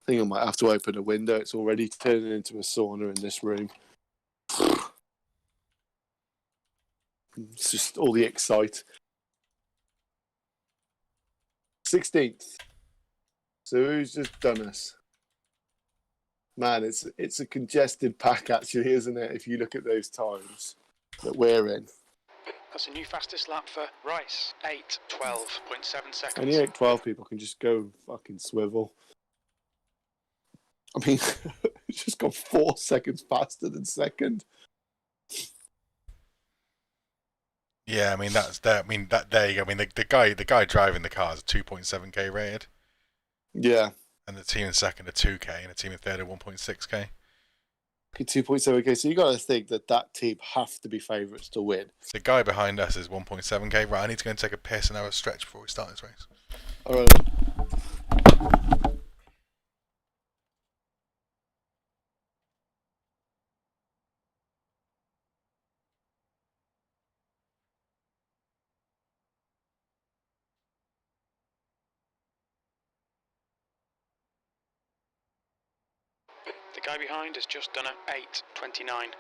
I think I might have to open a window. It's already turning into a sauna in this room. It's just all the excite. 16th. So who's just done us? Man, it's a congested pack actually, isn't it? If you look at those times that we're in. That's a new fastest lap for Rice. 8:12.7 seconds. Only 8:12 people can just go fucking swivel. I mean, it's just got 4 seconds faster than second. Yeah, I mean that's there. I mean that there you go. I mean the guy driving the car is 2.7k rated. Yeah. And the team in second are 2k, and the team in third are 1.6k. 2.7k. So you got to think that team have to be favourites to win. The guy behind us is 1.7k. Right, I need to go and take a piss and have a stretch before we start this race. All right. The guy behind has just done a 8:29.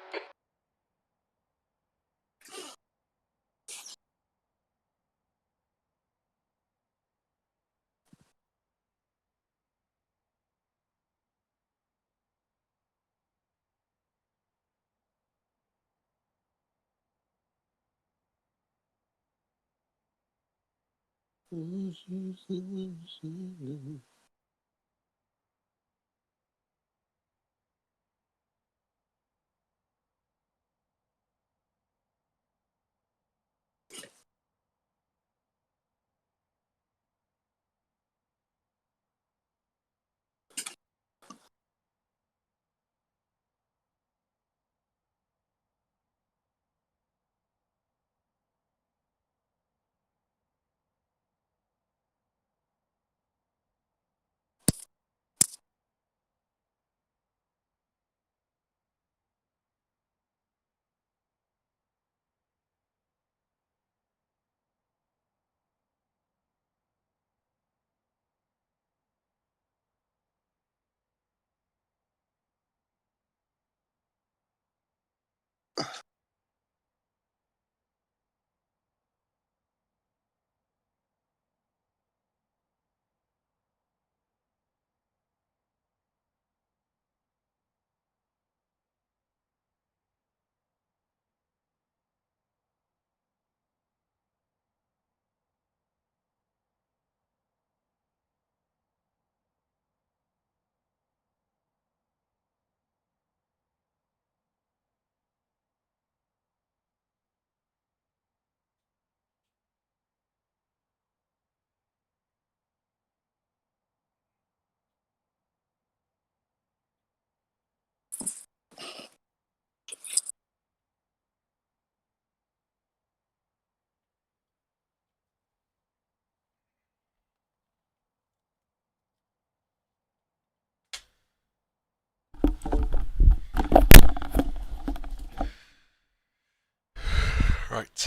Right.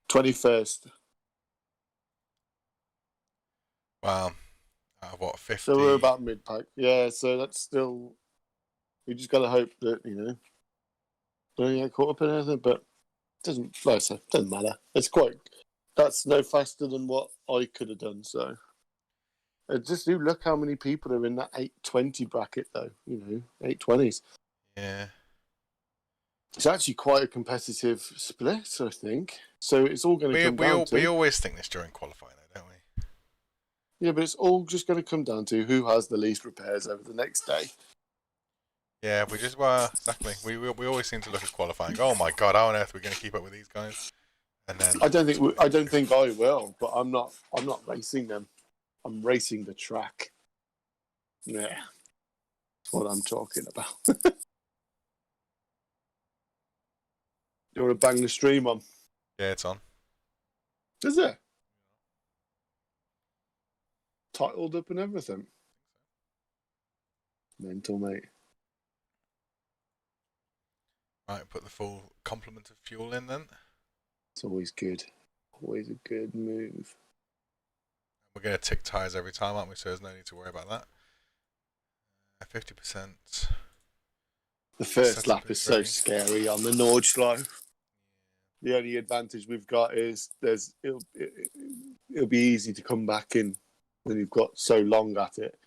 21st. Wow. What, 50? So we're about mid-pack. Yeah, so that's still... We just got to hope that, don't get caught up in anything, but it doesn't matter. It's quite... That's no faster than what I could have done, so... Just do look how many people are in that 820 bracket, though. 820s. Yeah. It's actually quite a competitive split, I think. So it's all going to come down to... We always think this during qualifying, though, don't we? Yeah, but it's all just going to come down to who has the least repairs over the next day. Yeah, we just exactly. We always seem to look at qualifying. Oh my god, how on earth are we going to keep up with these guys? And then I don't think I will, but I'm not racing them. I'm racing the track. Yeah, that's what I'm talking about. You want to bang the stream on? yeah, it's on. Is it? Titled up and everything. Mental, mate. Right, put the full complement of fuel in then. It's always good. Always a good move. We're going to tick tyres every time, aren't we? So there's no need to worry about that. 50%. The first Sets lap up is is so very- scary on the Nordschleife. The only advantage we've got is it'll be easy to come back in when you've got so long at it.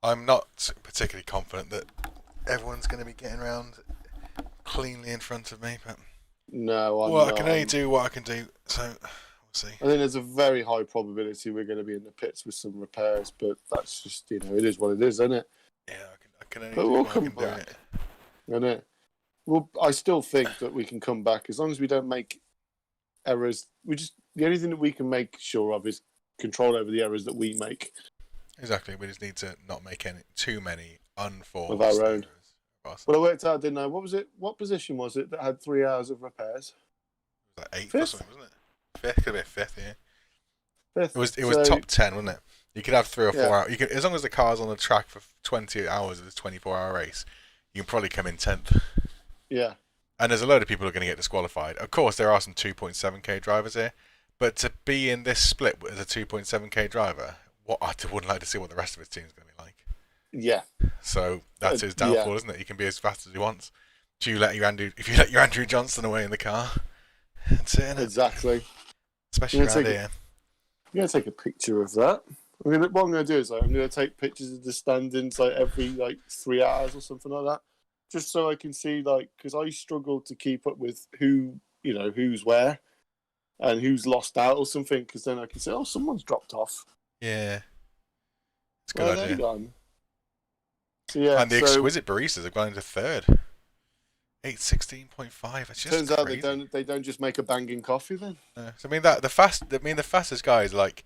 I'm not particularly confident that everyone's going to be getting around cleanly in front of me, but No, I'm well, not. I can only do what I can do, so we'll see. I think there's a very high probability we're going to be in the pits with some repairs, but that's just, it is what it is, isn't it? Yeah, I can only But do we'll what I come can do. back. Isn't it? Well, I still think that we can come back as long as we don't make errors. The only thing that we can make sure of is control over the errors that we make Exactly, we just need to not make too many unforced of our own. errors. Well, I worked out, didn't I? What was it? What position was it that had 3 hours of repairs? It was like 8th or Fifth? something, wasn't it? 5th, could have been 5th, yeah. Fifth. It was top 10, wasn't it? You could have 3 or 4 Yeah. hours. You can, as long as the car's on the track for 20 hours of this 24-hour race, you can probably come in 10th. Yeah. And there's a load of people who are going to get disqualified. Of course, there are some 2.7k drivers here, but to be in this split as a 2.7k driver, I wouldn't like to see what the rest of his team's going to be like. Yeah. So that's his downfall, isn't it? He can be as fast as he wants. If you let your Andrew Johnston away in the car, that's it, innit? Exactly. Especially around here. I'm going to take a picture of that. What I'm going to do is I'm going to take pictures of the standings every 3 hours or something like that, just so I can see because I struggle to keep up with who's where and who's lost out or something, because then I can say, oh, someone's dropped off. Yeah, it's a Where good are they idea. gone? So, yeah, And the exquisite baristas have gone into 3rd. 8:16.5. It's just turns crazy. out they don't just make a banging coffee then. So I mean the fastest guys, like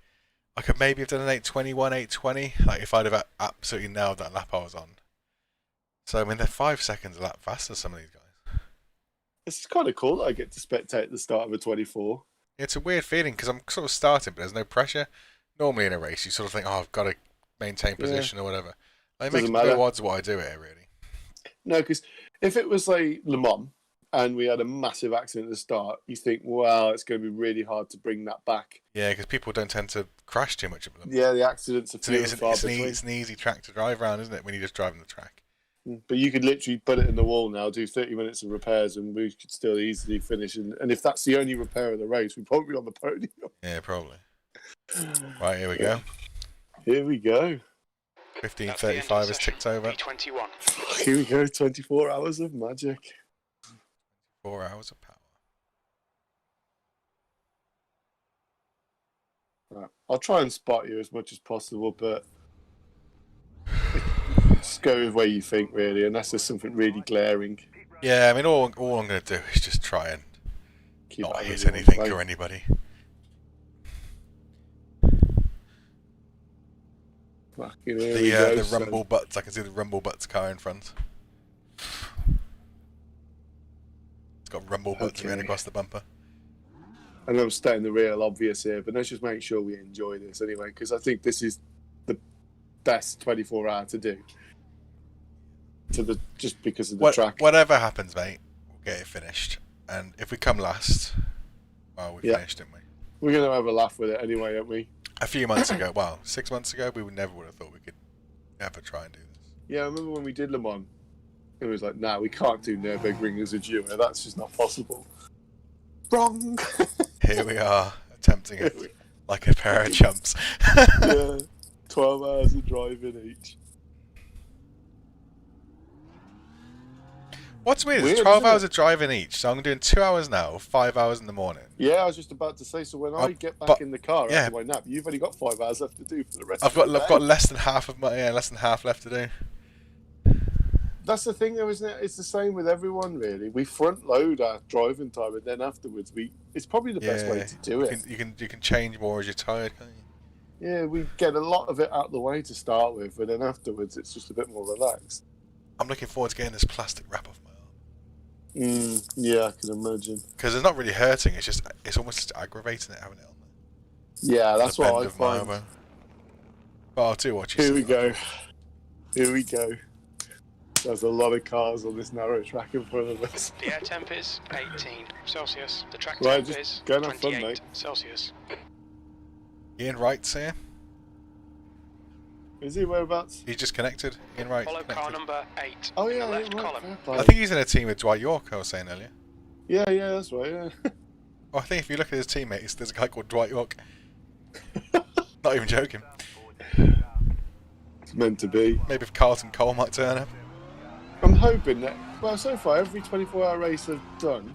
I could maybe have done an 8:21, 8:20, like if I'd have absolutely nailed that lap I was on. So I mean they're 5 seconds a lap faster, some of these guys. It's kind of cool that I get to spectate the start of a 24. It's a weird feeling because I'm sort of starting, but there's no pressure. Normally in a race, you sort of think, oh, I've got to maintain position or whatever. Like, it makes no odds what I do here, really. No, because if it was like Le Mans and we had a massive accident at the start, you think, well, it's going to be really hard to bring that back. Yeah, because people don't tend to crash too much at Le Mans. Yeah, the accidents are few and far between. It's an easy track to drive around, isn't it, when you're just driving the track? But you could literally put it in the wall now, do 30 minutes of repairs, and we could still easily finish. And if that's the only repair of the race, we'd probably be on the podium. Yeah, probably. Right, here we go. Here we go. 15:35 is ticked over. 21. Here we go. 24 hours of magic. 4 hours of power. Right. I'll try and spot you as much as possible, but just go with where you think, really, unless there's something really glaring. Yeah, I mean, all I'm going to do is just try and Keep not out of hit anyone's anything way. or anybody. Fucking here we go, The son. rumble butts. I can see the rumble butts car in front. It's got rumble butts Okay. right across the bumper. And I'm stating the real obvious here, but let's just make sure we enjoy this anyway, because I think this is the best 24 hour to do. Just because of the track. Whatever happens, mate, we'll get it finished. And if we come last, well, we finished, didn't we? We're going to have a laugh with it anyway, aren't we? A few months ago, 6 months ago, we never would have thought we could ever try and do this. Yeah, I remember when we did Le Mans, it was like, nah, we can't do Nurburgring as a duo. That's just not possible. Wrong. Here we are, attempting it like a pair of chumps. Yeah, 12 hours of driving each. What's weird is Weird, 12 isn't hours it? of driving each, so I'm doing 2 hours now, 5 hours in the morning. Yeah, I was just about to say, so when I get back in the car after my nap, you've only got 5 hours left to do for the rest of the day. I've got less than half left to do. That's the thing though, isn't it? It's the same with everyone, really. We front load our driving time, and then afterwards, it's probably the best way to do it. You can change more as you're tired, can't you? Yeah, we get a lot of it out the way to start with, and then afterwards, it's just a bit more relaxed. I'm looking forward to getting this plastic wrap off my arm. Yeah, I can imagine. Because it's not really hurting, it's almost just aggravating it, having it on there. Yeah, that's The what bend I of my find. elbow. But I'll do what you Here say. we go. Here we go. There's a lot of cars on this narrow track in front of us. The air temp is 18 Celsius. The track Right, temp just is go and have fun, 28 mate. Celsius. Celsius. Ian Wright's here. Is he whereabouts? He's just connected. Ian Wright. Follow car Connected. number 8. Oh in yeah, the left right, column. fair play. I think he's in a team with Dwight York. I was saying earlier. Yeah, that's right. Yeah. Well, I think if you look at his teammates, there's a guy called Dwight York. Not even joking. It's meant to be. Maybe if Carlton Cole might turn up. I'm hoping that. Well, so far every 24-hour race I've done,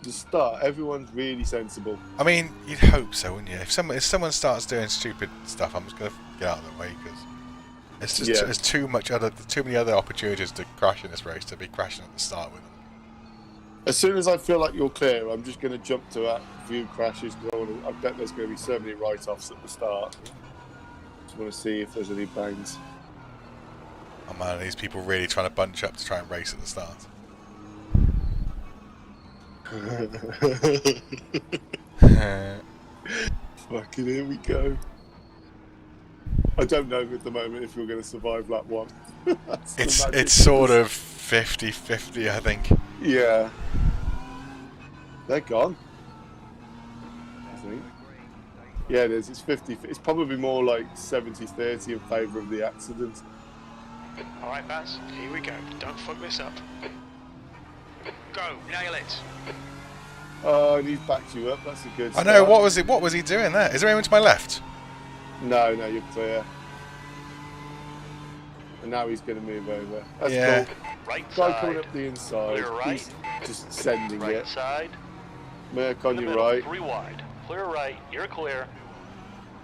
the start, everyone's really sensible. I mean, you'd hope so, wouldn't you? If someone starts doing stupid stuff, I'm just gonna get out of the way because it's just there's too many other opportunities to crash in this race to be crashing at the start with them. As soon as I feel like you're clear, I'm just going to jump to that view crashes because I bet there's going to be so many write-offs at the start. Just want to see if there's any bangs. Oh man, these people really trying to bunch up to try and race at the start. Fucking here we go. I don't know at the moment if you're going to survive lap 1. It's sort of 50-50, I think. Yeah. They're gone. I think. Yeah, it is. It's 50. It's probably more like 70-30 in favour of the accident. Alright, Baz, here we go. Don't fuck this up. Go, nail it. Oh, and he's backed you up. That's a good I start. know. What was he doing there? Is there anyone to my left? No, you're clear. And now he's going to move over. That's Yeah. cool. Right Guy side. coming up the inside. Clear right. He's just sending Right it. side. Merc on In the your middle, right. 3 wide. Clear right. You're clear.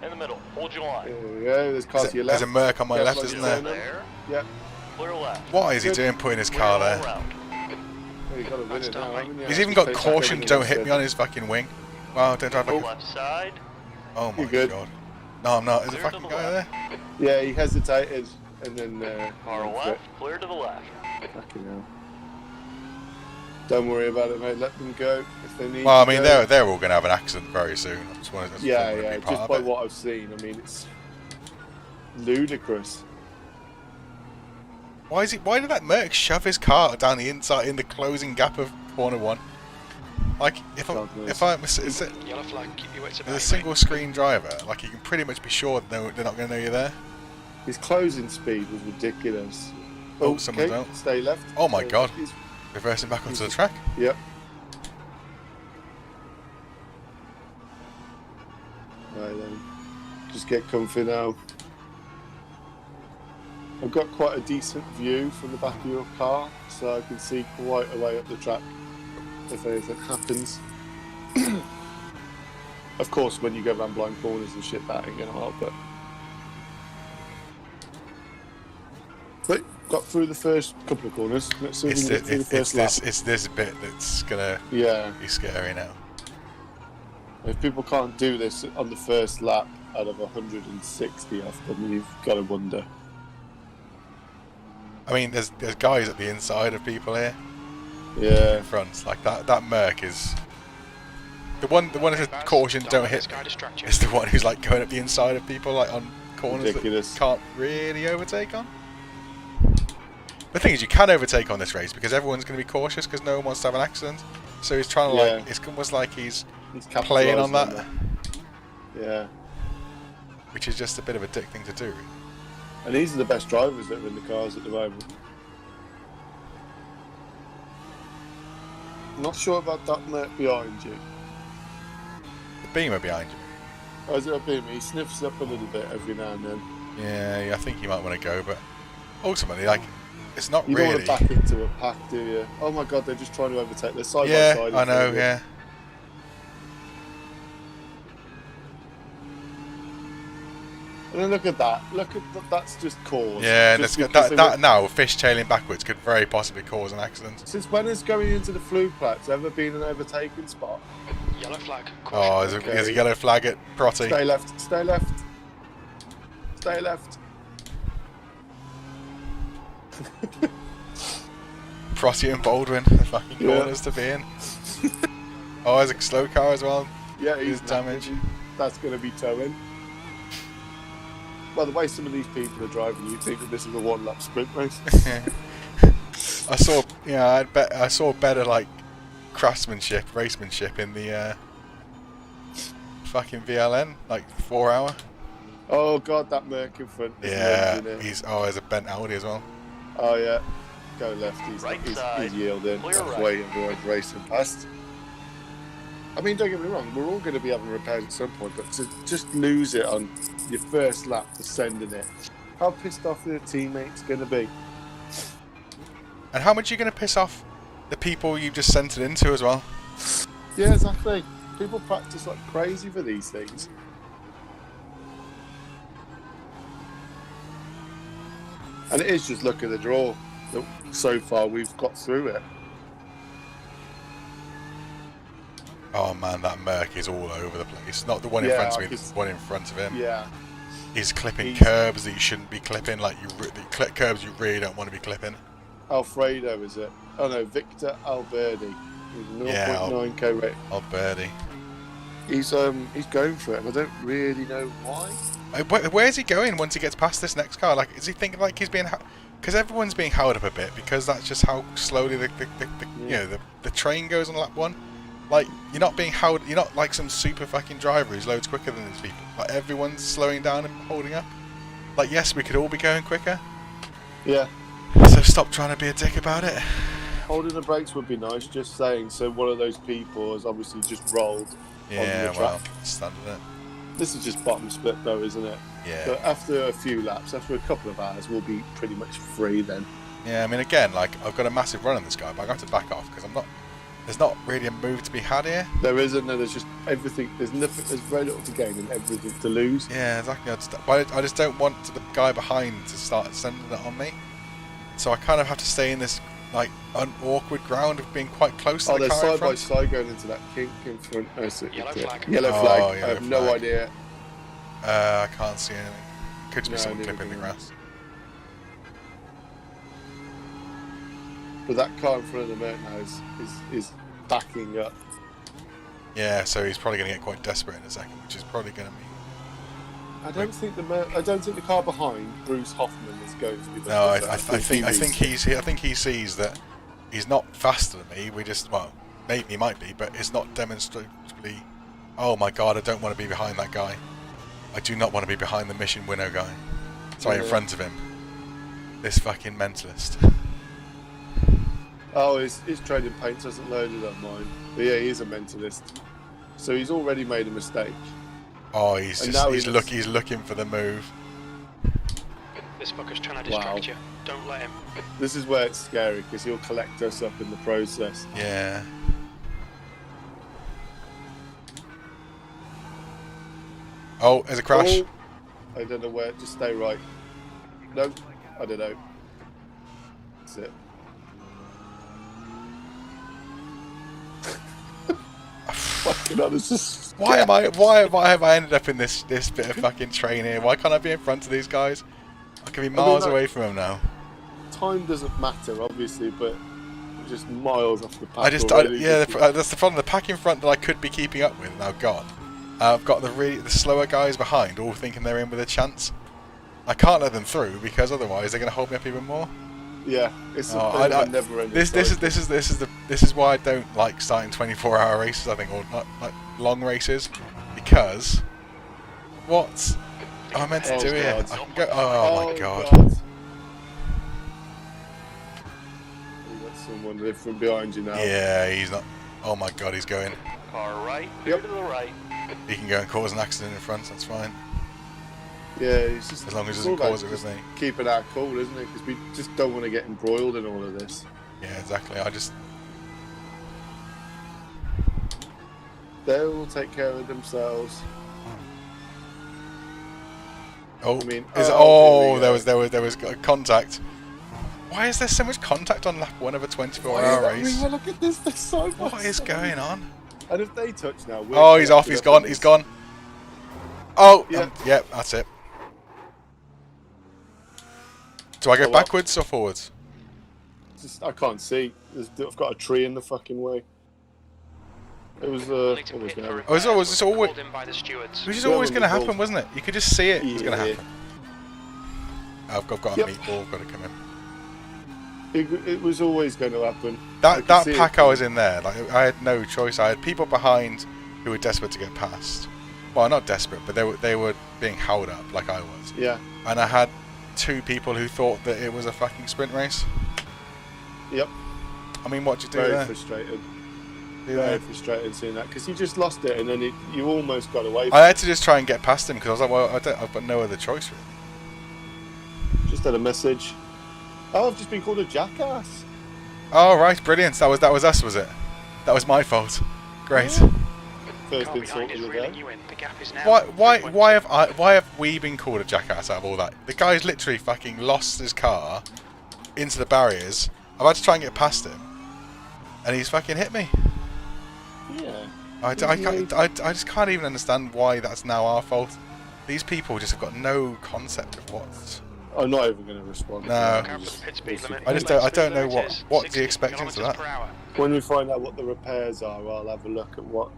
In the middle. Hold your line. There we go. There's car to your There's left. a Merc on my Yeah, left, like isn't you there? said. There. Yep. Clear left. What is he Good. doing putting his Clear car all there? around. Well, you've got to win Nice it now, done, mate. haven't you? He's even got Take back caution, everything don't I hit said. me on his fucking wing. Wow, don't drive like Left side. Oh my You're good. god. No, I'm not. There's a Clear to fucking the guy left. there. Yeah, he hesitated and then. Car went for left. Clear to the left. it. Fucking hell. Don't worry about it, mate. Let them go if they need. Well, I to mean, go. they're all going to have an accident very soon. I just wanted to Yeah. be part Just of by it. what I've seen, I mean, it's ludicrous. Why did that Merc shove his car down the inside in the closing gap of corner 1? Like, if I'm it's Yellow flag, keep your wits about a you, single screen driver, like you can pretty much be sure they're not going to know you're there. His closing speed was ridiculous. Oh, someone's out. Stay left. Oh my Stay God. left. He's- Reversing back onto the track. Yep. Right then. Just get comfy now. I've got quite a decent view from the back of your car, so I can see quite a way up the track if anything happens. Of course, when you go around blind corners and shit, that ain't gonna help, but got through the first couple of corners. Let's see if we can get through the first lap. It's this bit that's gonna Yeah. be scary now. If people can't do this on the first lap out of 160 off them, you've got to wonder. I mean, there's guys at the inside of people here Yeah. in front. Like that Merc is the one that says caution, don't let hit this guy distract you. is the one who's like going up the inside of people, like on corners Ridiculous. that can't really overtake on. The thing is, you can overtake on this race because everyone's going to be cautious because no one wants to have an accident. So he's trying to like, it's almost like he's playing on that, Yeah. which is just a bit of a dick thing to do. And these are the best drivers that are in the cars at the moment. Not sure about that Merc behind you. The Beamer behind you. Oh, is it a beam? He sniffs up a little bit every now and then. Yeah, I think you might want to go, but ultimately, like, it's not You don't really. want to back into a pack, do you? Oh my God, they're just trying to overtake. They're side Yeah, by side. I in front know. of you. Yeah. And then look at that. Look at that's just cause. Yeah, Just that's because they that were- now fishtailing backwards could very possibly cause an accident. Since when has going into the fluke flats ever been an overtaking spot? Yellow flag, caution. Oh, there's a yellow flag at Protty. Stay left. Stay left. Stay left. Protty and Baldwin, the fucking Yeah. corners to be in. Oh, there's a slow car as well. Yeah, He's damaged. That's going to be towing. By the way, some of these people are driving, you think that this is a one-lap sprint race. I saw better like craftsmanship, racemanship in the fucking VLN, like 4 hour. Oh god, that Merc in front. Is Yeah, losing it. there's a bent Audi as well. Oh yeah, go left. Right He's side, yielding. clear That's right. why everyone's racing past. I mean, don't get me wrong. We're all going to be having repairs at some point, but to just lose it on your first lap for sending it, how pissed off are your teammates going to be? And how much are you going to piss off the people you've just sent it into as well? Yeah, exactly. People practice like crazy for these things. And it is just luck of the draw that so far we've got through it. Oh man, that Merc is all over the place. Not the one in Yeah, front of I me, could- the one in front of him. Yeah. He's clipping He's- curbs that you shouldn't be clipping, like curbs you really don't want to be clipping. Alfredo, is it? Oh no, Victor Alberdi. He's Yeah, 0.9k rate. Oh, birdie. He's going for it, and I don't really know why. Where's he going once he gets past this next car? Like, is he thinking like he's being... Because everyone's being held up a bit, because that's just how slowly the train goes on lap one. Like, you're not being held... You're not like some super fucking driver who's loads quicker than these people. Like, everyone's slowing down and holding up. Like, yes, we could all be going quicker. Yeah. So stop trying to be a dick about it. Holding the brakes would be nice, just saying. So one of those people has obviously just rolled on Yeah, the track. well, standard it. This is just bottom split though, isn't it? Yeah. But after a few laps, after a couple of hours, we'll be pretty much free then. Yeah, I mean, again, like, I've got a massive run on this guy, but I have to back off because there's not really a move to be had here. There isn't, no, there's just everything, there's very little to gain and everything to lose. Yeah, exactly. I just don't want the guy behind to start sending it on me. So I kind of have to stay in this, like, awkward ground of being quite close to Oh, the they're car in side by front. side going into that kink in front. Oh, so Yellow yeah. flag. Yellow Oh, flag. I yellow have no flag. idea. I can't see anything. Could just be No, someone neither clipping the can I. grass. But that car in front of the Merc now is backing up. Yeah, so he's probably going to get quite desperate in a second, which is probably going to mean... I don't think the car behind Bruce Hoffman is going to be the No, I think he sees that he's not faster than me. We just, well, maybe he might be, but it's not demonstrably. Oh my god, I don't want to be behind that guy. I do not want to be behind the mission winner guy. Sorry, in front of him. This fucking mentalist. Oh, his trading paints hasn't loaded on mine. But yeah, he is a mentalist. So he's already made a mistake. Oh, he's And just now he's he's- looking for the move. This fucker's trying to distract you. Don't let him. This is where it's scary because he'll collect us up in the process. Yeah. Oh, there's a crash. Oh, I don't know where. Just stay right. No, I don't know. That's it. Fucking hell, this is Why have I ended up in this bit of fucking train here? Why can't I be in front of these guys? I can be miles like- away from them now. time doesn't matter, obviously, but we're just miles off the path. That's the problem. The pack in front that I could be keeping up with, and I've got. I've got the slower guys behind, all thinking they're in with a chance. I can't let them through because otherwise they're going to hold me up even more. Yeah, it's Oh, a never-ending This is why I don't like starting 24-hour races. I think, or not like long races, because what am I meant to Oh, do here? God. I can go. Oh, my god. You've got someone different behind you now. Yeah, he's not. Oh my god, he's going. Car right, clear Yep. to the right. He can go and cause an accident in front. That's fine, Yeah, it's just as long as it's he doesn't all cause it, about doesn't he? keeping our cool, isn't it? Because we just don't want to get embroiled in all of this. Yeah, exactly. They'll take care of themselves. Oh, I mean, there was contact. Why is there so much contact on lap 1 of a 24-hour race? Look at this. There's so much. What is going on? And if they touch now, we're Oh, he's off. He's gone. He's gone. Oh, Yeah. yeah, that's it. Do I go Oh, well. backwards or forwards? I can't see. I've got a tree in the fucking way. It was Need to what was pit going for on? Oh, so was this always? called in by the stewards. Which is Yeah, always when going to we happen, called. wasn't it? You could just see it. It's going to Yeah. happen. I've got a Yep. meatball. Got to come in. It was always going to happen. I That could that see pack it. I was in there, like I had no choice. I had people behind who were desperate to get past, well, not desperate, but they were being held up like I was. Yeah. And I had 2 people who thought that it was a fucking sprint race. Yep. I mean, what'd you do Very there? frustrated. Do Very there? frustrated seeing that because you just lost it and then you almost got away. I had to just try and get past him because I was like, well, I've got no other choice really. Just had a message. Oh, I've just been called a jackass. Oh right, brilliant. That was us, was it? That was my fault. Great. First Car behind insult is of the reeling day. you in. The gap is now. Why have we been called a jackass out of all that? The guy's literally fucking lost his car into the barriers. I've had to try and get past him, and he's fucking hit me. Yeah. I just can't even understand why that's now our fault. These people just have got no concept of what's. I'm not even going to respond. No. Go for the pit speed limit. I don't know what the expectations of that. When we find out what the repairs are, I'll have a look at what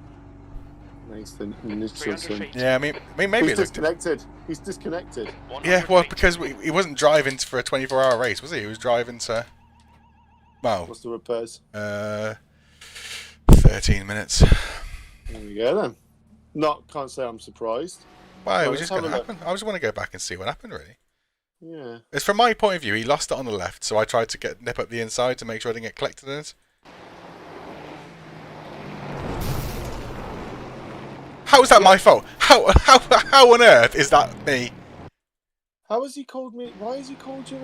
Nathan needs to 300 feet. Yeah, I mean maybe He's it looked. disconnected. He's disconnected. 100 Yeah, well, feet. because he wasn't driving for a 24-hour race, was he? He was driving to. Well, What's the repairs? 13 minutes. There we go then. Can't say I'm surprised. Why? Well, It was let's just going to have a look. happen. I just want to go back and see what happened, really. Yeah. It's from my point of view, he lost it on the left, so I tried to nip up the inside to make sure I didn't get collected in it. How is that my fault? How on earth is that me? How has he called me? Why has he called you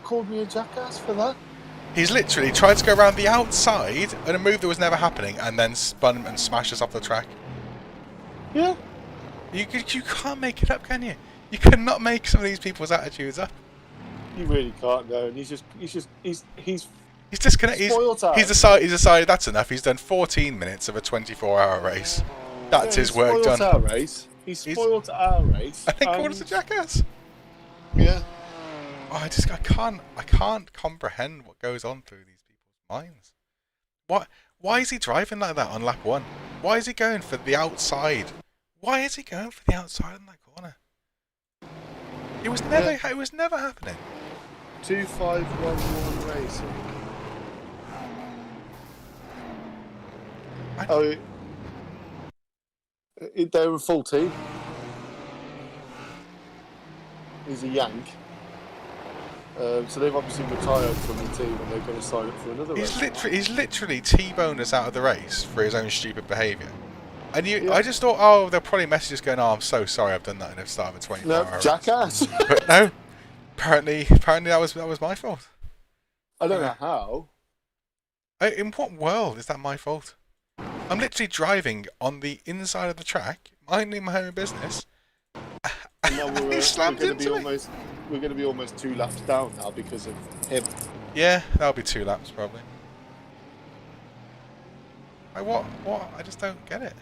called me a jackass for that? He's literally tried to go around the outside in a move that was never happening, and then spun and smashed us off the track. Yeah. You can't make it up, can you? You cannot make some of these people's attitudes up. You really can't go. And he's He's disconnected. spoiled out. He's decided that's enough. He's done 14 minutes of a 24-hour race. That's his work done. Our race. He's spoiled our race. I think called us a jackass. Yeah. Oh, I can't comprehend what goes on through these people's minds. Why is he driving like that on lap 1? Why is he going for the outside? Why is he going for the outside in that corner? It was never happening. 2511 racing. They're a full team. He's a Yank. So they've obviously retired from the team and they're going to sign up for another race. He's literally T-boned us out of the race for his own stupid behaviour. And Yeah. I just thought, oh, they'll probably message us going, oh, I'm so sorry I've done that and I've started a 24-hour No, race. jackass. But no, apparently that was my fault. I don't know how. In what world is that my fault? I'm literally driving on the inside of the track, minding my own business. And now He slammed going into me. We're going to be almost 2 laps down now because of him. Yeah, that'll be 2 laps probably. Like what? I just don't get it.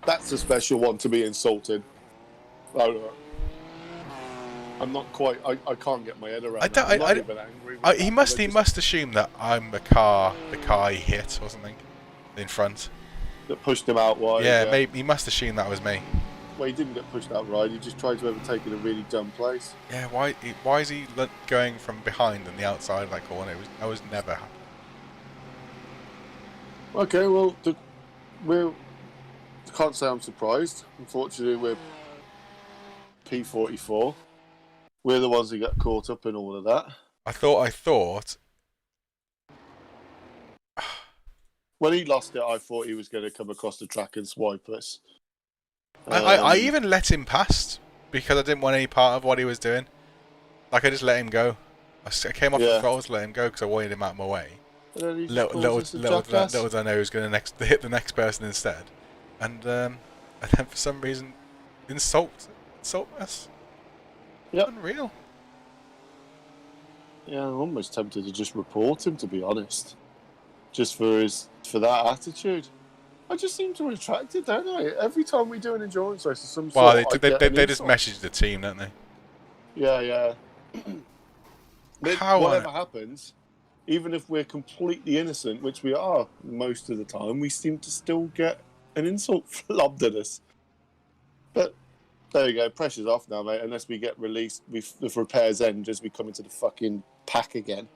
That's a special one to be insulted. I don't know. I'm not quite. I can't get my head around. I don't- I'm not I- even angry. With He that. must assume that I'm the car he hit or something in front. That pushed him out wide. Yeah, maybe he must assume that was me. Well, he didn't get pushed out wide. He just tried to overtake in a really dumb place. Yeah, why is he going from behind and the outside of that corner? That was never happening. Okay, well, we can't say I'm surprised. Unfortunately, we're P44. We're the ones who got caught up in all of that. I thought. When he lost it, I thought he was going to come across the track and swipe us. I even let him past because I didn't want any part of what he was doing. Like I just let him go. I came off the throttle to let him go because I wanted him out of my way. Little did I know he was going to hit the next person instead, and then for some reason insult us. Yep. Unreal. Yeah, I'm almost tempted to just report him, to be honest. Just for that attitude. I just seem to attract it, don't I? Every time we do an endurance race of some Well, sort, they just message the team, don't they? Yeah. How Whatever happens, even if we're completely innocent, which we are most of the time, we seem to still get an insult lobbed at us. But there you go, pressure's off now, mate. Unless we get released, the repairs end as we come into the fucking pack again.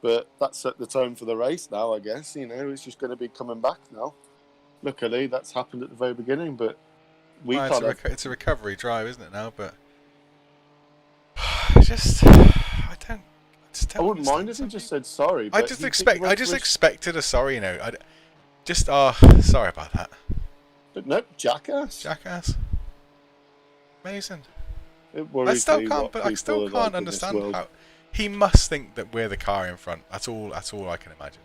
But that set the tone for the race now, I guess. You know, it's just going to be coming back now. luckily, that's happened at the very beginning, but we Well, can't. it's a recovery drive, isn't it now? But I just don't. I wouldn't mind if he just said sorry. But I just expected a sorry note. Sorry about that. But no, jackass. Amazing. It worries me what I still people are can't like in this understand world. how he must think that we're the car in front. That's all I can imagine.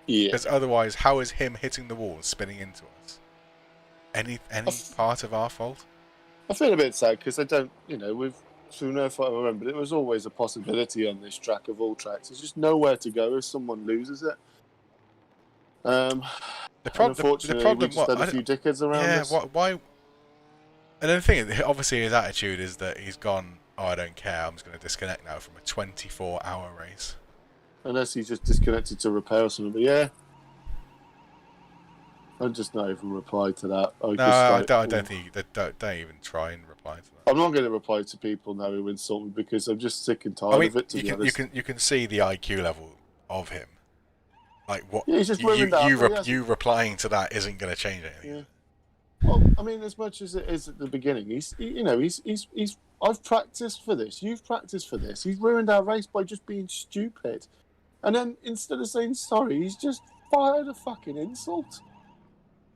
Yeah. Because otherwise, how is him hitting the wall and spinning into us any part of our fault? I feel a bit sad because I don't, through no fault of my own, but it was always a possibility on this track of all tracks. There's just nowhere to go if someone loses it. The problem, we just had a few dickheads around us. Why? And then the thing is, obviously his attitude is that he's gone, oh, I don't care, I'm just going to disconnect now from a 24-hour race. Unless he's just disconnected to repair or something. But yeah, I'm just not even reply to that. I don't think. Don't even try and reply to that. I'm not going to reply to people now who insult me because I'm just sick and tired of it. To be honest, you can see the IQ level of him. Like what? Yeah, he's just you replying to that isn't going to change anything. Yeah. Well, I mean, as much as it is at the beginning, he's I've practiced for this. You've practiced for this. He's ruined our race by just being stupid. And then instead of saying sorry, he's just fired a fucking insult.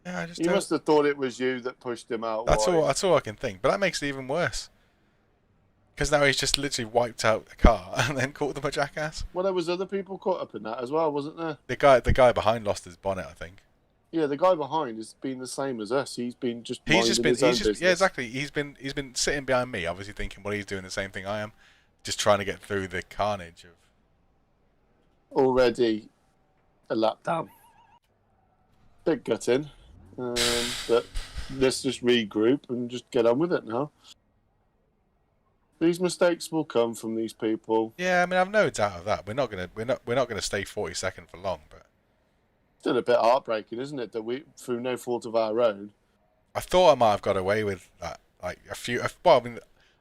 Yeah, he must have thought it was you that pushed him out. That's all I can think. But that makes it even worse. Because now he's just literally wiped out the car and then called them a jackass. Well, there was other people caught up in that as well, wasn't there? The guy behind lost his bonnet, I think. Yeah, the guy behind has been the same as us. He's been just business. Yeah, exactly. He's been sitting behind me, obviously thinking, well, he's doing the same thing I am, just trying to get through the carnage of. Already a lap down. Bit gutting, but let's just regroup and just get on with it now. These mistakes will come from these people. Yeah, I mean, I've no doubt of that. We're not gonna stay 42nd for long, but. Still a bit heartbreaking, isn't it, that we, through no fault of our own. I thought I might have got away with that. Like I mean,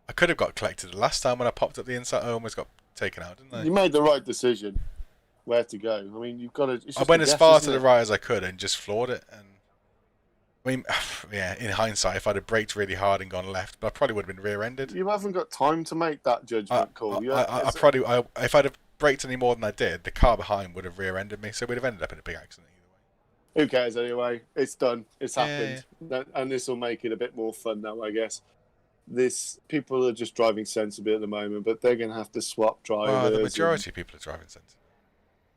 I could have got collected the last time when I popped up the inside. I almost got taken out, didn't I? You made the right decision. Where to go? I mean, you've got to. I went as far to the right as I could and just floored it. And I mean, yeah, in hindsight, if I'd have braked really hard and gone left, but I probably would have been rear-ended. You haven't got time to make that judgment call. If I'd have braked any more than I did, the car behind would have rear-ended me, so we'd have ended up in a big accident either way. Who cares anyway? It's done. It's happened, and this will make it a bit more fun now, I guess. People are just driving sensibly at the moment, but they're going to have to swap drivers. Well, the majority of people are driving sensibly.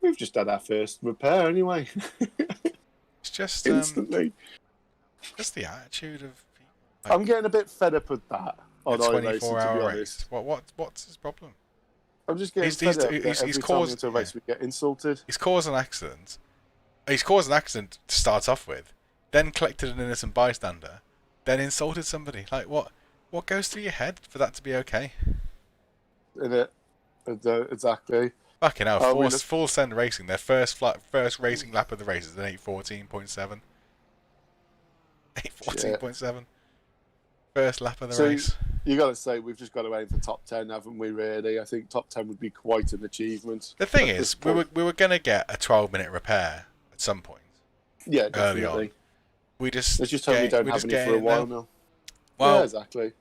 We've just had our first repair anyway. It's just instantly. Just the attitude of people. Like, I'm getting a bit fed up with that on iRacing, to be honest. What's his problem? I'm just getting fed up that every time we into a race we get insulted. He's caused an accident. He's caused an accident to start off with, then collected an innocent bystander, then insulted somebody. Like what goes through your head for that to be okay? In it, exactly. Fucking hell, Full Send Racing, their first racing lap of the race is an 8:14.7. 8:14.7. First lap of the race. You got to say, we've just got to aim for top 10, haven't we, really? I think top 10 would be quite an achievement. The thing is, we were going to get a 12-minute repair at some point. Yeah, early definitely. on. Let's just hope we don't have any for a while now. Well, yeah, exactly.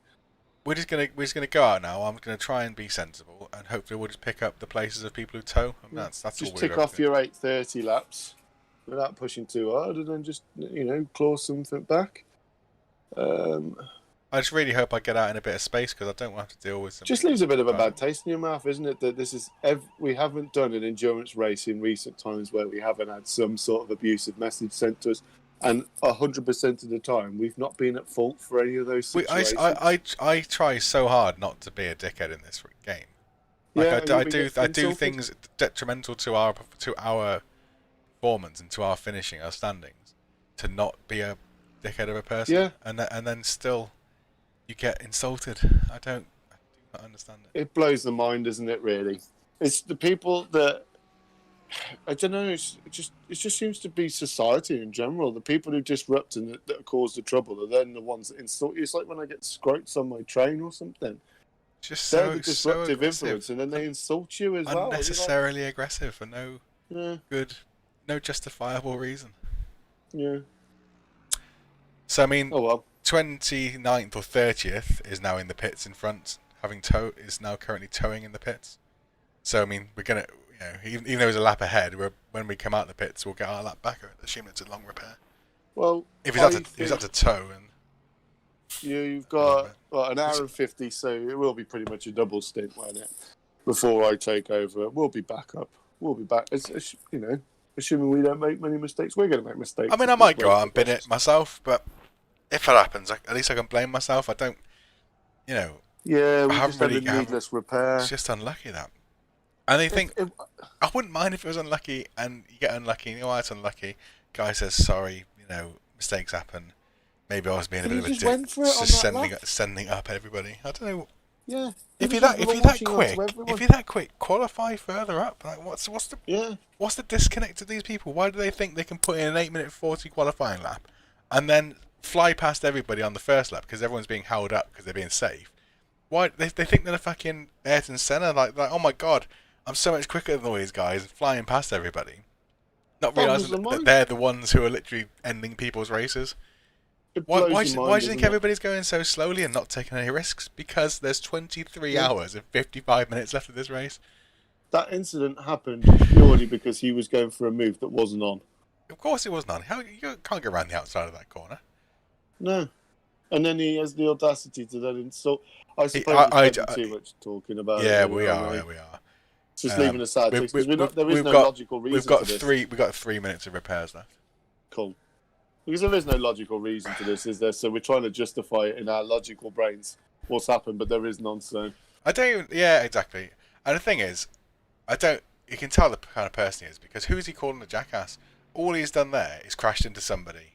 We're just gonna go out now. I'm gonna try and be sensible, and hopefully we'll just pick up the places of people who tow. I mean, that's just all. Just tick off your 8:30 laps without pushing too hard, and then just claw something back. I just really hope I get out in a bit of space because I don't want to deal with something. Just leaves a bit of a bad taste in your mouth, isn't it? That this is we haven't done an endurance race in recent times where we haven't had some sort of abusive message sent to us. And 100% of the time, we've not been at fault for any of those situations. I try so hard not to be a dickhead in this game. Like I do things detrimental to our performance and to our finishing, our standings, to not be a dickhead of a person. Yeah. And then still, you get insulted. I do not understand it. It blows the mind, doesn't it? Really, it's the people that. I don't know. It just seems to be society in general. The people who disrupt and that cause the trouble are then the ones that insult you. It's like when I get scrotes on my train or something. They're the disruptive influence, and then they insult you as well. Unnecessarily aggressive for no justifiable reason. Yeah. So I mean, Oh well. 29th or 30th is now in the pits in front, is now currently towing in the pits. So I mean, we're gonna, even though he's a lap ahead, when we come out the pits, we'll get our lap back. Assuming it's a long repair. Well, If he's up to tow, and you've got an hour and 50, so it will be pretty much a double stint, won't it? Before I take over, we'll be back up. We'll be back. Assuming we don't make many mistakes, we're going to make mistakes. I mean, I might go out and bin it myself, but if that happens, at least I can blame myself. I don't, Yeah, we just had a needless repair. It's just unlucky that. And they think I wouldn't mind if it was unlucky, and you get unlucky. You know why it's unlucky? Guy says sorry. Mistakes happen. Maybe I was being a bit of a dick, just sending up everybody. I don't know. Yeah. If you're that quick, qualify further up. Like, what's the disconnect of these people? Why do they think they can put in an 8-minute 40 qualifying lap, and then fly past everybody on the first lap because everyone's being held up because they're being safe? Why they think they're a fucking Ayrton Senna? Like, oh my god, I'm so much quicker than all these guys, flying past everybody, not realising that they're the ones who are literally ending people's races. Why do you think everybody's going so slowly and not taking any risks? Because there's 23 hours and 55 minutes left of this race. That incident happened purely because he was going for a move that wasn't on. Of course it wasn't on. You can't go around the outside of that corner. No. And then he has the audacity to then insult. I suppose it's too much talking about it. Yeah, we are. Just leaving aside, because there is no logical reason to this. We've got 3 minutes of repairs left. Cool. Because there is no logical reason to this, is there? So we're trying to justify it in our logical brains what's happened, but there is none. So I don't even. Yeah, exactly. And the thing is, you can tell the kind of person he is, because who is he calling a jackass? All he's done there is crashed into somebody,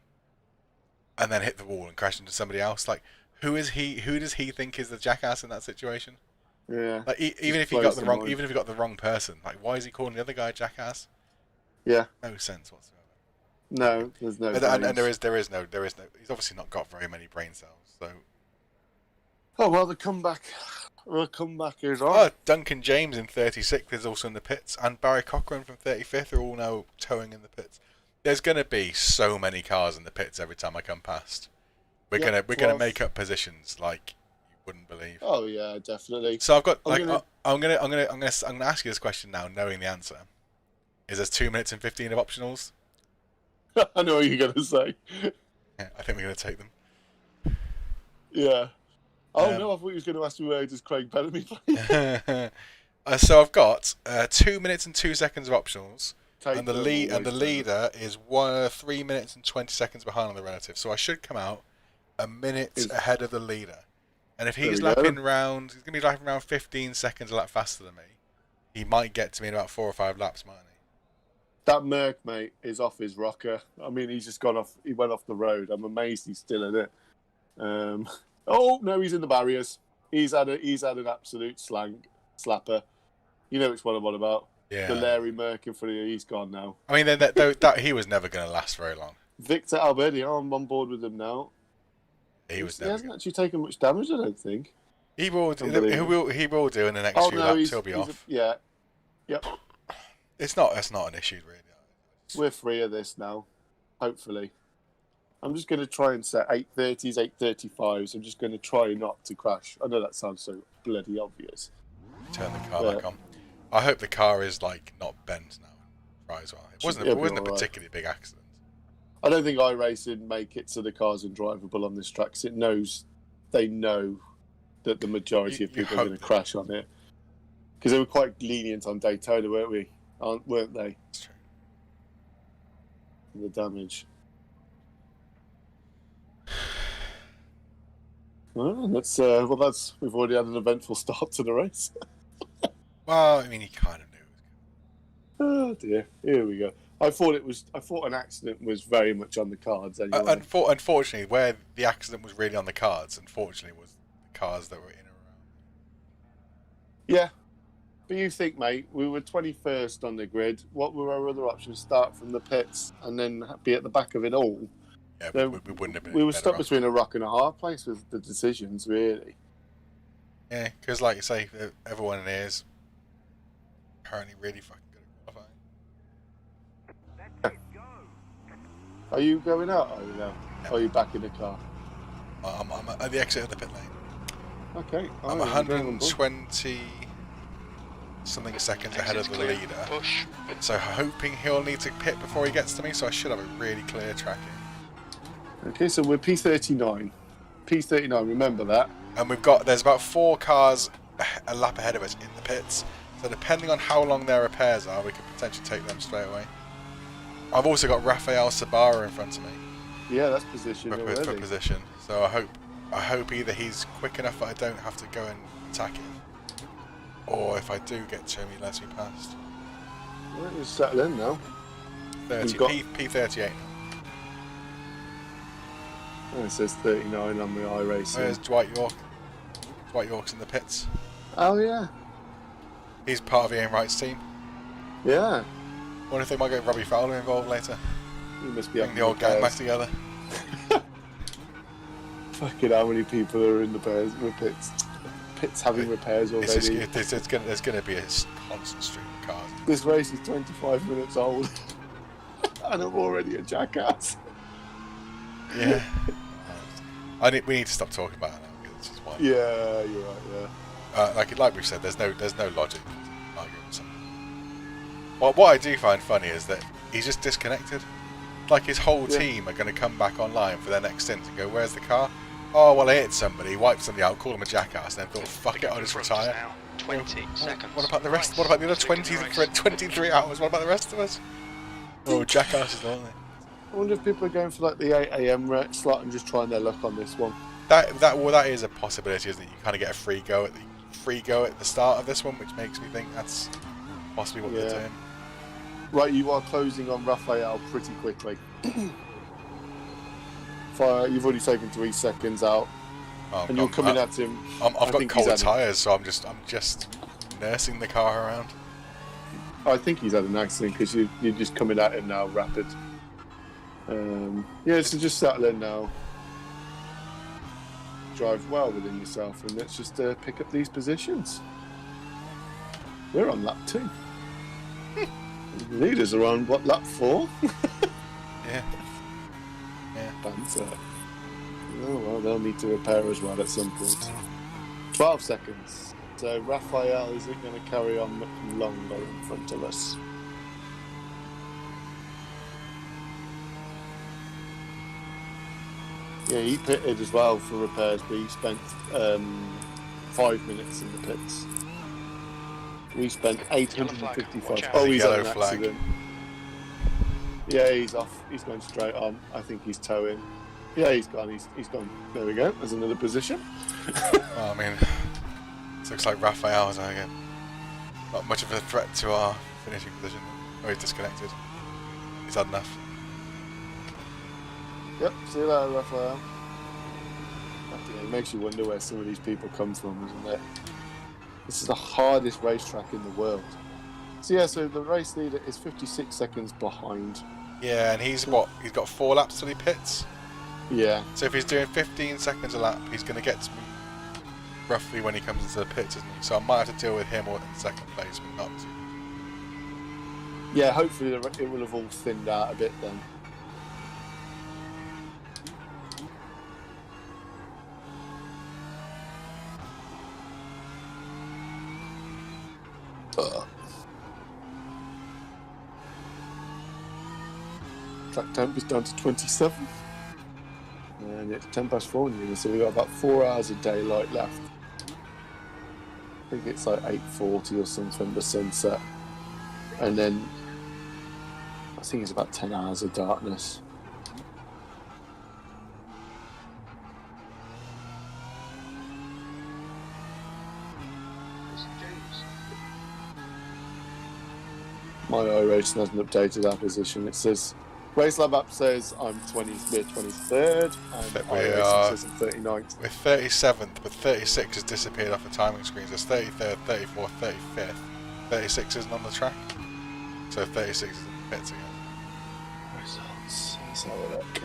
and then hit the wall and crashed into somebody else. Like, who is he? Who does he think is the jackass in that situation? Yeah. Like, even if he got the wrong person, like, why is he calling the other guy a jackass? Yeah. No sense whatsoever. No, there's no. And there is no. He's obviously not got very many brain cells. So. Oh well, the comeback is on. Oh, Duncan James in 36th is also in the pits, and Barry Cochran from 35th are all now towing in the pits. There's going to be so many cars in the pits every time I come past. We're gonna make up positions like you wouldn't believe. Oh yeah, definitely. So I've got I'm gonna ask you this question now, knowing the answer. Is there 2 minutes and 15 of optionals? I know what you're going to say. Yeah, I think we're going to take them. Yeah. Oh, no, I thought you was going to ask me where does Craig Bellamy play. So I've got 2 minutes and 2 seconds of optionals, and the leader is 3 minutes and 20 seconds behind on the relative. So I should come out a minute ahead of the leader. And if he's lapping around, he's going to be lapping around 15 seconds a lap faster than me. He might get to me in about 4 or 5 laps, mightn't he? That Merc, mate, is off his rocker. I mean, he's just gone off. He went off the road. I'm amazed he's still in it. Oh no, he's in the barriers. He's had an absolute slapper. You know which one I'm on about. Yeah. The Larry Merc in front of you. He's gone now. I mean, that he was never going to last very long. Victor Alberti, I'm on board with him now. He hasn't actually taken much damage, I don't think. He will do in the next few laps. He'll be off. Yeah. Yep. That's not an issue, really. We're free of this now, hopefully. I'm just going to try and set 830s, 835s. I'm just going to try not to crash. I know that sounds so bloody obvious. Turn the car back on. I hope the car is not bent now. Try as well. It wasn't a particularly big accident. I don't think iRacing make it so the car's undrivable on this track. Cause they know that the majority of people are going to crash on it. Because they were quite lenient on Daytona, weren't they? That's true. The damage. Well, we've already had an eventful start to the race. Well, I mean, you kind of knew. Oh dear, here we go. I thought an accident was very much on the cards anyway. Unfortunately, where the accident was really on the cards, unfortunately, was the cars that were in and around. Yeah. But you think, mate, we were 21st on the grid. What were our other options? Start from the pits and then be at the back of it all. Yeah, we wouldn't have been. We were stuck between a rock and a hard place with the decisions, really. Yeah, because like you say, everyone in here is apparently really fucking good at qualifying. Are you going out? Oh, no. Or are you back in the car? I'm at the exit of the pit lane. Okay. I'm 120 something seconds ahead of the clear. leader. Push. So hoping he'll need to pit before he gets to me, so I should have a really clear tracking. Okay, so we're P39. P39, remember that. And there's about 4 cars a lap ahead of us in the pits. So depending on how long their repairs are, we could potentially take them straight away. I've also got Rafael Sabara in front of me. Yeah, that's position For already. position. So I hope either he's quick enough that I don't have to go and attack him, or if I do get to him, he lets me past. Right, we'll settle in now. 30 P38. Oh, it says 39 on the iRacing. Where's Dwight York? Dwight York's in the pits. Oh, yeah. He's part of Ian Wright's team. Yeah. Wonder if they might get Robbie Fowler involved later. You must be Bring the old gang back together. Fucking how many people are in the pits? Pits having repairs already. There's going to be a constant stream of cars. This race is 25 minutes old. And I'm already a jackass. Yeah. We need to stop talking about it now, because this is why. Yeah, you're right, yeah. Like we've said, there's no logic to argue with something. What I do find funny is that he's just disconnected. Like his whole team are going to come back online for their next stint and go, "Where's the car? Oh well, I hit somebody, wiped somebody out, called him a jackass, and then thought, fuck it, I'll just retire." Now. 20 seconds. What about the rest? What about the other 23 hours? What about the rest of us? Oh, jackasses, aren't they? I wonder if people are going for like the 8 AM slot and just trying their luck on this one. That is a possibility, isn't it? You kind of get a free go at the start of this one, which makes me think that's possibly what they're doing. Right, you are closing on Raphael pretty quickly. You've already taken 3 seconds out, and you're coming at him. I've got cold tyres, so I'm just nursing the car around. I think he's had an accident because you're just coming at him now, rapid. So just settle in now. Drive well within yourself, and let's just pick up these positions. We're on lap 2. The leaders are on lap 4? Yeah. Banter. Oh well, they'll need to repair as well at some point. 12 seconds. So Raphael isn't going to carry on much longer in front of us. Yeah, he pitted as well for repairs, but he spent 5 minutes in the pits. We spent 855. Oh, he's had an accident. Yeah, he's off. He's going straight on. I think he's towing. Yeah, he's gone. He's gone. There we go. There's another position. Well, I mean, it looks like Raphael's not much of a threat to our finishing position. Oh, he's disconnected. He's had enough. Yep, see you later, Raphael. It makes you wonder where some of these people come from, isn't it? This is the hardest racetrack in the world. So the race leader is 56 seconds behind. Yeah, and he's got 4 laps till he pits. Yeah. So if he's doing 15 seconds a lap, he's going to get to me roughly when he comes into the pits, isn't he? So I might have to deal with him or in second place, but not too. Yeah, hopefully it will have all thinned out a bit then. Track temp is down to 27, and it's 10 past 4 now, so we've got about 4 hours of daylight left. I think it's like 8:40 or something, the sunset, and then I think it's about 10 hours of darkness. My iRacing hasn't updated our position. It says Race Lab app says we're 23rd, and iRacing says I'm 39th. We're 37th, but 36 has disappeared off the timing screens. There's 33rd, 34th, 35th. 36 isn't on the track, so 36 is in the pits again. Results. Let's have a look.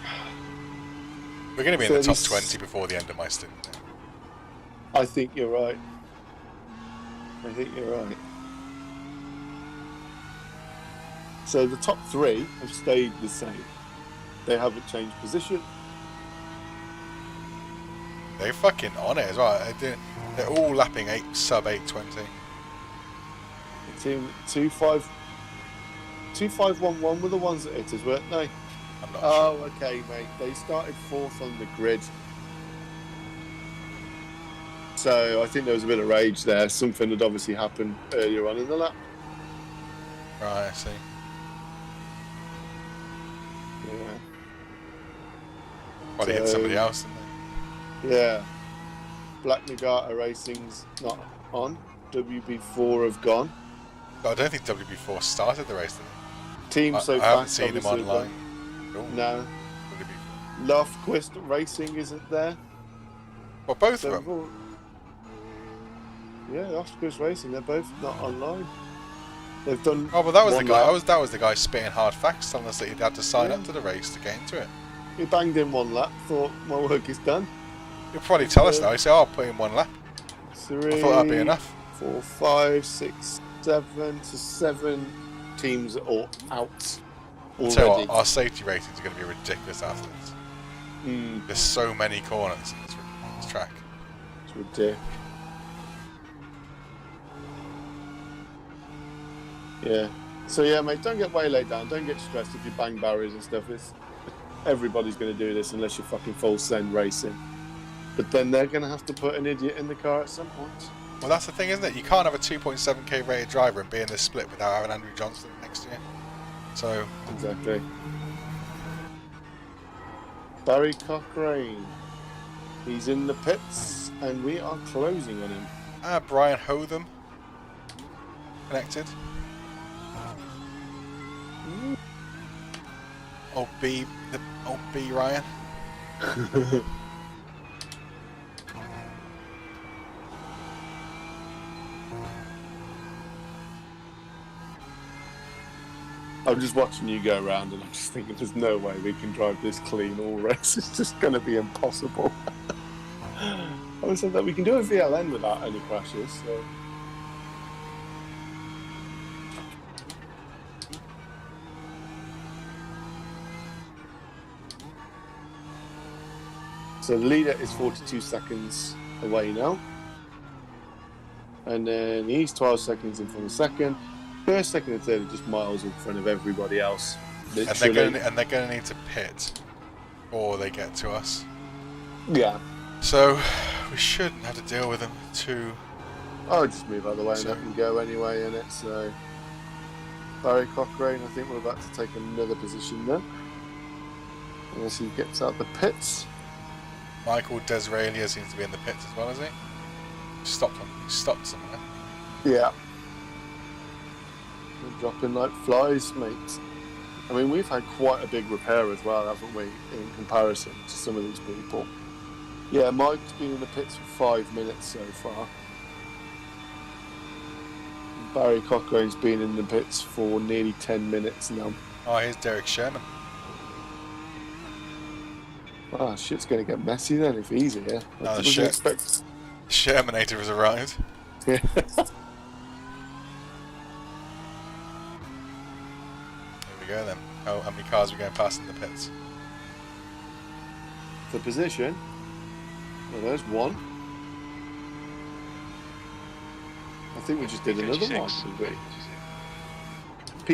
We're going to be in the top 20 before the end of my stint. I think you're right. So the top 3 have stayed the same. They haven't changed position. They're fucking on it as well. They're all lapping sub 820. Team 2511 were the ones that hit us, weren't they? I'm not Oh, sure. okay, mate. They started fourth on the grid. So I think there was a bit of rage there. Something had obviously happened earlier on in the lap. Right, I see. Yeah. Probably hit somebody else, didn't they? Yeah. Black Nagata Racing's not on. WB4 have gone. I don't think WB4 started the race, did Team they? So I haven't Fast seen him obviously have online. gone. Ooh, No. WB4. Lofquist Racing isn't there. Well, both They're of them. all- Yeah, Lofquist Racing, they're both not online. They've done. Oh, well, that was the one guy. lap. That was the guy spitting hard facts, telling us that he'd had to sign up to the race to get into it. He banged in one lap, thought my work is done. He'll probably tell us though. He said, "Oh, I'll put in one lap." 3, I thought that'd be enough. 4, 5, 6, 7. So 7 teams are all out I'll tell you already. what, our safety ratings are going to be ridiculous after this. There's so many corners in this track. It's ridiculous. Yeah. So yeah, mate, don't get waylaid down. Don't get stressed if you bang barriers and stuff. Everybody's going to do this unless you're fucking full send racing. But then they're going to have to put an idiot in the car at some point. Well, that's the thing, isn't it? You can't have a 2.7k rated driver and be in this split without having Andrew Johnston next to you. So Exactly. Barry Cochrane. He's in the pits, and we are closing on him. Brian Hotham connected. Old B Ryan. I'm just watching you go around, and I'm just thinking, there's no way we can drive this clean all race. It's just going to be impossible. I said that we can do a VLN without any crashes. So. So the leader is 42 seconds away now. And then he's 12 seconds in from the second. First, second, and third are just miles in front of everybody else. And they're going to need to pit or they get to us. Yeah. So we shouldn't have to deal with them too. I'll just move out of the way and So- let them go anyway in it. So Barry Cochrane, I think we're about to take another position then. Unless he gets out the pits. Michael Desraelia seems to be in the pits as well, is he? Stopped somewhere. Yeah. We're dropping like flies, mate. I mean, we've had quite a big repair as well, haven't we, in comparison to some of these people. Yeah, Mike's been in the pits for 5 minutes so far. Barry Cochrane's been in the pits for nearly 10 minutes now. Oh, here's Derek Sherman. Ah, shit's going to get messy then if he's here. No, I shit. expect. Shermanator has arrived. Yeah. Here we go then. Oh, how many cars are we going past in the pits? For position, well, there's one. I think we just did another one. 36. Did we?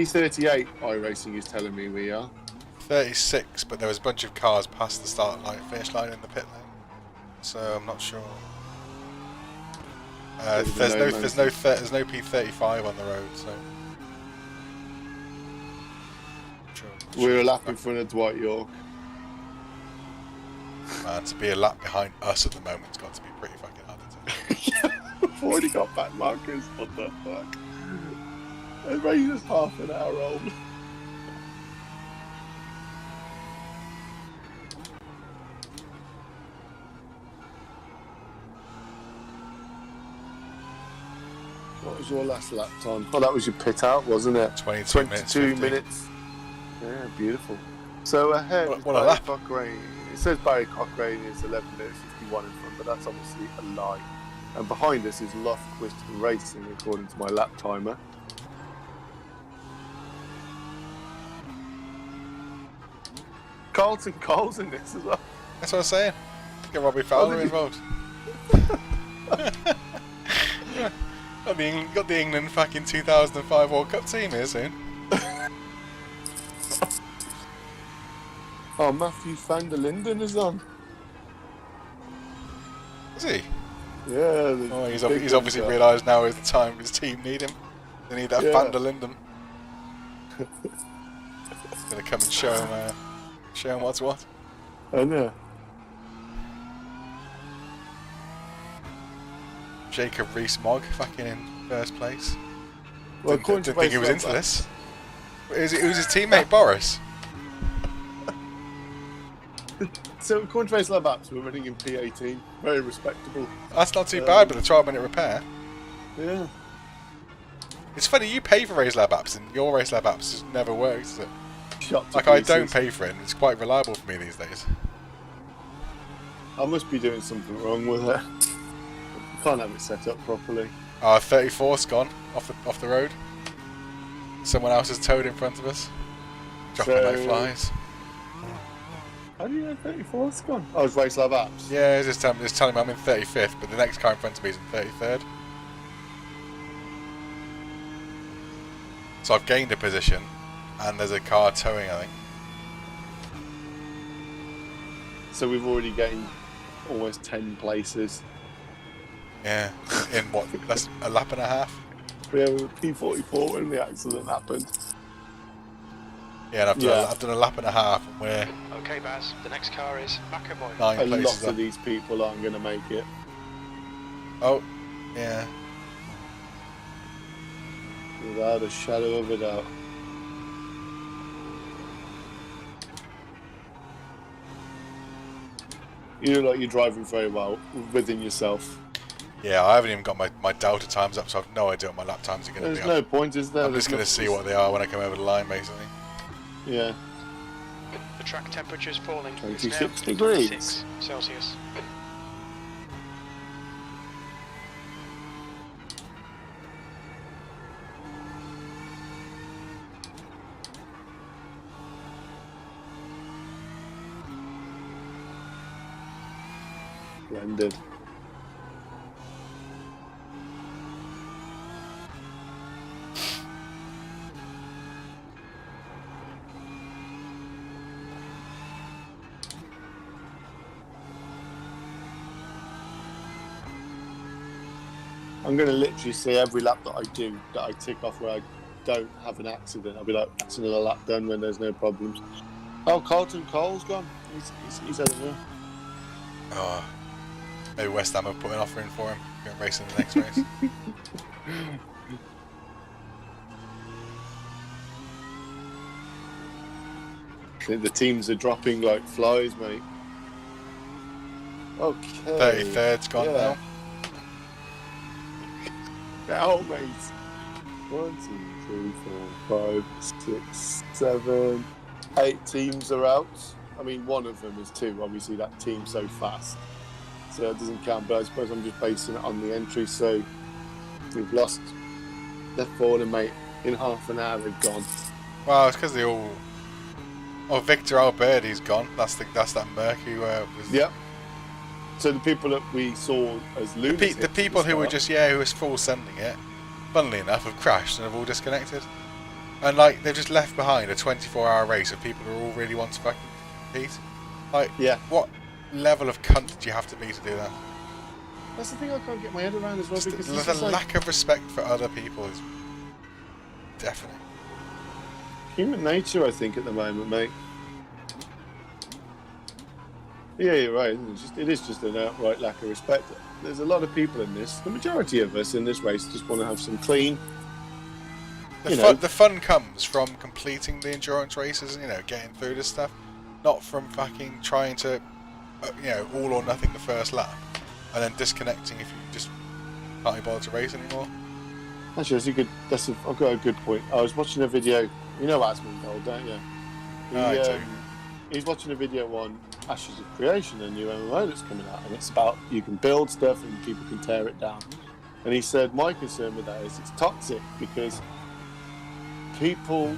P38 iRacing is telling me we are. 36, but there was a bunch of cars past the start line, finish line in the pit lane. So I'm not sure. There's no P35 on the road, so. Sure. We're a lap in front of Dwight York. Man, to be a lap behind us at the moment, it's got to be pretty fucking hard. We've already got back markers. What the fuck? The race is half an hour old. What was your last lap time? Oh, that was your pit out, wasn't it? 22 22 minutes. minutes. Yeah, beautiful. So ahead, What is a Barry lap. Cochrane. It says Barry Cochrane is 11 minutes 51 in front, but that's obviously a lie. And behind us is Lofquist Racing, according to my lap timer. Carlton Cole's in this as well. That's what I'm saying. Get Robbie Fowler involved. Got the England fucking 2005 World Cup team here soon. Oh, Matthew van der Linden is on. Is he? Yeah. Oh, he's obviously realised now is the time his team need him. They need that Van der Linden. Gonna come and show him what's what. I know. Jacob Rees-Mogg fucking in first place. Well, didn't think he was into this. Who's his teammate Boris? So according to Race Lab Apps, we're running in P18. Very respectable. That's not too bad with a 12-minute repair. Yeah. It's funny, you pay for Race Lab Apps and your Race Lab Apps just never works, does it? Shot to Like, I pieces. don't pay for it and it's quite reliable for me these days. I must be doing something wrong with it. I can't have it set up properly. 34's gone off the road. Someone else has towed in front of us. Dropping no flies. How do you know 34's gone? Oh, it's Race Lab Apps. Yeah, it's telling me I'm in 35th, but the next car in front of me is in 33rd. So I've gained a position, and there's a car towing, I think. So we've already gained almost 10 places. Yeah, in what? That's a lap and a half. Yeah, we were P44 when the accident happened. Yeah, and I've done a lap and a half, and we're Okay, Baz, the next car is McAvoy. 9 A places lot up. of these people aren't going to make it. Oh, yeah. Without a shadow of a doubt. You look like you're driving very well within yourself. Yeah, I haven't even got my delta times up, so I've no idea what my lap times are going to be. There's no point, is there? I'm just going to see what they are when I come over the line, basically. Yeah. The track temperature is falling. 26 degrees. 6 Celsius. Blended. I'm going to literally see every lap that I do, that I tick off where I don't have an accident. I'll be like, that's another lap done when there's no problems. Oh, Carlton Cole's gone. He's over there. Oh, maybe West Ham have put an offer in for him. Going to race in the next race. The teams are dropping like flies, mate. Okay. 33rd's gone now. Now, mate. 1, 2, 3, 4, 5, 6, 7, 8 teams are out. I mean, one of them is 2. Obviously, that team's so fast, so it doesn't count. But I suppose I'm just basing it on the entry. So we've lost. They're falling, mate. In half an hour, they've gone. Well, it's because they all. Oh, Victor Alberti's gone. That's that Merc who was. Yep. So the people that we saw as lunatics, The people who were just who was full sending it, funnily enough, have crashed and have all disconnected, and like they've just left behind a 24-hour race of people who all really want to fucking compete. Like, what level of cunt do you have to be to do that? That's the thing I can't get my head around as well, because the lack of respect for other people is definite. Human nature, I think, at the moment, mate. Yeah, you're right. It is just an outright lack of respect. There's a lot of people in this. The majority of us in this race just want to have some clean. The fun comes from completing the endurance races and getting through this stuff, not from fucking trying to, all or nothing the first lap, and then disconnecting if you just can't be bothered to race anymore. Actually, I've got a good point. I was watching a video. You know Asmongold, don't you? I do. He's watching a video on Ashes of Creation, a new MMO that's coming out, and it's about you can build stuff and people can tear it down. And he said, my concern with that is it's toxic because people,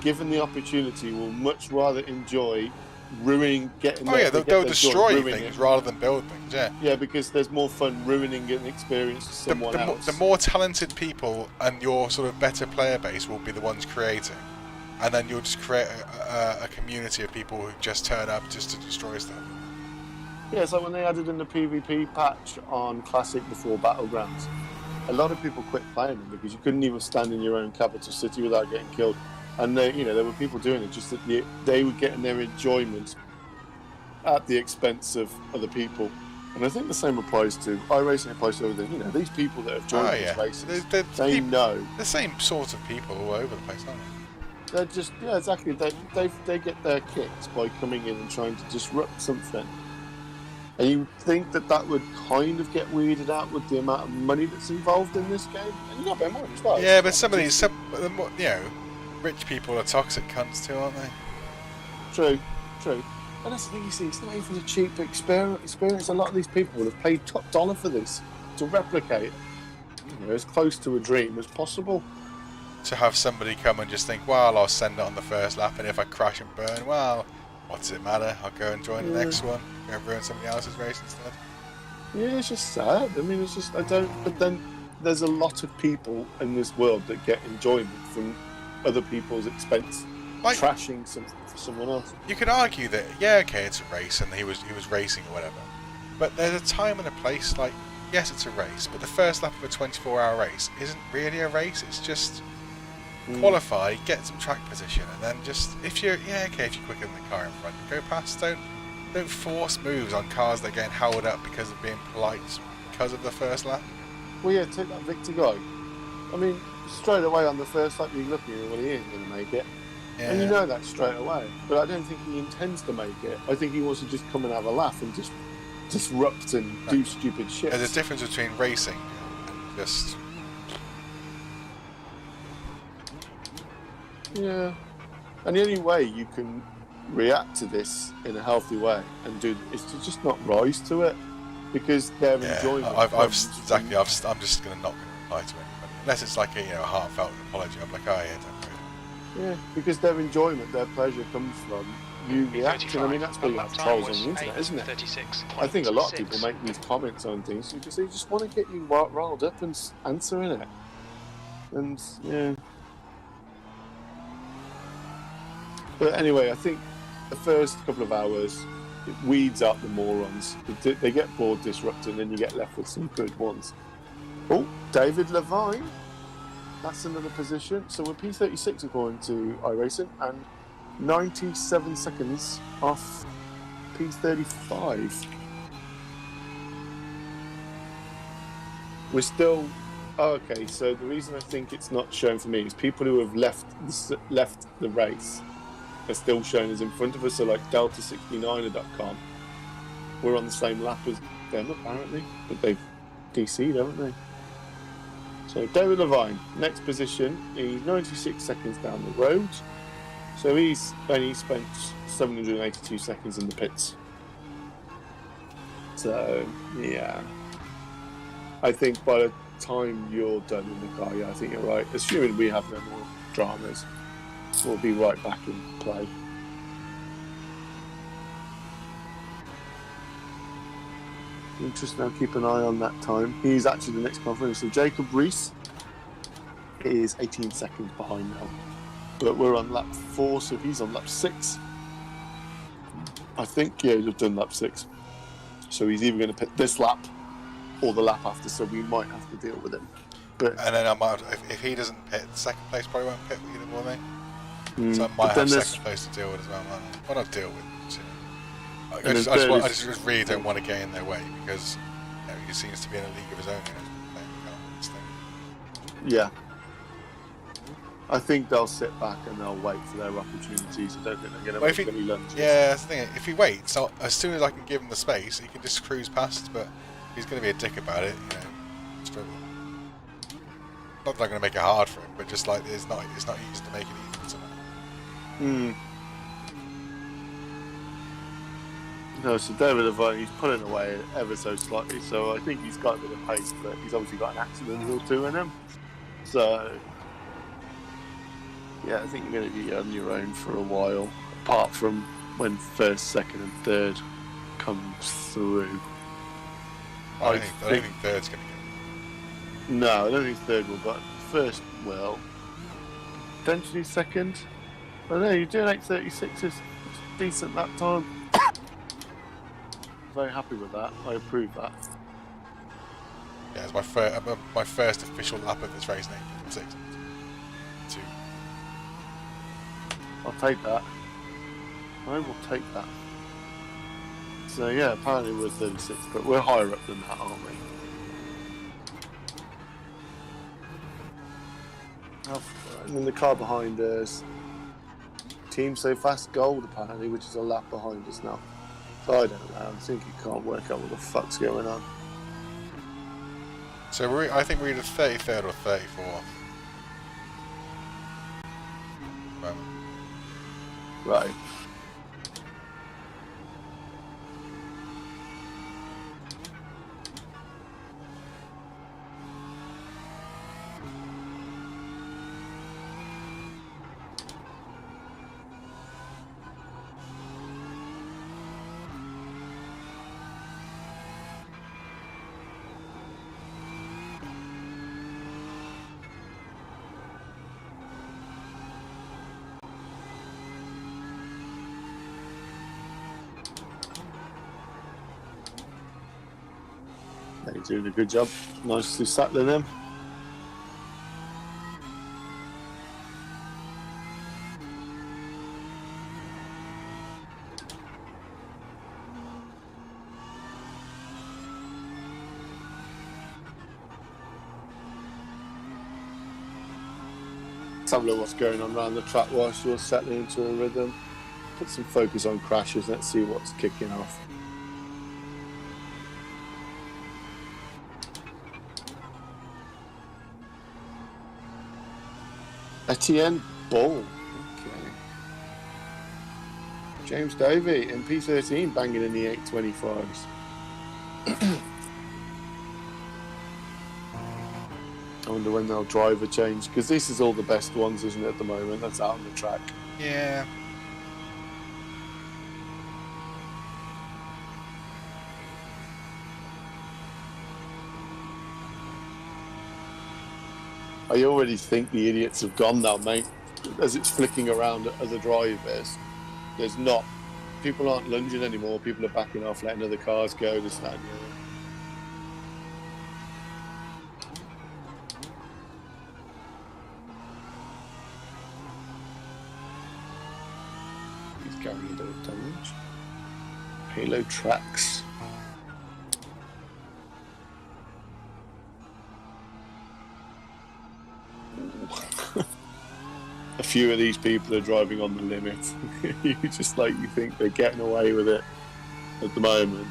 given the opportunity, will much rather enjoy getting Oh their, yeah, they they'll get their joy destroy ruining things it. rather than build things. Yeah. Yeah, because there's more fun ruining an experience to someone else. The more talented people and your sort of better player base will be the ones creating, and then you'll just create a community of people who just turn up just to destroy stuff. Yeah, it's like when they added in the PvP patch on Classic before Battlegrounds. A lot of people quit playing them because you couldn't even stand in your own capital city without getting killed. And there were people doing it just that they were getting their enjoyment at the expense of other people. And I think the same applies to iRacing. Applies to everything. These people that have joined these races, they know the same sort of people all over the place, aren't they? they're just exactly. They get their kicks by coming in and trying to disrupt something. And you would think that would kind of get weeded out with the amount of money that's involved in this game. And you got to bear in mind as well. Yeah, but some of these, rich people are toxic cunts too, aren't they? True. And that's the thing you see, it's not even a cheap experience. A lot of these people would have paid top dollar for this to replicate as close to a dream as possible. To have somebody come and just think, well, I'll send it on the first lap, and if I crash and burn, well, what does it matter? I'll go and join the next one. Go and ruin somebody else's race instead. Yeah, it's just sad. I mean, but then there's a lot of people in this world that get enjoyment from other people's expense, like, trashing something for someone else. You could argue that, yeah, okay, it's a race, and he was racing or whatever. But there's a time and a place, like, yes, it's a race, but the first lap of a 24-hour race isn't really a race. It's just qualify, get some track position, and then just, if you're quicker than the car in front, go past. Don't force moves on cars that are getting held up because of being polite because of the first lap. Well, yeah, take that Victor guy. I mean, straight away on the first lap, you're looking at, well, he ain't going to make it. Yeah. And you know that straight away. But I don't think he intends to make it. I think he wants to just come and have a laugh and just disrupt and do stupid shit. There's a difference between racing and just... Yeah. And the only way you can react to this in a healthy way and do is to just not rise to it, because they're enjoying it. I'm just going to not reply to anybody unless it's like a heartfelt apology. I'm like, oh yeah, don't worry. Yeah, because their enjoyment, their pleasure comes from you reacting. I mean, that's why you have trolls on the internet, isn't it? I think a lot of people make these comments on things because they just want to get you riled up and answering it. And yeah. But anyway, I think the first couple of hours, it weeds out the morons. They get bored disrupting, and then you get left with some good ones. Oh, David Levine. That's another position. So we're P36 according to iRacing, and 97 seconds off P35. We're still... Oh, okay, so the reason I think it's not shown for me is people who have left the race are still shown as in front of us, so like Delta69er.com. We're on the same lap as them apparently, but they've DC'd, haven't they? So David Levine, next position, he's 96 seconds down the road, so he's only spent 782 seconds in the pits. So yeah, I think by the time you're done in the car, yeah, I think you're right. Assuming we have no more dramas, we'll be right back in play. Interesting, I'll keep an eye on that time. He's actually the next conference. So Jacob Rees is 18 seconds behind now. But we're on lap 4, so he's on lap 6. I think, yeah, he's done lap 6. So he's either going to pit this lap or the lap after, so we might have to deal with him. But and then I might, if he doesn't pit, second place probably won't pit either, will they? So I might have second place to deal with as well, might I? Well, not deal with. I just really don't want to get in their way because he seems to be in a league of his own. Yeah. I think they'll sit back and they'll wait for their opportunities. I don't think they're going to make any lunges. Yeah, that's the thing. If he waits, as soon as I can give him the space, he can just cruise past, but he's going to be a dick about it, struggle. Not that I'm going to make it hard for him, but just like it's not easy to make it easy for someone. No, so David Levine, he's pulling away ever so slightly, so I think he's got a bit of pace, but he's obviously got an accident or two in him. So, yeah, I think you're going to be on your own for a while, apart from when first, second, and third comes through. I don't think third's going to get. No, I don't think third will, but first will. Potentially second. I don't know, you're doing 8:36 is decent that time. Very happy with that. I approve that. Yeah, it's my first official lap of this race, 8:36. I'll take that. I will take that. So yeah, apparently we're 36, but we're higher up than that, aren't we? And then the car behind us, Team So Fast Gold apparently, which is a lap behind us now. So I don't know. I think you can't work out what the fuck's going on. So I think we're either 33rd or 34th. Right. They're doing a good job. Nicely settling them. Let's have a look what's going on around the track whilst you're settling into a rhythm. Put some focus on crashes. Let's see what's kicking off. Etienne Ball. Okay. James Davey in P13 banging in the 825s. I wonder when they'll driver change, because this is all the best ones, isn't it, at the moment? That's out on the track. Yeah. I already think the idiots have gone now, mate. As it's flicking around at other drivers, there's not. People aren't lunging anymore. People are backing off, letting other cars go. This, that, and the other. He's carrying a bit of damage. Halo tracks. A few of these people are driving on the limit. You think they're getting away with it at the moment.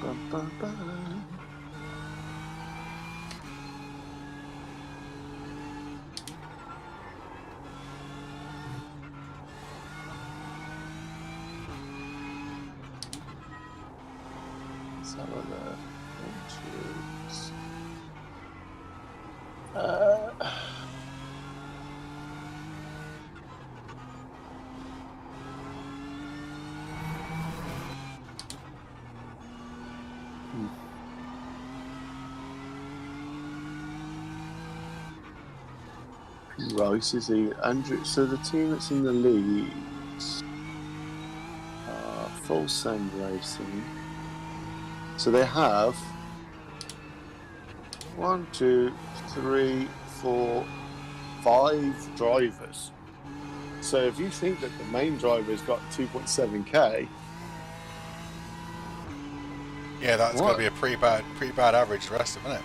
Bum, bum, bum. Some of the entries. Rice is the Andrew. So the team that's in the leads are Full Send Racing. So they have 1, 2, 3, 4, 5 drivers. So if you think that the main driver's got 2.7k, yeah, that's going to be a pretty bad average the rest of it, isn't it?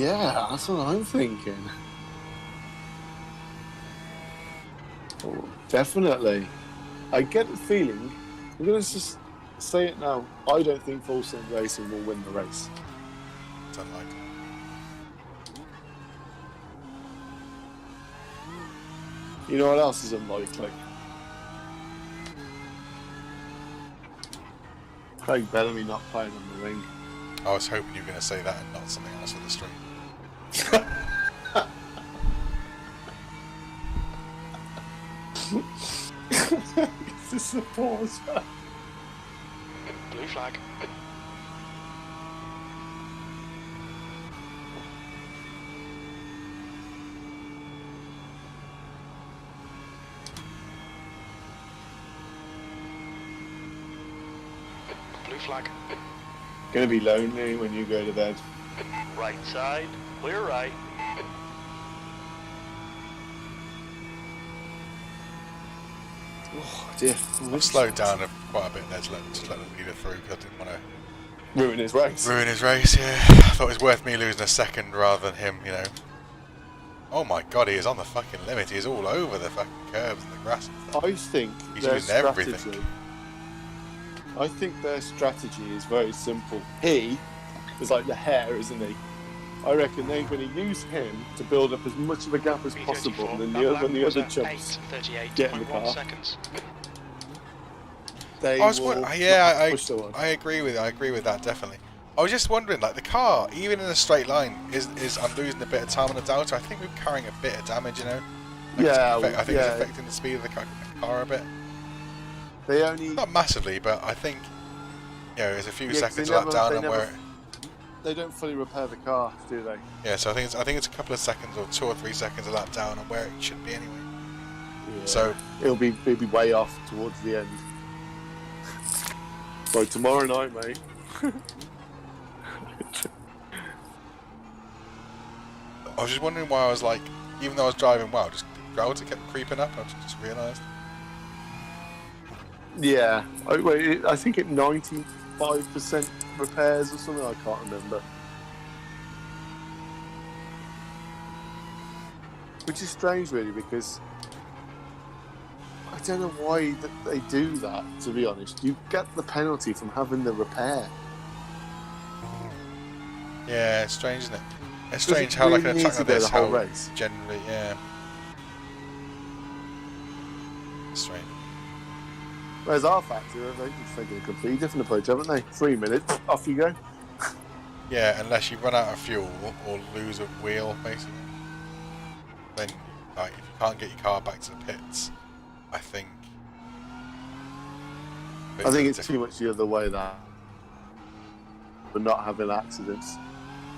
Yeah, that's what I'm thinking. Oh, definitely. I get the feeling, I'm going to just say it now, I don't think Full Send Racing will win the race. It's unlikely. You know what else is unlikely? Craig Bellamy not playing on the wing. I was hoping you were going to say that and not something else for the stream. Is this a pause? Blue flag. Blue flag. Gonna be lonely when you go to bed. Right side, clear right. Oh dear. I've slowed down quite a bit there to let the leader through because I didn't want to Ruin his race. ruin his race. Yeah, I thought it was worth me losing a second rather than him. You know. Oh my God, he is on the fucking limit. He's all over the fucking curbs and the grass. I think He's their using strategy. everything. I think their strategy is very simple. He is like the hare, isn't he? I reckon they're going to use him to build up as much of a gap as possible, and then when the other chumps get in the car, they will push the one. I agree with that definitely. I was just wondering, like the car, even in a straight line, is I'm losing a bit of time on the Delta. I think we're carrying a bit of damage, you know. Like I think it's affecting the speed of the car a bit. They only Not massively, but I think there's a few seconds a lap down and where they don't fully repair the car, do they? yeah. So I think it's a couple of seconds or 2 or 3 seconds a lap down on where it should be anyway. Yeah. So it'll be way off towards the end. So tomorrow night, mate. I was just wondering why I was like, even though I was driving well, just the Delta kept creeping up. I just realised. Yeah, I think at 95% repairs or something. I can't remember. Which is strange, really, because I don't know why they do that. To be honest, you get the penalty from having the repair. Yeah, it's strange, isn't it? It's Does strange it how like really an need track to like go this, the whole how race? generally, yeah, it's strange. Whereas our factory, they've taken a completely different approach, haven't they? 3 minutes, off you go. Yeah, unless you run out of fuel or lose a wheel, basically. Then, like, if you can't get your car back to the pits, I think. I think it's too much the other way that for not having accidents.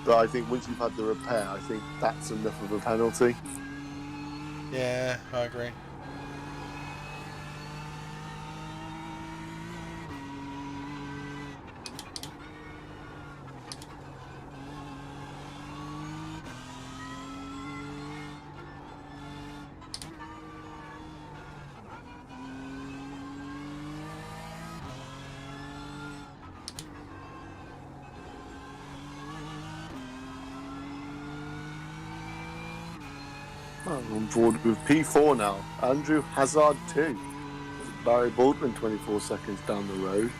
But I think once you've had the repair, I think that's enough of a penalty. Yeah, I agree. I'm on board with P4 now. Andrew Hazard 2. Barry Baldwin 24 seconds down the road.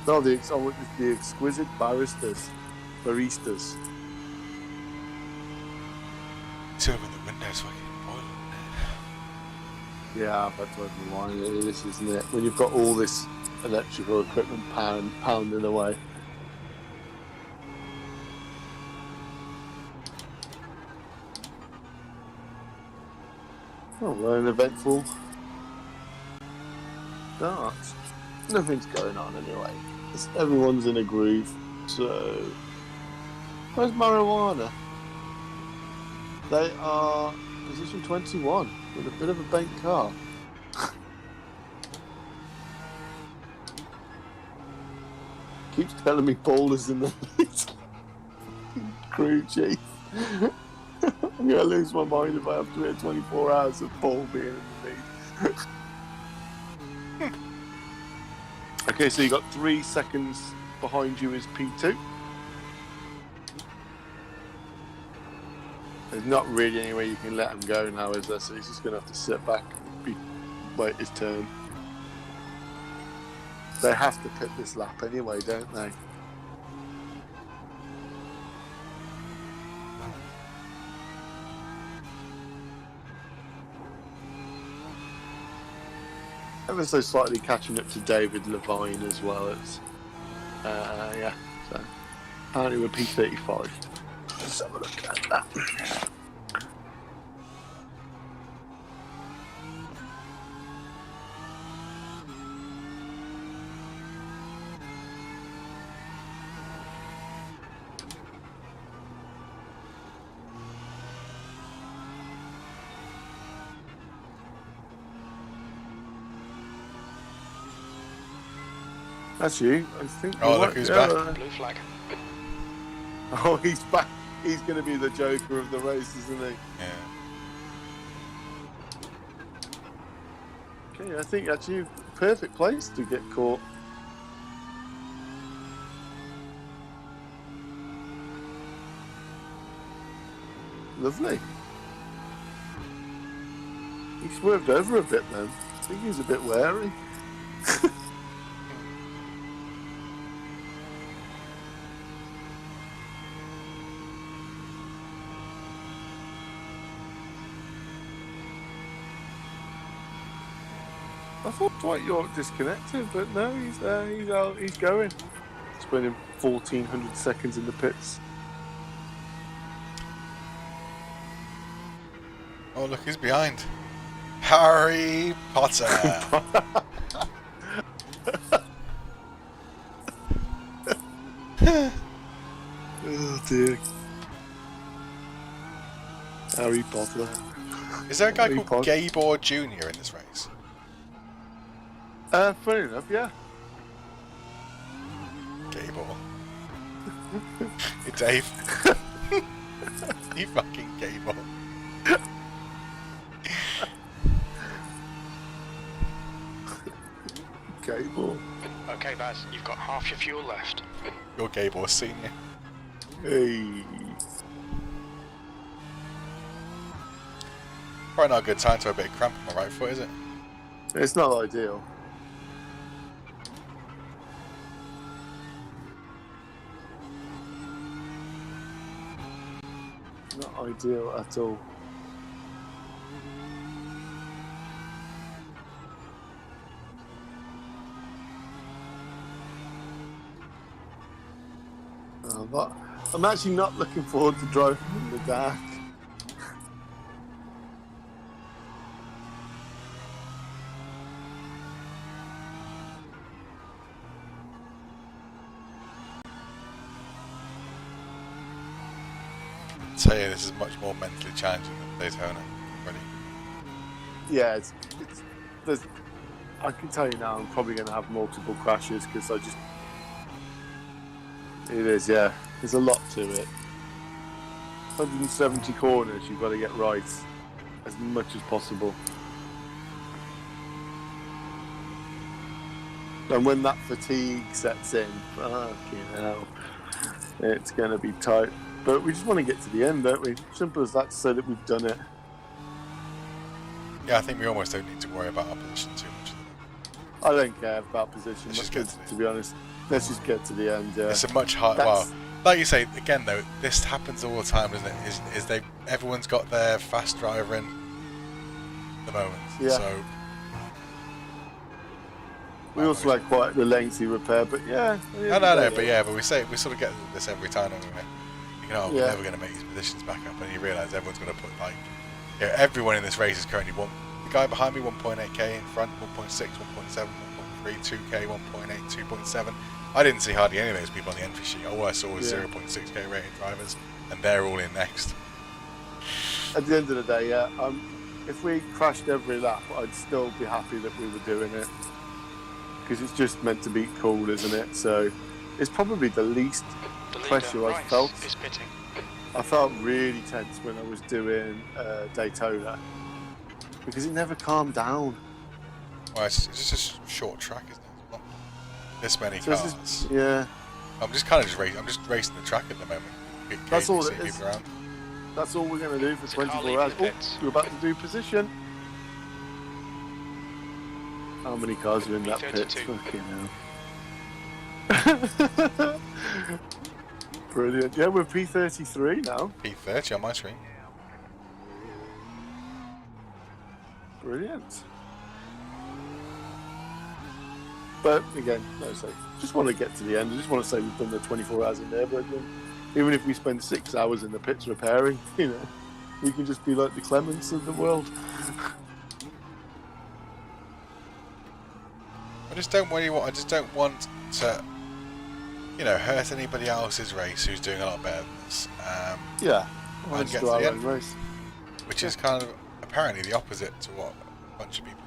No, the exquisite baristas. Two of them in the windows fucking boiling. Yeah, that's what the line it is, isn't it? When you've got all this electrical equipment pounding away. Oh, we're an eventful start. Nothing's going on anyway. Everyone's in a groove. So, where's marijuana? They are position 21 with a bit of a bent car. Keeps telling me Paul is in the lead. Crew chief. I'm going to lose my mind if I have to wait 24 hours of Paul being in the lead. Okay, so you got 3 seconds behind you is P2. There's not really any way you can let him go now, is there? So he's just going to have to sit back and wait his turn. They have to pit this lap anyway, don't they? ever so slightly catching up to David Levine as well. It's yeah. So apparently we're P35. Let's have a look at that. That's you, I think. Oh, look who's back. Blue flag. Oh, he's back. He's going to be the joker of the race, isn't he? Yeah. Okay, I think actually perfect place to get caught. Lovely. He swerved over a bit then. I think he was a bit wary. I thought Dwight York disconnected, but no, he's out, he's going. Spending 1,400 seconds in the pits. Oh, look who's behind. Harry Potter. Oh dear. Harry Potter. Is there a guy Harry called Potter. Gabor Jr. in this race? Fair enough, yeah. Gabor. Hey, Dave. You fucking Gabor. Cable. Okay, Baz, you've got half your fuel left. You're Gabor Senior. Hey. Probably not a good time to have a bit of cramp on my right foot, is it? It's not ideal. Not ideal at all. I'm actually not looking forward to driving in the dark. I tell you, this is much more mentally challenging than Daytona. Already. Yeah, there's, I can tell you now, I'm probably going to have multiple crashes because it is, yeah. There's a lot to it. 170 corners you've got to get right as much as possible. And when that fatigue sets in, fucking hell, it's going to be tight. But we just want to get to the end, don't we? Simple as that, to say that we've done it. Yeah, I think we almost don't need to worry about our position too much. I don't care about position, Let's just get to be honest. Let's just get to the end, yeah. It's a much harder. Well, like you say, again though, this happens all the time, doesn't it? Everyone's got their fast driver in the moment. Yeah. So we also had quite the lengthy repair, but yeah. No, but we sort of get this every time, don't we? We're never going to make these positions back up, and you realise everyone's going to put everyone in this race is currently the guy behind me 1.8k, in front 1.6, 1.7, 1.3, 2k, 1.8, 2.7. I didn't see hardly any of those people on the entry sheet. All I saw was 0.6k rated drivers, and they're all in next. At the end of the day, yeah, if we crashed every lap, I'd still be happy that we were doing it, because it's just meant to be cool, isn't it? So it's probably the least pressure I felt. I felt really tense when I was doing Daytona because it never calmed down. Well, it's just a short track, isn't it? It's not this many cars. Yeah. I'm just racing. I'm just racing the track at the moment. That's all it is. That's all we're going to do for 24 hours. Oh, we're about to do position. How many cars are in that pit? Fucking hell. Brilliant. Yeah, we're P33 now. P30 on my screen. Brilliant. But again, no, so just want to get to the end. I just want to say we've done the 24 hours in Nurburgring. Even if we spend 6 hours in the pits repairing, you know, we can just be like the Clements of the world. I just don't really want. I just don't want to, you know, hurt anybody else's race who's doing a lot better than us. Yeah, And get to the end, which is kind of apparently the opposite to what a bunch of people.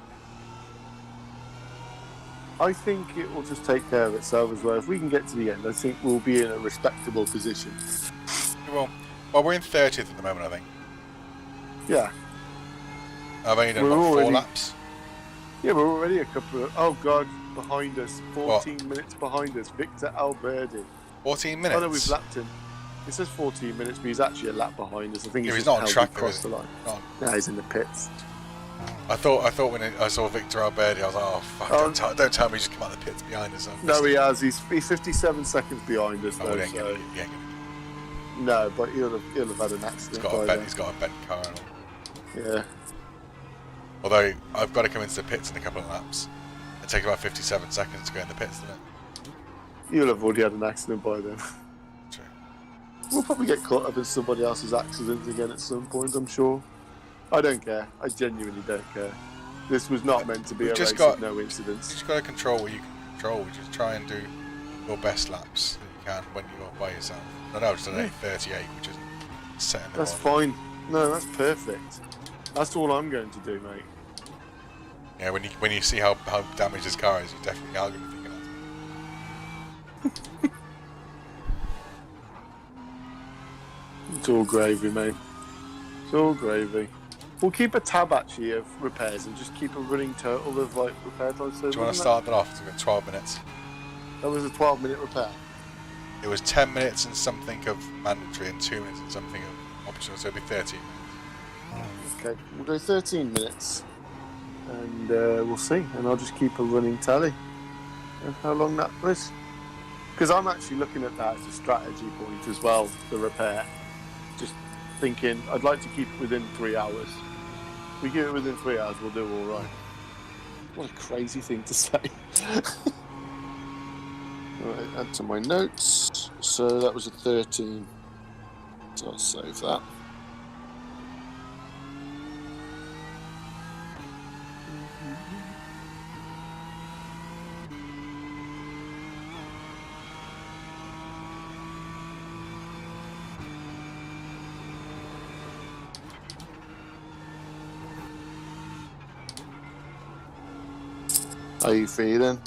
I think it will just take care of itself as well. If we can get to the end, I think we'll be in a respectable position. Well, we're in 30th at the moment, I think. Yeah. I've only done We're about 4 already- laps. Yeah, we're already a couple of... Oh, God, behind us. 14 minutes behind us. Victor Alberdi. 14 minutes. Oh, no, we've lapped him. It says 14 minutes, but he's actually a lap behind us. I think Yeah, he's he's just not on held track, across though, the is he? line. No, he's in the pits. I thought when I saw Victor Alberdi, I was like, oh fuck! Don't tell me he's just come out the pits behind us. No, he has. He's 57 seconds behind us, though. No, but he'll have had an accident. He's got a bent car. And all. Yeah. Although I've got to come into the pits in a couple of laps. It takes about 57 seconds to go in the pits, doesn't it? He'll have already had an accident by then. True. We'll probably get caught up in somebody else's accident again at some point, I'm sure. I don't care. I genuinely don't care. This was not meant to be a race with no incidents. You've just got to control what you can control, which is try and do your best laps that you can when you're by yourself. I know I've just done 38, which is setting the That's fine. No, that's perfect. That's all I'm going to do, mate. Yeah, when you see how damaged his car is, you definitely are going to be thinking that. It's all gravy, mate. It's all gravy. We'll keep a tab actually of repairs and just keep a running total of like repair time. So Do you want to start that off? It's been 12 minutes. That was a 12-minute repair. It was 10 minutes and something of mandatory and 2 minutes and something of optional, so it'll be 13 minutes. Okay, we'll go 13 minutes and we'll see. And I'll just keep a running tally of how long that was. Because I'm actually looking at that as a strategy point as well, the repair. Just thinking, I'd like to keep it within 3 hours. If we keep it within 3 hours, we'll do all right. What a crazy thing to say. Right, add to my notes. So that was a 13. So I'll save that. How are you feeling?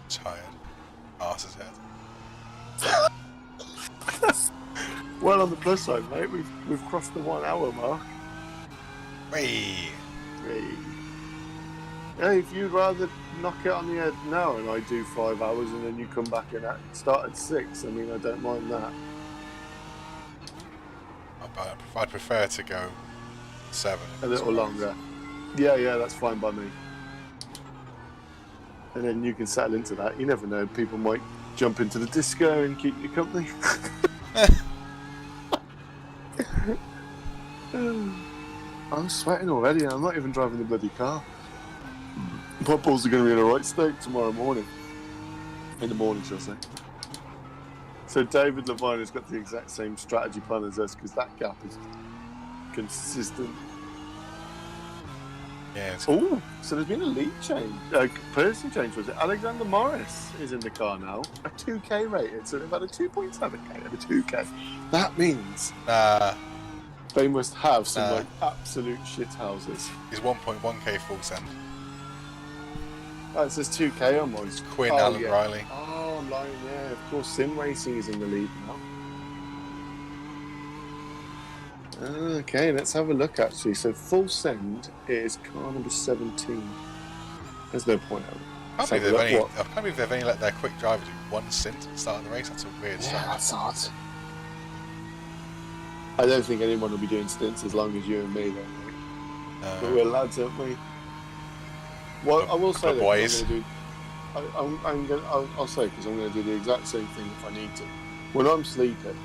Tired. Arse's head. Well, on the plus side, mate, we've crossed the 1 hour mark. Hey. Hey, if you'd rather knock it on the head now and I do 5 hours and then you come back and start at 6, I mean, I don't mind that. I'd prefer to go 7. A little longer. Yeah, that's fine by me. And then you can settle into that. You never know, people might jump into the disco and keep you company. I'm sweating already and I'm not even driving the bloody car. My balls are going to be in a right state tomorrow morning. In the morning, shall I say. So David Levine has got the exact same strategy plan as us because that gap is consistent. Yeah. Oh, so there's been a lead change, person change, was it? Alexander Morris is in the car now, a 2K rated, so they've had a 2.7K and a 2K. That means they must have some like absolute shit houses. He's 1.1k full send. Oh, it says 2K on mine. Quinn Allen Riley. Oh, I'm lying, yeah. Of course, Sim Racing is in the lead now. Okay, let's have a look actually. So full send is car number 17. There's no point. I can't believe they've only let their quick driver do 1 stint at the start of the race. That's a weird strategy. That's odd. I don't think anyone will be doing stints as long as you and me, though. But we're lads, aren't we? Well, I will say that boys. I'll say because I'm going to do the exact same thing if I need to. When I'm sleeping,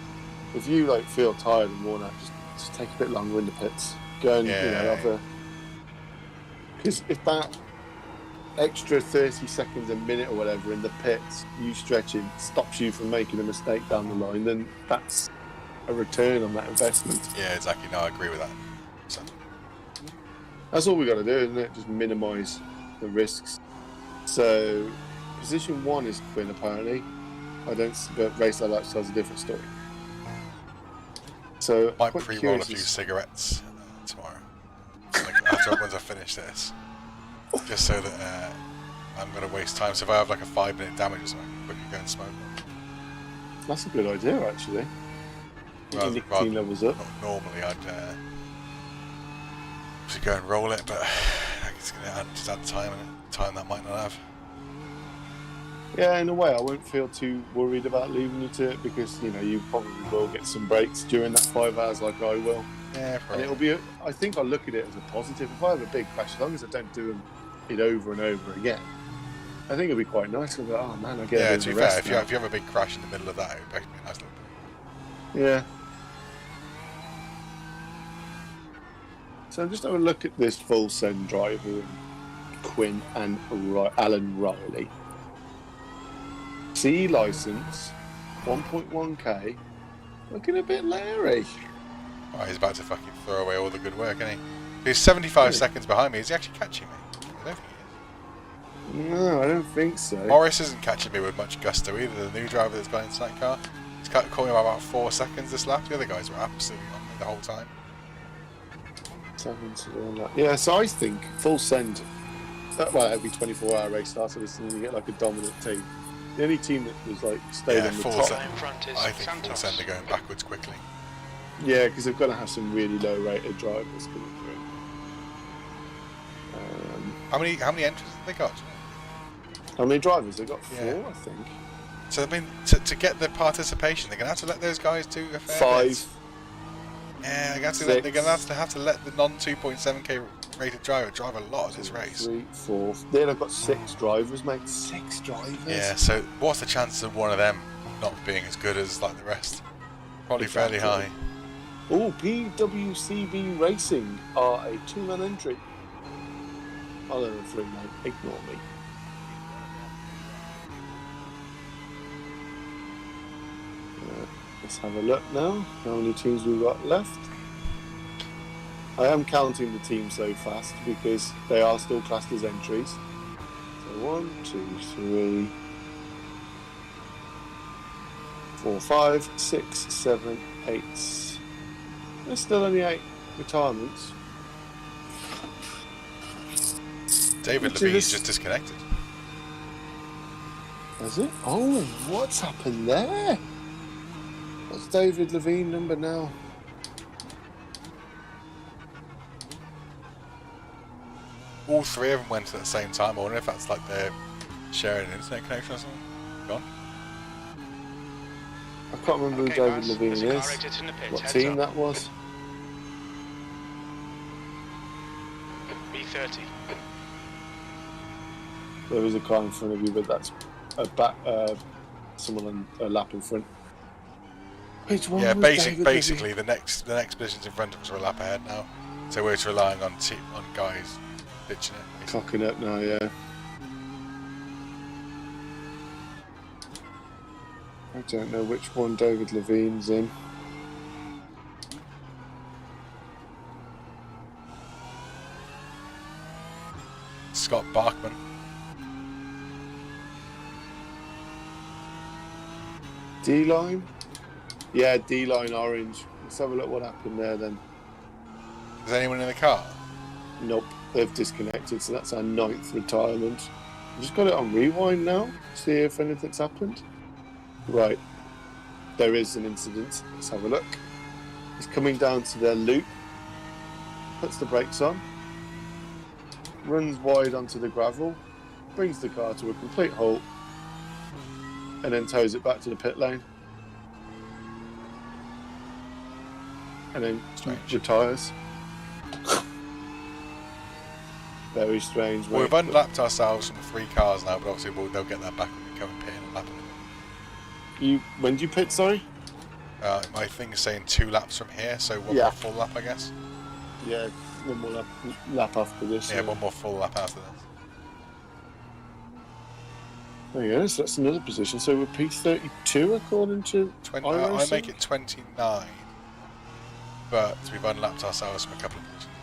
if you like feel tired and worn out, just take a bit longer in the pits. Go and have a. Because if extra 30 seconds a minute or whatever in the pits, you stretching, stops you from making a mistake down the line, then that's a return on that investment. Yeah, exactly. No, I agree with that. So, That's all we got to do, isn't it? Just minimise the risks. So, position 1 is Quinn, apparently. But Race Like That tells a different story. So, might quite pre-roll a curious few as- cigarettes tomorrow. Like once I finish this, just so that I'm going to waste time. So if I have like a 5-minute damage or something, I can quickly go and smoke one. That's a good idea, actually. Rather- Nicotine rather- levels up. Normally I'd obviously go and roll it, but it's going to just add time in it. Time that might not have. Yeah, in a way, I won't feel too worried about leaving you to it because, you know, you probably will get some breaks during that 5 hours like I will. Yeah, And probably. it'll be, I think I'll look at it as a positive. If I have a big crash, as long as I don't do it over and over again, I think it'll be quite nice. I'll be like, oh man, I get a Yeah, bit to of be a fair, rest if now. you have a big crash in the middle of that, it would be a nice little bit. Yeah. So I'm just having a look at this full send driver, Quinn and Alan Riley. CE license, 1.1k, looking a bit leery. Oh, he's about to fucking throw away all the good work, isn't he? He's 75 Really? seconds behind me. Is he actually catching me? I don't think he is. No, I don't think so. Morris isn't catching me with much gusto either. The new driver that's got into that car. He's caught me by about 4 seconds this lap. The other guys were absolutely on me the whole time. Yeah, so I think full send. Well, every 24-hour race starts with this, and you get like a dominant team. The only team that was like stayed Yeah, on the full top. send. In front is I think Santos. full send are going backwards quickly. Yeah, because they're going to have some really low-rated drivers coming through. How many entries have they got? How many drivers? They've got 4, Yeah. I think. So I mean, to get the participation, they're going to have to let those guys do a fair 5. bit. Yeah, they're going Six. to have to let the non-2.7k rated driver drive a lot of this race. 3, 4. Then I've got 6 drivers, mate. 6 drivers. Yeah, so what's the chance of one of them not being as good as like the rest? Probably fairly high. Oh, PWCB Racing are a 2-man entry. Oh, they're a 3-man. Ignore me. Let's have a look now. How many teams we've got left? I am counting the teams so fast because they are still classed as entries. So 1, 2, 3, 4, 5, 6, 7, 8. There's still only 8 retirements. David Which is Levine's this- just disconnected. Is it? Oh, what's happened there? What's David Levine number now? All 3 of them went at the same time. I wonder if that's like they're sharing an internet connection or something. Gone. I can't remember Okay, who David guys, Levine there's a car is. exit in the pits. What Heads team up. that was? B30. There was a car in front of you, but that's a back. Someone on a lap in front. Which one Yeah, was David basically the next positions in front of us are a lap ahead now. So we're just relying on guys pitching it. Levine? Clocking up now, yeah. I don't know which one David Levine's in. Scott Barkman. D-line? Yeah, D-line orange. Let's have a look what happened there then. Is anyone in the car? Nope, they've disconnected, so that's our 9th retirement. I've just got it on rewind now, see if anything's happened. Right, there is an incident. Let's have a look. He's coming down to their loop, puts the brakes on, runs wide onto the gravel, brings the car to a complete halt, and then tows it back to the pit lane. And then Strange. retires. Very strange. Well, mate. we've unlapped ourselves from 3 cars now, but obviously they'll get that back when we come and pit in and lap them. When do you pit, sorry? My thing is saying 2 laps from here, so one Yeah. more full lap, I guess. Yeah, one more lap after this. Yeah, one more full lap after this. There you go. So that's another position. So we're P32 according to 20, I make it 29, but we've unlapped ourselves from a couple of positions.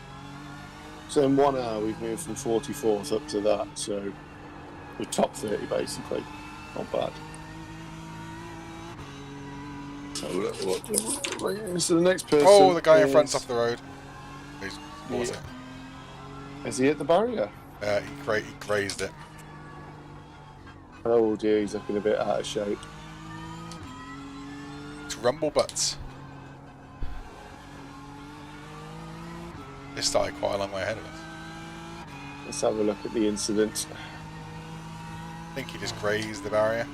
So in 1 hour we've moved from 44th up to that. So we're top 30 basically. Not bad. So the next person. Oh, the guy in front's off the road. He's bought it. Has he hit the barrier? He grazed it. Oh dear, he's looking a bit out of shape. It's rumble butts. This started quite a long way ahead of us. Let's have a look at the incident. I think he just grazed the barrier.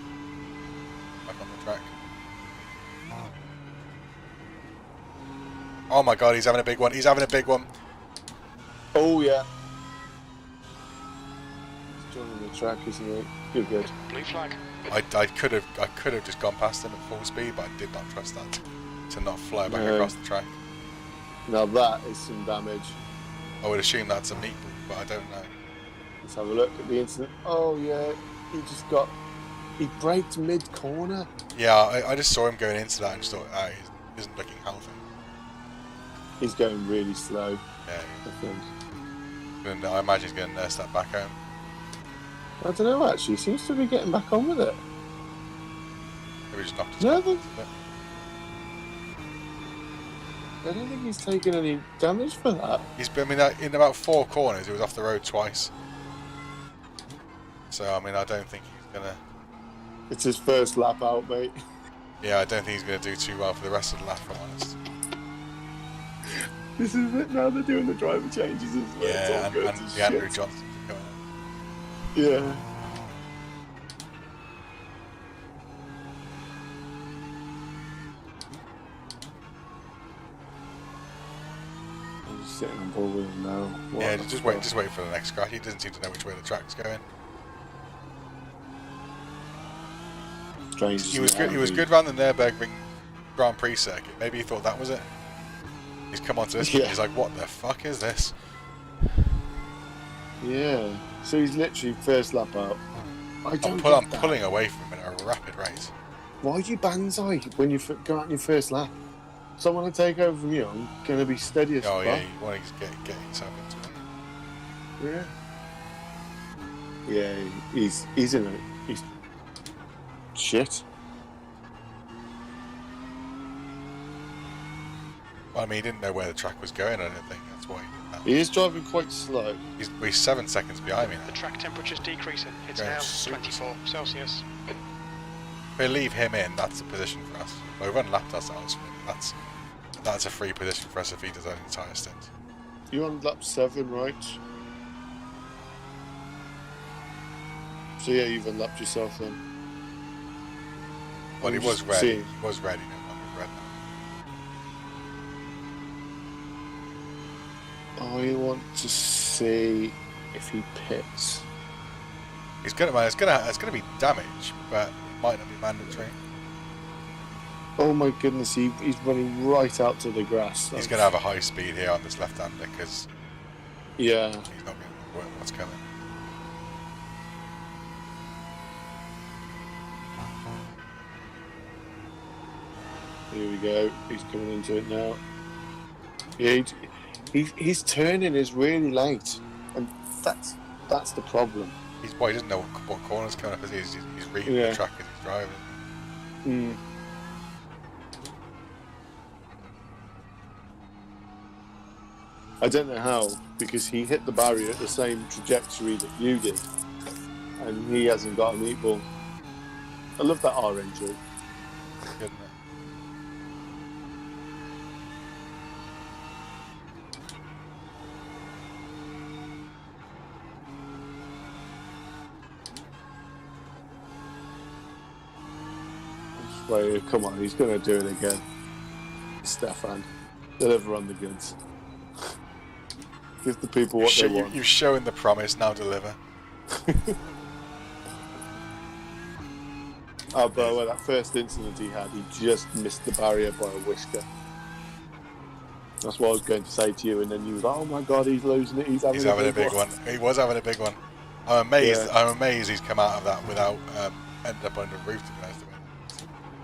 Back on the track. Oh my god, he's having a big one. He's having a big one. Oh yeah. He's joining the track, isn't he? Good. Blue flag. I could have just gone past him at full speed, but I did not trust that to not fly back across the track. Now that is some damage. I would assume that's a meatball, but I don't know. Let's have a look at the incident. Oh yeah, he braked mid-corner. Yeah, I just saw him going into that and just thought, he isn't looking healthy. He's going really slow. Yeah. I think. And I imagine he's going to nurse that back home. I don't know actually. He seems to be getting back on with it. Maybe just knocked his No, back. I don't think he's taken any damage for that. He's been in about 4 corners. He was off the road twice. So I mean, I don't think he's gonna. It's his first lap out, mate. Yeah, I don't think he's gonna do too well for the rest of the lap, if I'm honest. This is it. Now they're doing the driver changes as well. Yeah, and the Andrew Johnson's going on. Yeah. I'm just sitting on board with him now. What Yeah, the just fuck? wait for the next crash. He doesn't seem to know which way the track's going. Strange. He was good around the Nurburgring Grand Prix circuit. Maybe he thought that was it. He's come onto this. Yeah. He's like, what the fuck is this? Yeah. So he's literally first lap out. I'm pulling away from him at a rapid rate. Why do you banzai when you go out in your first lap? Someone to take over from you, I'm going to be steady as Oh fuck. yeah, you want to get yourself into it. Yeah. Yeah, he's in it. He's shit. Well, I mean, he didn't know where the track was going. I don't think that's why. He is driving quite slow. He's 7 seconds behind me now. The track temperature's decreasing. It's Yeah, now super 24 Celsius. If we leave him in, that's a position for us. Well, we've unlapped ourselves. That's a free position for us if he does an entire stint. You're on lap 7, right? So yeah, you've unlapped yourself then. Well, he I'm was just ready. seeing- He was ready. No longer red now. I want to see if he pits. It's gonna be damage, but it might not be mandatory. Oh my goodness, he's running right out to the grass. He's gonna have a high speed here on this left-hander because Yeah. he's not gonna know what's coming. Here we go. He's coming into it now. Yeah, his turning is really late, and that's the problem. He doesn't know what corner's coming up. He's reading Yeah. the track as he's driving. Mm. I don't know how, because he hit the barrier at the same trajectory that you did, and he hasn't got a meatball. I love that orange. Isn't it? Wait, come on, he's going to do it again. Stefan, deliver on the goods. Give the people what they want. You've shown the promise, now deliver. Oh, but well, that first incident he had, he just missed the barrier by a whisker. That's what I was going to say to you, and then you was like, oh my god, he's losing it, he's having He's a having a big big one. He was having a big one. I'm amazed. Yeah. I'm amazed he's come out of that without ended up on the roof. To be honest with me.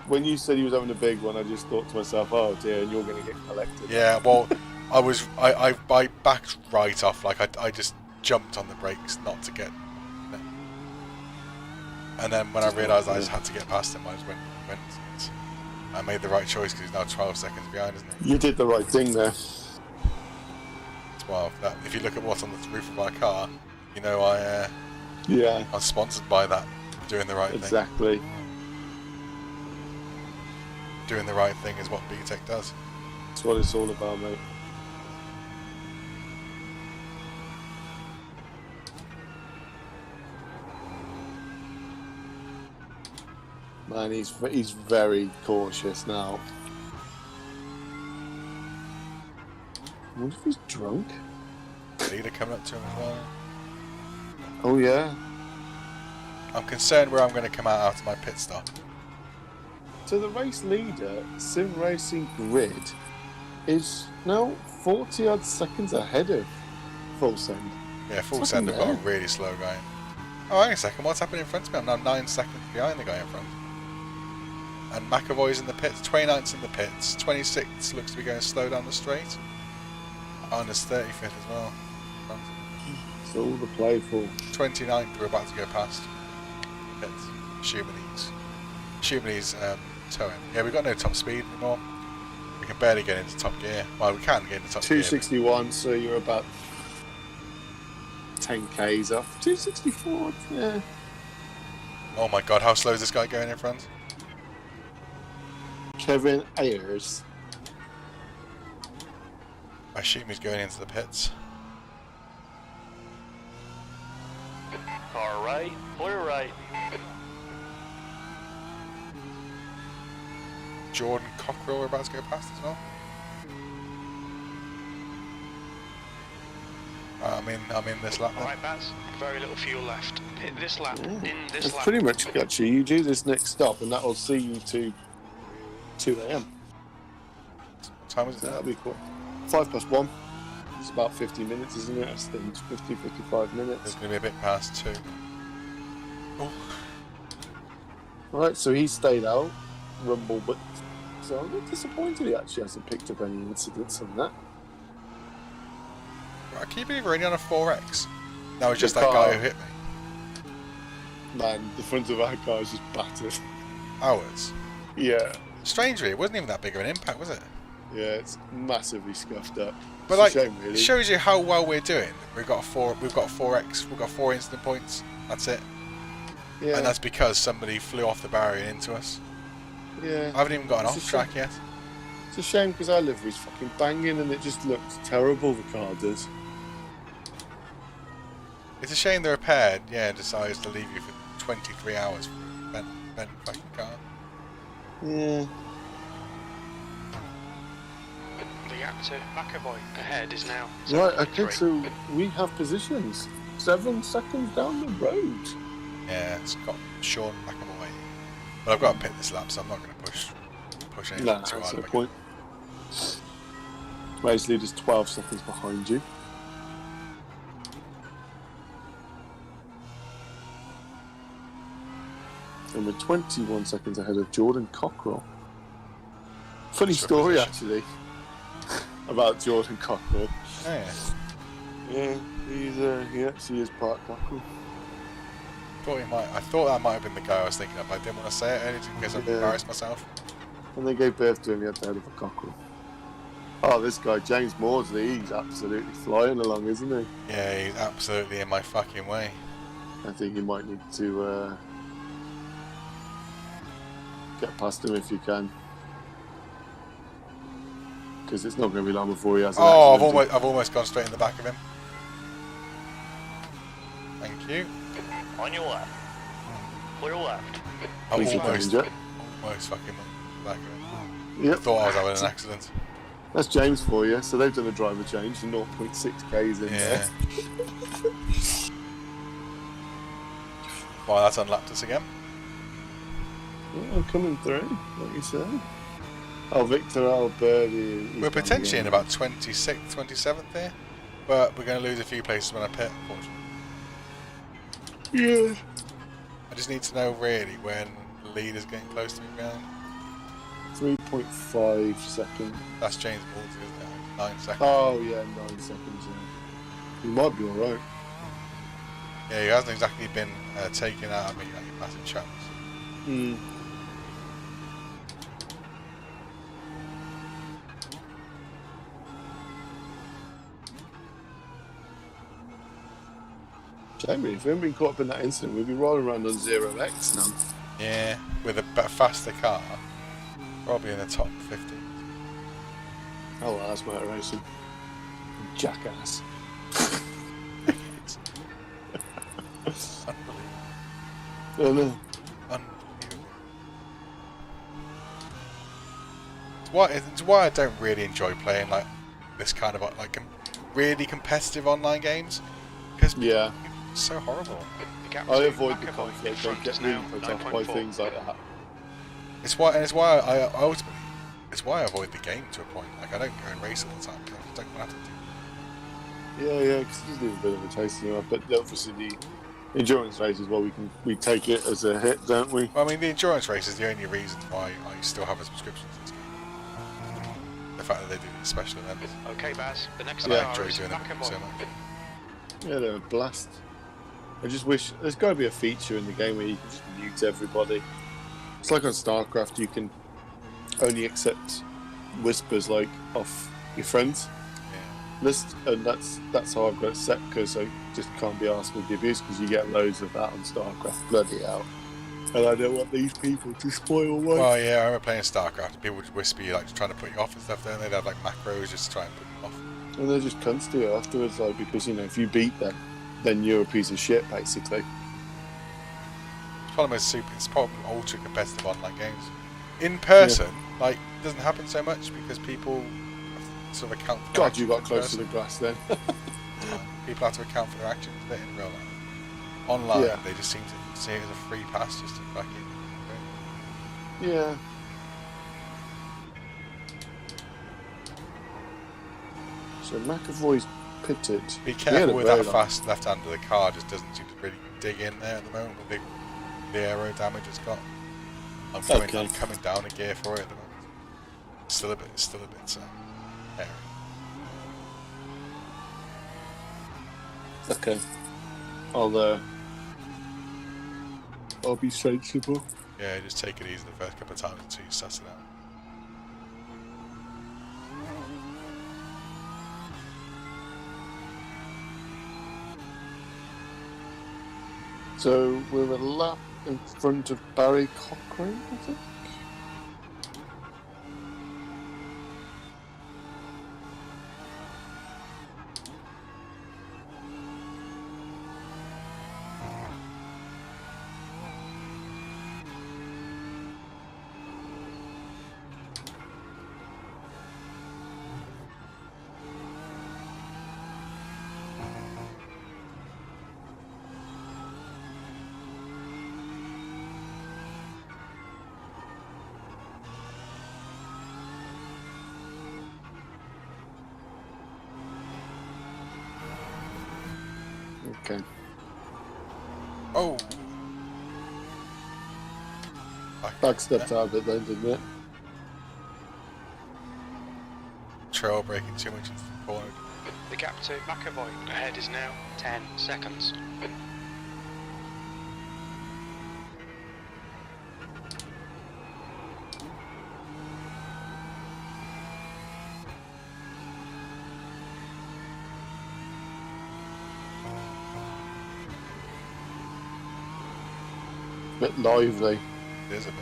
When you said he was having a big one, I just thought to myself, "Oh dear, and you're going to get collected." Yeah. Well, I backed right off. Like I just jumped on the brakes not to get. And then when I realised I just had to get past him, I just went. I made the right choice because he's now 12 seconds behind, isn't he? You did the right thing there. Well, if you look at what's on the roof of my car, you know Yeah, I'm sponsored by that. Doing the right thing. exactly. Doing the right thing is what BTEC does. That's what it's all about, mate. Man, he's very cautious now. I wonder if he's drunk. Leader coming up to him as well. Oh yeah. I'm concerned where I'm going to come out after my pit stop. So the race leader, Sim Racing Grid, is now 40 odd seconds ahead of Full Send. Yeah, Full What's Send have got a happening really slow guy. Oh, hang on a second, what's happening in front of me? I'm now 9 seconds behind the guy in front. And McAvoy's in the pits, 29th's in the pits, 26th looks to be going slow down the straight. On his 35th as well. It's all the play for. 29th we're about to go past the pits, assuming he's towing. Yeah, we've got no top speed anymore. We can barely get into top gear. Well, we can get into top gear. 261, so you're about 10 Ks off. 264, yeah. Oh my god, how slow is this guy going in front? Kevin Ayers. I assume he's going into the pits. All right, clear right. Jordan Cockrell we're about to go past as well. I'm in this lap. All right, Baz. Very little fuel left. Hit this lap. Yeah. In this That's lap. pretty much got you. You do this next stop, and that'll see you to 2 a.m. What time is it So now? that'll be cool. 1. It's about 50 minutes, isn't it? I think 50, 55 It's minutes. going to be a bit past 2. Oh, Right, so he stayed out, rumble, but so I'm a bit disappointed he actually hasn't picked up any incidents on that. right, can you believe we're only on a 4X? That was just The that guy car. who hit me. Man, the front of our car is just battered. Ours. Yeah, Strangely, it wasn't even that big of an impact, was it? yeah, it's massively scuffed up. But It's like, a shame, really. it shows you how well we're doing. We've got 4X. We've got 4 incident points. That's it. Yeah, And that's because somebody flew off the barrier and into us. yeah. I haven't even got an It's a off track yet. It's a shame because our livery's fucking banging and it just looks terrible, the car does. It's a shame the repaired, decides to leave you for 23 hours for a bent fucking car. Yeah. The gap to McAvoy ahead is now. Right, okay, 7.3. so we have positions 7 seconds down the road. Yeah, it's got Sean McAvoy. But I've got to pit this lap, so I'm not going to push anything Nah, too that's hard. no if I point. Race leader's 12 seconds behind you. And we're 21 seconds ahead of Jordan Cockrell. Funny That's a story, position. actually, about Jordan Cockrell. can. Yeah. Yeah, he actually is part Cockrell. I thought that might have been the guy I was thinking of. I didn't want to say it earlier because I've Yeah. embarrassed myself. When they gave birth to him, he had the head of a cockerel. Oh, this guy, James Maudsley, he's absolutely flying along, isn't he? Yeah, he's absolutely in my fucking way. I think you might need to get past him if you can. Because it's not going to be long before he has an Oh, accident. I've almost gone straight in the back of him. Thank you. On your left. Clear left. I Easy almost danger. fucking in the back of him. Yep. Thought I was having an accident. That's James for you. So they've done a driver change to 0.6 Ks in Yeah. there. Well, that's unlapped us again. Yeah, coming through, what you say. Oh, Victor Alberti. We're potentially in about 26th, 27th here. But we're going to lose a few places when I pit, unfortunately. Yeah. I just need to know really when the lead is getting close to me behind. 3.5 seconds. That's James Ball's, isn't it? 9 seconds. Oh, yeah, 9 seconds. Yeah. You might be alright. Yeah, he hasn't exactly been taken out of me like a massive chance. Hmm. Jamie, if we hadn't been caught up in that incident, we'd be rolling around on 0x now. Yeah, with a faster car, probably in the top 50. Oh, well, that's motor racing. Jackass. Unbelievable. Oh, no. Unbelievable. It's why I don't really enjoy playing like this kind of like really competitive online games, because Yeah. it's so horrible. I avoid the conflict. I get really put off by things like that. It's why I ultimately it's why I avoid the game to a point. Like I don't go and race all the time because I just don't want to do. Yeah, because it gives a bit of a taste in your mouth. But obviously the endurance races, well, we take it as a hit, don't we? Well, I mean, the endurance race is the only reason why I still have a subscription to this game. The fact that they do these special events. Okay, Baz. The next I car enjoy is doing them McAvoy. so much. Yeah, they're a blast. I just wish there's got to be a feature in the game where you can just mute everybody. It's like on StarCraft, you can only accept whispers like off your friends Yeah. list, and that's how I've got it set, because I just can't be asked with the abuse, because you get loads of that on StarCraft. Bloody hell! And I don't want these people to spoil one. Well, yeah, I remember playing StarCraft and people would whisper you, like, trying to put you off and stuff, don't they? They'd have, like, macros just to try and put you off. And they're just cunts to you afterwards, like, because, you know, if you beat them, then you're a piece of shit, basically. The problem is it's probably ultra competitive online games. In person, like, it doesn't happen so much because people sort of account for their God, you got actions close to in the grass then. person. People have to account for their actions a bit in real life. Online, Yeah. they just seem to see it as a free pass just to fuck it. Yeah. So McAvoy's pitted. Be He had careful a with very that long- fast left hand of the car, just doesn't seem to really dig in there at the moment with the aero damage it's got. I'm coming down a gear for it at the moment. Still a bit hairy. Okay. I'll be sensible. Yeah, just take it easy the first couple of times until you suss it out. So we're a lap in front of Barry Cochrane, I think. Okay. Oh! Back stepped out of it then, didn't it? Trail braking too much into the corner. The gap to McAvoy ahead is now 10 seconds. Bit lively. It is a bit.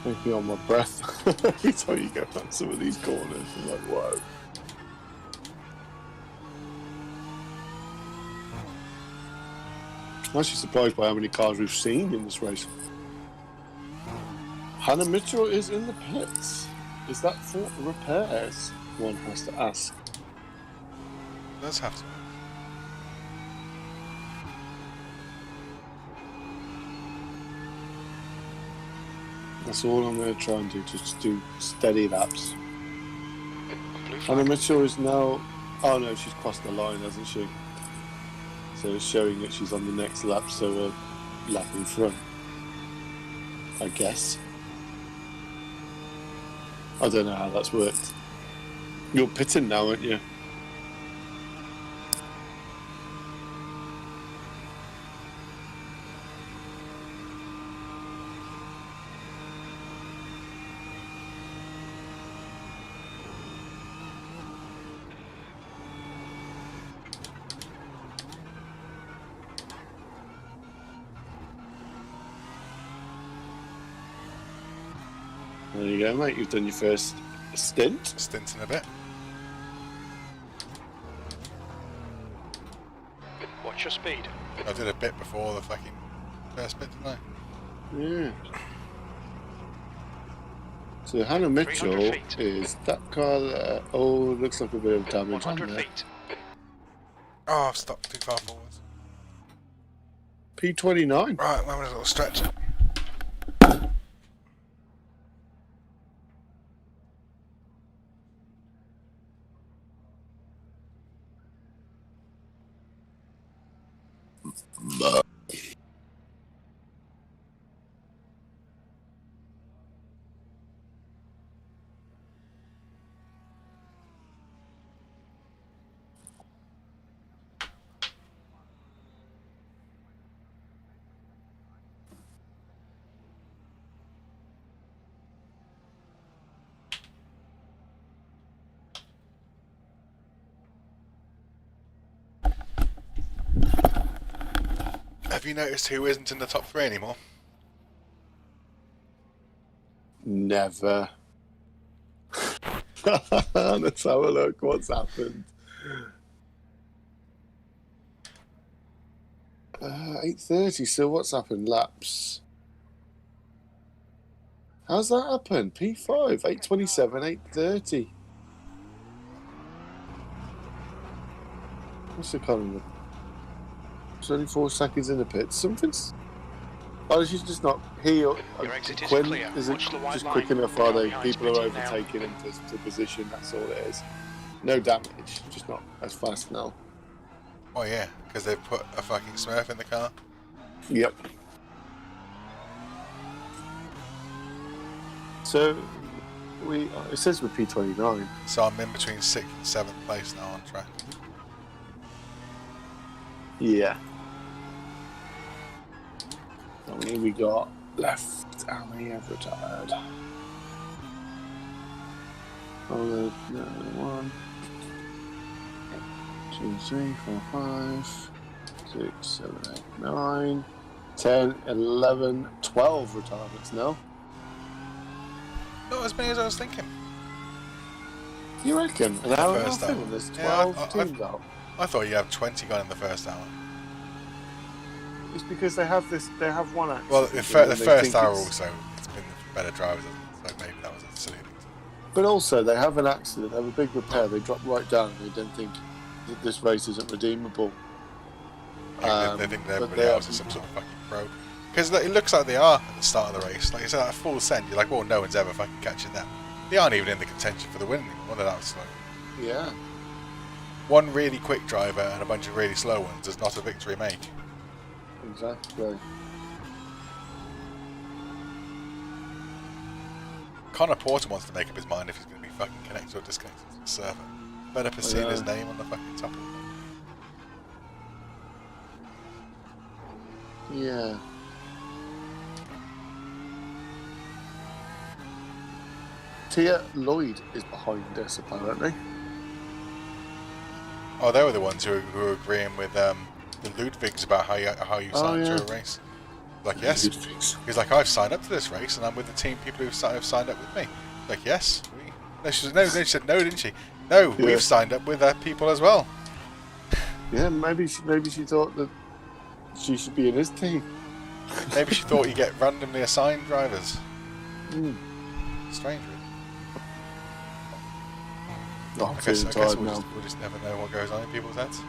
Make me on my breath. Every time you go down some of these corners, I'm like, whoa. I'm actually surprised by how many cars we've seen in this race. Hannah Mitchell is in the pits. Is that for repairs? One has to ask. It does have to. That's all I'm going to try and do, just do steady laps. Blue Hannah flag. Mitchell is now Oh no, she's crossed the line, hasn't she? So it's showing that she's on the next lap, so a lap in front. I guess. I don't know how that's worked. You're pitting now, aren't you? There you go, mate. You've done your first stint. Stint in a bit. Watch your speed. I did a bit before the fucking first bit, didn't I? Yeah. So Hannah Mitchell 300 feet. is that car there? Oh, looks like a bit of damage on 100 there. feet. Oh, I've stopped too far forwards. P29. Right, I'm having a little stretch. Have you noticed who isn't in the top 3 anymore? Never. Let's have a look. What's happened? 8:30. So what's happened? Laps. How's that happen? P5, 8:27, 8:30. What's the calendar? 24 seconds in the pit. Something's. Oh, she's just not here. Your exit is Quinn clear. isn't Watch the white just line. quick enough, are they? Behind People are pitting now. overtaking him to position. That's all it is. No damage. Just not as fast now. Oh yeah, because they've put a fucking Smurf in the car. Yep. So it says we're P29. So I'm in between 6th and 7th place now on track. Yeah. How many we got left? How many have retired? Oh, no, 1, 2, 3, 4, 5, 6, 7, 8, 9, 10, 11, 12 retirements now. Not as many as I was thinking. You reckon? An hour and a First half in hour. and there's Yeah, 12 teams out? I thought you'd have 20 gone in the first hour. It's because they have one accident. Well, the and they first think hour it's- also, it's been better drivers, so maybe that was a silly thing. But also, they have an accident, they have a big repair, they drop right down, and they don't think that this race isn't redeemable. They think that but everybody they else are- is some sort of fucking pro. Because it looks like they are at the start of the race. Like you said, at full send, you're like, well, no one's ever fucking catching them. They aren't even in the contention for the win anymore. They're that slow. Yeah, One really quick driver and a bunch of really slow ones does not a victory make. exactly. Connor Porter wants to make up his mind if he's going to be fucking connected or disconnected to the server. Better up seeing his name on the fucking top of it. Yeah. Tia Lloyd is behind us, apparently. Oh, they were the ones who were agreeing with the Ludwigs about how you sign yeah. to a race. Like, yes. Ludwigs. He's like, I've signed up to this race and I'm with the team people who've signed up with me. Like, yes. No, she said no, didn't she? No, Yeah. we've signed up with people as well. Yeah, maybe she thought that she should be in his team. Maybe she thought you get randomly assigned drivers. Mm. Strange, really. Oh, I'm I guess feeling tired we'll now. just never know what goes on in people's heads.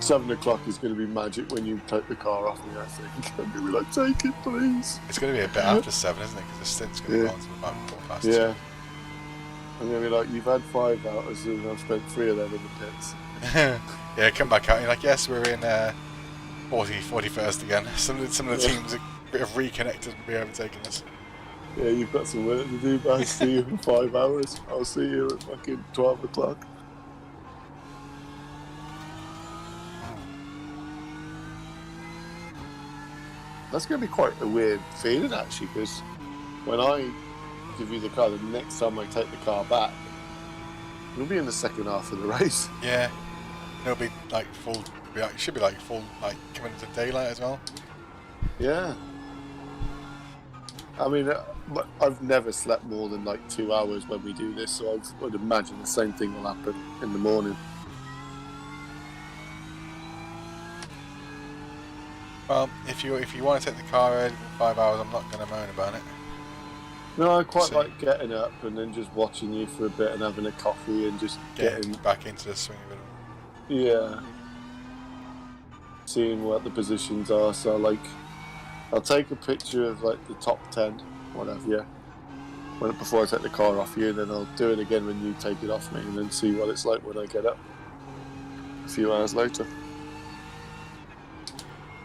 7 o'clock is going to be magic when you take the car off me, I think. I'm going to be like, take it, please. It's going to be a bit after 7, isn't it? Because the stint's going to Yeah. go on to about 4 past. Yeah. I'm going to be like, you've had 5 hours and I've spent 3 of them in the pits. Yeah, come back out. You're like, yes, we're in 41st again. Some of the teams have reconnected and be overtaking us. Yeah, you've got some work to do, but I'll see you in 5 hours. I'll see you at fucking 12 o'clock. That's going to be quite a weird feeling, actually, because when I give you the car, the next time I take the car back, you'll be in the second half of the race. Yeah. It'll be like full. It should be like full, like coming into daylight as well. Yeah. I mean, I've never slept more than like 2 hours when we do this, so I would imagine the same thing will happen in the morning. Well, if you want to take the car early for 5 hours, I'm not going to moan about it. No, I quite like getting up and then just watching you for a bit and having a coffee and just getting back into the swing of it. Yeah. Seeing what the positions are, so like, I'll take a picture of like the top 10, what have you, before I take the car off you, and then I'll do it again when you take it off me, and then see what it's like when I get up a few hours later.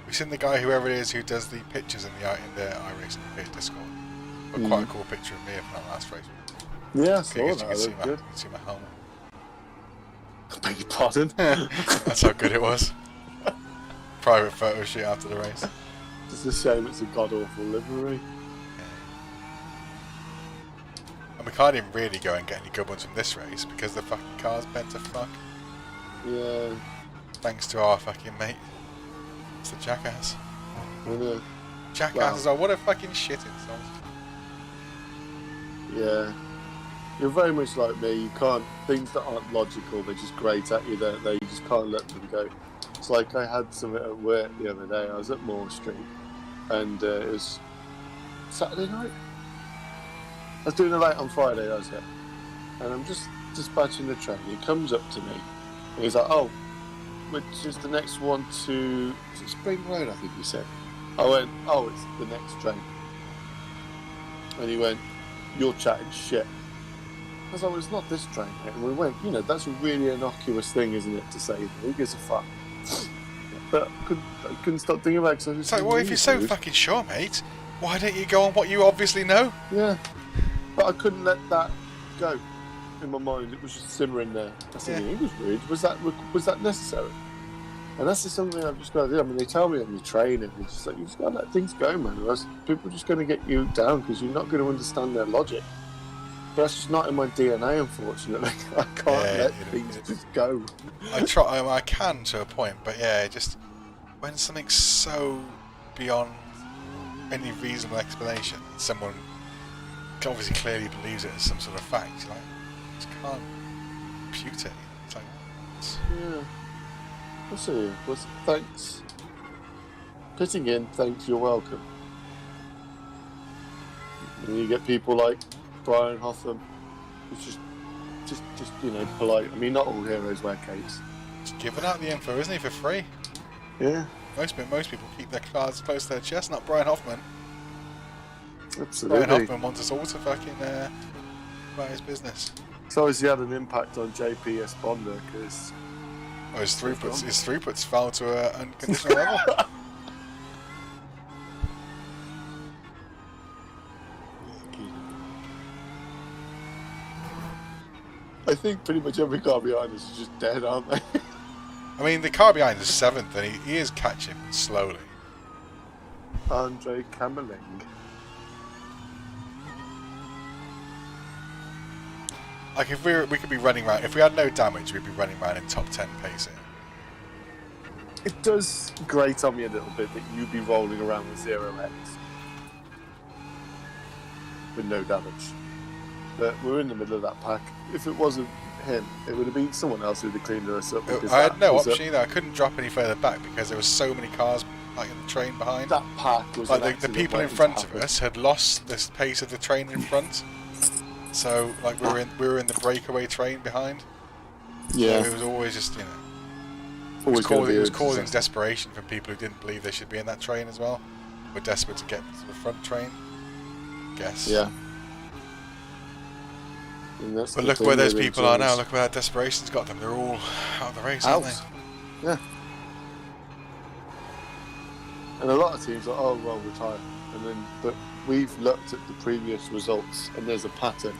We've seen the guy, whoever it is, who does the pictures in the iRacing page Discord. But quite a cool picture of me from that last race. Yeah, I saw that. You can see my helmet. I beg your pardon. That's how good it was. Private photo shoot after the race. It's a shame it's a god-awful livery. And we can't even really go and get any good ones from this race because the fucking car's bent to fuck. Yeah. Thanks to our fucking mate. It's the jackass. I know. Jackasses are what a fucking shit insult. Yeah. You're very much like me. You can't, things that aren't logical, they just grate at you. They you just can't let them go. It's like I had something at work the other day. I was at Moore Street, and it was Saturday night. I was doing it late on Friday, that was it. And I'm just dispatching the train. He comes up to me, and he's like, "Oh, which is the next one to is it Spring Road?" I think he said. I went, "Oh, it's the next train." And he went, "You're chatting shit." I was like, "Well, it's not this train, mate." And we went, you know, that's a really innocuous thing, isn't it, to say? Who gives a fuck? But I couldn't stop thinking about it. So it's like, well, if you're so fucking sure, mate, why don't you go on what you obviously know? Yeah. But I couldn't let that go in my mind. It was just simmering there. I said, He was rude. Was that necessary? And that's just something I've just got to do. I mean, they tell me on your training, it's just like, you just got to let things go, man. Or else people are just going to get you down because you're not going to understand their logic. But that's just not in my DNA, unfortunately. I can't let things just go. I can to a point, but yeah, just when something's so beyond any reasonable explanation, someone obviously clearly believes it as some sort of fact, you're like, you just can't compute it. It's like, yeah. I'll see you. Thanks. Pitting in, thanks, you're welcome. And you get people like Brian Hotham, who's just you know, polite. I mean, not all heroes wear capes. Just giving out the info, isn't he, for free? Yeah. Most people keep their cards close to their chest, not Brian Hoffman. Absolutely. Brian Hoffman wants us all to fucking about his business. It's obviously had an impact on JP Esponda because his throughputs fell to an unconditional level. I think pretty much every car behind us is just dead, aren't they? I mean, the car behind is 7th, and he is catching slowly. Andre Kamerling. Like, if we could be running around, if we had no damage, we'd be running around in top 10 pacing. It does grate on me a little bit that you'd be rolling around with 0x with no damage. But we're in the middle of that pack. If it wasn't him, it would have been someone else who'd have cleaned us up. I had no option either. I couldn't drop any further back because there was so many cars like in the train behind. That pack was like the people in front of us had lost the pace of the train in front. So like we were in the breakaway train behind. Yeah. So it was always just, you know, it was causing desperation from people who didn't believe they should be in that train as well. We're desperate to get to the front train. Guess. Yeah. And that's But the look thing where those with people are now. Jones. Look where that desperation's got them. They're all out of the race, Out. aren't they? Yeah. And a lot of teams are, oh, well, retire. And then, but we've looked at the previous results, and there's a pattern.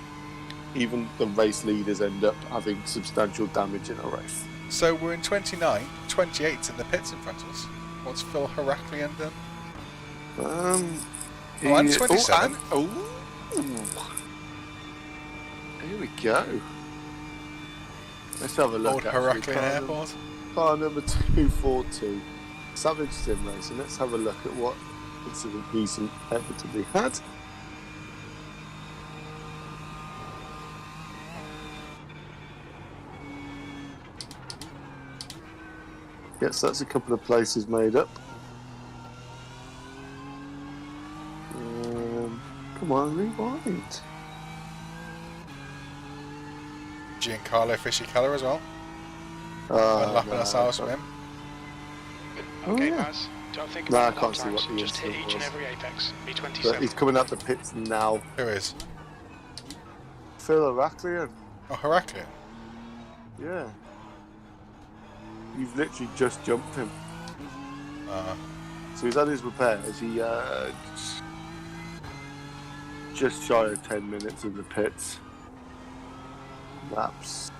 Even the race leaders end up having substantial damage in a race. So we're in 29, 28's in the pits in front of us. What's Phil Heraklian done? And 27. Here we go. Let's have a look. Old actually. Heraklian Airport. Car number 242, Savage Sim Racing. Let's have a look at what incident he's inevitably had. Yes, that's a couple of places made up. Come on, rewind. Giancarlo Fisichella as well. One lapping ourselves from him. Okay, yeah. Baz. Don't think No, I about can't lap see what times. the Just hit incident each and was. every apex. But B27. he's coming out the pits now. Who is? Phil Heraklian. Oh, Heraklian. Yeah. You've literally just jumped him. So he's had his repairs. He just shy of 10 minutes in the pits. Laps.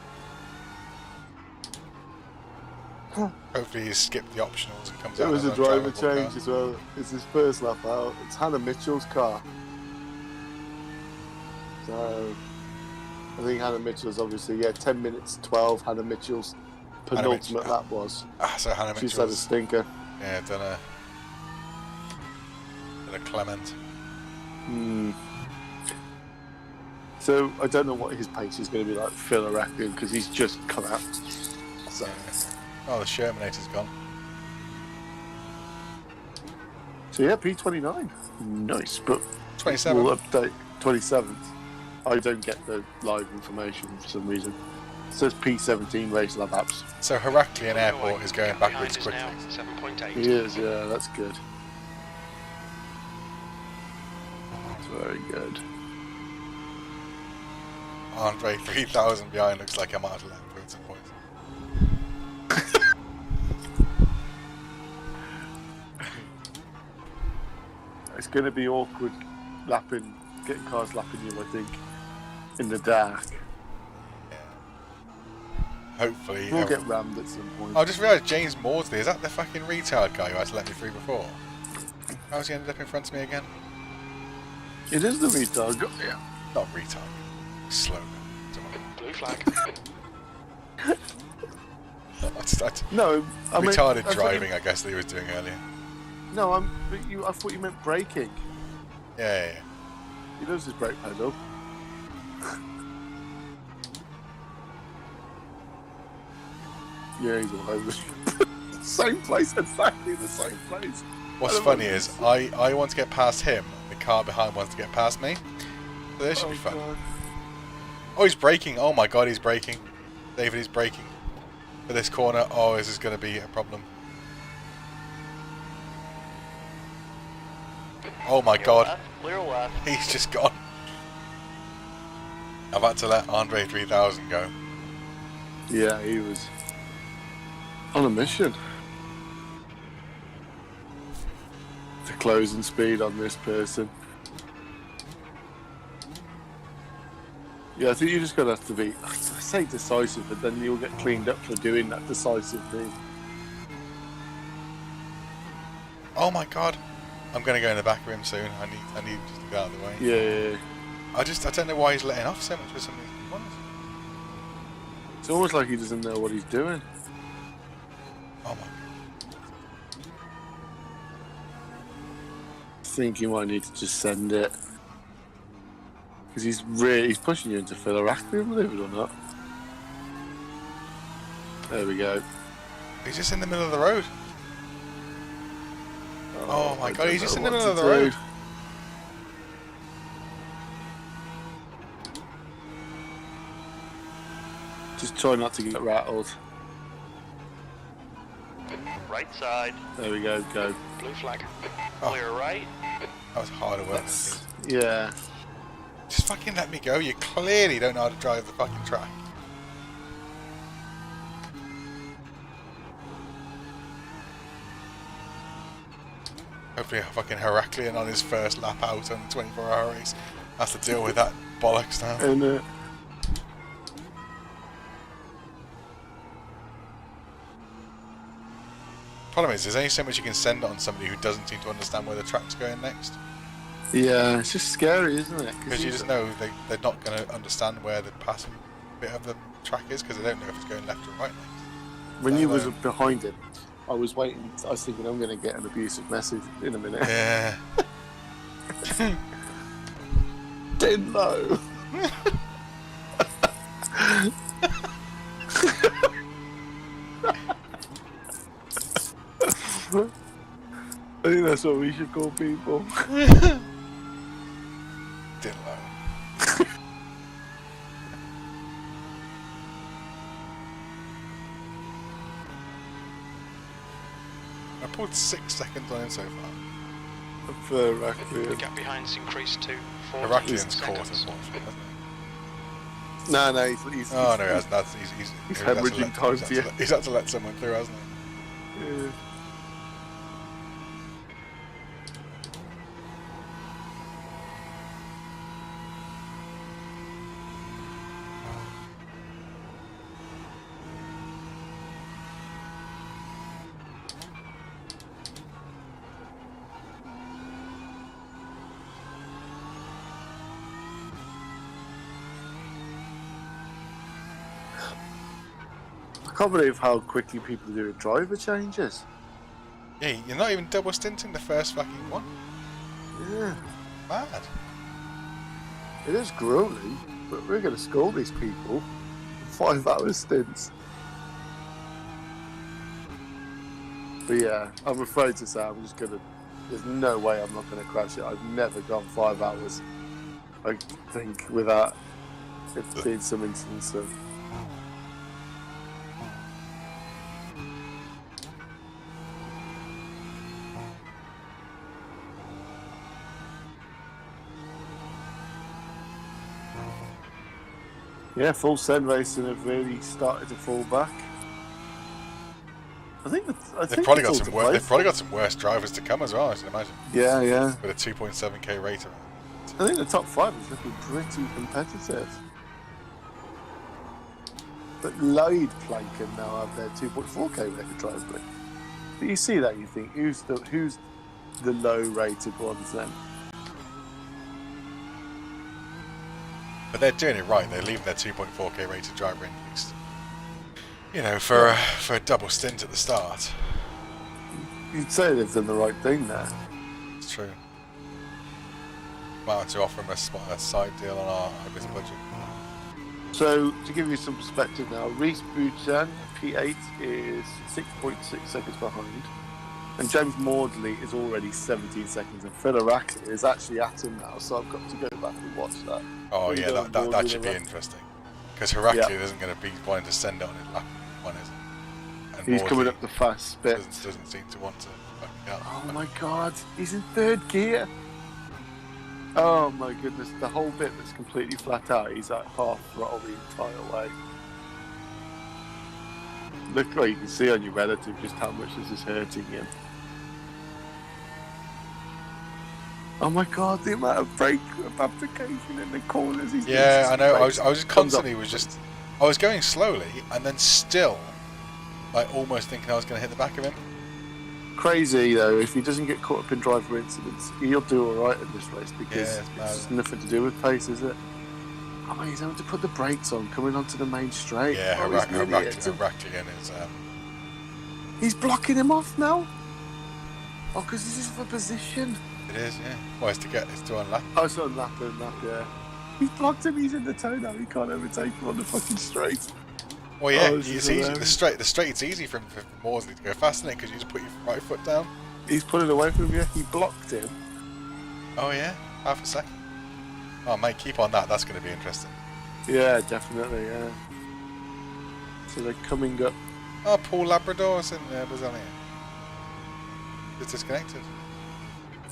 Hopefully he skipped the optionals and comes It out. was a as driver drivable change car. as well. It's his first lap out. It's Hannah Mitchell's car. So I think Hannah Mitchell's obviously 10 minutes 12. Hannah Mitchell's penultimate lap was. So Hannah She's had a Mitchell's stinker. done a Clement. So I don't know what his pace is going to be like for Phil Heraklian because he's just come out. So Oh, the Shermanator's gone. yeah, P29. Nice, but 27. we'll update 27th. I don't get the live information for some reason. It says P17 race lab apps. So Heraklian Airport is going Behind backwards us quickly. now, 7.8. He is, yeah, that's good. That's very good. Andre 3000 behind looks like I might have let him through at some point. It's going to be awkward getting cars lapping you, I think, in the dark. Hopefully. We'll get rammed at some point. I just realised James Maudsley, is that the fucking retard guy who had to let me through before? How's he ended up in front of me again? It is the retard. Yeah. Not retard. Slow. Blue flag. No, I mean, retarded that's driving, I guess, that he was doing earlier. No, I thought you meant braking. Yeah. He loves his brake pedal. Yeah, he's all over. Same place, exactly the same place. What's funny is, I want to get past him, the car behind wants to get past me. So this should be fun. God. Oh, he's braking. Oh my god, he's braking. David, he's braking. For this corner, oh, this is going to be a problem. Oh my god, Clear left. he's just gone. I've had to let Andre 3000 go. Yeah, he was on a mission. The closing speed on this person. Yeah, I think you're just going to have to be, I say decisive, but then you'll get cleaned up for doing that decisive thing. Oh my god. I'm going to go in the back of him soon. I need just to get out of the way. Yeah. I don't know why he's letting off so much with some of these ones. It's almost like he doesn't know what he's doing. Oh my I think you might need to just send it. Because he's pushing you into Phil Heraklian, believe it or not. There we go. He's just in the middle of the road. Oh my I god, don't he's just in know the what middle of to the road. do. Just try not to get rattled. Right side. There we go, go. Blue flag. Oh. Clear right. That was harder work. Yeah. Just fucking let me go. You clearly don't know how to drive the fucking track. Hopefully fucking Heraklion on his first lap out on the 24-hour race has to deal with that bollocks now. And Problem is, there's only so much you can send on somebody who doesn't seem to understand where the track's going next. yeah, it's just scary, isn't it? Because you just know they're not going to understand where the passing bit of the track is because they don't know if it's going left or right next. When you was behind him, I was waiting. I was thinking I'm going to get an abusive message in a minute. Yeah. Dead low. I think that's what we should call people. Didn't know. I pulled 6 seconds on him so far. For The Heraklion. gap behind's increased to 14 Heraklian's caught, seconds. unfortunately, hasn't he? No, he's Oh no, he hasn't. He's had to hemorrhaging time to you. He's had to let someone through, hasn't he? Yeah. I can't believe how quickly people do driver changes. Yeah, you're not even double stinting the first fucking one. Yeah, Mad. it is grueling, but we're going to scold these people. 5-hour stints. But yeah, I'm afraid to say I'm just going to... There's no way I'm not going to crash it. I've never gone 5 hours, I think, without it being some instance of... Yeah, full send racing have really started to fall back. They've probably got some they've probably got some worse drivers to come as well, I should imagine. Yeah, yeah. With a 2.7k rate around. I think the top 5 is looking pretty competitive. But Lloyd Plankin now have their 2.4k rated driver. But you see that, you think, who's the low rated ones then? But they're doing it right. They're leaving their 2.4k rated driver in at least. You know, for a double stint at the start. You'd say they've done the right thing there. It's true. Might have to offer them a side deal on our this budget. So, to give you some perspective now, Reese Bouchan, P8, is 6.6 seconds behind. And James Maudley is already 17 seconds. And Phil Heraklion is actually at him now, so I've got to go back and watch that. Oh Really yeah, going that Maudley should be and interesting. Because Heraklion isn't going to be wanting to send it on his lap one, is it? And He's Maudley coming up the fast bit. doesn't seem to want to fucking go. Oh my god, he's in 3rd gear. Oh my goodness, the whole bit that's completely flat out, he's at half throttle the entire way. Look, you can see on your relative just how much this is hurting him. Oh my god, the amount of brake application in the corners. Yeah, I know. I was Comes constantly up. I was going slowly and then still, like almost thinking I was going to hit the back of him. Crazy though, if he doesn't get caught up in driver incidents, he'll do alright in this race because Yeah, it's just nothing to do with pace, is it? Oh, he's having to put the brakes on coming onto the main straight. Yeah, Oh, he's an idiot. Heraklion is. He's blocking him off now. Oh, because this is for position. It is, yeah. Well, it's to unlap. Oh, it's on lap, yeah. He's blocked him, he's in the toe now, he can't overtake him on the fucking straight. Well, yeah, Oh, it's this is easy. hilarious. The straight's easy for Maudsley to go fast, isn't it? Because you just put your right foot down. He's pulling away from you, he blocked him. Oh yeah, half a second. Oh mate, keep on that. That's going to be interesting. Yeah, definitely, yeah. So they're coming up. Oh, Paul Labrador's in Brazilian. It's disconnected.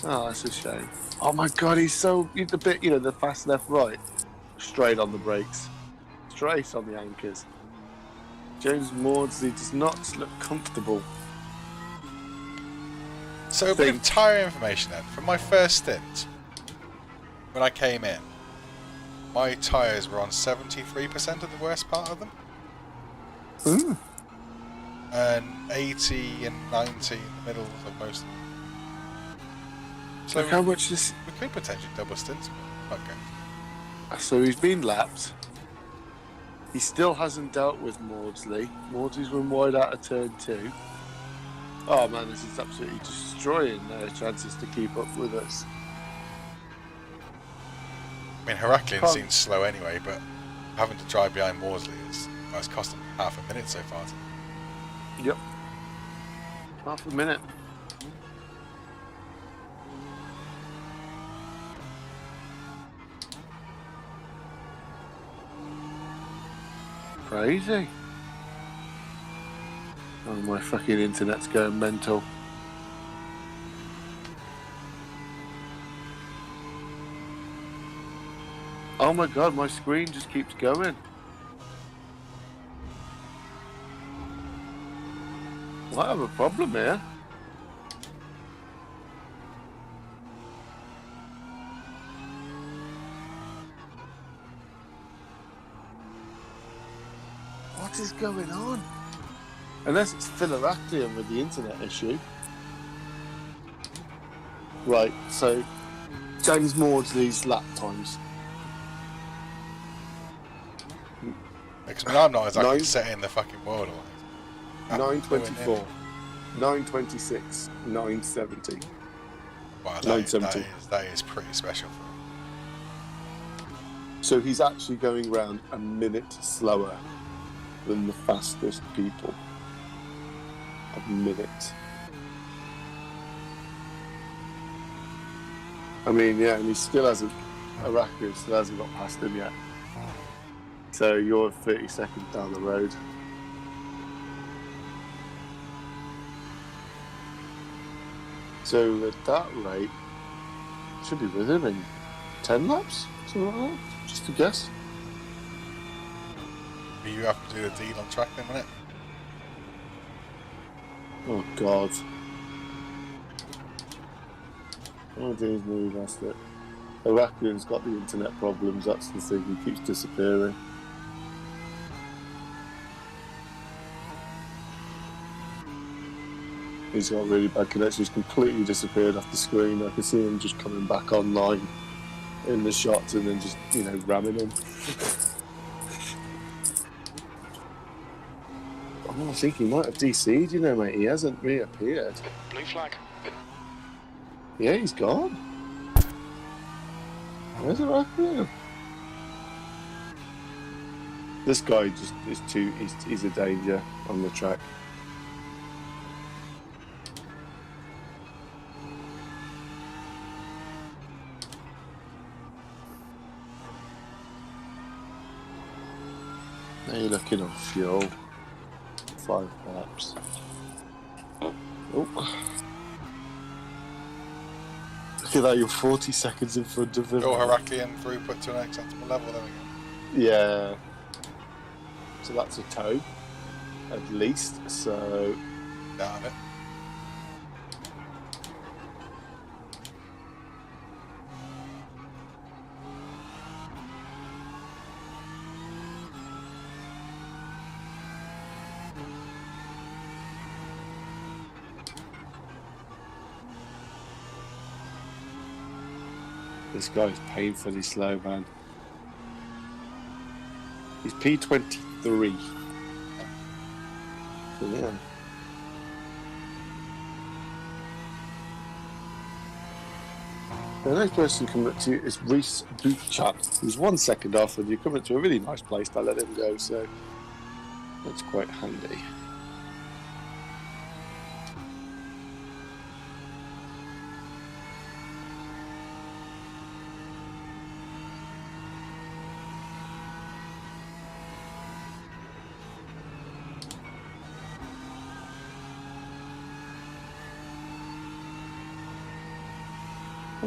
Oh, that's a shame. Oh my god, he's the bit, the fast left right, straight on the brakes, straight on the anchors. James Maudsley does not look comfortable. So a bit of tyre information then. From my first stint, when I came in, my tyres were on 73% of the worst part of them. Ooh. And 80 and 90 in the middle of most of them. So look how much this... We could potentially double stints. Okay. So he's been lapped. He still hasn't dealt with Maudsley. Maudsley's run wide out of turn 2. Oh man, this is absolutely destroying their chances to keep up with us. I mean, Heraklian seems slow anyway, but having to drive behind Maudsley has cost him half a minute so far. Yep. Half a minute. Crazy. Oh, my fucking internet's going mental. Oh my god, my screen just keeps going. I have a problem here. What is going on? Unless it's Heraklian with the internet issue. Right, so James Maudsley's lap times. Because I'm not exactly setting the fucking world alight. 9:24, 9:26, 9:70. Wow, 9:70. That is pretty special for him. So he's actually going round a minute slower than the fastest people. A minute. I mean, yeah, and he still hasn't, Heraklian still hasn't got past him yet. So you're 30 seconds down the road. So at that rate, should be with him in 10 laps, something like that, just a guess. You have to do the deal on track in a minute. Oh God. Oh dear, no, he lost it. Heraklian's got the internet problems, that's the thing, he keeps disappearing. He's got really bad connection, he's completely disappeared off the screen. I can see him just coming back online in the shots and then just, ramming him. I think he might have DC'd, mate. He hasn't reappeared. Blue flag. Yeah, he's gone. Where's Heraklian? This guy just is he's a danger on the track. Now you're looking on fuel. 5 laps. Oh. Look at that, you're 40 seconds in front of him. Go Heraklian throughput to an acceptable level, there we go. Yeah. So that's a tow, at least, so... Down it. This guy's painfully slow, man. He's P23. Yeah. The next person coming up to you is Reese Boothchat. He's 1 second off, and you're coming to a really nice place to let him go, so that's quite handy.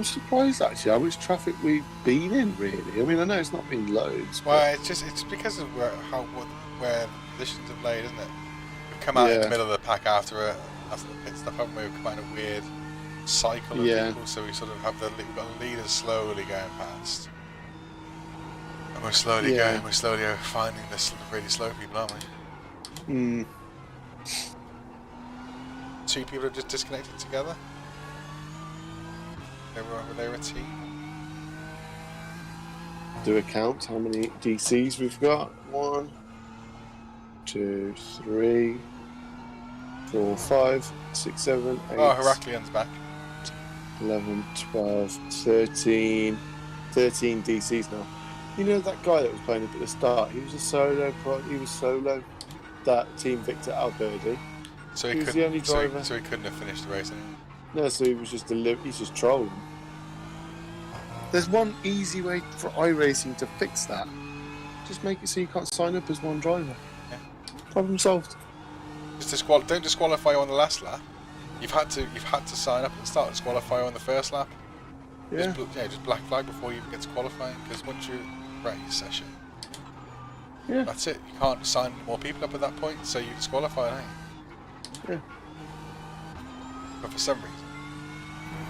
I'm surprised actually how much traffic we've been in. Really, I mean, I know it's not been loads. Well, it's because of where the positions have laid, isn't it? We've come out in the middle of the pack after the pit stop, haven't we? We've come out in a weird cycle of people, so we sort of have we've got the leaders slowly going past, and we're slowly going. We're slowly finding the really slow people, aren't we? Hmm. Two people have just disconnected together. They were a team. Do a count how many DCs we've got. 1, 2, 3, 4, 5, 6, 7, 8. Oh, Heracleon's back. 11, 12, 13. 13 DCs now. You know that guy that was playing up at the start? He was a solo. He was solo. That Team Victor Alberdi. So he was the only driver. So he couldn't have finished the race anyway. No, so he was just he's just trolling. There's one easy way for iRacing to fix that. Just make it so you can't sign up as one driver. Yeah. Problem solved. Just don't disqualify on the last lap. You've had to sign up and start disqualify on the first lap. Yeah. Just black flag before you even get to qualifying, because once you race session, yeah, that's it. You can't sign more people up at that point, so you disqualify, don't you? Yeah. But for some reason,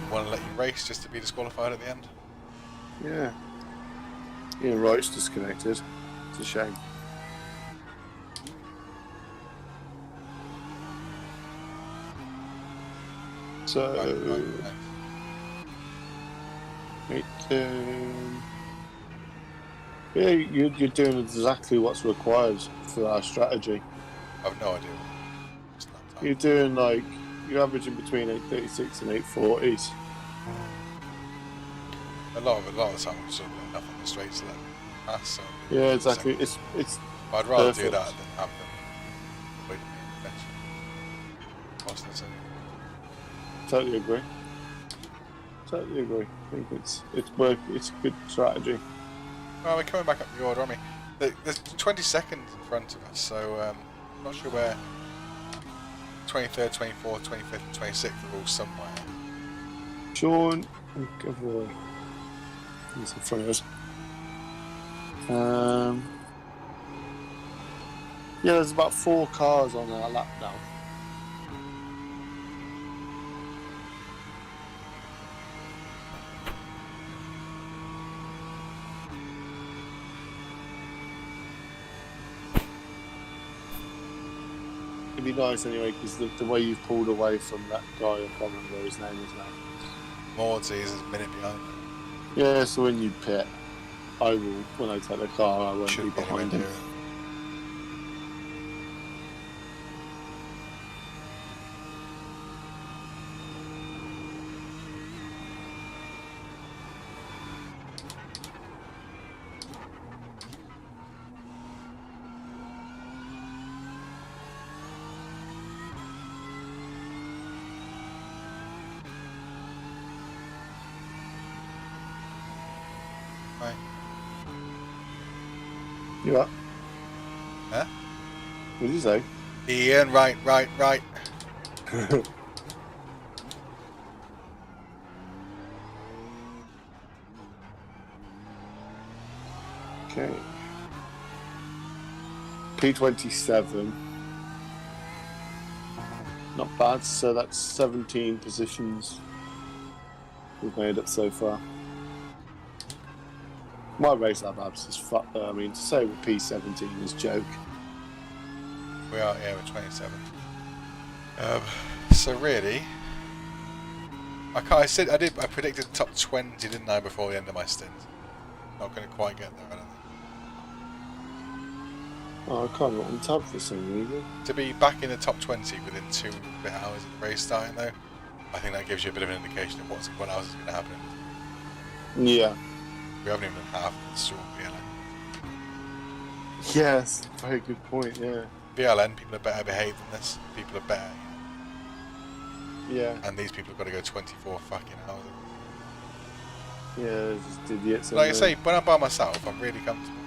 they want to let you race just to be disqualified at the end. Yeah. Ian Wright's disconnected. It's a shame. So, yeah, you're doing exactly what's required for our strategy. I've no idea. You're doing you're averaging between 836 and 840s. A lot of the time, I'm sort of like up on the straights to let them pass. So yeah, exactly. It's I'd rather perfect. do that than have them wait a minute. Cost us anything. Totally agree. I think it's a good strategy. Well, we're coming back up the order, aren't we? There's 20 seconds in front of us, so I'm not sure where 23rd, 24th, 25th, and 26th are all somewhere. Sean and Gavoy. He's in front of us. Yeah, there's about 4 cars on our lap now. It'd be nice anyway, because the way you've pulled away from that guy, I can't remember what his name is now. Maudsley is a minute behind. Yeah, so when you pit, I will, when I take the car, I won't be Shouldn't be behind him. Right. You up? Huh? What did you say? Ian, right. Okay. P27. Not bad, so that's 17 positions we've made up so far. My race lab abs is fucked though. I mean, to say we're P17 is a joke. We are, yeah, we're 27. So really, I predicted top 20, didn't I, before the end of my stint? Not going to quite get there, I don't think. Oh, I can't get on tab for some reason. To be back in the top 20 within 2 bit hours of the race starting, though, I think that gives you a bit of an indication of what else is going to happen. Yeah. We haven't even done half of the storm BLN. Yes, very good point, yeah. BLN, people are better behaved than this. People are better. Yeah. And these people have got to go 24 fucking hours. Yeah, they're just idiots. Like I say, when I'm by myself, I'm really comfortable.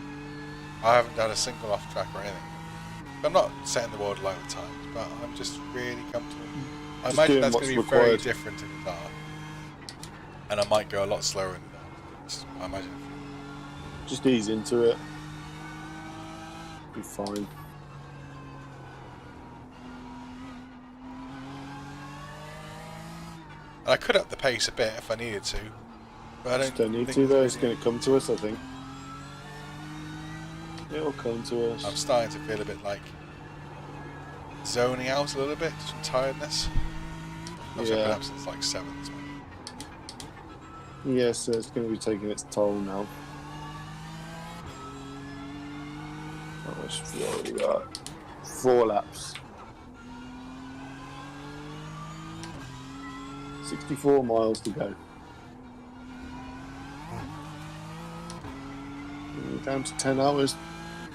I haven't done a single off track or anything. I'm not setting the world alight with times, but I'm just really comfortable. I imagine that's going to be very different in the dark. And I might go a lot slower in the dark, I imagine. Just ease into it. Be fine. And I could up the pace a bit if I needed to. But I Just don't need to though, it's going to come to us, I think. It'll come to us. I'm starting to feel a bit like zoning out a little bit, just from tiredness. I've been up since like 7 this morning. Yeah, so it's going to be taking its toll now. How much have we already got? 4 laps. 64 miles to go. We're down to 10 hours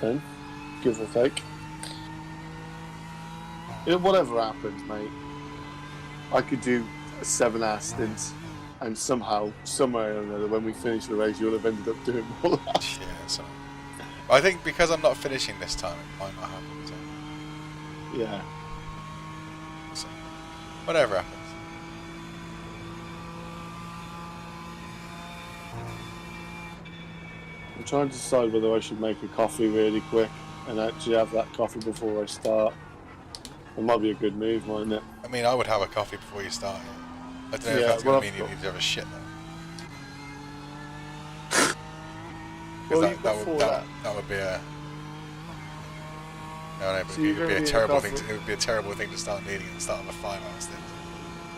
then, give or take. You know, whatever happens, mate, I could do a 7-hour stint, and somehow, somewhere or another, when we finish the race, you'll have ended up doing more laps. Yeah, so I think because I'm not finishing this time, it might not happen. So. Yeah. So, whatever happens. I'm trying to decide whether I should make a coffee really quick and actually have that coffee before I start. It might be a good move, mightn't it? I mean, I would have a coffee before you start. I don't know if Yeah, that's going well, to mean you need to have a shit though. Well, that, you've got 4 laps. that would be a. No, but So it you're would be gonna a need a terrible thing. coffee? It would be a terrible thing to start needing at the start of a 5-hour stint.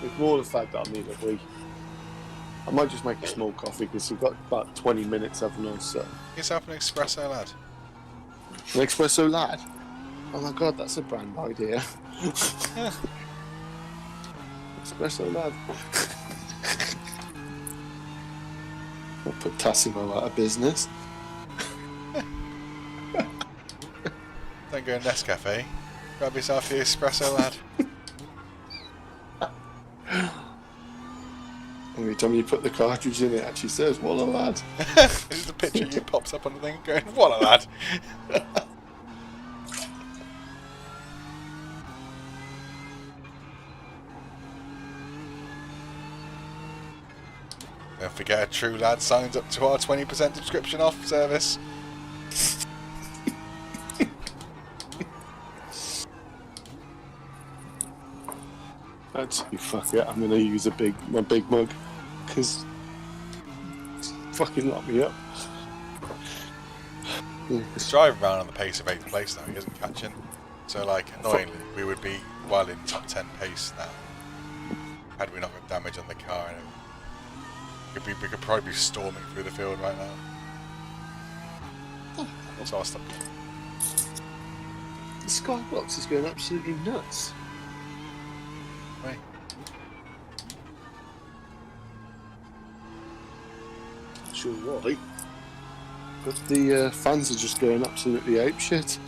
It's more the fact that I need a wee. I might just make a small coffee because we've got about 20 minutes, haven't I? So. Get yourself an espresso, lad. An espresso lad? Oh my god, that's a brand idea. Espresso lad. I'll put Tassimo out of business. Don't go to Nescafe. Grab yourself the espresso, lad. Every time you put the cartridge in, it actually says, "What a lad." This is the picture you pops up on the thing going, what a lad. Don't forget, a true lad signs up to our 20% subscription off service. Actually, fuck it, I'm going to use my big mug, because fucking lock me up. He's driving around on the pace of 8th place now, he isn't catching. So, like, annoyingly, we would be well in top 10 pace now, had we not got damage on the car. And we could probably be storming through the field right now. So I'll stop. The skybox is going absolutely nuts. Right. Not sure why, but the fans are just going absolutely apeshit.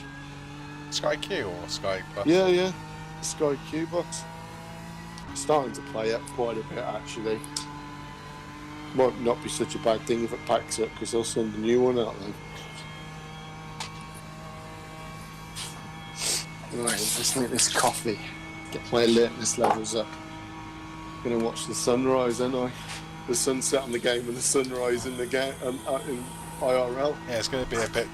Sky Q or Sky Plus? Yeah, the Sky Q box. Starting to play up quite a bit actually. Might not be such a bad thing if it packs up because they'll send a new one out then. Right, let's make this coffee. Get my alertness levels up. Gonna watch the sunrise, ain't I? The sunset on the game and the sunrise in the game in IRL. Yeah, it's going to be a bit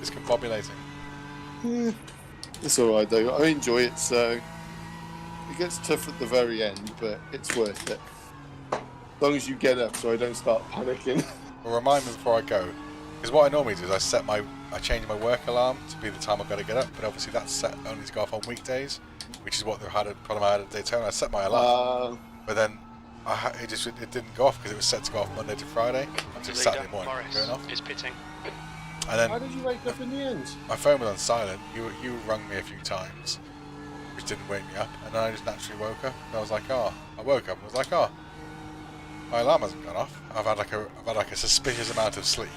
discombobulating. Yeah, it's alright though. I enjoy it, so it gets tough at the very end, but it's worth it. As long as you get up, so I don't start panicking. Well, remind me before I go, because what I normally do is I change my work alarm to be the time I've got to get up, but obviously that's set only to go off on weekdays, which is what the problem I had at Daytona. I set my alarm, but then it didn't go off because it was set to go off Monday to Friday until Saturday morning. Going off. Is pitting. And then How did you wake up in the end? my phone was on silent. You rung me a few times, which didn't wake me up, and then I just naturally woke up. And I was like, I woke up and was like, my alarm hasn't gone off. I've had like a suspicious amount of sleep.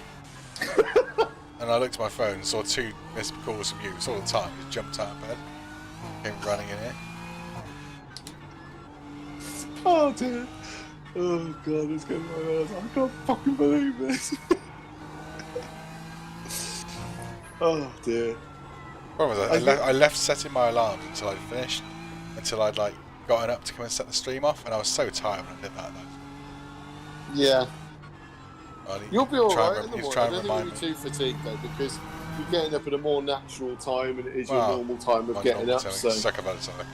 And I looked at my phone and saw 2 missed calls from you. Saw the time, just jumped out of bed, came running in here. Oh dear. Oh god, it's going my eyes. I can't fucking believe this. Oh dear. Problem was I left setting my alarms until I'd finished, until I'd like got up to come and set the stream off, and I was so tired when I did that. Yeah. You'll be alright in the He was morning. I trying don't to think remind you'll me. be too fatigued though, because you're getting up at a more natural time and it is your Well, normal time of getting up. So Suck about it, something.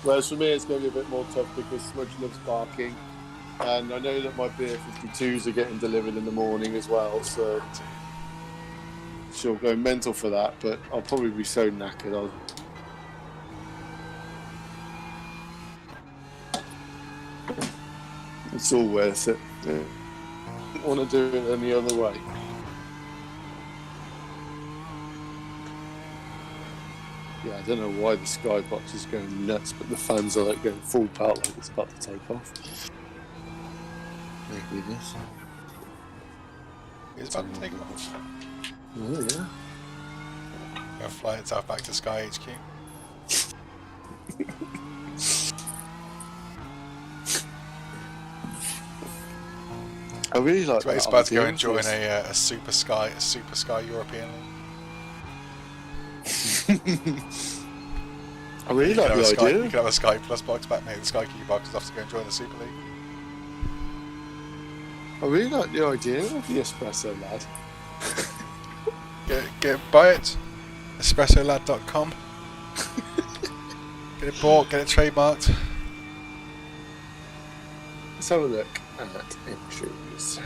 whereas for me it's going to be a bit more tough because Smudge loves barking, and I know that my beer 52s are getting delivered in the morning as well, so she'll go mental for that. But I'll probably be so knackered. It's all worth it. Yeah. I don't want to do it any other way. Yeah, I don't know why the skybox is going nuts, but the fans are like going full pelt like it's about to take off. Thank goodness. It's about to take off. Oh, yeah. Gonna fly itself back to Sky HQ. I really like that. It's about to go idea and join of this. a Super Sky European League. I really You like can have a the Sky, idea. you can have a Sky Plus box back, mate. The Sky Key box is off to go and join the Super League. I really like the idea of the espresso lad. Buy it. EspressoLad.com. Get it bought, get it trademarked. Let's have a look at entries.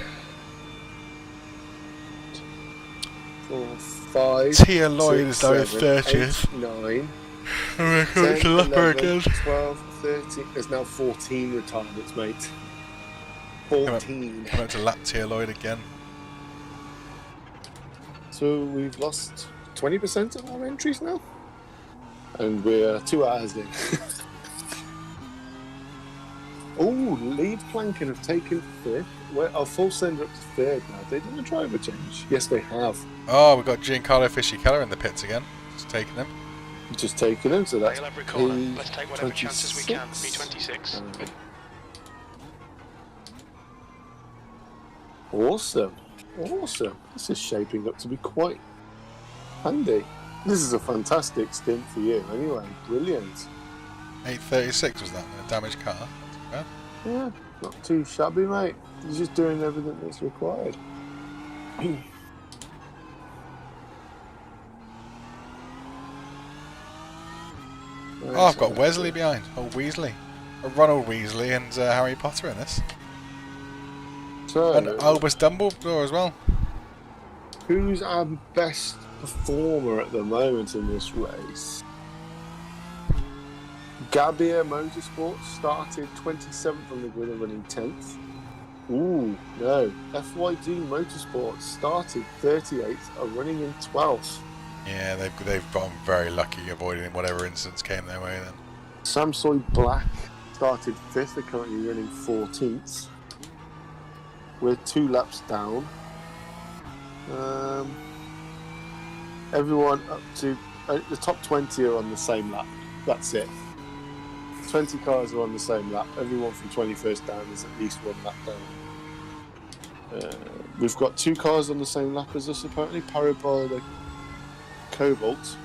4, 5. Tia Lloyd is 6, now in 7, 30th. 8, 9. We're 10, going to Lupper 11, again. 12, 13. There's now 14 retirements, mate. 14. Coming up to lap Tia Lloyd again. So we've lost 20% of our entries now? And we're 2 hours in. Oh, lead Plankin have taken 5th. Our full sender up to 3rd now. They done a driver change. Yes, they have. Oh, we've got Giancarlo Fisichella in the pits again. Just taking him. Just taking him, so that's Tail every corner. P Let's take whatever chances we can. 26. P26. Awesome. Awesome. This is shaping up to be quite handy. This is a fantastic stint for you anyway. Brilliant. 836 was that, a damaged car. Not too bad. Yeah, not too shabby, mate. You're just doing everything that's required. Oh, I've got Wesley behind. Oh, Weasley. Ronald Weasley and Harry Potter in this. So, And Albus Dumbledore as well. who's our best performer at the moment in this race? Gabia Motorsports started 27th on the grid and running 10th. Ooh, no. FYD Motorsports started 38th, are running in 12th. Yeah, they've gotten very lucky avoiding whatever incidents came their way then. Samsoy Black started 5th, they're currently running 14th. We're 2 laps down. Everyone up to the top 20 are on the same lap. That's it. 20 cars are on the same lap. Everyone from 21st down is at least 1 lap down. We've got 2 cars on the same lap as us apparently. Parabola Cobalt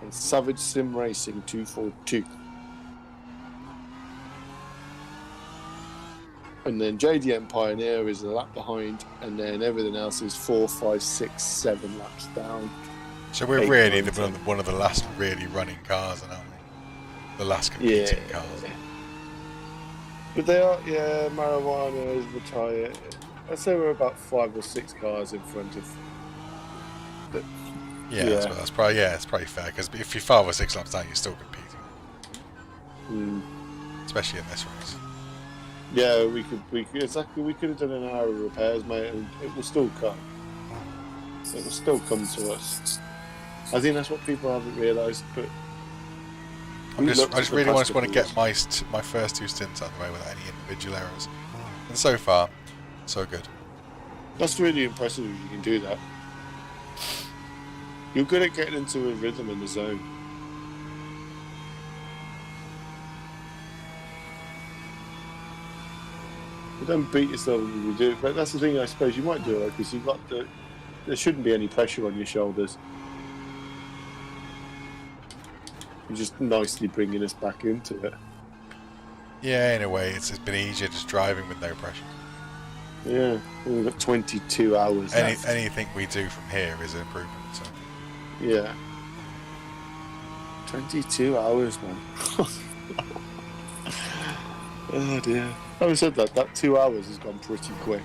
and Savage Sim Racing 242. And then JDM Pioneer is a lap behind, and then everything else is 4, 5, 6, 7 laps down. So we're 8, really 9, 10. one of the last really running cars, aren't we? The last competing cars. But they are, yeah, Marijuana is retired. I'd say we're about 5 or 6 cars in front of. Yeah, that's probably it's probably fair because if you're 5 or 6 laps down, you're still competing, especially in this race. Yeah, we could have done an hour of repairs, mate, and it will still come. It will still come to us. I think that's what people haven't realised, but I just really want to get my first 2 stints out of the way without any individual errors, and so far, so good. That's really impressive if you can do that. You're good at getting into a rhythm in the zone. You don't beat yourself when you do it, but that's the thing I suppose you might do it because you've got there shouldn't be any pressure on your shoulders. You're just nicely bringing us back into it. Yeah, in a way, it's been easier just driving with no pressure. Yeah, we've got 22 hours left. Anything we do from here is an improvement. So. Yeah. 22 hours, man. Oh dear. Having said that, that 2 hours has gone pretty quick.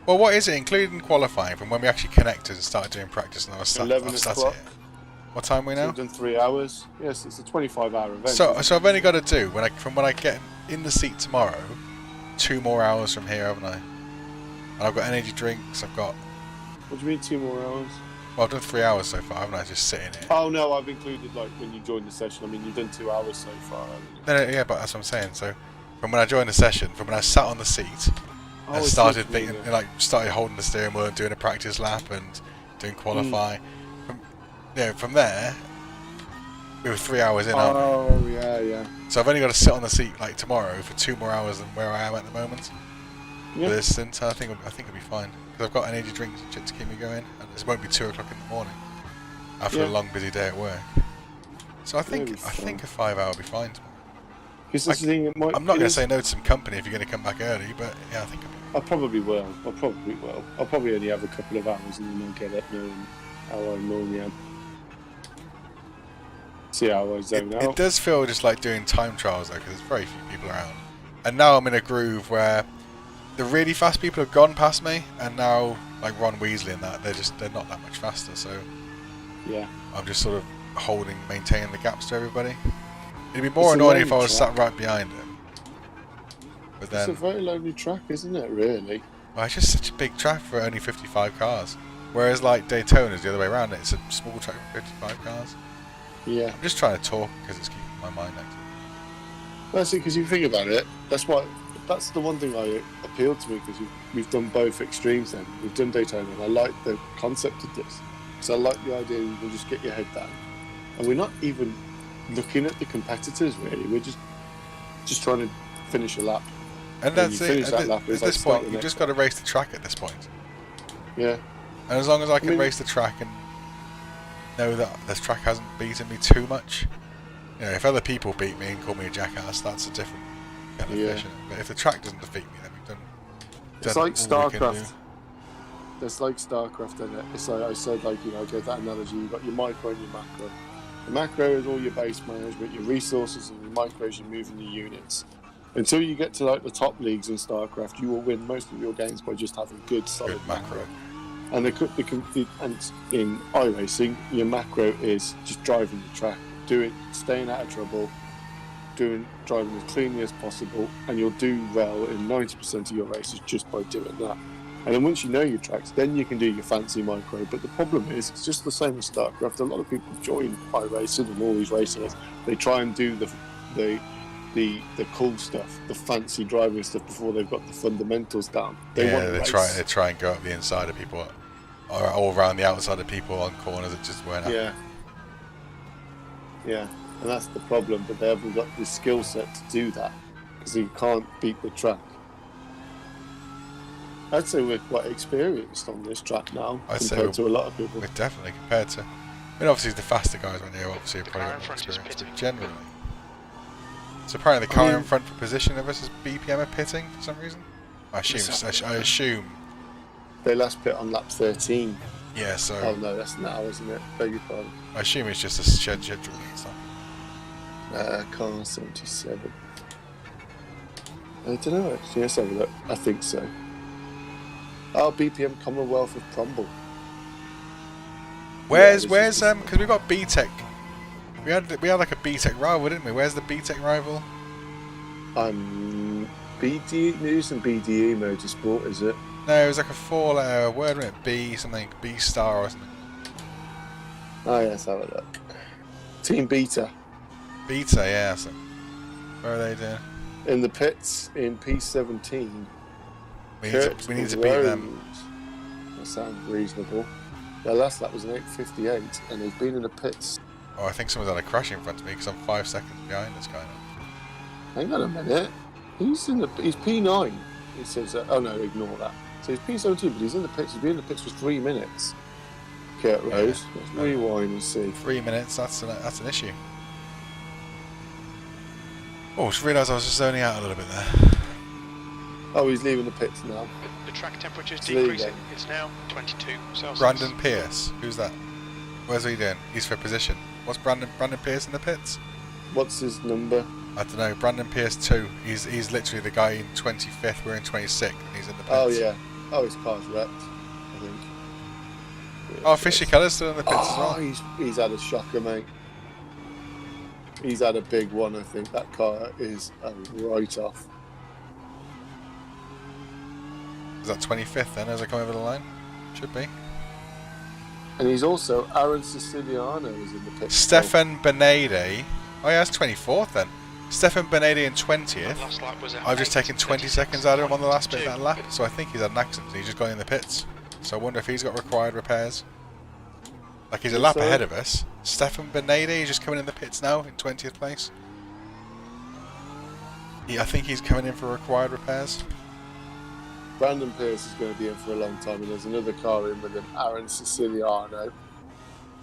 Well, what is it, including qualifying, from when we actually connected and started doing practice and I was sat 11 sat o'clock. here? What time are we So now? we've done 3 hours. Yes, it's a 25-hour event. So I've only got to do, from when I get in the seat tomorrow, 2 more hours from here, haven't I? And I've got energy drinks, I've got... What do you mean 2 more hours? Well, I've done 3 hours so far, haven't I? Just sitting here. Oh no, I've included like when you joined the session. I mean, you've done 2 hours so far. No, yeah, but that's what I'm saying. So, from when I joined the session, from when I sat on the seat and started thinking, like, started holding the steering wheel and doing a practice lap and doing qualify, from there, we were 3 hours in. Oh yeah. So I've only got to sit on the seat like tomorrow for 2 more hours than where I am at the moment. Yeah. For this stint, I think it'll be fine because I've got energy drinks and shit to keep me going, and it won't be 2 o'clock in the morning after a long busy day at work. So I think a 5 hour will be fine tomorrow. Because that's the thing. I'm not going to say no to some company if you're going to come back early, but yeah, I think I probably will. I'll probably only have a couple of hours and then I'll get up knowing how I normally am. See how I zone out. It does feel just like doing time trials though, because there's very few people around. And now I'm in a groove where the really fast people have gone past me, and now like Ron Weasley and that, they're not that much faster. So yeah, I'm just sort of maintaining the gaps to everybody. It'd be more annoying if I was sat right behind him. But then, it's a very lonely track, isn't it? Really? Well, it's just such a big track for only 55 cars. Whereas like Daytona's the other way around. It's a small track for 55 cars. Yeah. I'm just trying to talk because it's keeping my mind active. That's it. Because you think about it, that's the one thing I appealed to me, because we've done both extremes. Then we've done Daytona, and I like the concept of this. Because I like the idea you can just get your head down, and we're not even looking at the competitors really. We're just trying to finish a lap. And that's it. At this point, you've just got to race the track at this point. Yeah. And as long as I can race the track and know that the track hasn't beaten me too much, you know, if other people beat me and call me a jackass, that's a different kind of fish. But if the track doesn't defeat me, then we've done. It's like StarCraft. It's like StarCraft, isn't it? It's like I said, like, you know, I gave that analogy. You've got your micro and your macro. The macro is all your base management, your resources, and your micros, you're moving the units. Until you get to like the top leagues in StarCraft, you will win most of your games by just having good, solid macro. And and in iRacing, your macro is just driving the track, staying out of trouble, driving as cleanly as possible, and you'll do well in 90% of your races just by doing that. And then once you know your tracks, then you can do your fancy micro. But the problem is, it's just the same as StarCraft. A lot of people join iRacing and all these races. They try and do the cool stuff, the fancy driving stuff before they've got the fundamentals down. They try and go up the inside of people, or all around the outside of people on corners that just weren't. Yeah, and that's the problem. But they haven't got the skill set to do that because you can't beat the track. I'd say we're quite experienced on this track now compared to a lot of people. We're definitely compared to. I mean, obviously the faster guys around here obviously have probably got more experience, but generally. So apparently the car in front for position of us is BPM are pitting for some reason. I assume. They last pit on lap 13. Yeah, so. Oh no, that's now, isn't it? Beg your pardon. I assume it's just a schedule and stuff. Car 77. I don't know actually. Let's have a look. I think so. Oh, BPM Commonwealth of Crumble. Where's because we've got BTEC. We had like a BTEC rival, didn't we? Where's the BTEC rival? BD News and BDE Motorsport, is it? No, it was like a 4-letter word, wasn't it? B something, B star or something. Oh yeah, let's have a look. Team Beta. Beta, yeah. So where are they doing? In the pits in P17. We need to beat them. That sounds reasonable. Their last lap was an 8:58, and they've been in the pits. Oh, I think someone's had a crash in front of me because I'm 5 seconds behind this guy now. Hang on a minute. He's P9. It says, oh no, ignore that. So he's P17, but he's in the pits. He's been in the pits for 3 minutes. Kurt Rose. Let's rewind and see. 3 minutes. That's an issue. Oh, I just realised I was just zoning out a little bit there. Oh, he's leaving the pits now. The track temperature is So there you decreasing. go. It's now 22 Celsius. Brandon Pierce. Who's that? Where's he doing? He's for position. What's Brandon Pierce in the pits? What's his number? I don't know. Brandon Pierce 2. He's literally the guy in 25th. We're in 26th. And he's in the pits. Oh yeah. Oh, his car's wrecked, I think. Oh, Fishy Keller's still in the pits as well. He's had a shocker, mate. He's had a big one, I think. That car is a write-off. Is that 25th then as I come over the line? Should be. And he's also, Aaron Siciliano is in the pits. Stefan Benede. Oh yeah, that's 24th then. Stefan Benede in 20th. Last lap was I've just taken 20 seconds out of him on the last bit of that lap, so I think he's had an accident. He's just gone in the pits. So I wonder if he's got required repairs. Like he's a lap ahead of us. Stefan Benede, he's just coming in the pits now in 20th place. I think he's coming in for required repairs. Brandon Pierce is going to be in for a long time, and there's another car in with him, Aaron Siciliano,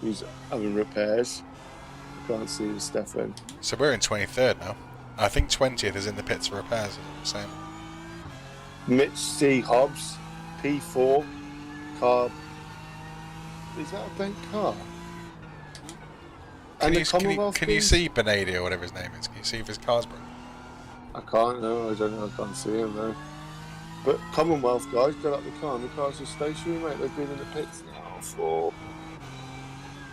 who's having repairs. I can't see the Stefan. So we're in 23rd now. I think 20th is in the pits for repairs, is what I'm saying. Mitch C. Hobbs, P4, car. Is that a bent car? Can And you, the Commonwealth can you team? see Benede or whatever his name is? Can you see if his car's broken? I can't, no, I don't know, I can't see him though. But Commonwealth guys got up the car, and the car's just stationary, mate. They've been in the pits now for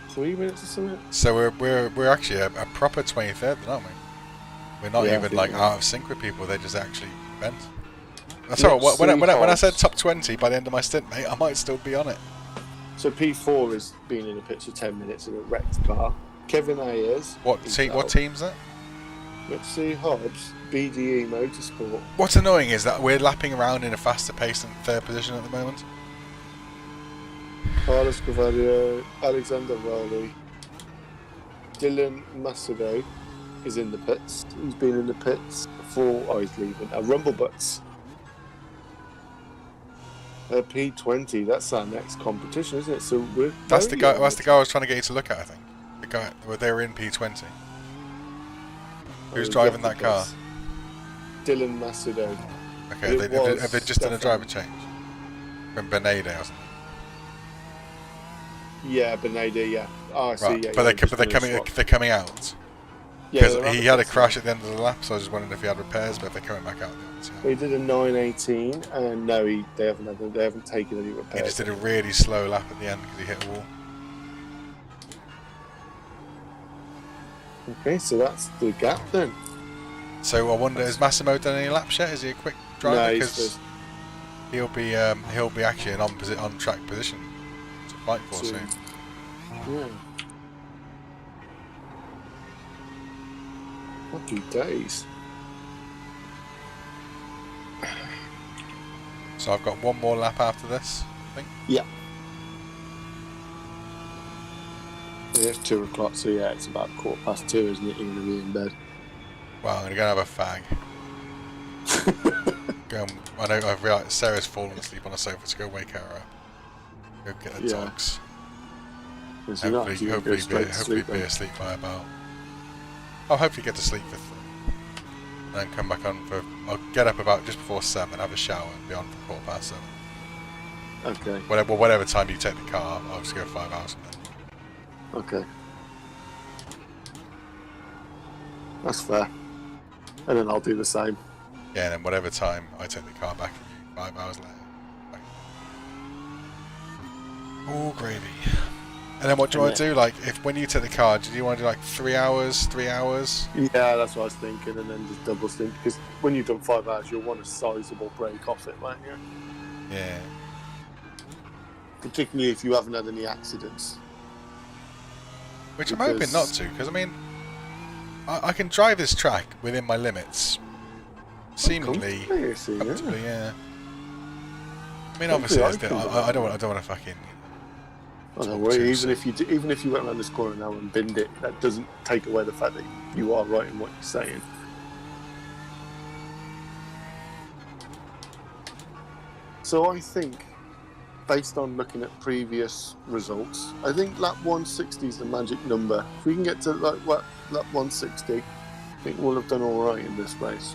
3 minutes or something. So we're actually a proper 23rd, then, aren't we? We're not Yeah, I even think like so. out of sync with people. They just actually bent. That's all right. When I said top 20 by the end of my stint, mate, I might still be on it. So P4 has been in the pits for 10 minutes in a wrecked car. Kevin Ayers. What team's that? Mitch C. Hobbs, BDE Motorsport. What's annoying is that we're lapping around in a faster pace than third position at the moment. Carlos Cavallo, Alexander Rowley, Dylan Macedo is in the pits. He's been in the pits before. Oh, he's leaving. Rumble Butts. P20. That's our next competition, isn't it? So we're. That's the guy. That's the guy I was trying to get you to look at. I think the guy. Well, they were in P20. Who's driving that car? Dylan Macedo. Okay, have they just done a driver change from Benede or something? Yeah, Benede. Yeah. Oh, I see. Right, Yeah, but yeah, they're coming out. Yeah, Because they're he had a crash at the end of the lap, so I was just wondering if he had repairs, but they're coming back out. He did a 9:18, and no, they haven't taken any repairs. He just did a really slow lap at the end because he hit a wall. Okay, so that's the gap then. So I wonder, has Massimo done any laps yet? Is he a quick driver? No, Because he'll be actually an on track position to fight for soon. Yeah. Lucky days. So I've got one more lap after this, I think. Yeah. It's 2 o'clock, so yeah, it's about 2:15, isn't it? You're going to be in bed. Well, I'm going to go and have a fag. I've realised Sarah's fallen asleep on the sofa, so go wake her up. Go get her dogs. Hopefully be asleep by about... I'll hopefully get to sleep for 3. And then come back on for... I'll get up about just before 7, have a shower and be on for 7:15. Okay. Whatever time you take the car, I'll just go 5 hours from then. Okay. That's fair. And then I'll do the same. Yeah, and then whatever time I take the car back from you, 5 hours later. Oh, gravy. And then what do you want to do? Like, when you take the car, do you want to do like 3 hours, 3 hours? Yeah, that's what I was thinking, and then just double stint, because when you've done 5 hours, you'll want a sizable break off it, won't you? Yeah. Particularly if you haven't had any accidents. Which I'm hoping not to, because I mean, I can drive this track within my limits. Seemingly, comfortably, yeah. I mean, obviously, I don't want to fucking. Don't worry. Even if you went around this corner now and binned it, that doesn't take away the fact that you are right in what you're saying. So I think based on looking at previous results, I think lap 160 is the magic number. If we can get to like lap 160, I think we'll have done all right in this race.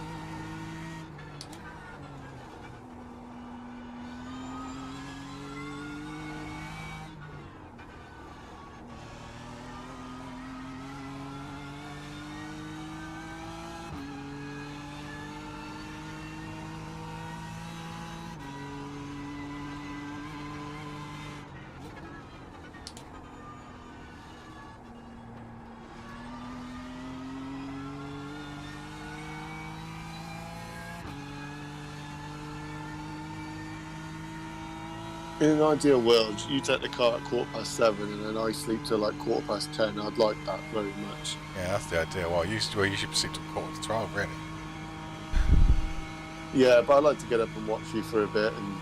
In an ideal world, you take the car at 7:15 and then I sleep till like 10:15. I'd like that very much. Yeah, that's the idea. Well, you should sleep till 11:45, really. Yeah, but I like to get up and watch you for a bit and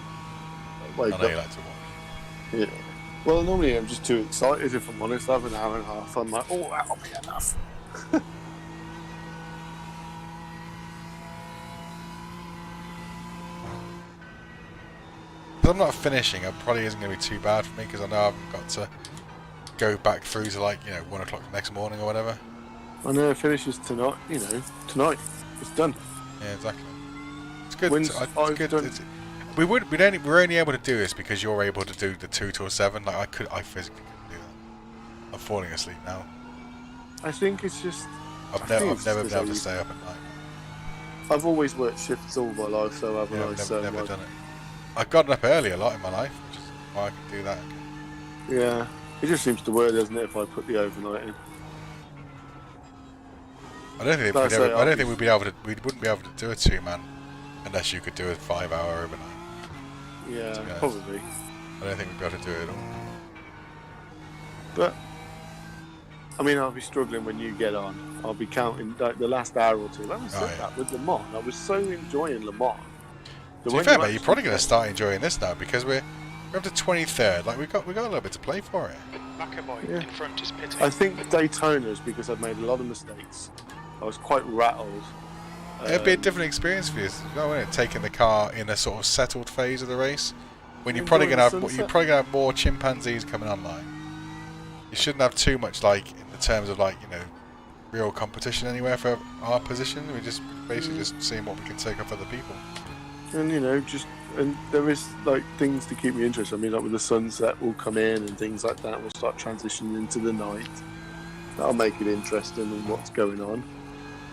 wake I up. know you like to watch. Yeah. Well, normally I'm just too excited, if I'm honest. I have an hour and a half. I'm like, oh, that'll be enough. Because I'm not finishing, it probably isn't going to be too bad for me because I know I haven't got to go back through to like 1 o'clock the next morning or whatever. I know it finishes tonight. Tonight it's done. Yeah, exactly. It's good. When's It's I've good. done- We're only able to do this because you're able to do the 2 till 7. Like I physically couldn't do that. I'm falling asleep now. I think it's just. I've I think never it's been just able to because stay up at night. I've always worked shifts all my life, so haven't Yeah, I? I've So, never like, done it. I've gotten up early a lot in my life, which is why I can do that. yeah, it just seems to work, doesn't it? If I put the overnight in. I don't think Like I say, I don't think we'd be able to. We wouldn't be able to do a 2-man unless you could do a 5-hour overnight. Yeah, To be honest. probably. I don't think we'd be able to do it at all. But I mean, I'll be struggling when you get on. I'll be counting like the last hour or two. Let me said that with Le Mans. I was so enjoying Le Mans. To be fair, mate, you're probably going to start enjoying this now because we're up to 23rd. Like we got a little bit to play for it. McAvoy Yeah. in front is pitting. I think Daytona's because I've made a lot of mistakes. I was quite rattled. It'd be a different experience for you, you know, wouldn't it? Taking the car in a sort of settled phase of the race, when you're probably Enjoying going to the have sunset. more chimpanzees coming online. You shouldn't have too much like in the terms of real competition anywhere for our position. We're just basically just seeing what we can take off other people. And and there is like things to keep me interested. I mean, like with the sunset will come in and things like that. We'll start transitioning into the night. That'll make it interesting and what's going on.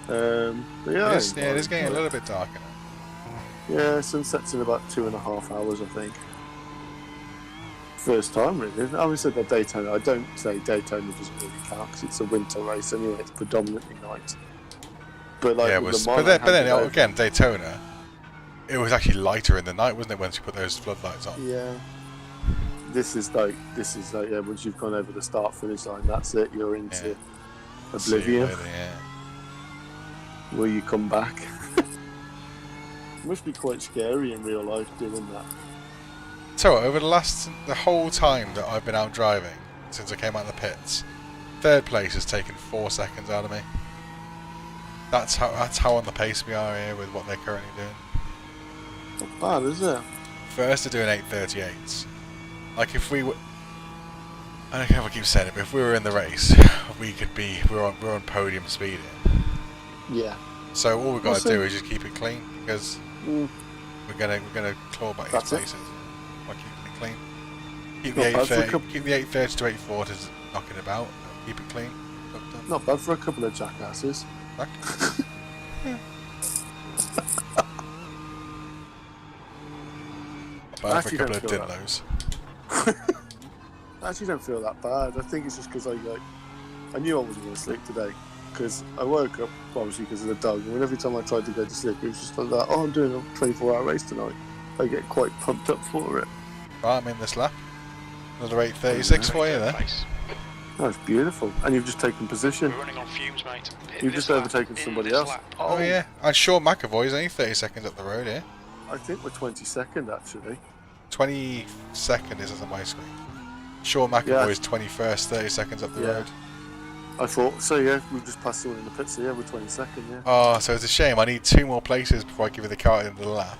But yeah, It is getting a little bit darker now. Yeah, sunset's in about 2.5 hours, I think. First time, really. I always said that Daytona. I don't say Daytona doesn't really count because it's a winter race anyway. It's predominantly night. But like, Yeah, it with was. Le Mans, But I then handed over- again, Daytona, it was actually lighter in the night, wasn't it? Once you put those floodlights on. Yeah. This is like yeah. Once you've gone over the start finish line, that's it. You're into Yeah. oblivion. See, yeah. Will you come back? It must be quite scary in real life doing that. So over the whole time that I've been out driving since I came out of the pits, third place has taken 4 seconds out of me. That's how on the pace we are here with what they're currently doing. Not bad, is it? First, they're doing 8:38s. Like if we were, I don't know if I keep saying it, but if we were in the race, we're on podium speed here. Yeah. So all we've got to Well, do is just keep it clean because Mm. we're gonna claw back these That's it. places by keeping it clean. Keep Not the bad for a 8:30, couple- keep the 8:30 to 8:40 knocking about. Keep it clean. Not bad for a couple of jackasses. Exactly. Not bad for a Actually couple of don't feel that. Dinlos. I actually don't feel that bad. I think it's just because I knew I wasn't going to sleep today because I woke up obviously because of the dog, and every time I tried to go to sleep, it was just like that. Oh, I'm doing a 24-hour race tonight. I get quite pumped up for it. Right, I'm in this lap. Another 8:36 for you there. Place. That's beautiful, and you've just taken position. We're running on fumes, mate. In You've this just lap, overtaken in somebody this else. lap. Oh yeah, and Sean McAvoy's only 30 seconds up the road here. I think we're 22nd actually. 22nd is on my screen. Sean McAvoy's 21st, 30 seconds up the Yeah. road. I thought so. Yeah, we've just passed someone in the pits. So yeah, we're 22nd. Yeah. Oh, so it's a shame. I need 2 more places before I give you the car at the end of the lap.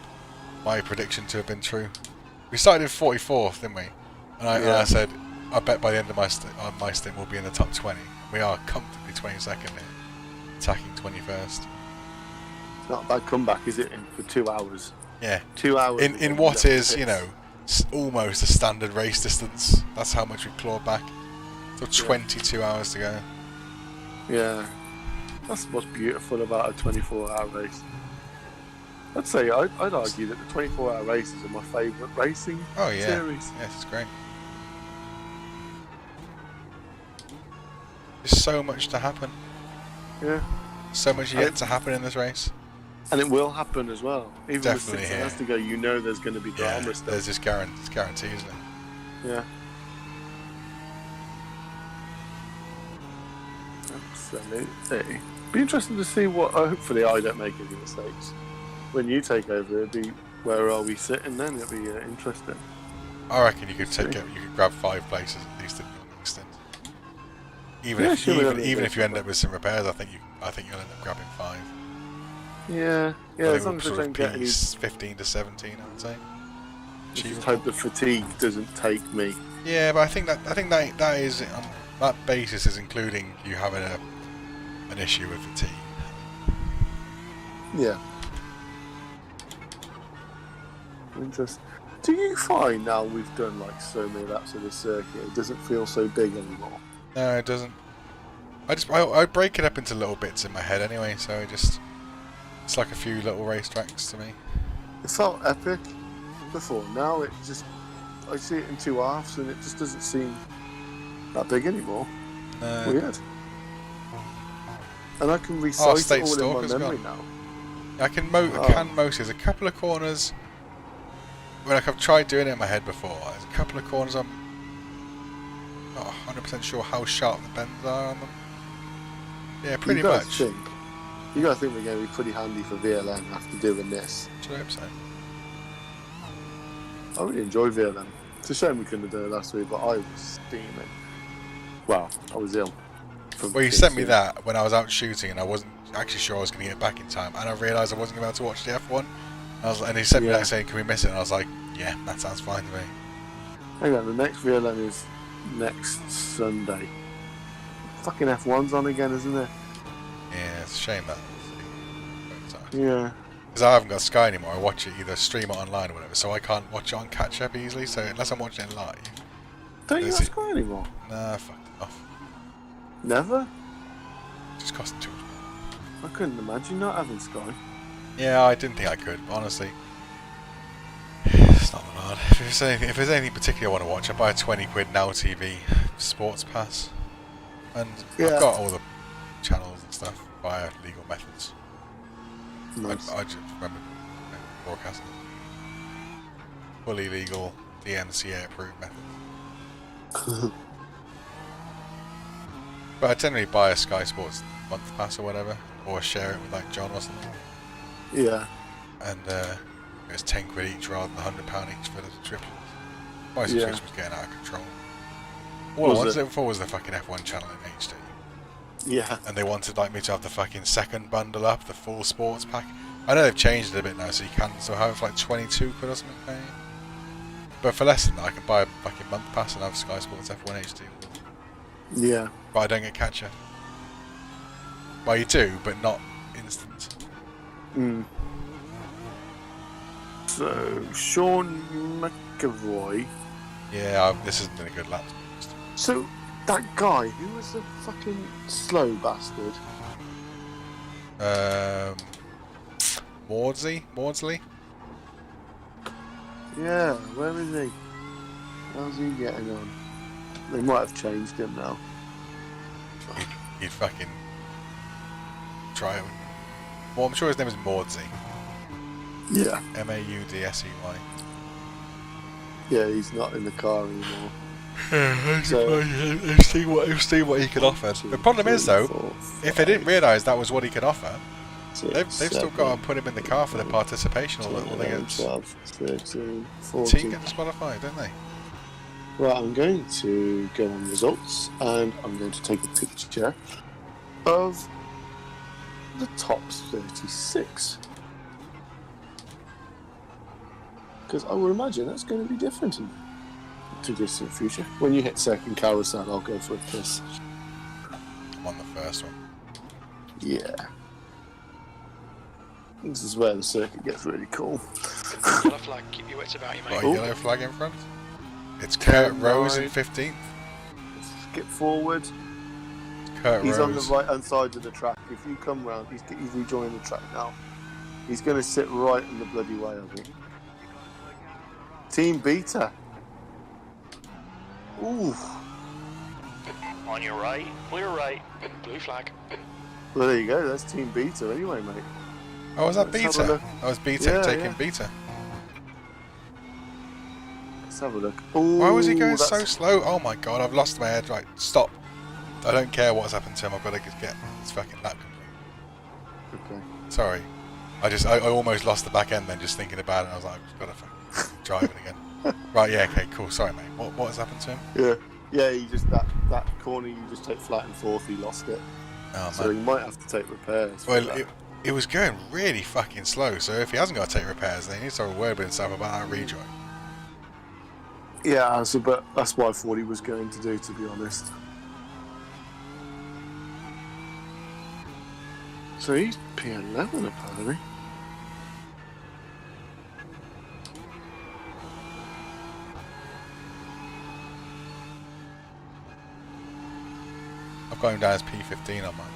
My prediction to have been true. We started in 44th, didn't we? And I Yeah. said, I bet by the end of my stint we'll be in the top 20. We are comfortably 22nd here, attacking 21st. It's not a bad comeback, is it? For 2 hours. Yeah. 2 hours. In what is, you know, almost a standard race distance. That's how much we've clawed back. So 22 hours to go. Yeah. That's what's beautiful about a 24-hour race. I'd say, I'd argue that the 24-hour races are my favourite racing series. Yes, it's great. There's so much to happen. Yeah. So much yet to happen in this race. And it will happen as well. Even Definitely, with 6 hours to go, you know there's going to be drama stuff. There's this guarantee, isn't it? Yeah. Absolutely. Be interesting to see what. Hopefully, I don't make any mistakes. When you take over, it'd be where are we sitting then? It'd be interesting. I reckon you could grab 5 places at least in your next stint. Even if you end up with some repairs, I think you'll end up grabbing 5. Yeah. As long as I don't get any. 15 to 17, I would say. Just hope the fatigue doesn't take me. Yeah, but I think that is that basis is including you having an issue with fatigue. Yeah. Interesting. Do you find now we've done like so many laps of the circuit, it doesn't feel so big anymore? No, it doesn't. I break it up into little bits in my head anyway, so it's like a few little racetracks to me. It felt epic before. Now it just, I see it in 2 halves and it just doesn't seem that big anymore. Weird. And I can recite it all in my memory now. I can most. There's a couple of corners. When I've tried doing it in my head before, there's a couple of corners I'm not 100% sure how sharp the bends are on them. Yeah, pretty much. You gotta think we're going to be pretty handy for VLM after doing this. I hope so. I really enjoy VLM. It's a shame we couldn't have done it last week, but I was steaming. Well, I was ill. Well, you sent me that when I was out shooting, and I wasn't actually sure I was going to get back in time, and I realised I wasn't about to watch the F1. And he sent me that saying, "Can we miss it?" And I was like, "Yeah, that sounds fine to me." Hang on, the next VLM is next Sunday. Fucking F1's on again, isn't it? Yeah, it's a shame that. Yeah. Because I haven't got Sky anymore. I watch it either stream it online or whatever, so I can't watch it on catch up easily. So unless I'm watching it live. Don't you have Sky anymore? Nah, fucked it off. Never? Just costing too much. I couldn't imagine not having Sky. Yeah, I didn't think I could, but honestly. It's not that hard. If there's anything particular I want to watch, I buy a 20 quid Now TV sports pass. And I've got all the channels and stuff via legal methods. Nice. I just remember broadcasting. Fully legal, DMCA approved methods. But I generally buy a Sky Sports month pass or whatever, or share it with like John or something. Yeah. And it's 10 quid each rather than £100 each for the subscriptions. My subscription was getting out of control. All I wanted it for was the fucking F1 channel in HD. Yeah. And they wanted like me to have the fucking second bundle up, the full sports pack. I know they've changed it a bit now, so you can still have it for like 22 quid or something paying. But for less than that, I can buy a fucking month pass and have Sky Sports F1 HD. Yeah. But I don't get catch up. Well, you do, but not instant. So, Sean McAvoy. Yeah, this hasn't been a good lap. So, that guy, who was the fucking slow bastard? Maudsley? Yeah, where is he? How's he getting on? They might have changed him now. He'd fucking try it. Well, I'm sure his name is Maudsley. Yeah. Maudsey. Yeah, he's not in the car anymore. So, he'll see what he can offer. The problem is though, if they didn't realise that was what he could offer, they've still got to put him in the car for the participation or they get 12, 13, 14. Team get disqualified, don't they? Right, I'm going to go on results and I'm going to take a picture of the top 36. Because I would imagine that's going to be different in the distant future. When you hit second carousel, I'll go for a piss. I'm on the first one. Yeah. This is where the circuit gets really cool. Yellow flag, keep your wits about you, mate. Got a yellow flag in front. It's Kurt Rose in 15th. Skip forward. Kurt He's Rose. on the right hand side of the track. If you come round, he's rejoining the track now. He's going to sit right in the bloody way of it. Team Beta. Ooh. On your right, clear right. Blue flag. Well, there you go. That's Team Beta anyway, mate. Oh, was that Let's have a Beta? look. That was BTEC Yeah, taking yeah. Beta. Let's have a look. Ooh, Why was he going that's- so slow? Oh my god, I've lost my head. Right, stop. I don't care what's happened to him. I've got to get this fucking lap complete. Okay. Sorry. I almost lost the back end then just thinking about it. I was like, I've got to fucking drive it again. Right, yeah, okay, cool. Sorry, mate. What has happened to him? Yeah. He just that corner you just take flat and fourth. He lost it. Oh, So man. he might have to take repairs. for Well, that. it was going really fucking slow, so if he hasn't got to take repairs, then he needs to have a word with himself about that rejoin. Yeah, but that's what I thought he was going to do, to be honest. So he's P11 apparently. I've got him down as P15 on mine.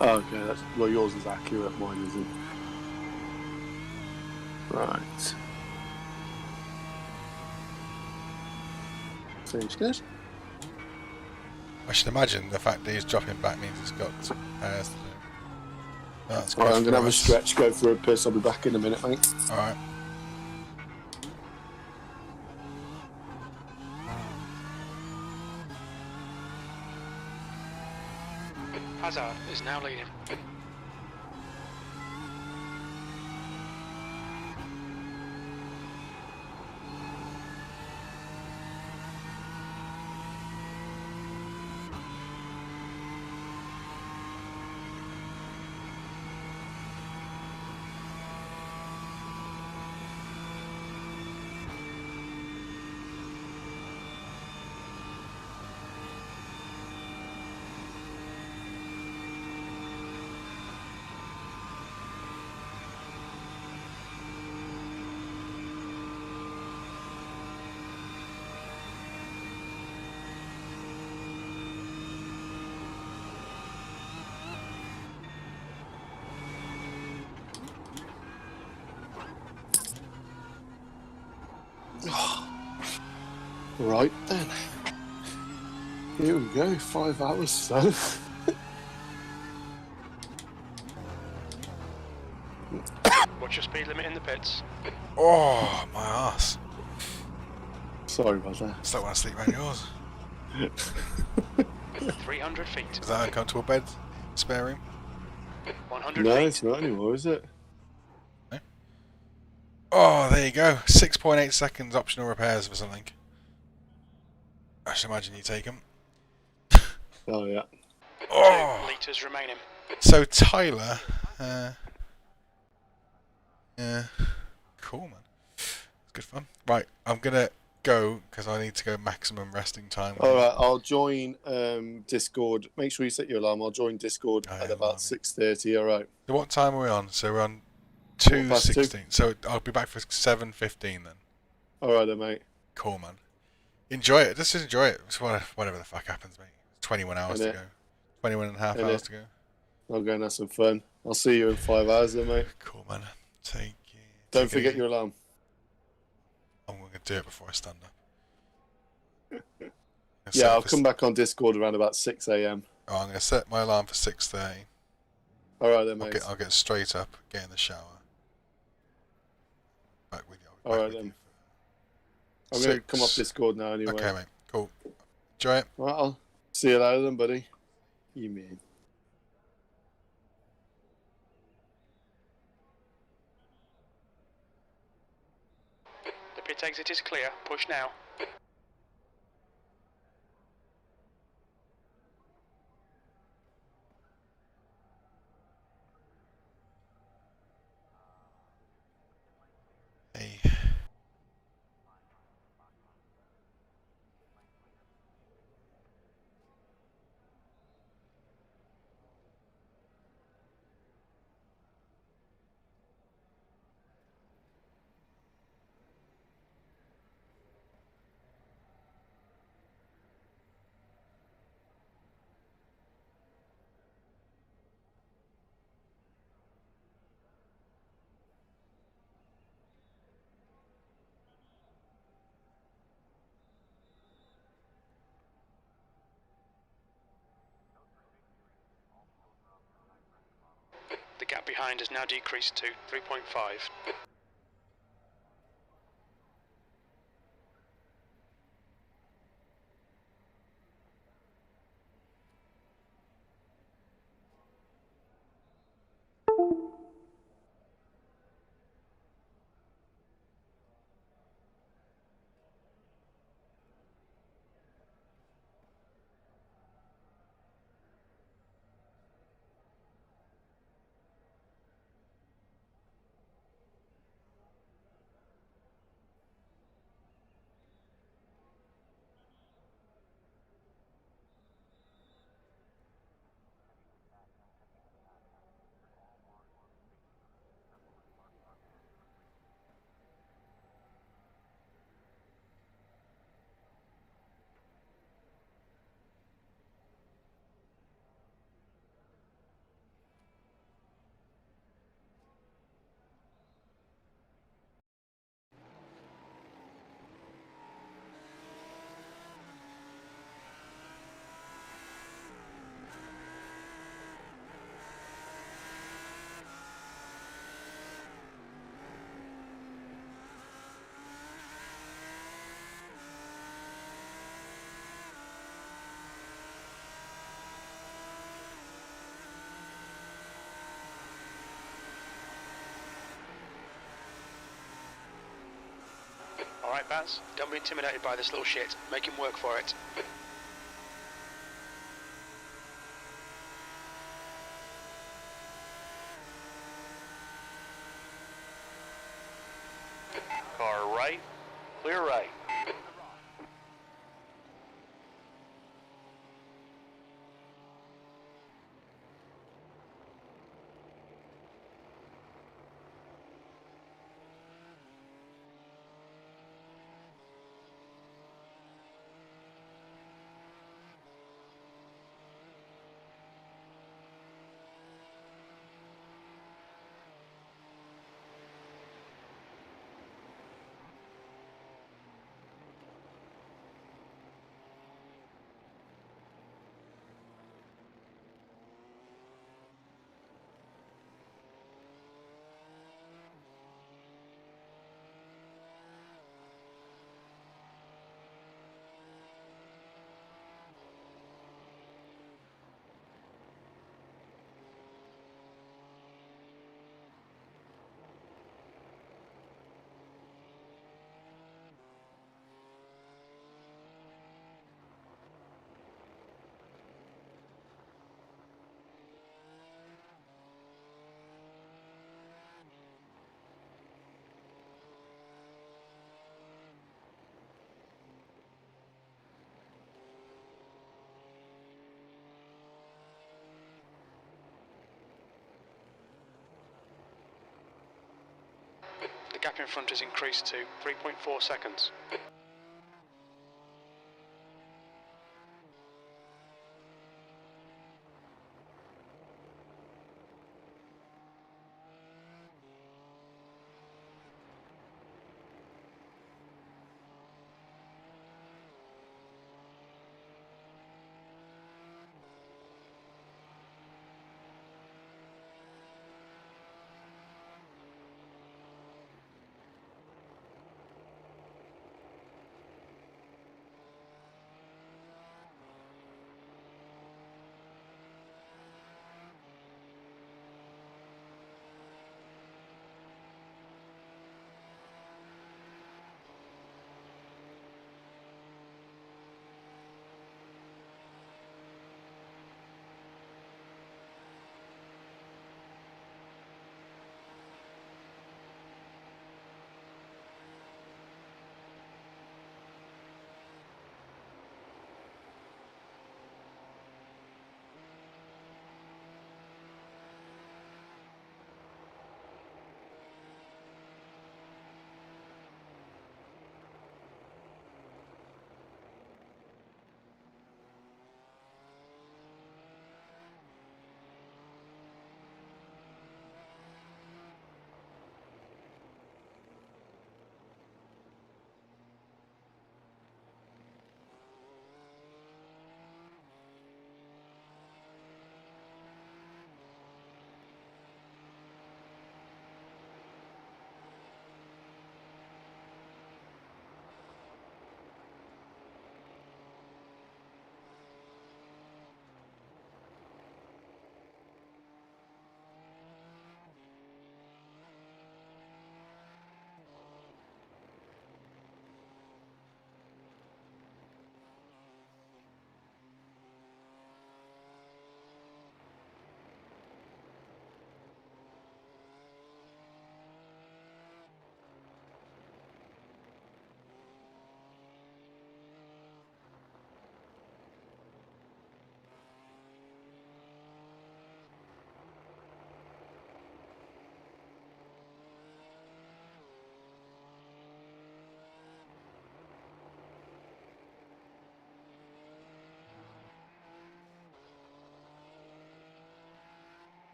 Oh, okay, well, yours is accurate, mine isn't. Right. Seems good. I should imagine the fact that he's dropping back means he's got repairs to do. That's Alright, I'm good going to have for a us. stretch, go for a piss. I'll be back in a minute, mate. Alright. Hazard is now leading. Right then. Here we go, 5 hours so. What's your speed limit in the pits? Oh, my ass. Sorry about that. Still want to sleep around yours. 300 feet. Is that uncomfortable bed? Spare room? 100 No, feet. it's not anymore, is it? Oh, there you go. 6.8 seconds optional repairs for something. I should imagine you take them. Oh, yeah. Oh! 2 litres remaining. So Tyler, yeah, cool man, it's good fun. Right, I'm gonna go because I need to go maximum resting time. Alright, I'll join Discord. Make sure you set your alarm. I'll join Discord I at am about alarming. 6:30, alright? So what time are we on? So we're on Quarter past 2:16. So I'll be back for 7:15 then. Alright then, mate. Cool man. Enjoy it. Just enjoy it. It's whatever the fuck happens, mate. 21 hours to Innit? go. 21 and a half Innit? hours to go. I'll go and have some fun. I'll see you in 5 hours then, mate. Cool man. Take it. Don't forget your alarm. I'm gonna do it before I stand up. Yeah, I'll come back on Discord around about 6 a.m. Oh, I'm gonna set my alarm for 6:30. Alright then, mate. I'll get straight up, get in the shower. Back with you. All right, then. I'm going to come off 6. Discord now anyway. Okay, mate. Cool. Enjoy it. Right, I'll see you later then, buddy. You mean. The pit exit is clear. Push now. Hey. gap behind has now decreased to 3.5. Alright, Baz, don't be intimidated by this little shit. Make him work for it. Car right, clear right. The gap in front has increased to 3.4 seconds.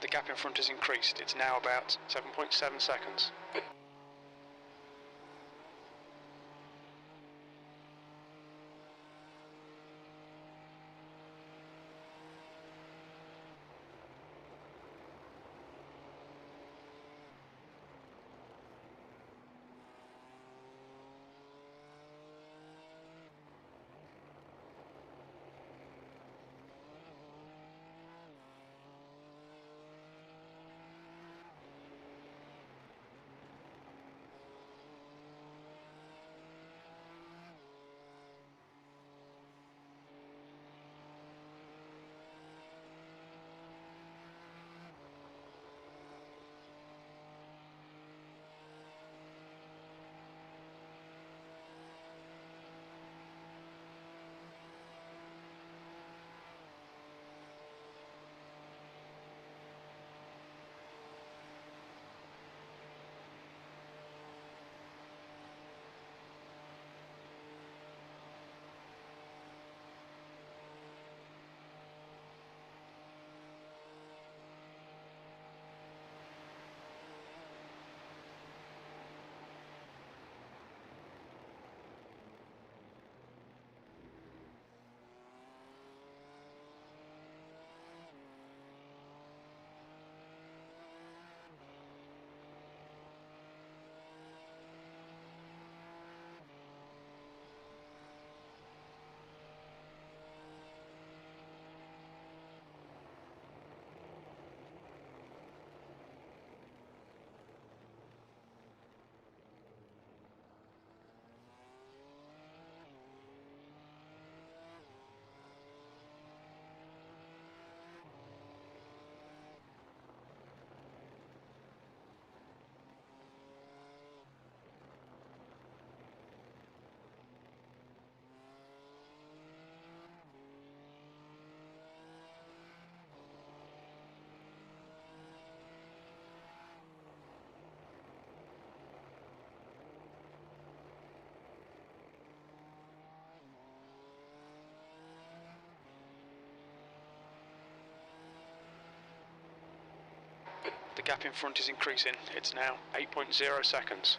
The gap in front has increased. It's now about 7.7 seconds. The gap in front is increasing. It's now 8.0 seconds.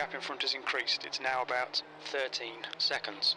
gap in front has increased. It's now about 13 seconds.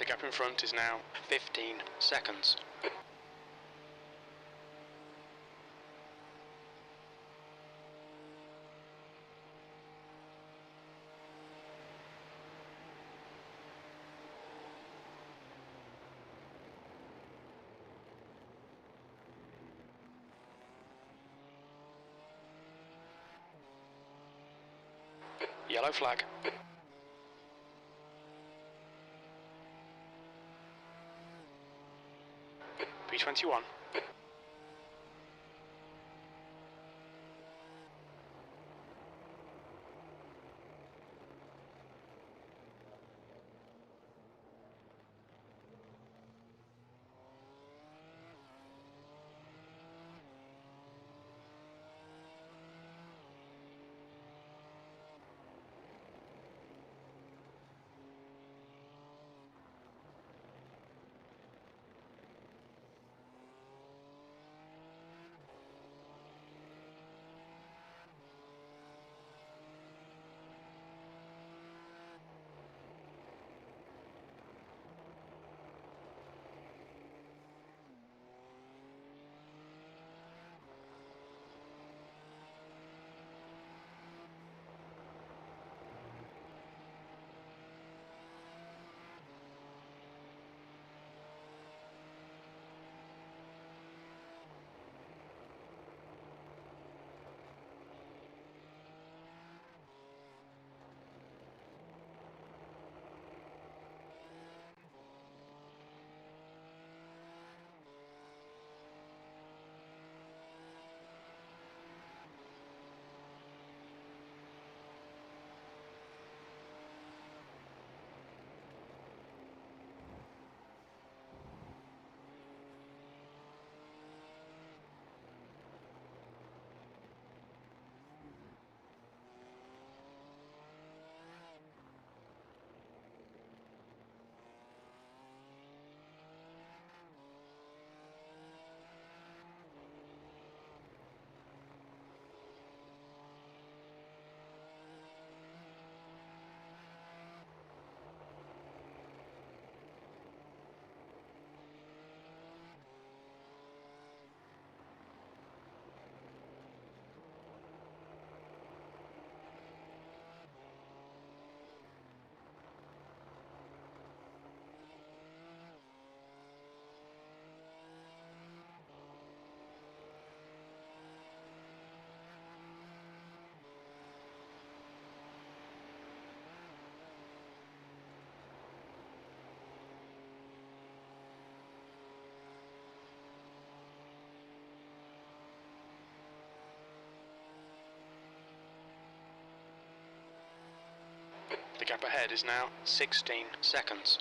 The gap in front is now 15 seconds. Yellow flag. B21. The gap ahead is now 16 seconds.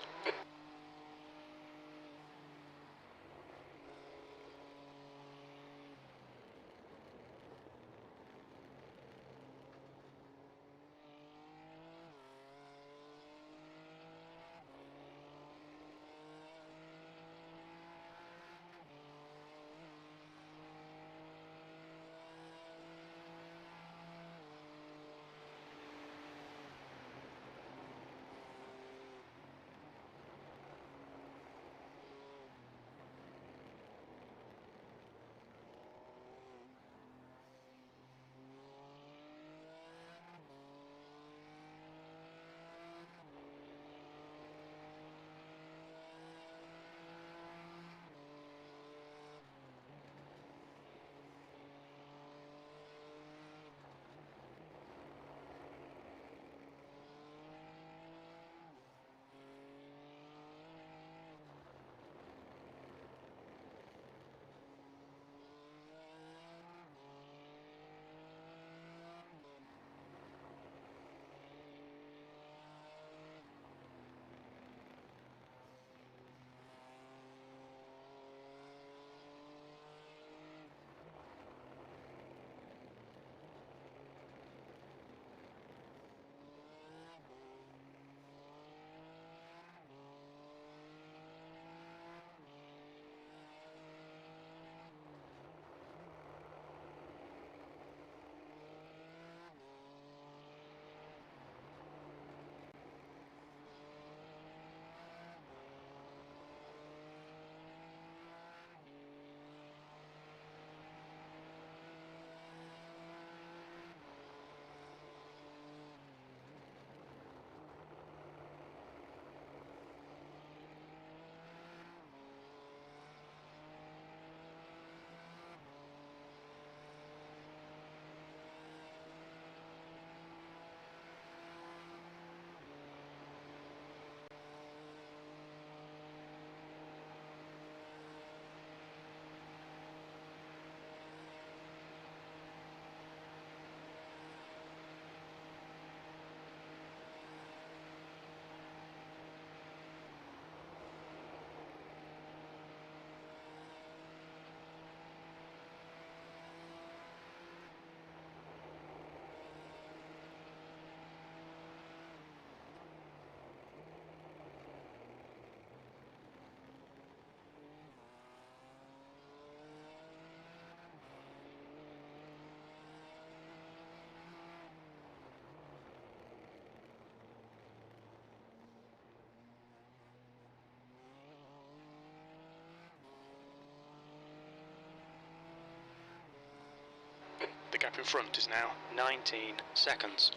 The gap in front is now 19 seconds.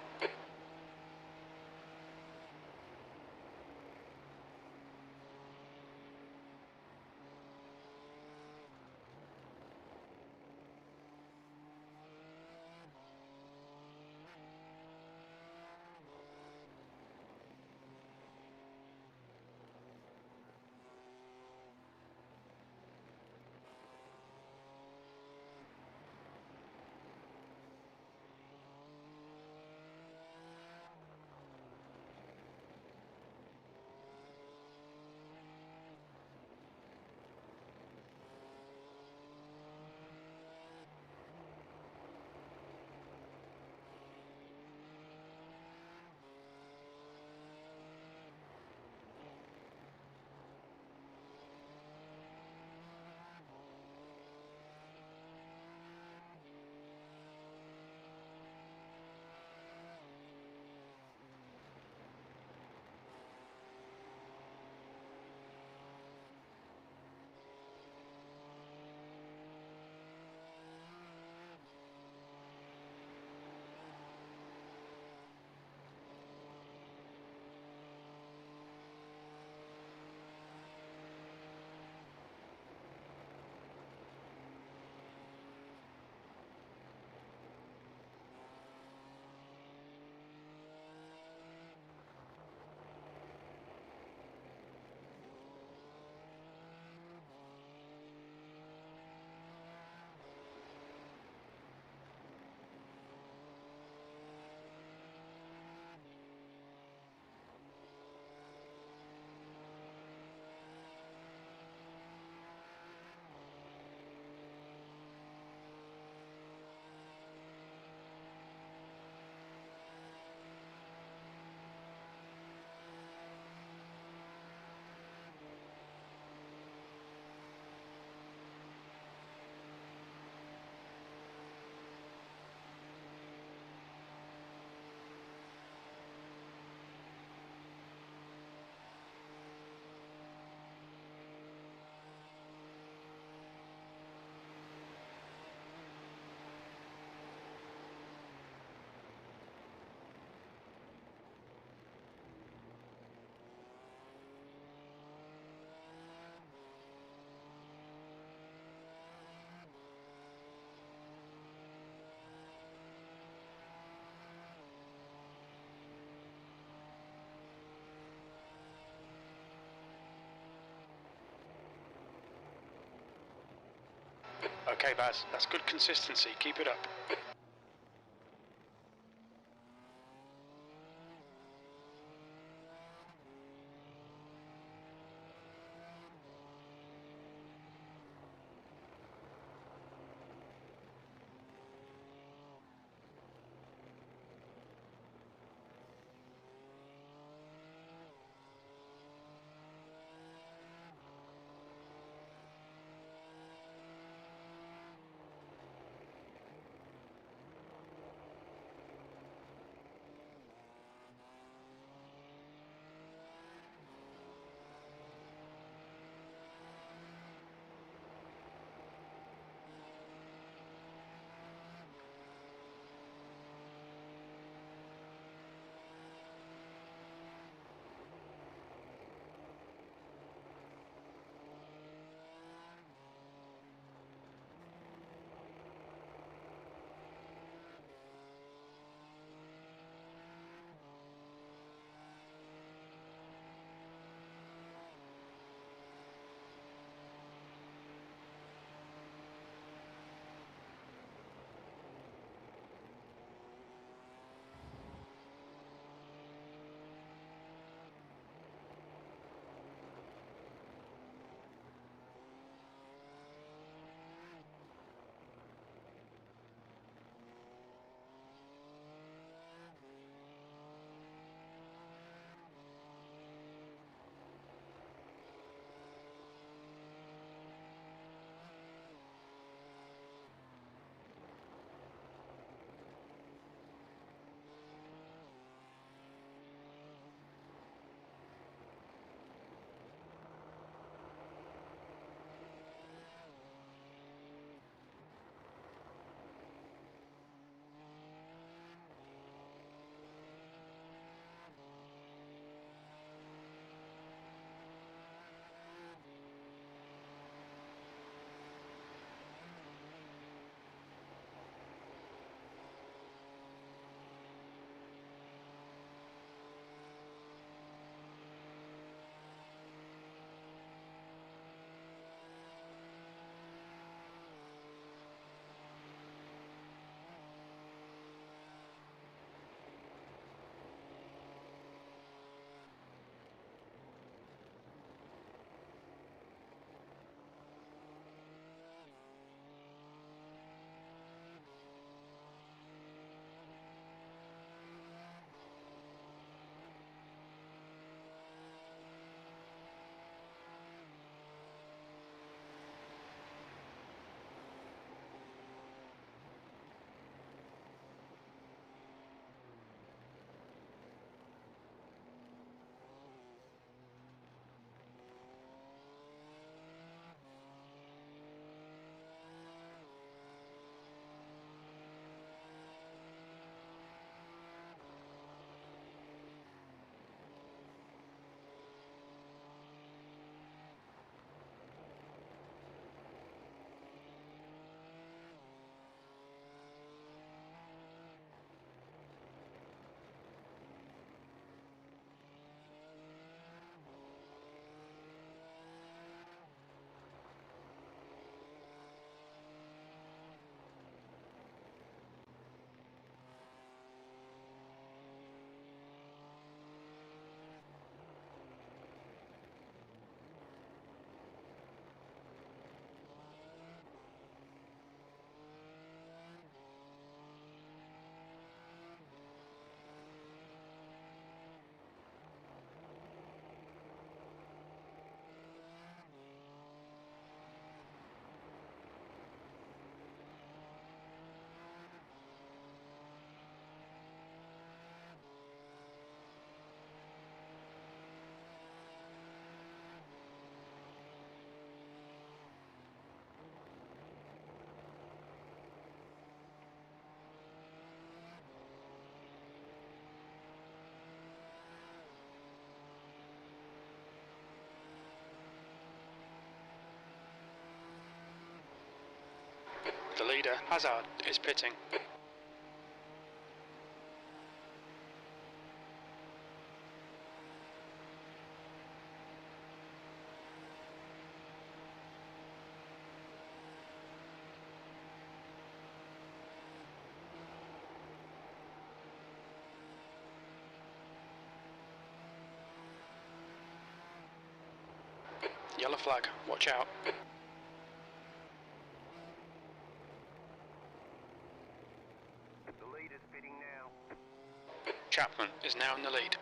Okay, Baz, that's good consistency. Keep it up. The leader, Hazard, is pitting. Yellow flag, watch out. The lead is pitting now. Chapman is now in the lead.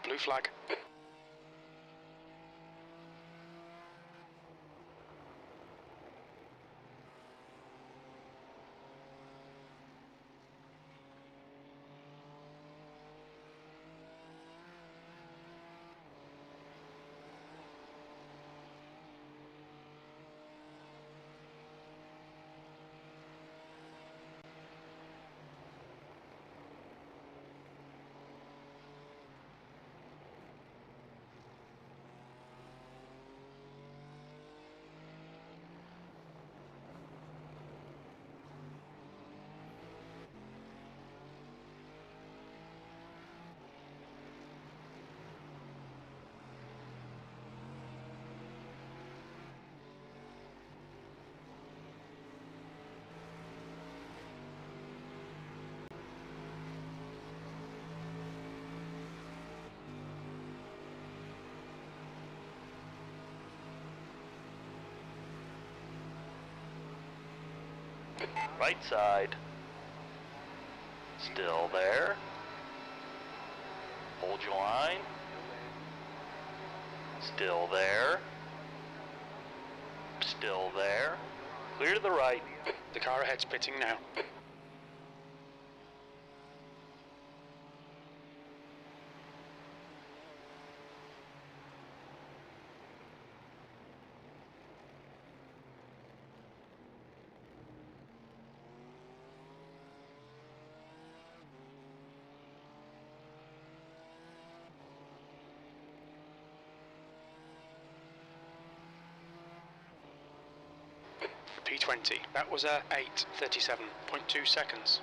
Blue flag. Right side. Still there. Hold your line. Still there. Still there. Clear to the right. The car ahead's pitting now. P20, that was a 8:37.2 seconds.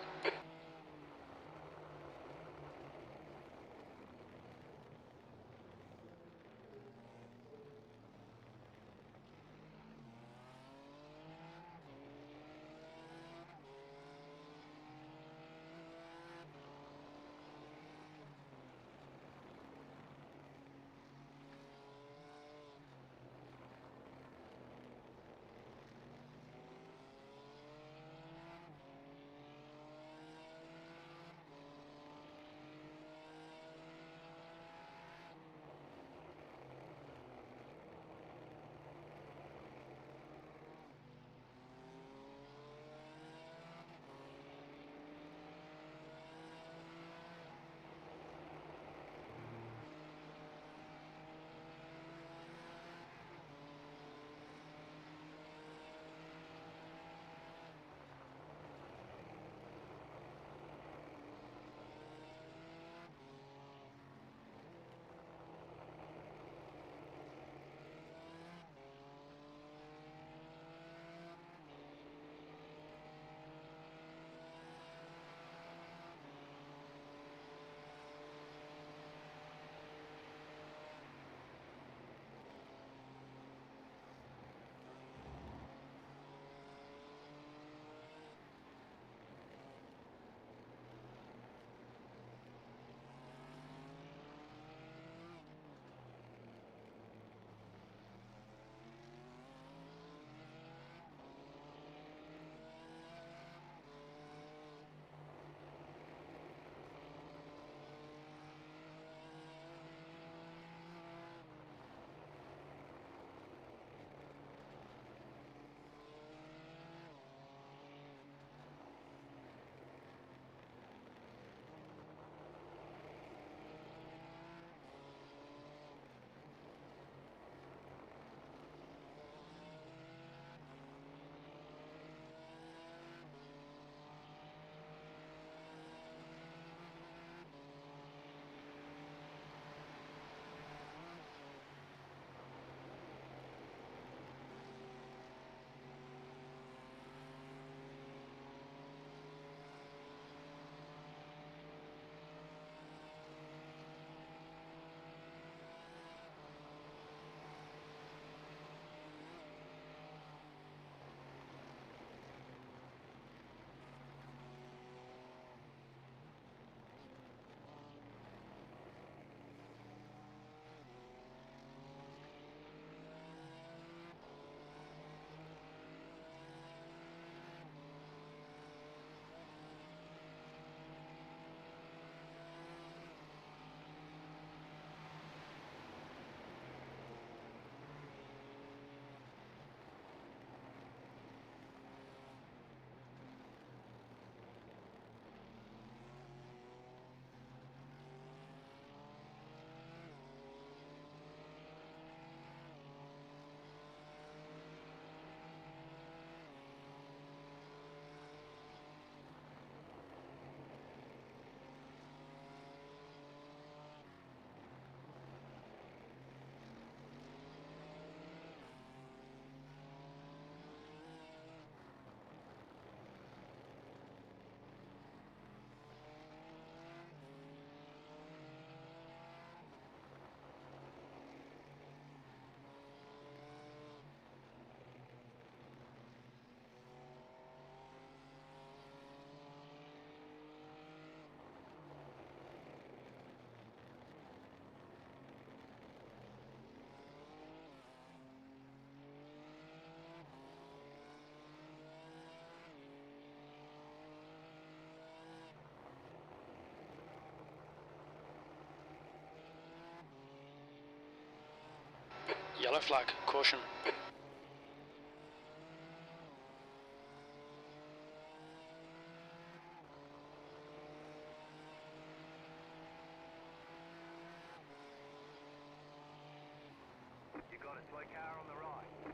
Yellow flag, caution. You got a slow car on the right.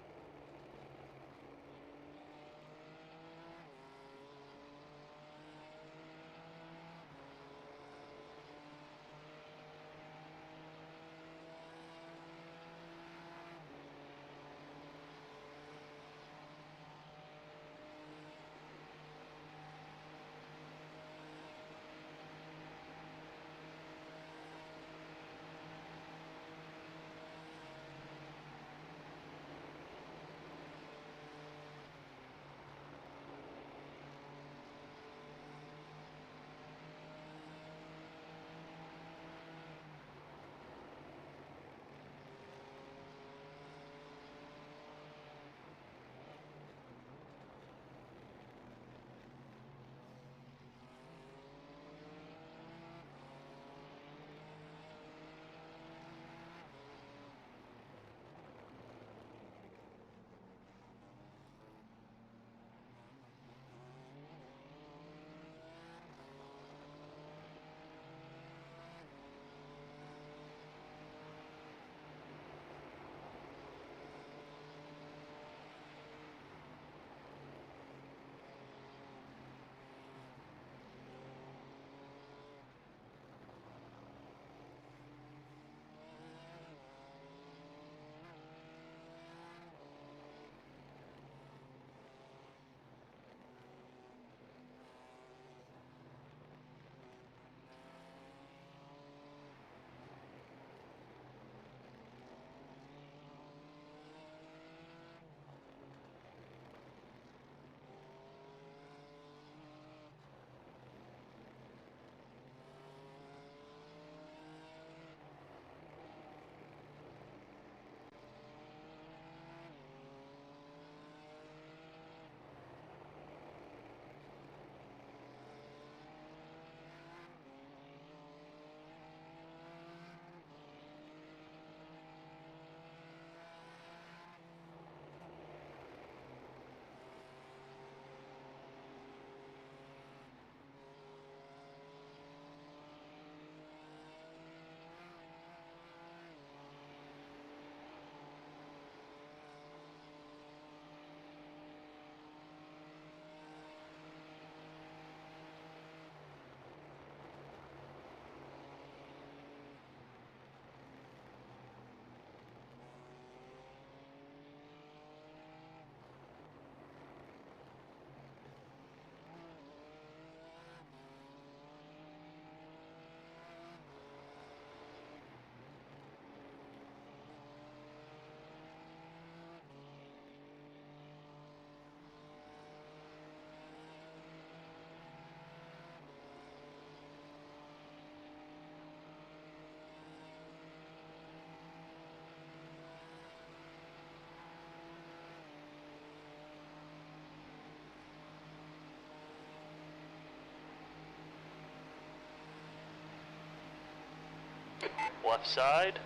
Left side.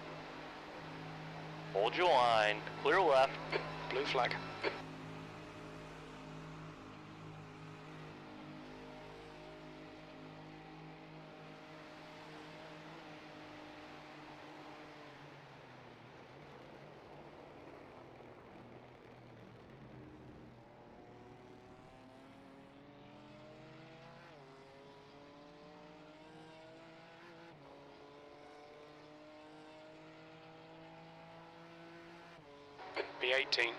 Hold your line. Clear left. Blue flag. B18.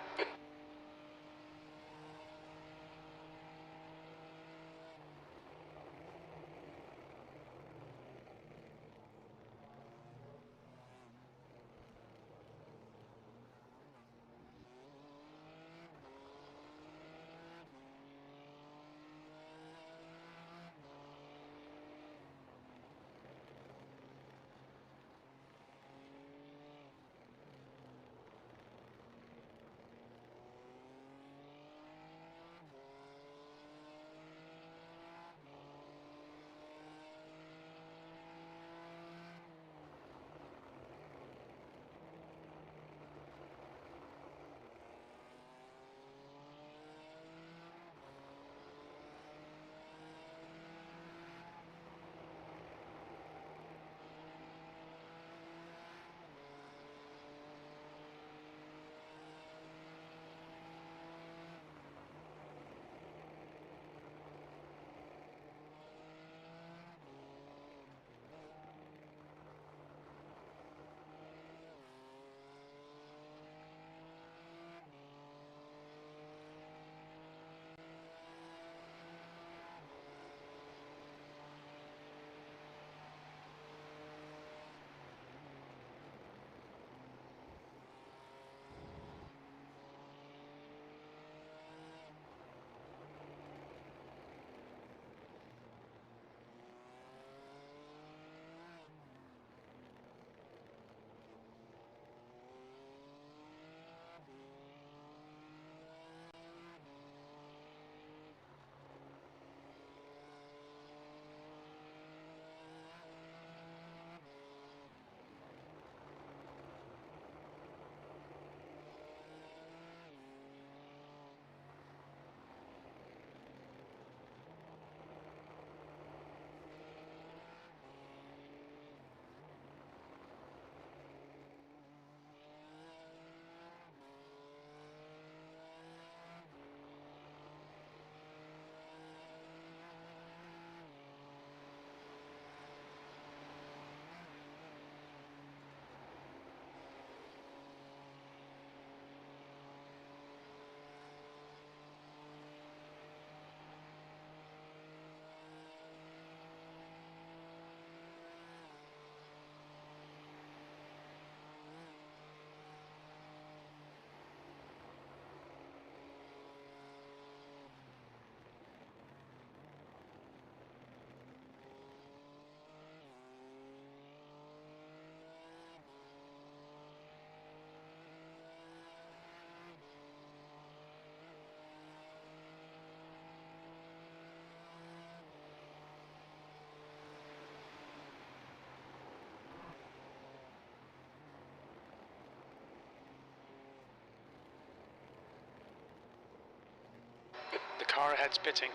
car ahead's pitting.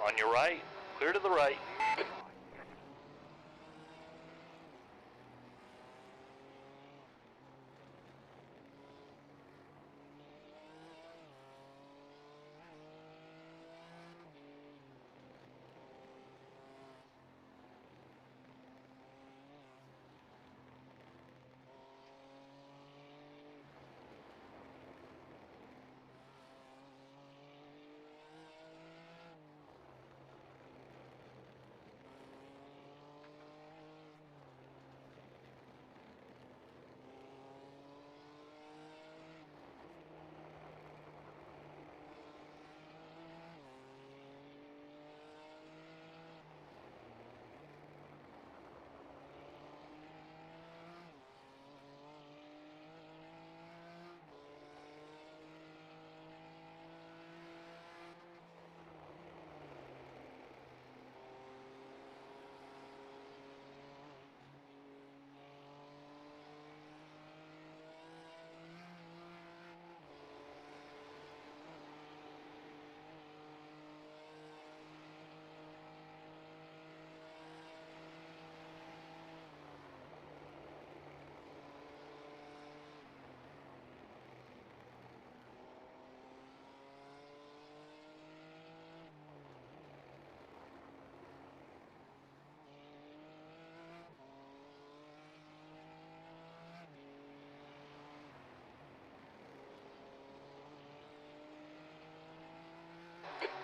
On your right, clear to the right.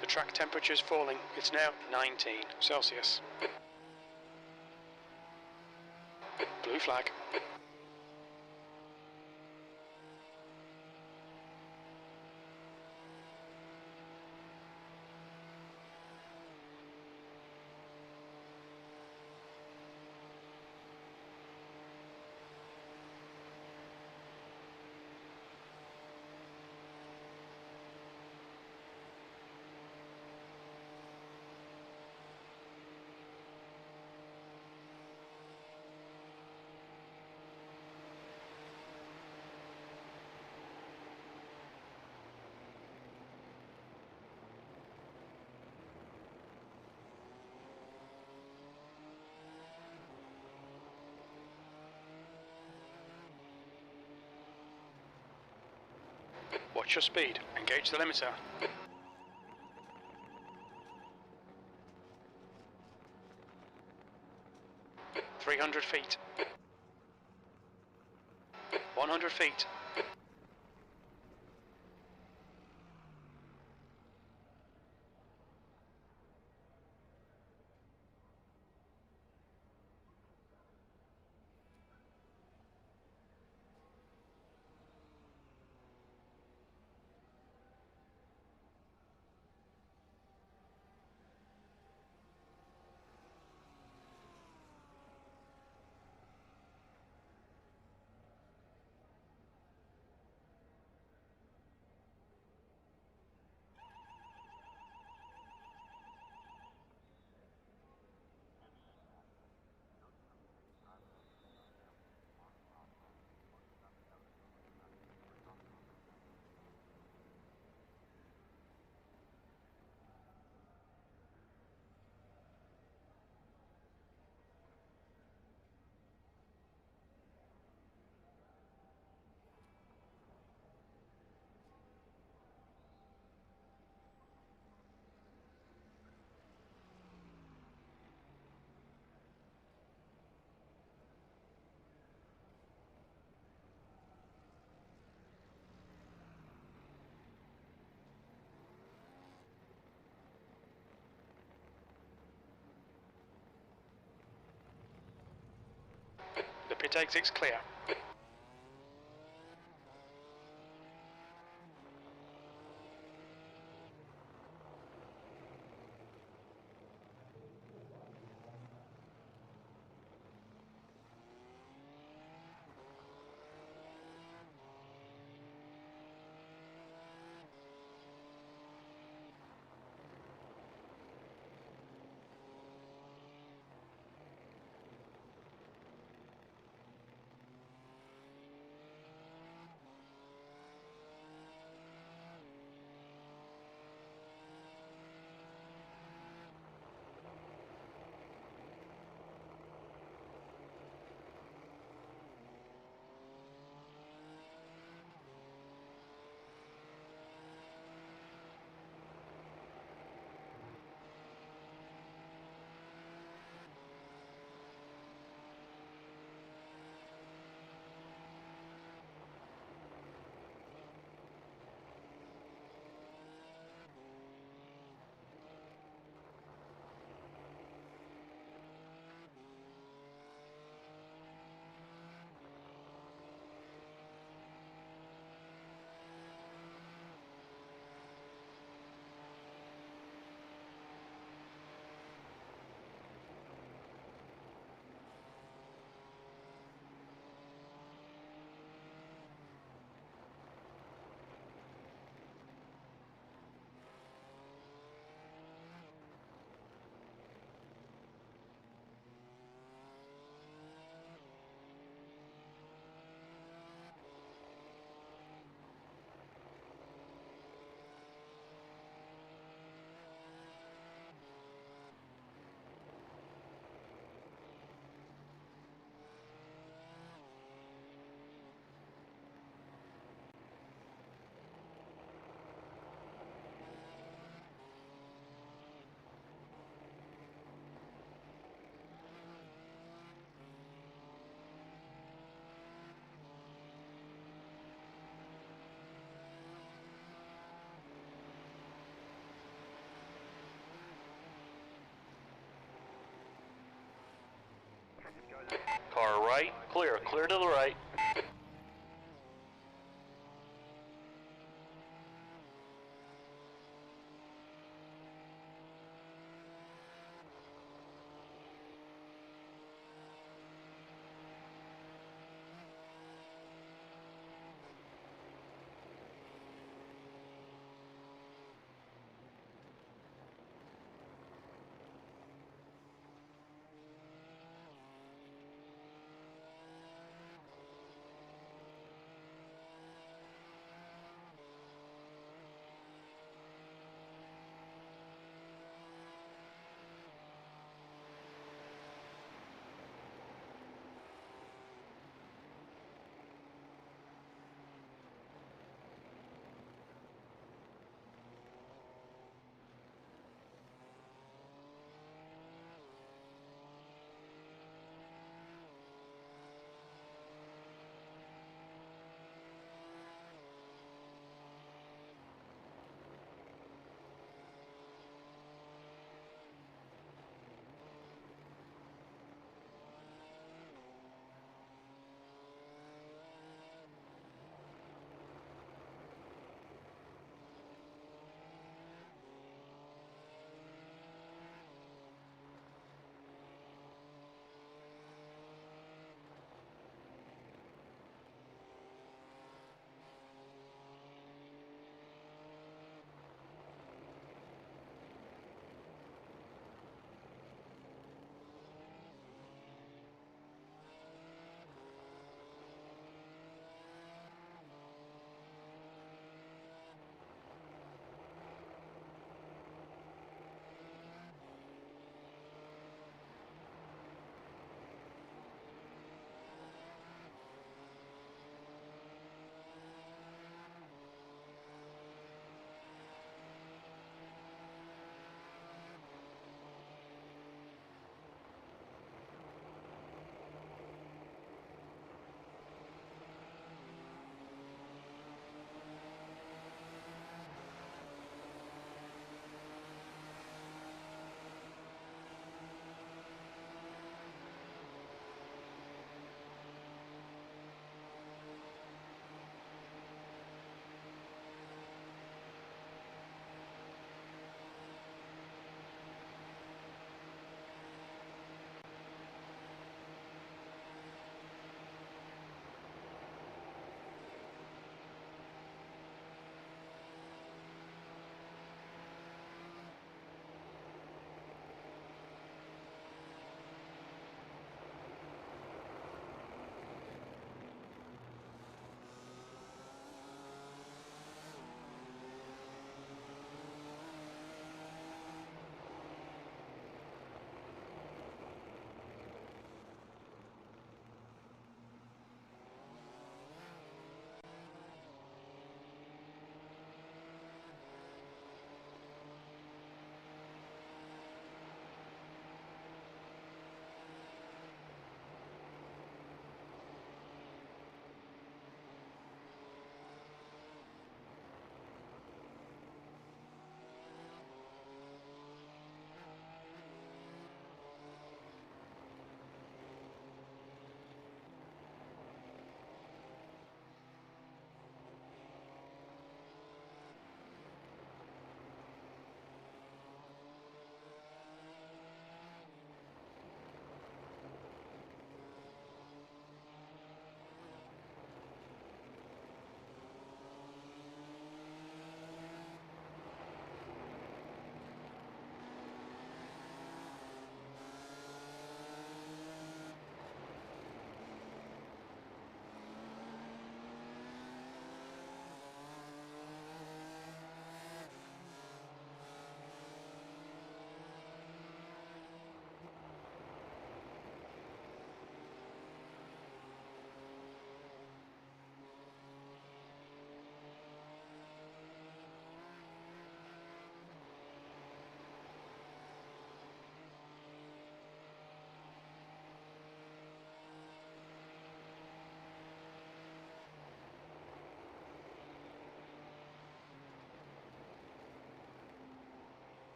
The track temperature is falling. It's now 19 Celsius. Blue flag. Watch your speed. Engage the limiter. "300 feet. 100 feet. The pit exit's clear. Clear to the right.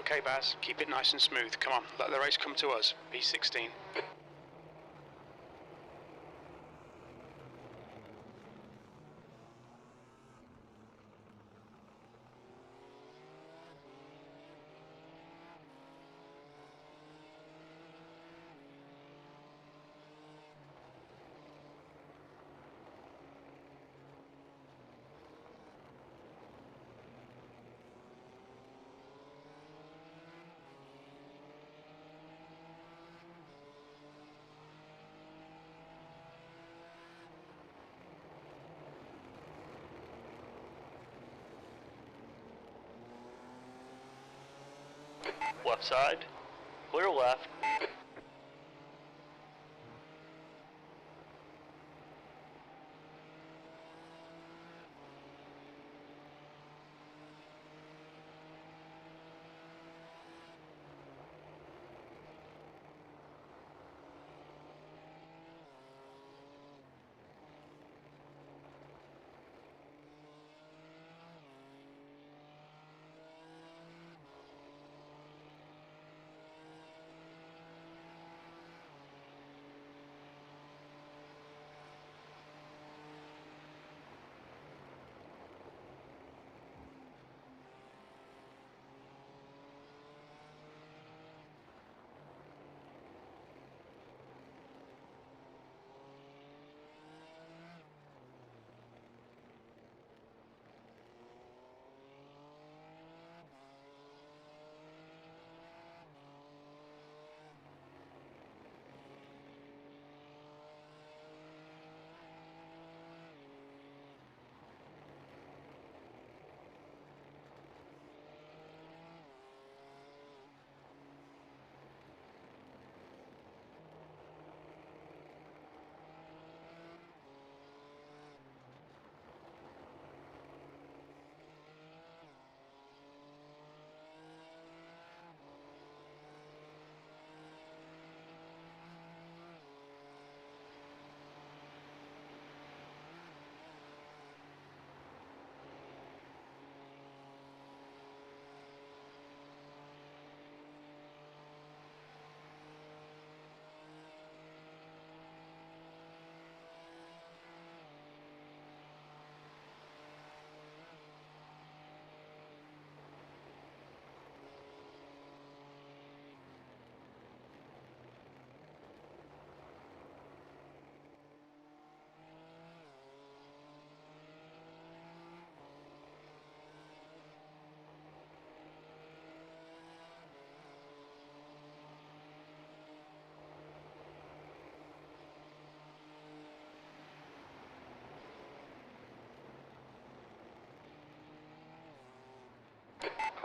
Okay, Baz, keep it nice and smooth. Come on, let the race come to us. P16. Left side. Clear left.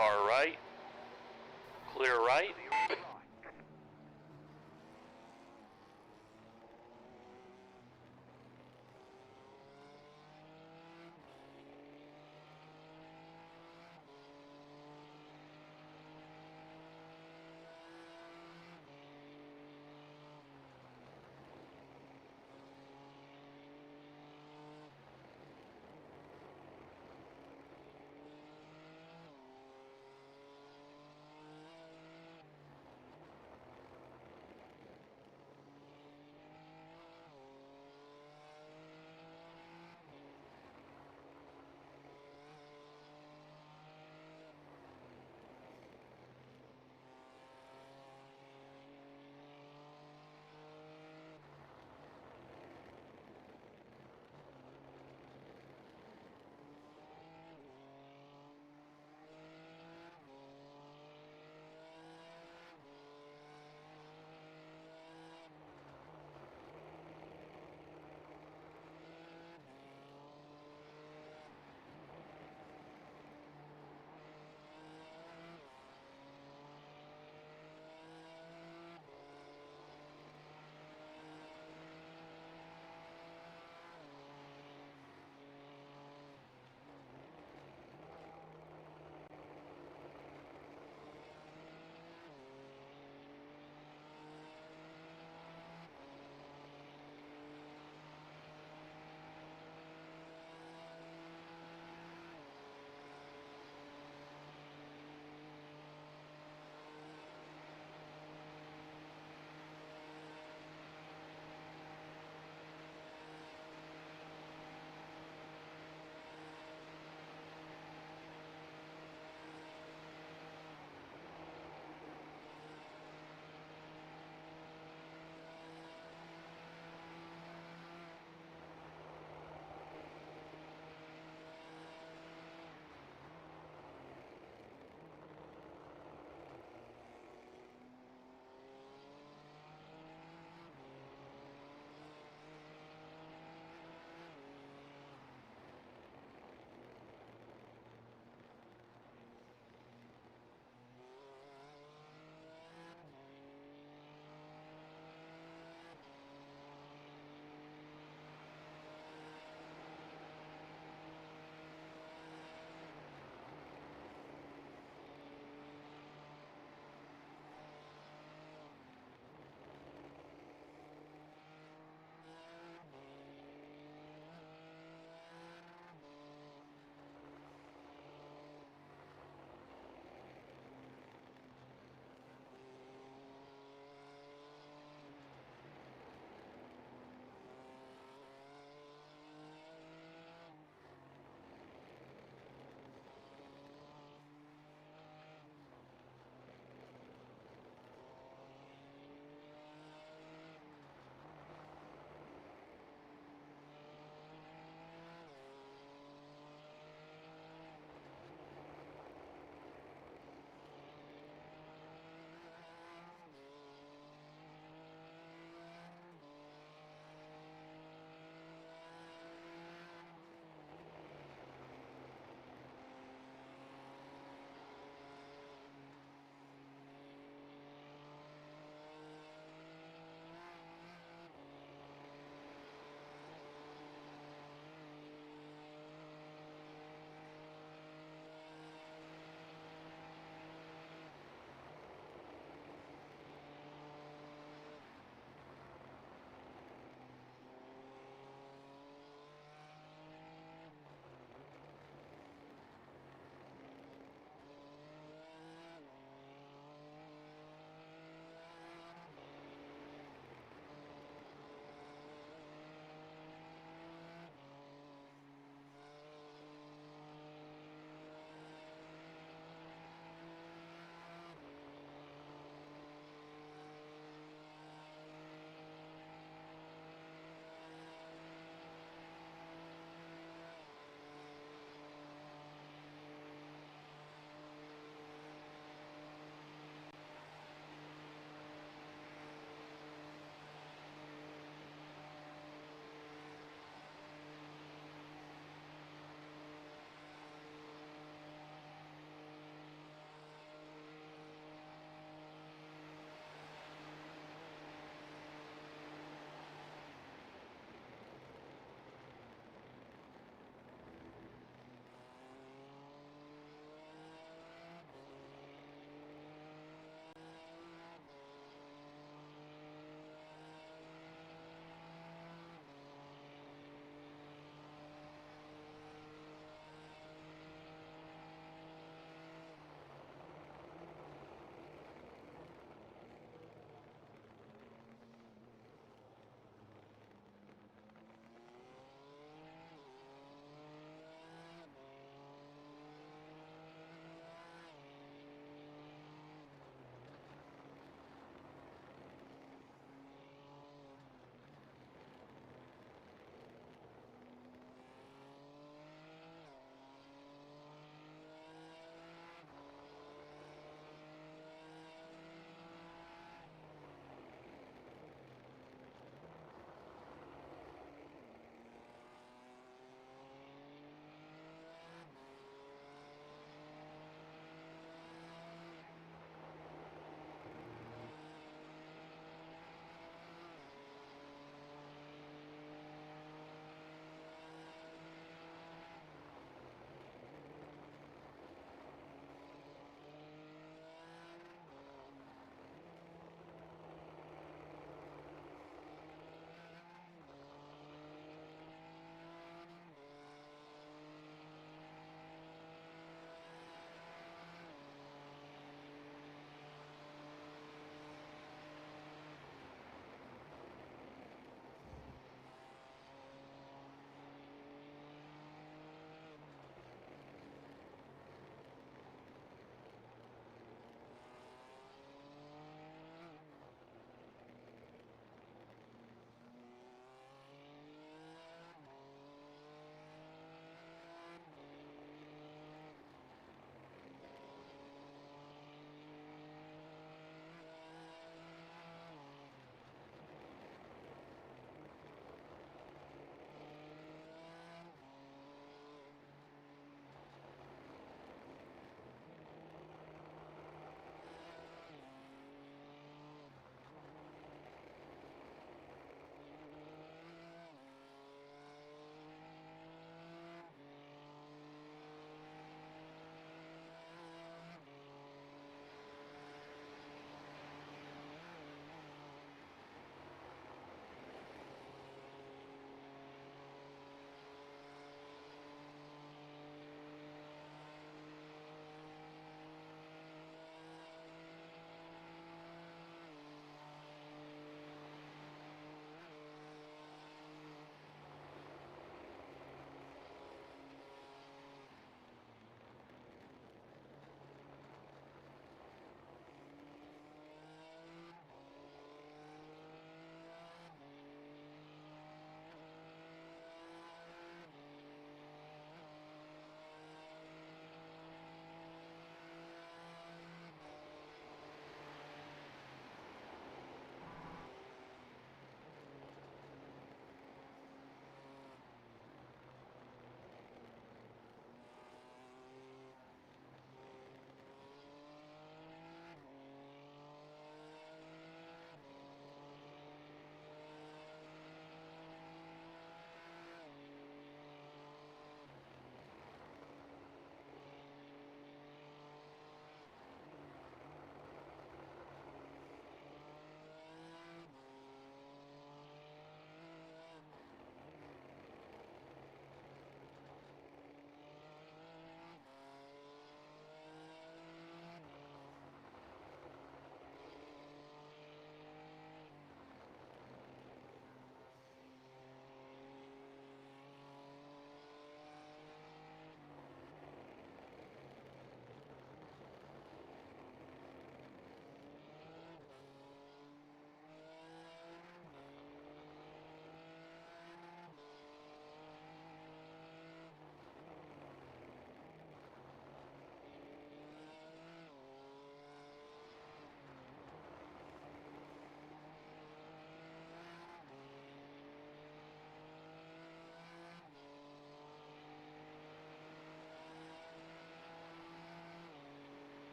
Car right. Clear right.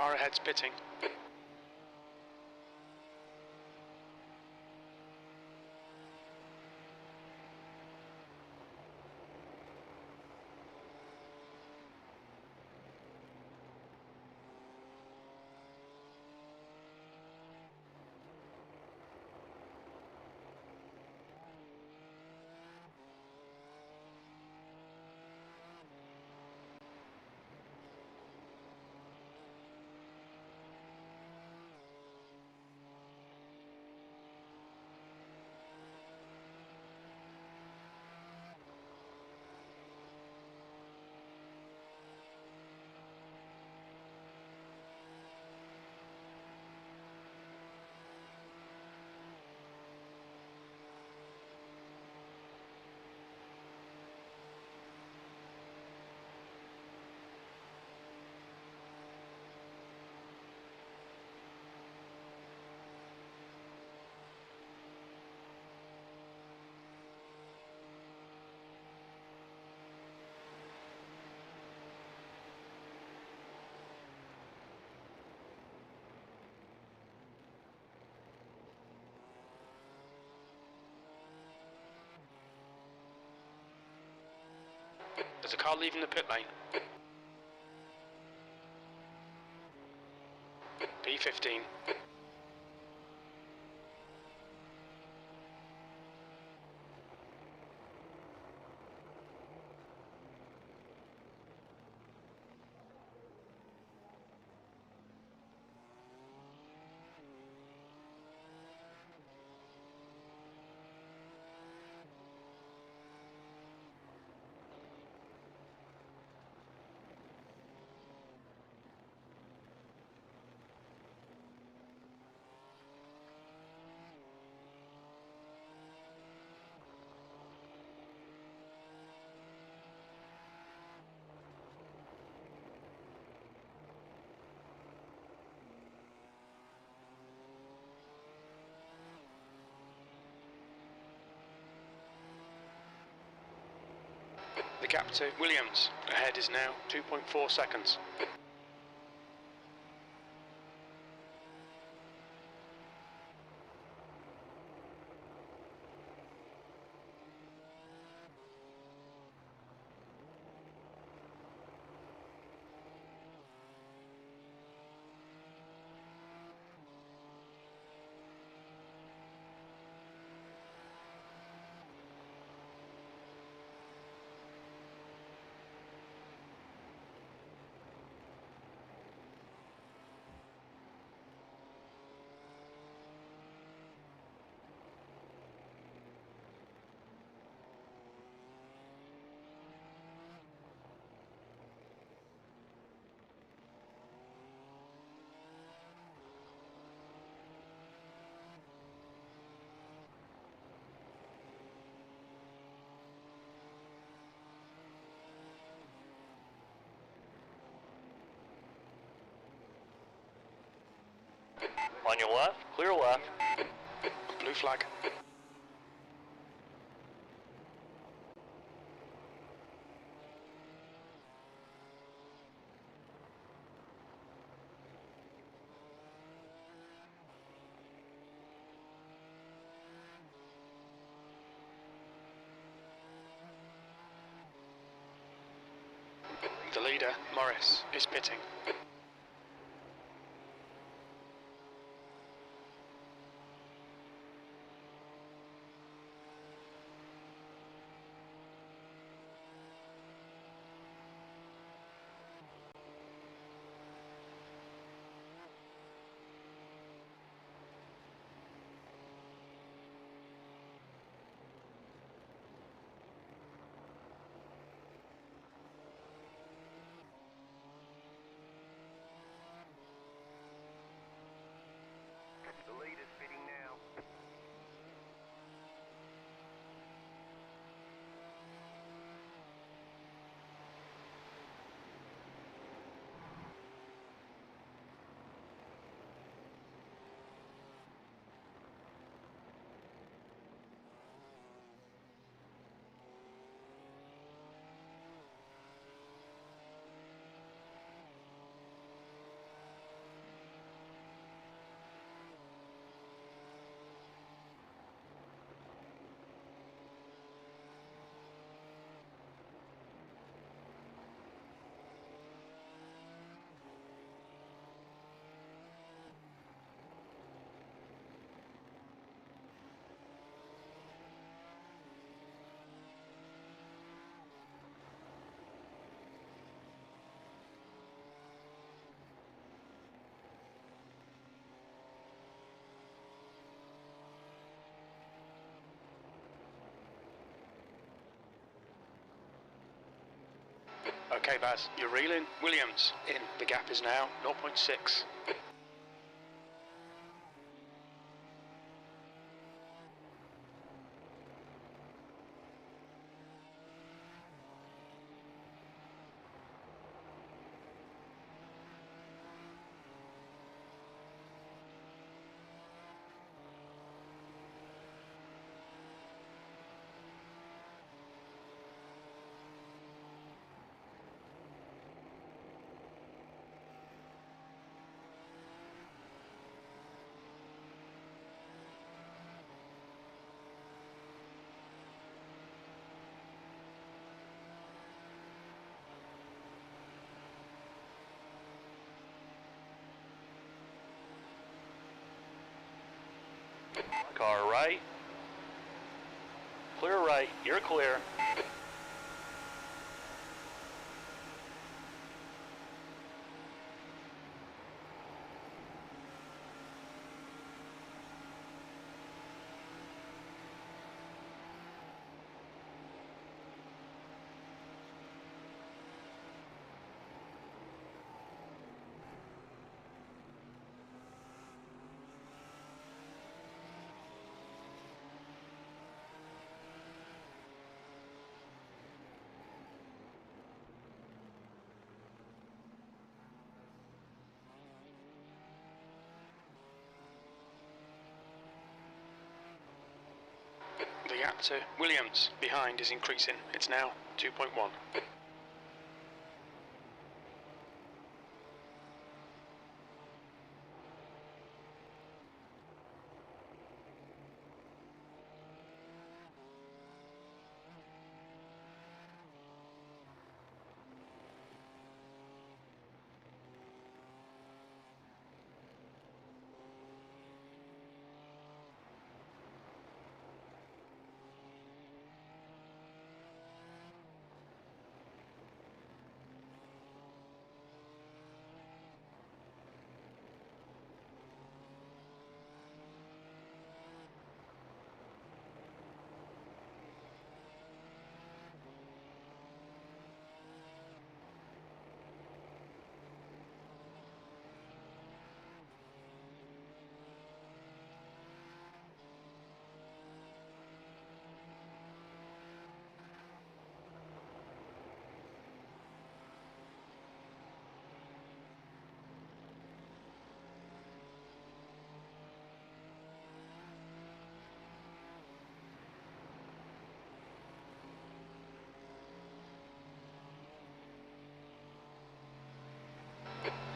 Car ahead's pitting. There's a car leaving the pit lane. P15. The gap to Williams ahead is now 2.4 seconds. On your left, clear left. Blue flag. The leader, Morris, is pitting. Okay, Baz, you're reeling. Williams, in. The gap is now 0.6. Car right. Clear right. You're clear. The gap to Williams behind is increasing. It's now 2.1.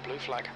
Blue flag.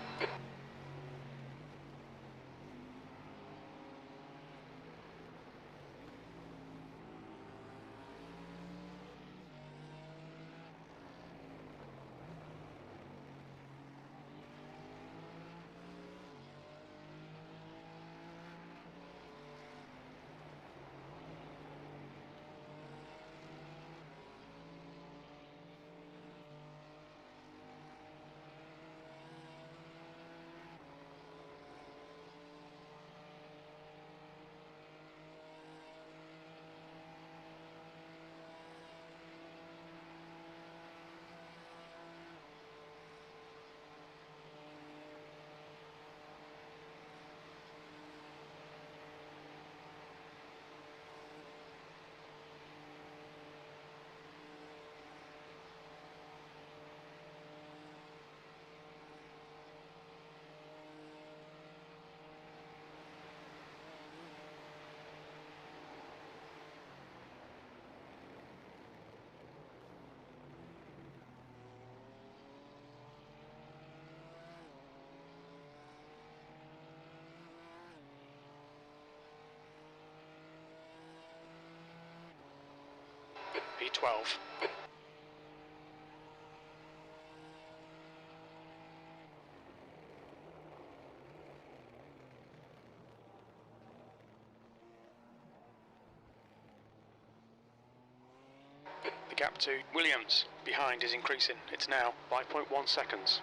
P12. The gap to Williams behind is increasing. It's now 5.1 seconds.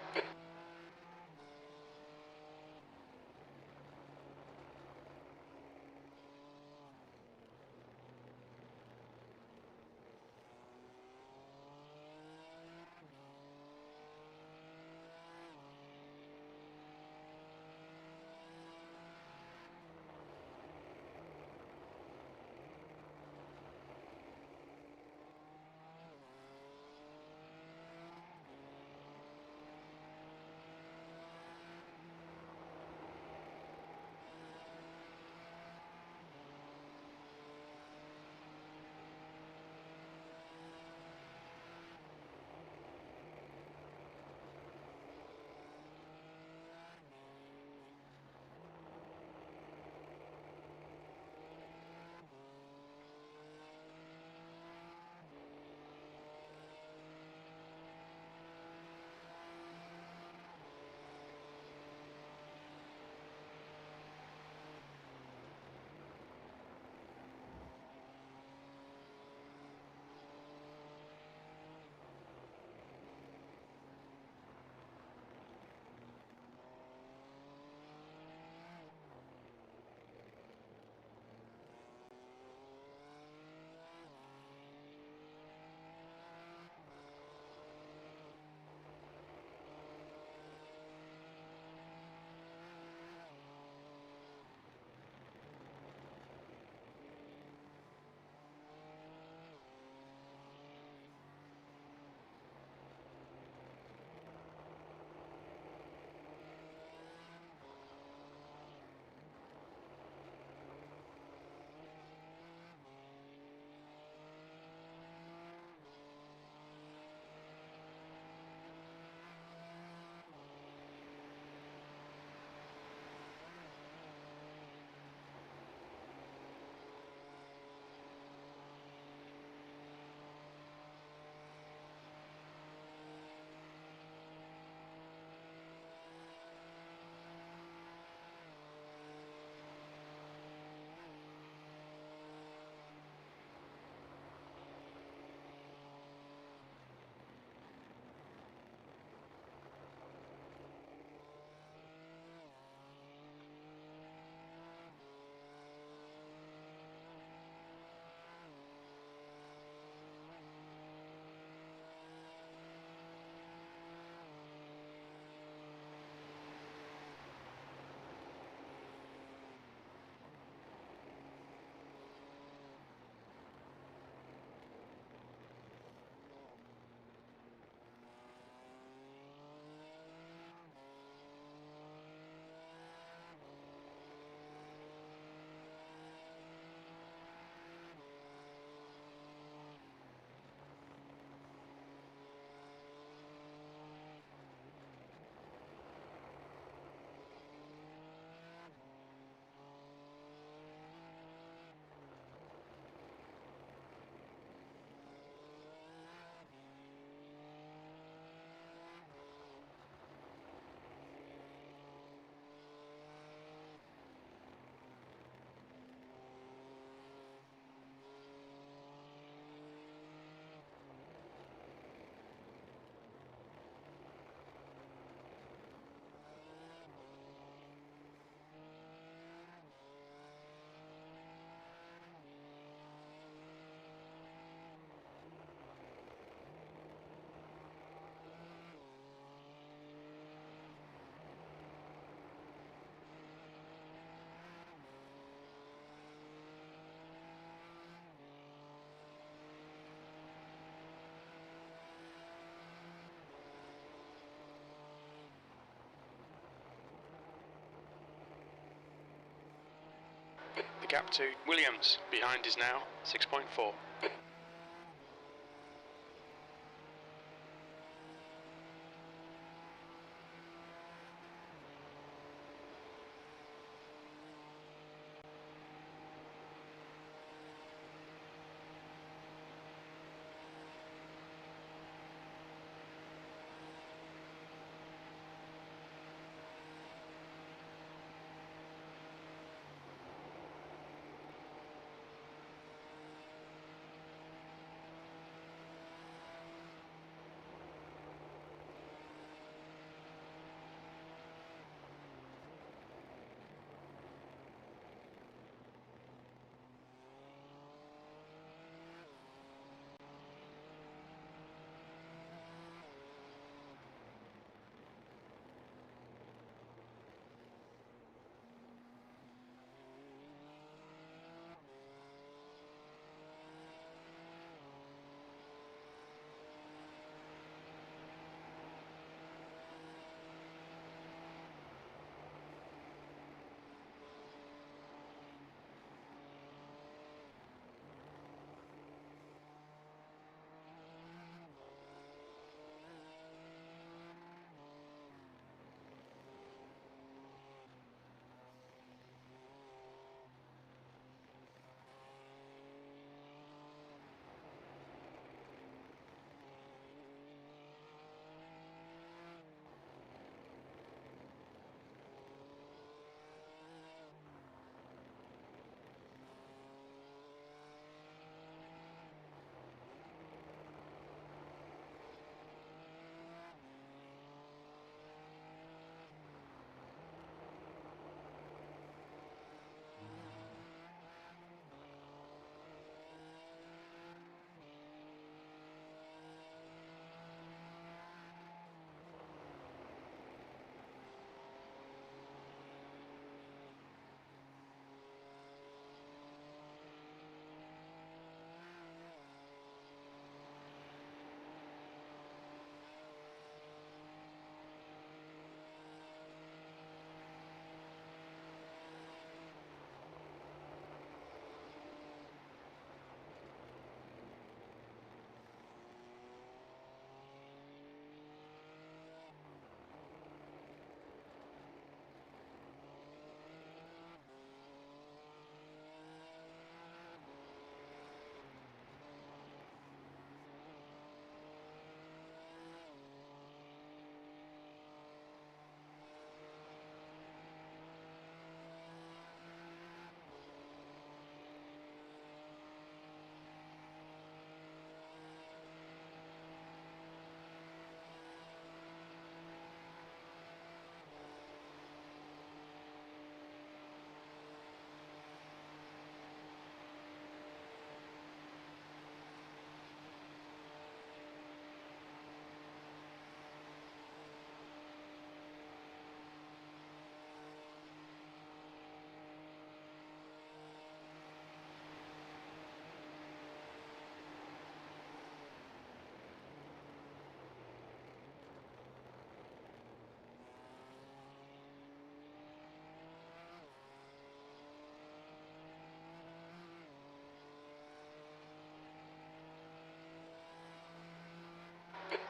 gap to Williams behind is now 6.4.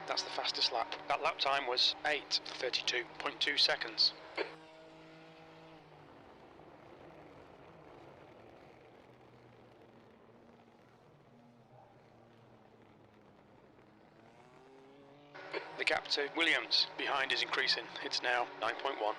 That's the fastest lap. That lap time was 8:32.2 seconds. The gap to Williams behind is increasing. It's now 9.1.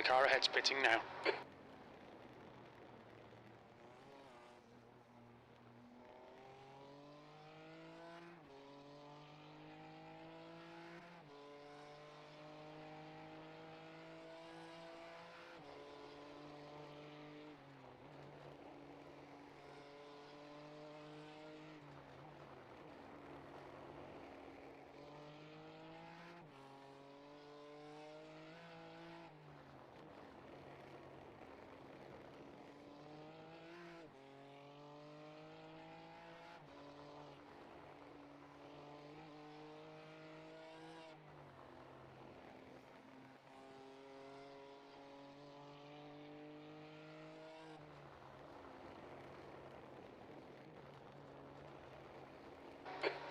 The car ahead's pitting now.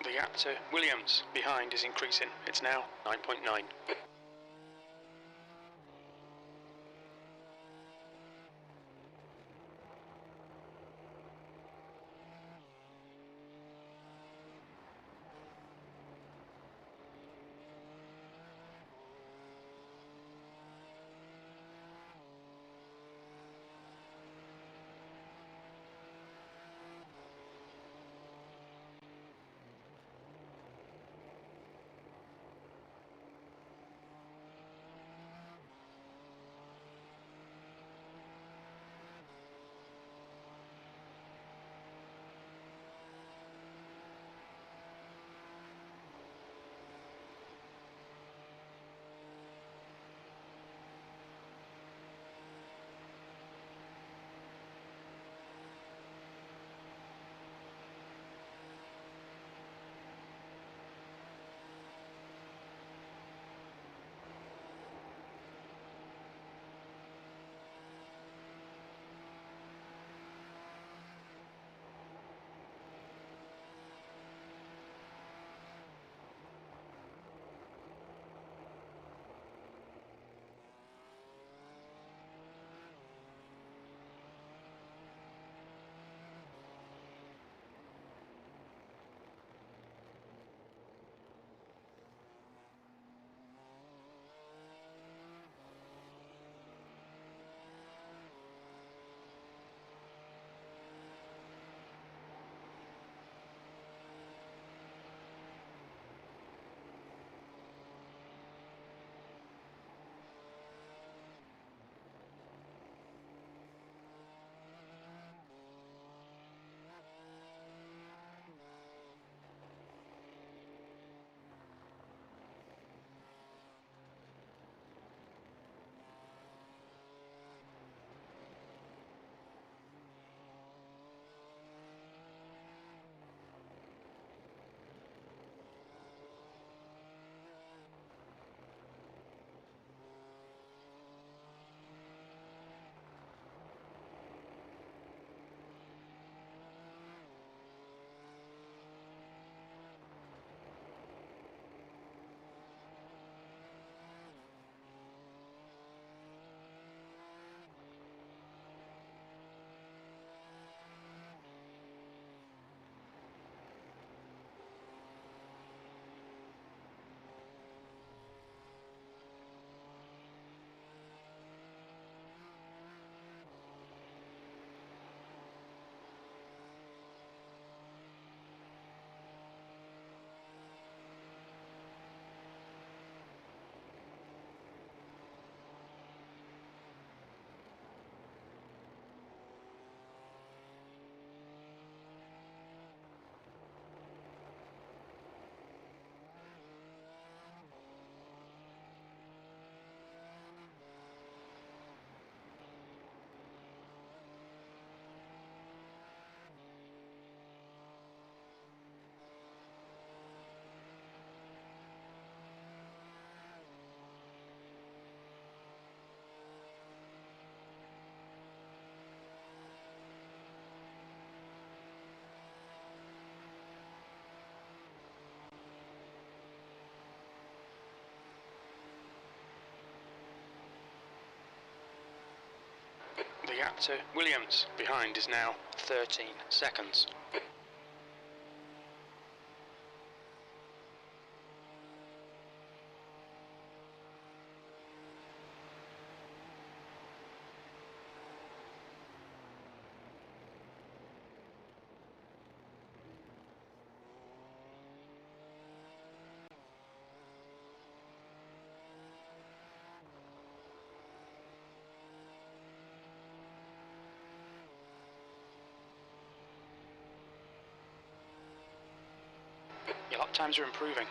The gap to Williams behind is increasing. It's now 9.9. The gap to Williams behind is now 13 seconds. Your lap times are improving.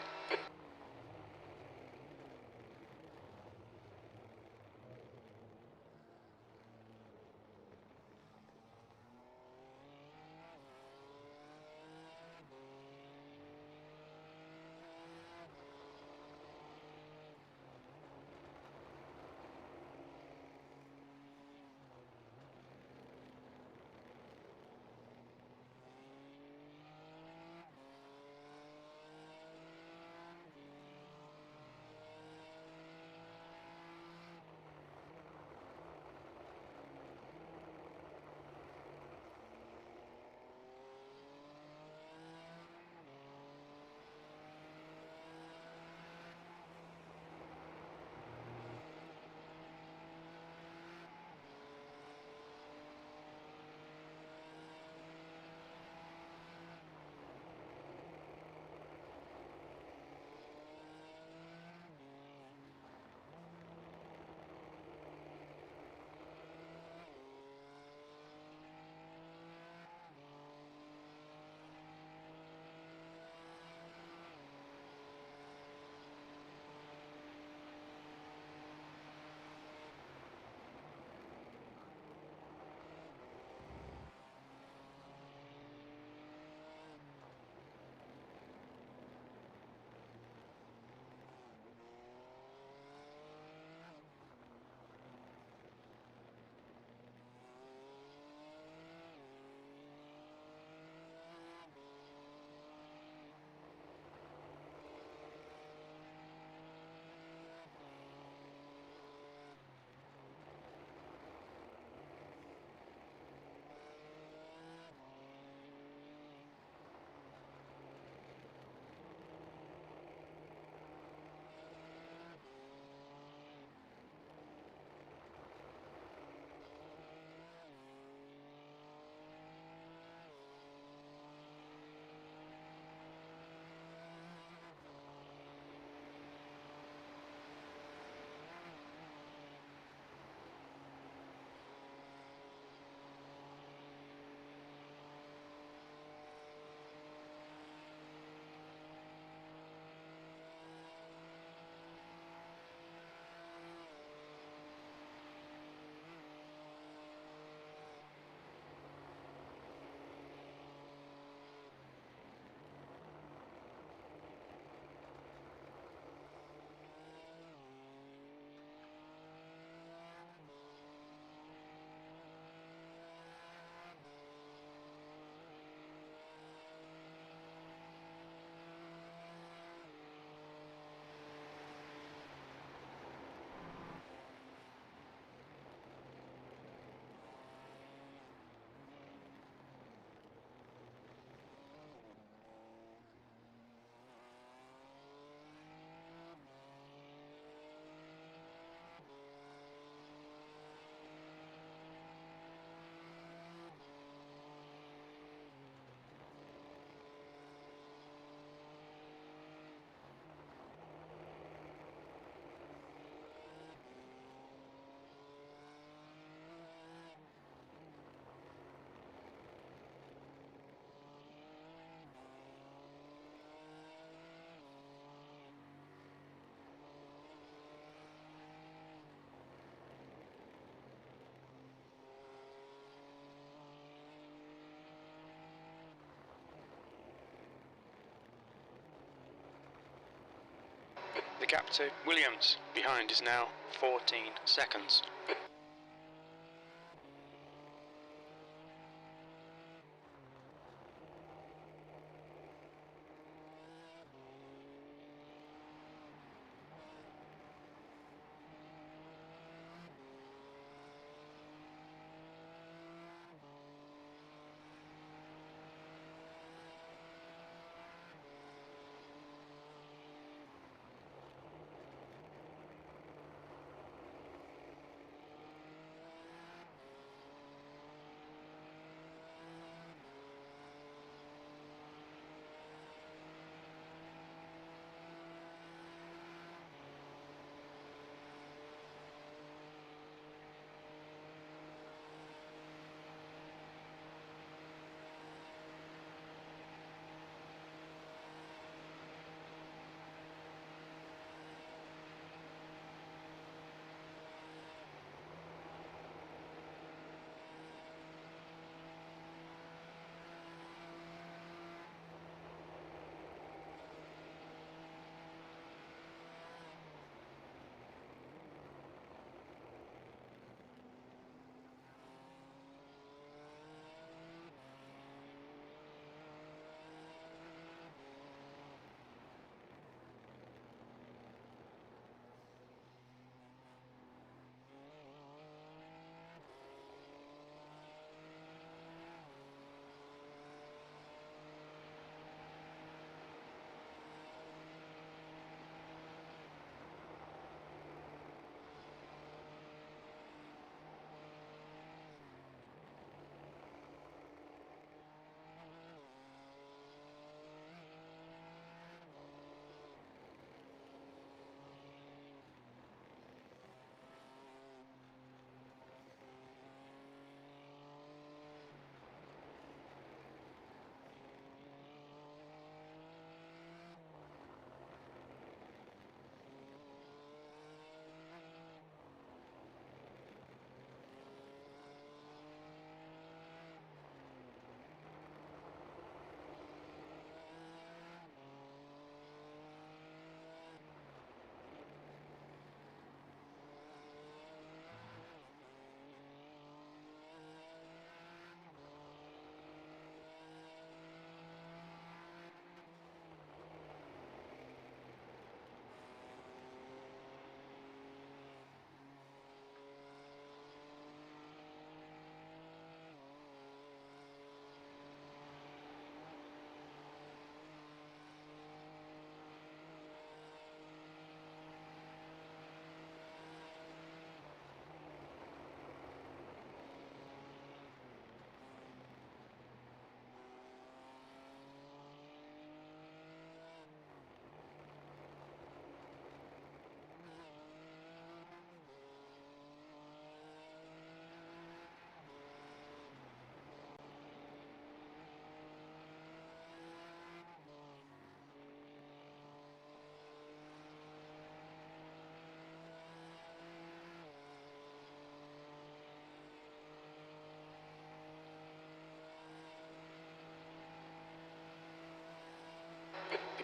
The gap to Williams behind is now 14 seconds.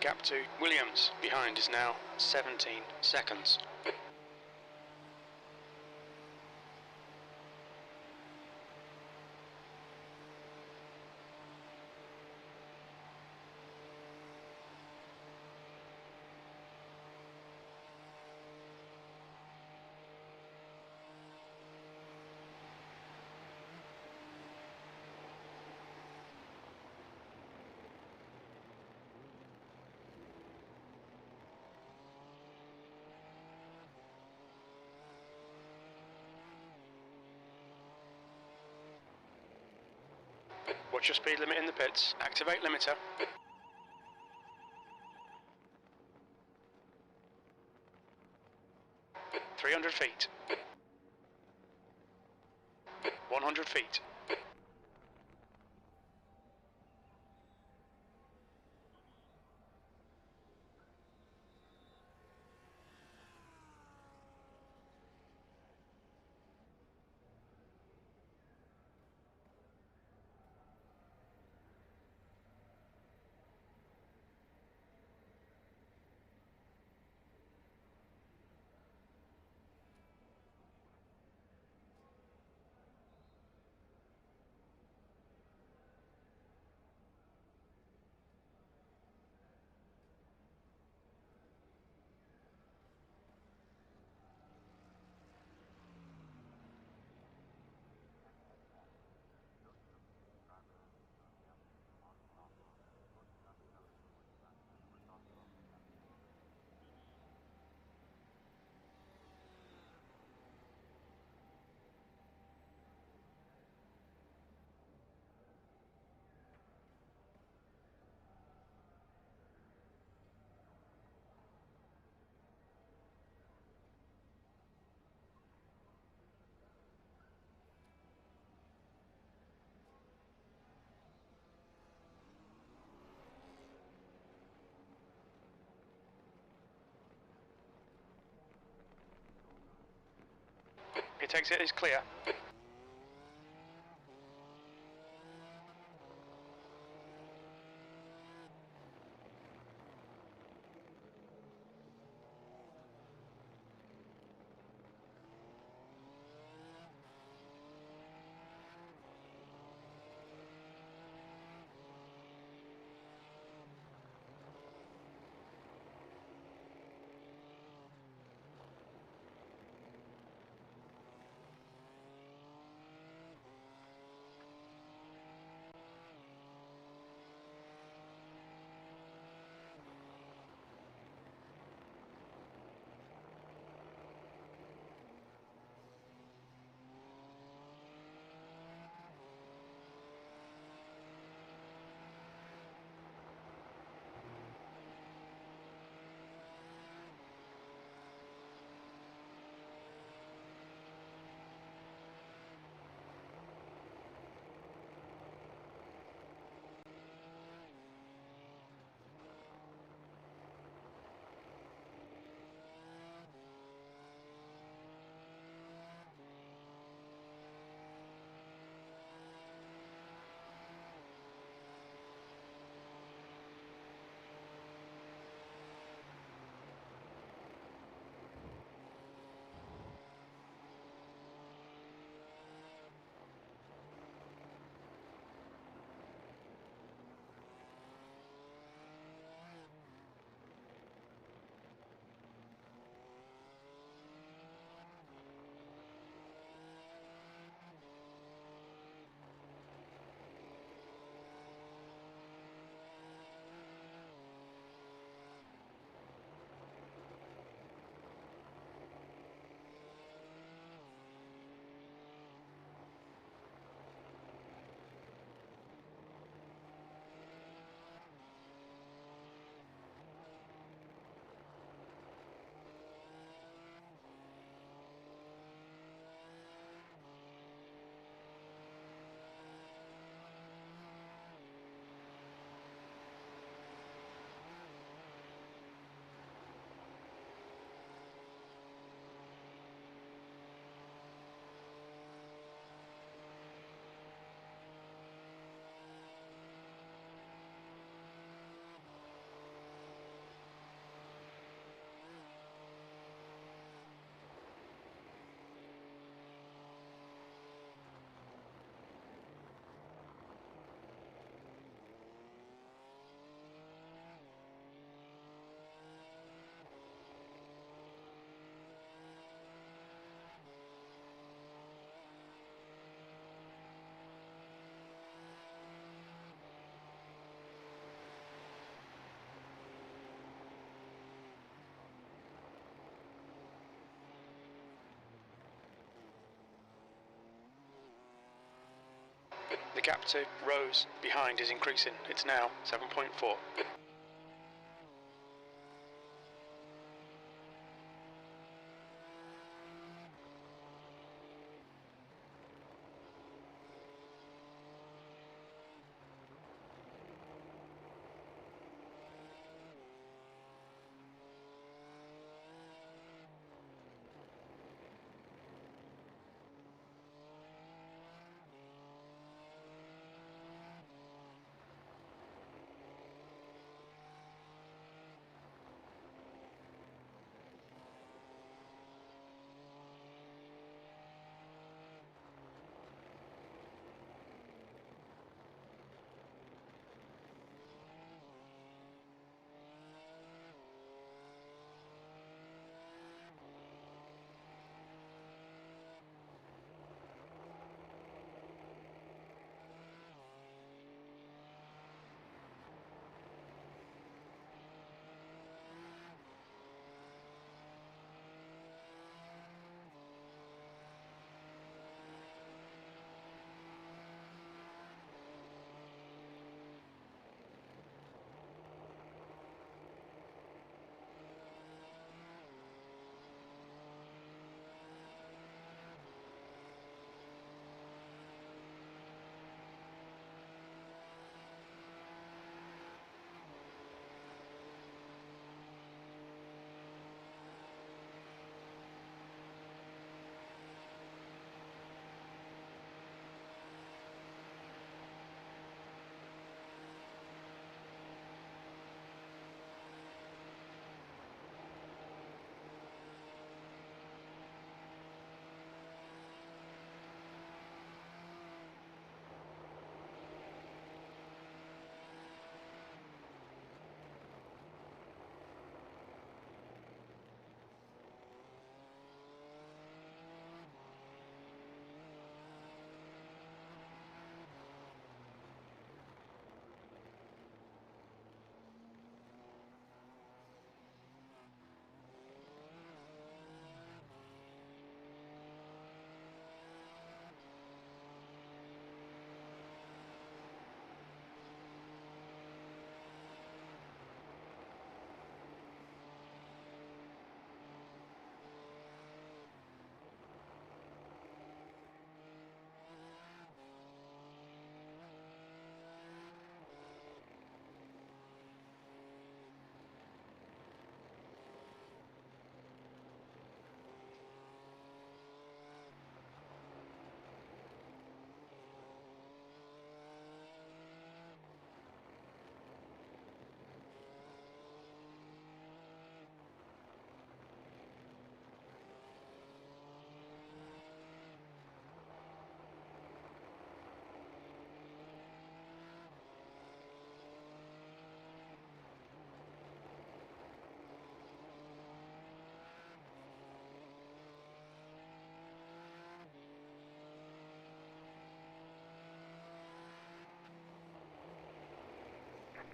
gap to Williams behind is now 17 seconds. Watch your speed limit in the pits. Activate limiter. 300 feet. 100 feet. Pit exit is clear. The gap to Rose behind is increasing. It's now 7.4.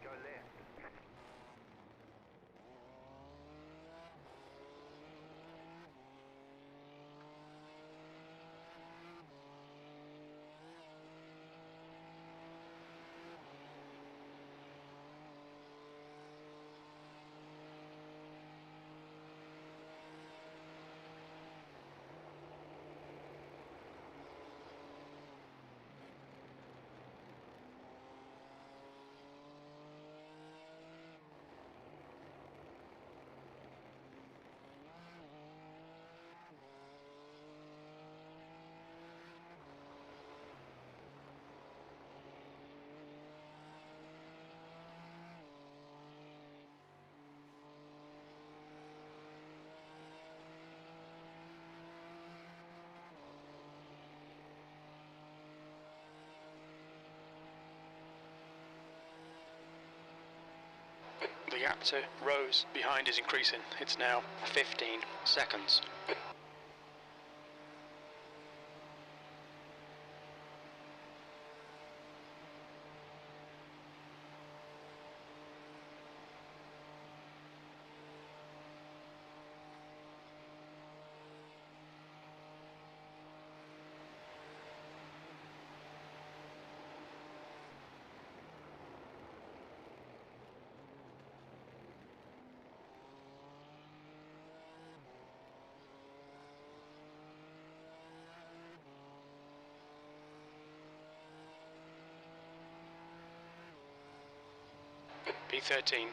Go left. The gap to Rose behind is increasing. It's now 15 seconds. B13.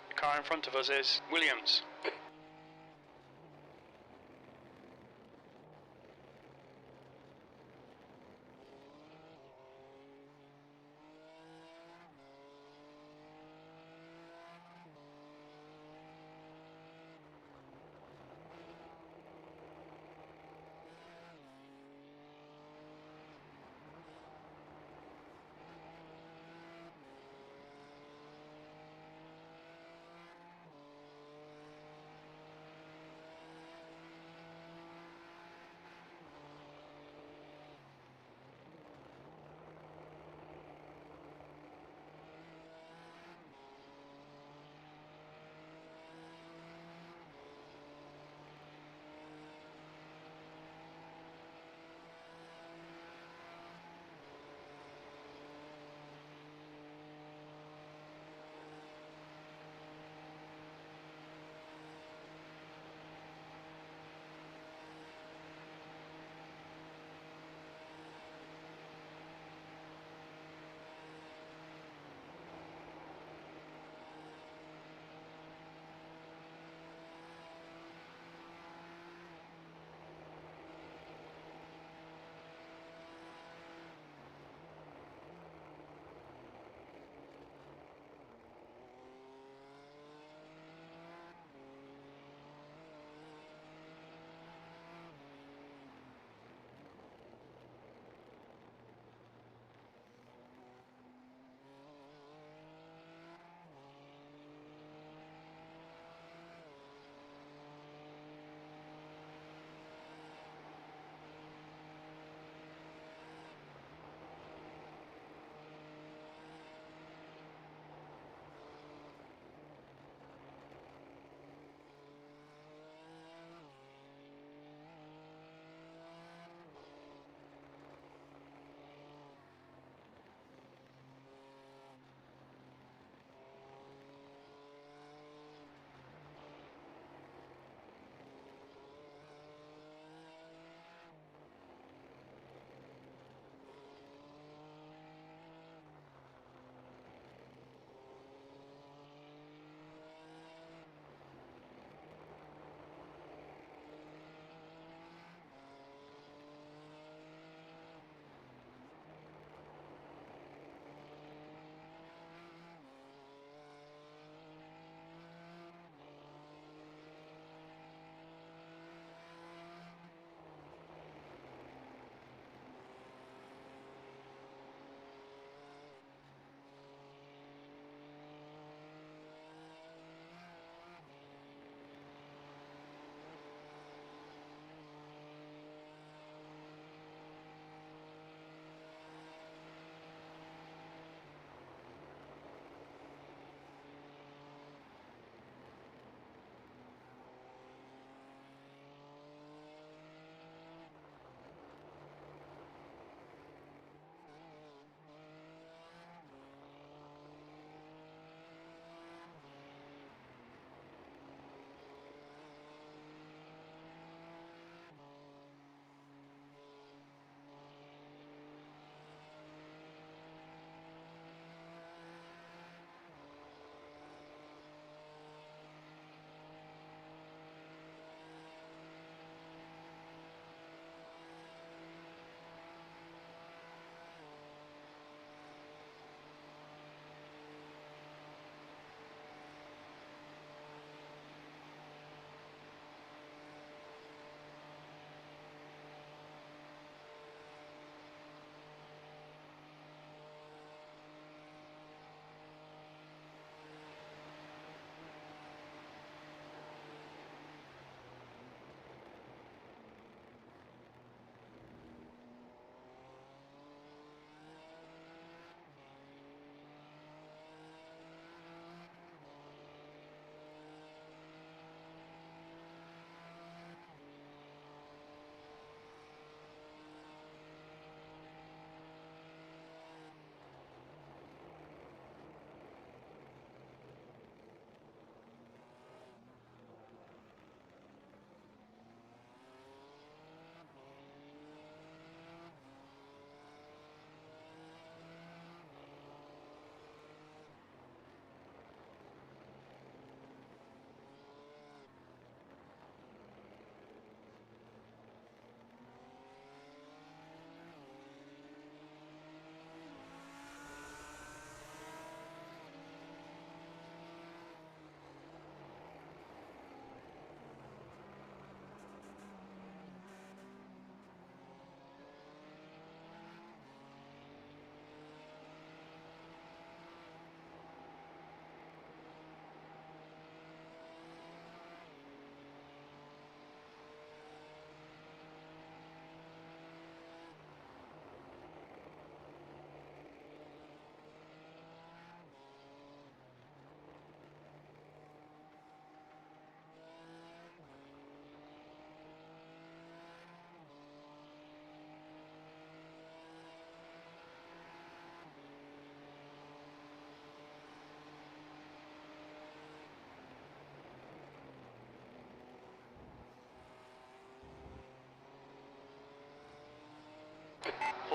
The car in front of us is Williams.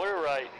Clear right.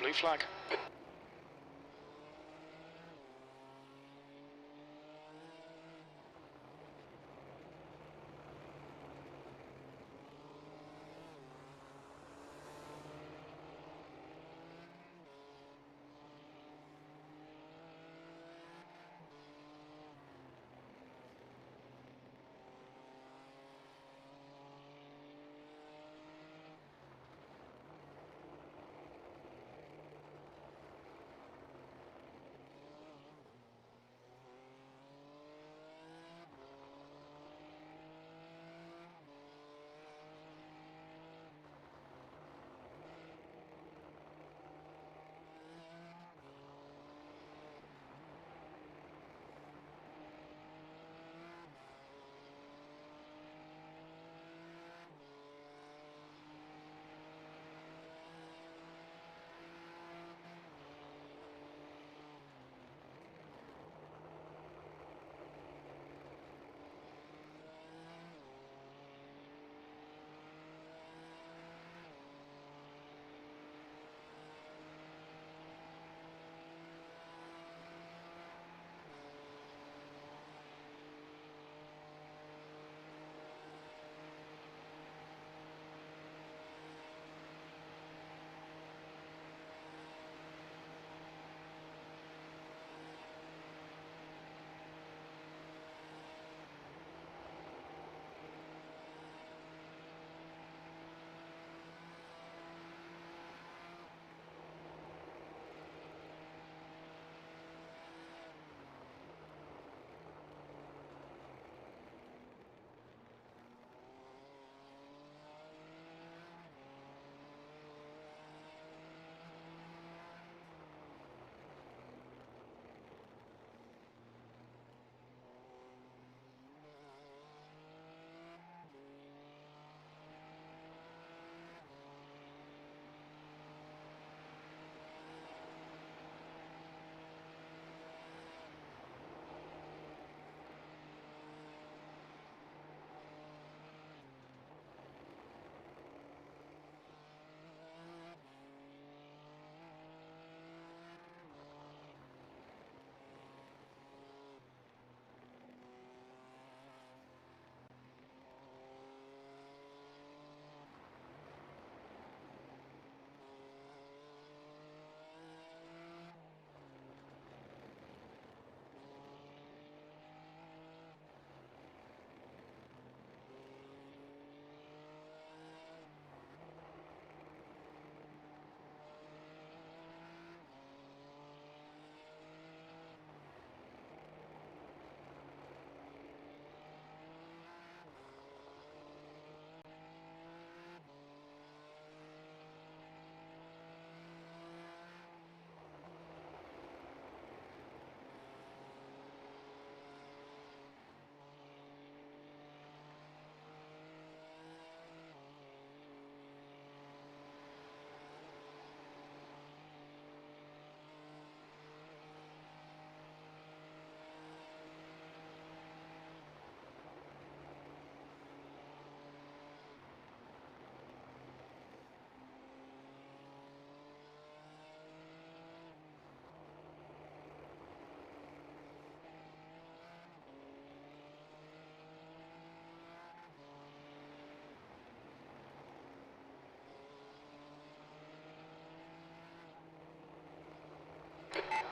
Blue flag.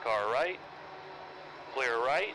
Car right. Clear right.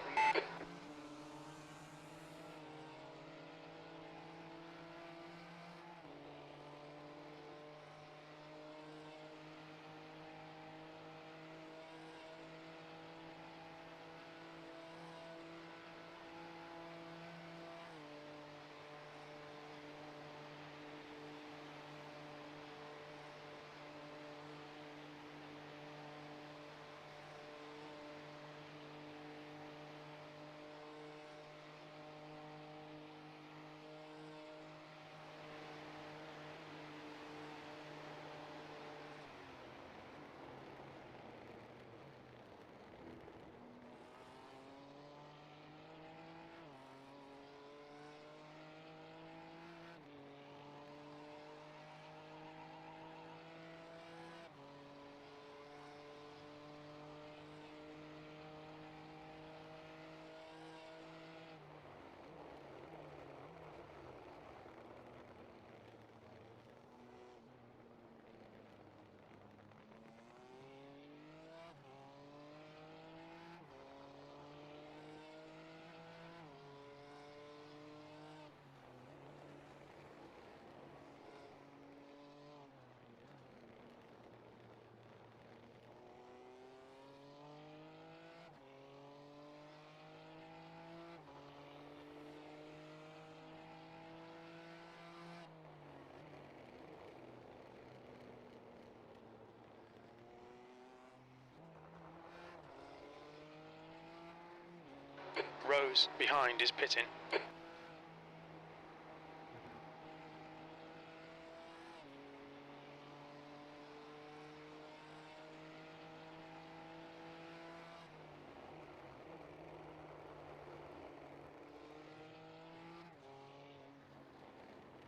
Rose, behind, is pitting.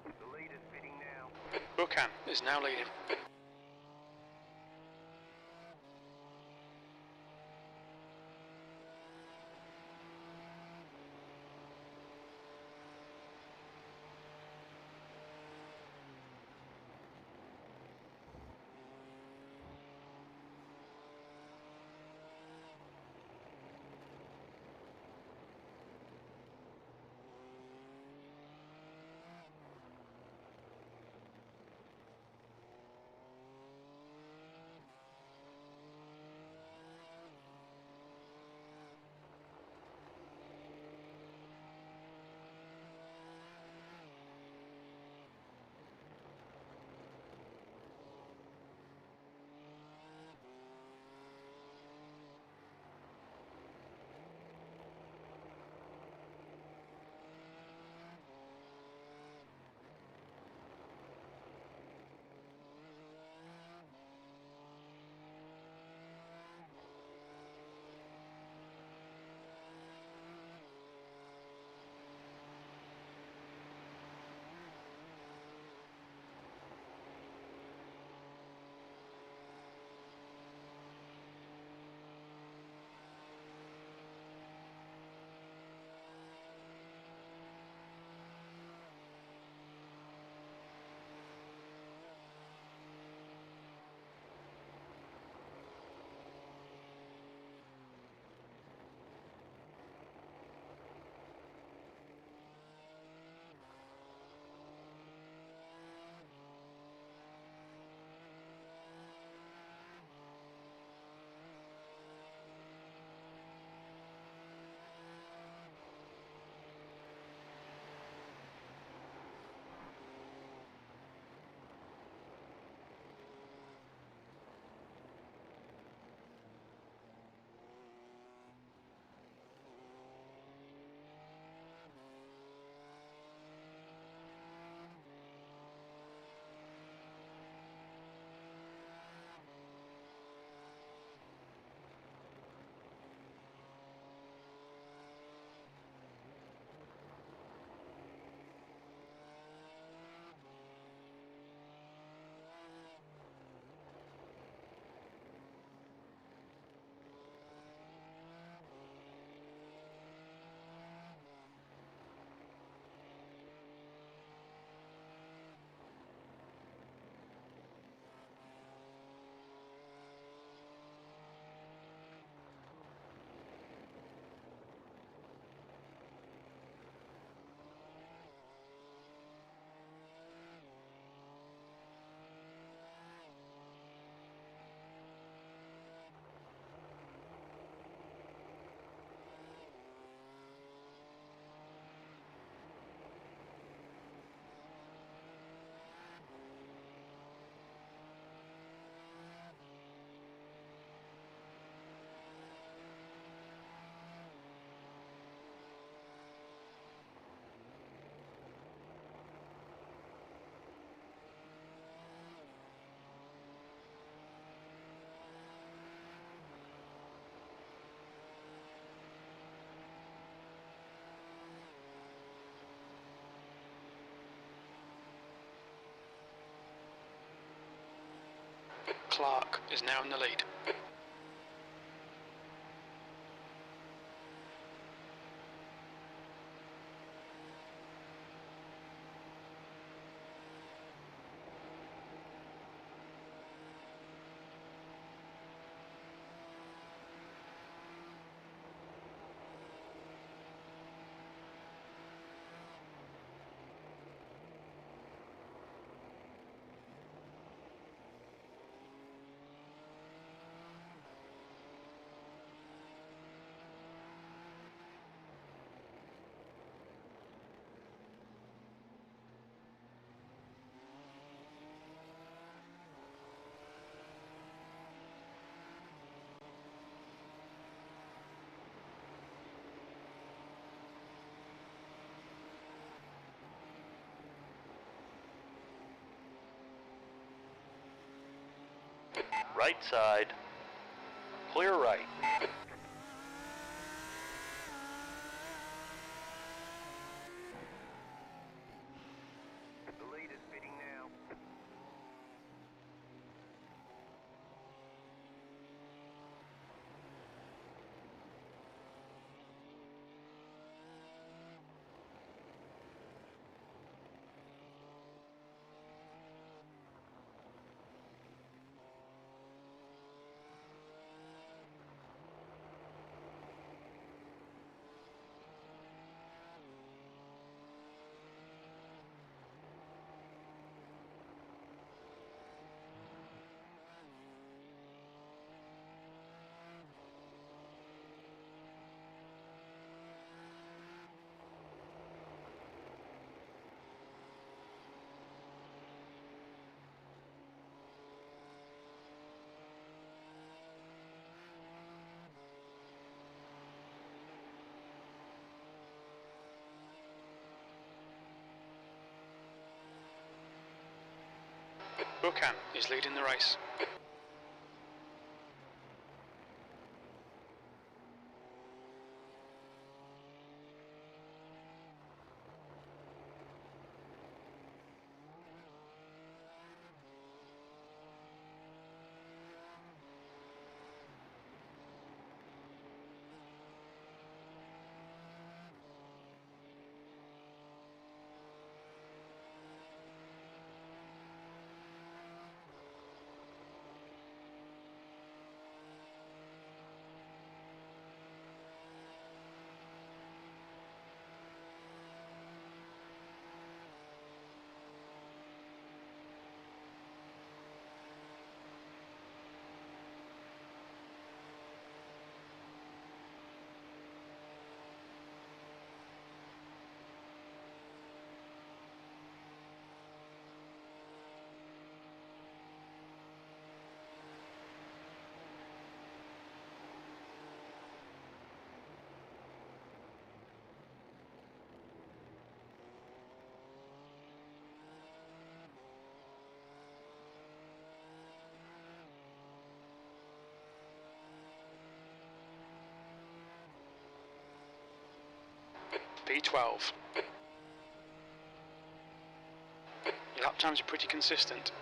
The lead is pitting now. Buchan is now leading. Clark is now in the lead. Right side. Clear right. The lead is pitting now. Buchan is leading the race. P12. Your lap times are pretty consistent.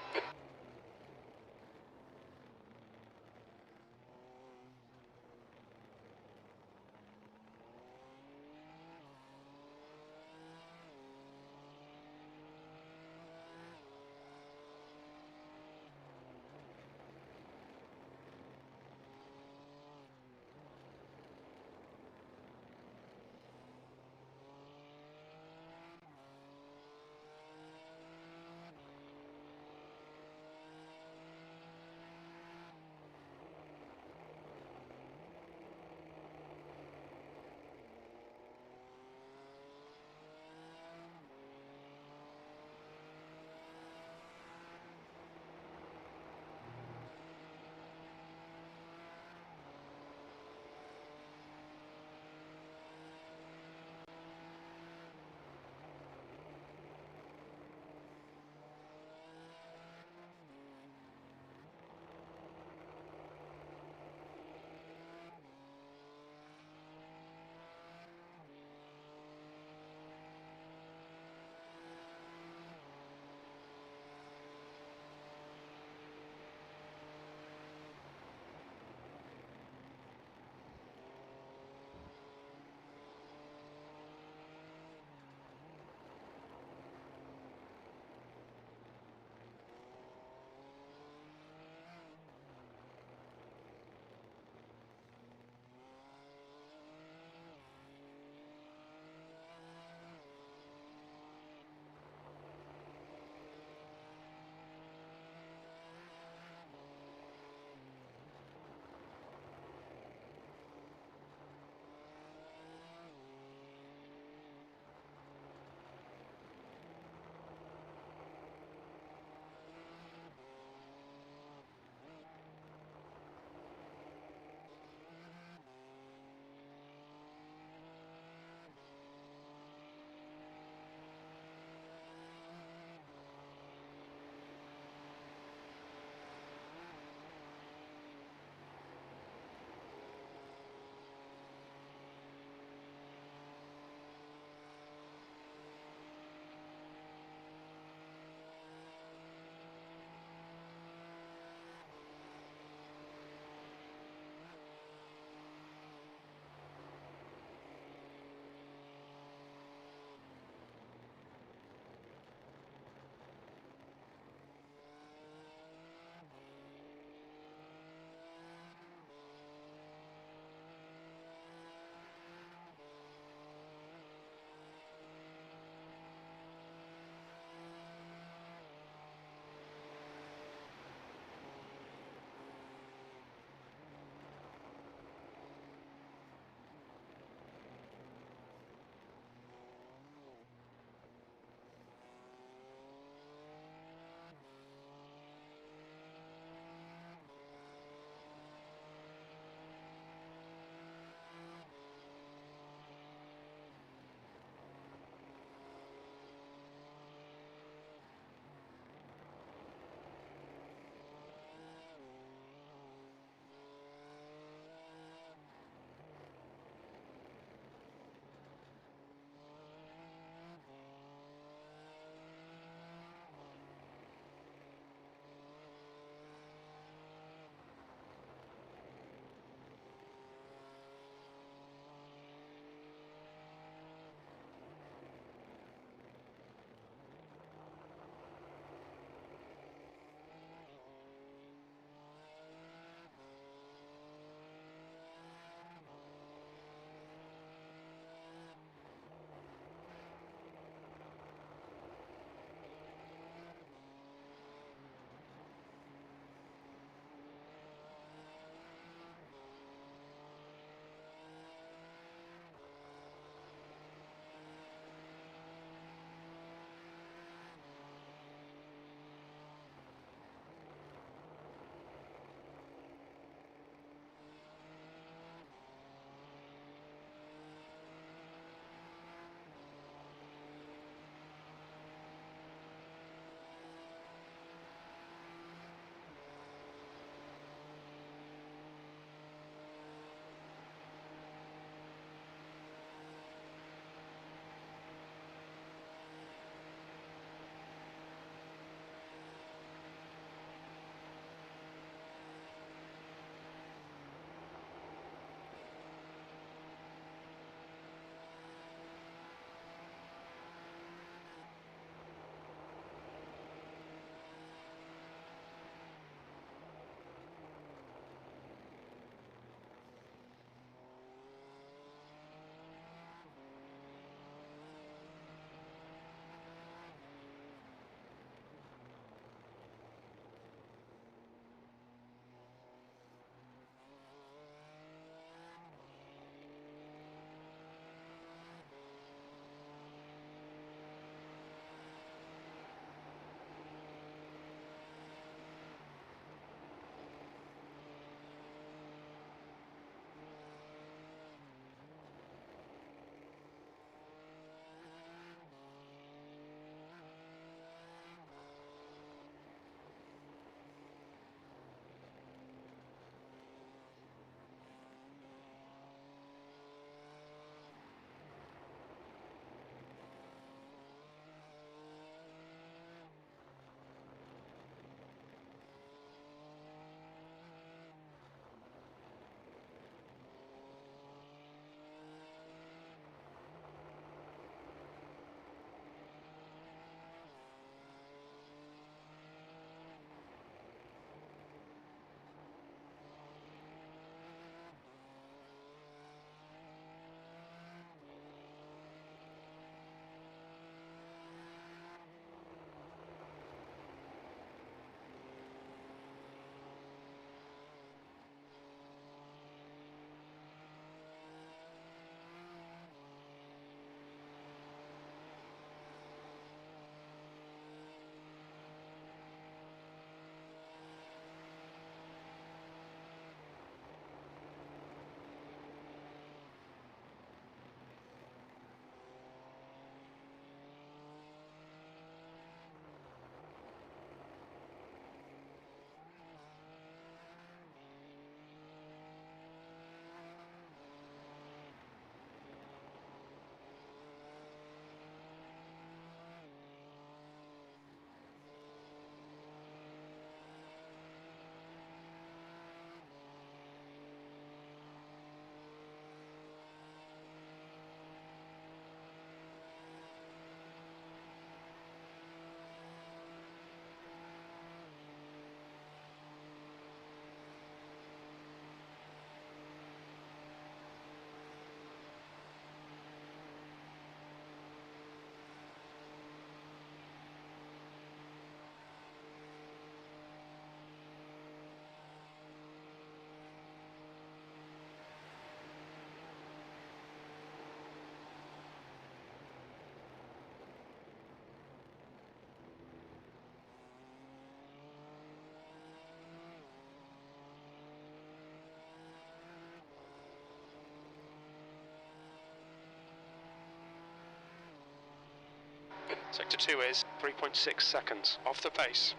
Sector 2 is 3.6 seconds off the pace.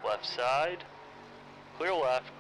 Left side. Clear left.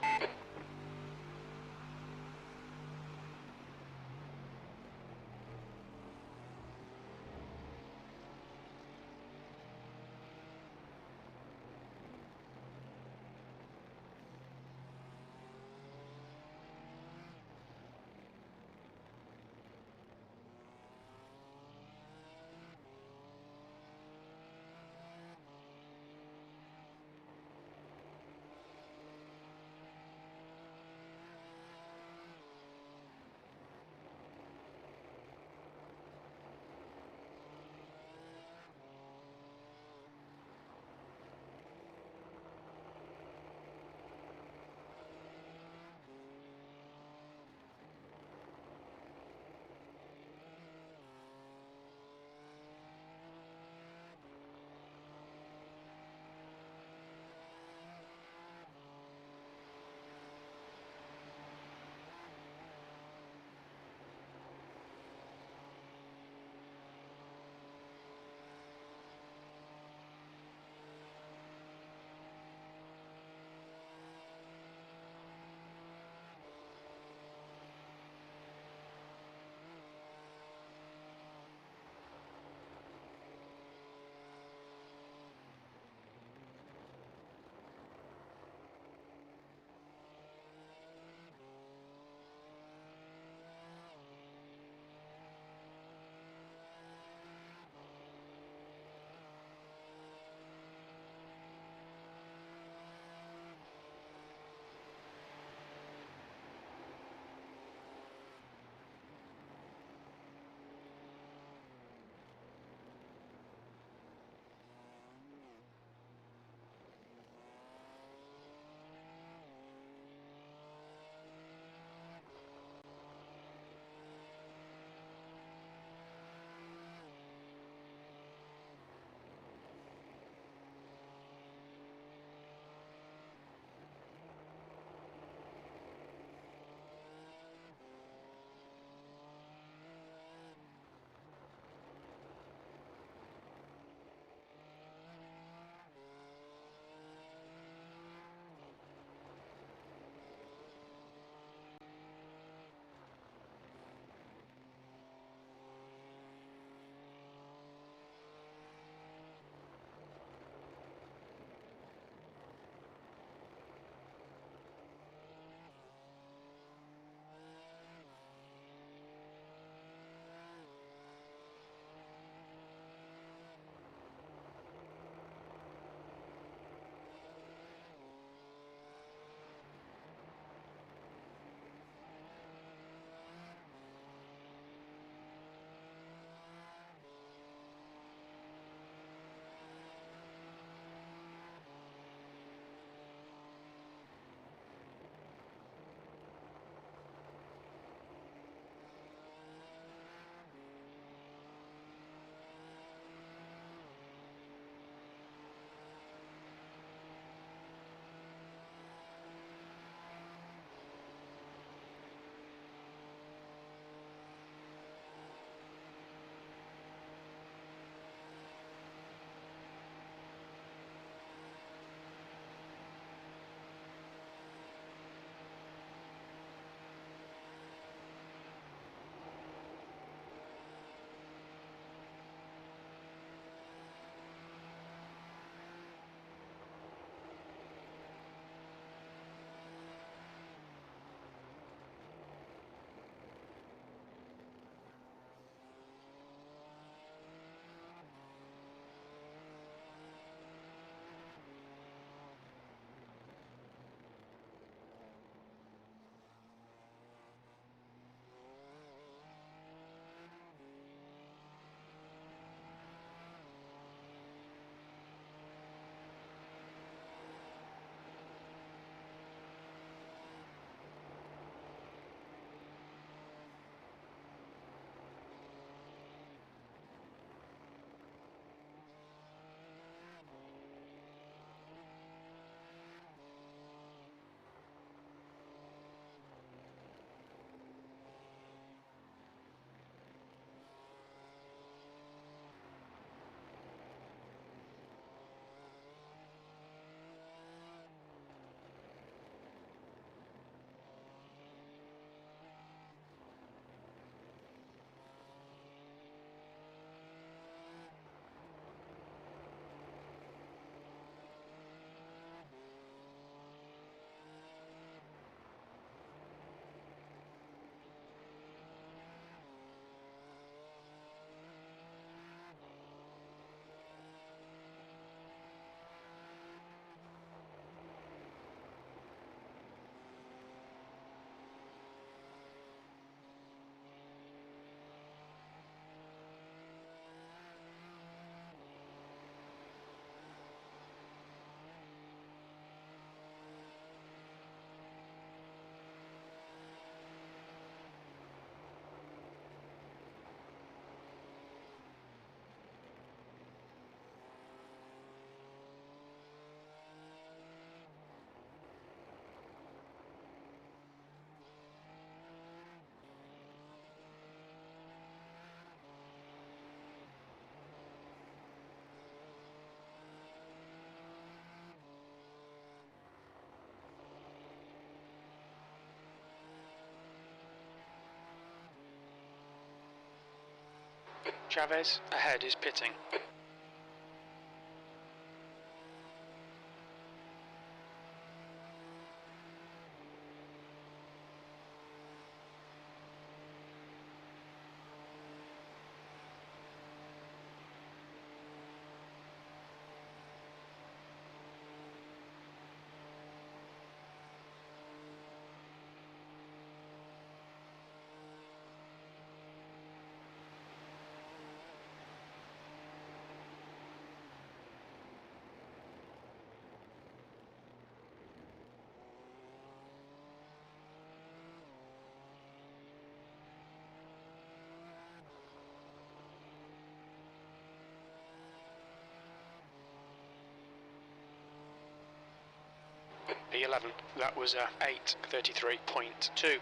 Chavez, ahead is pitting. P11, that was 8:33.2.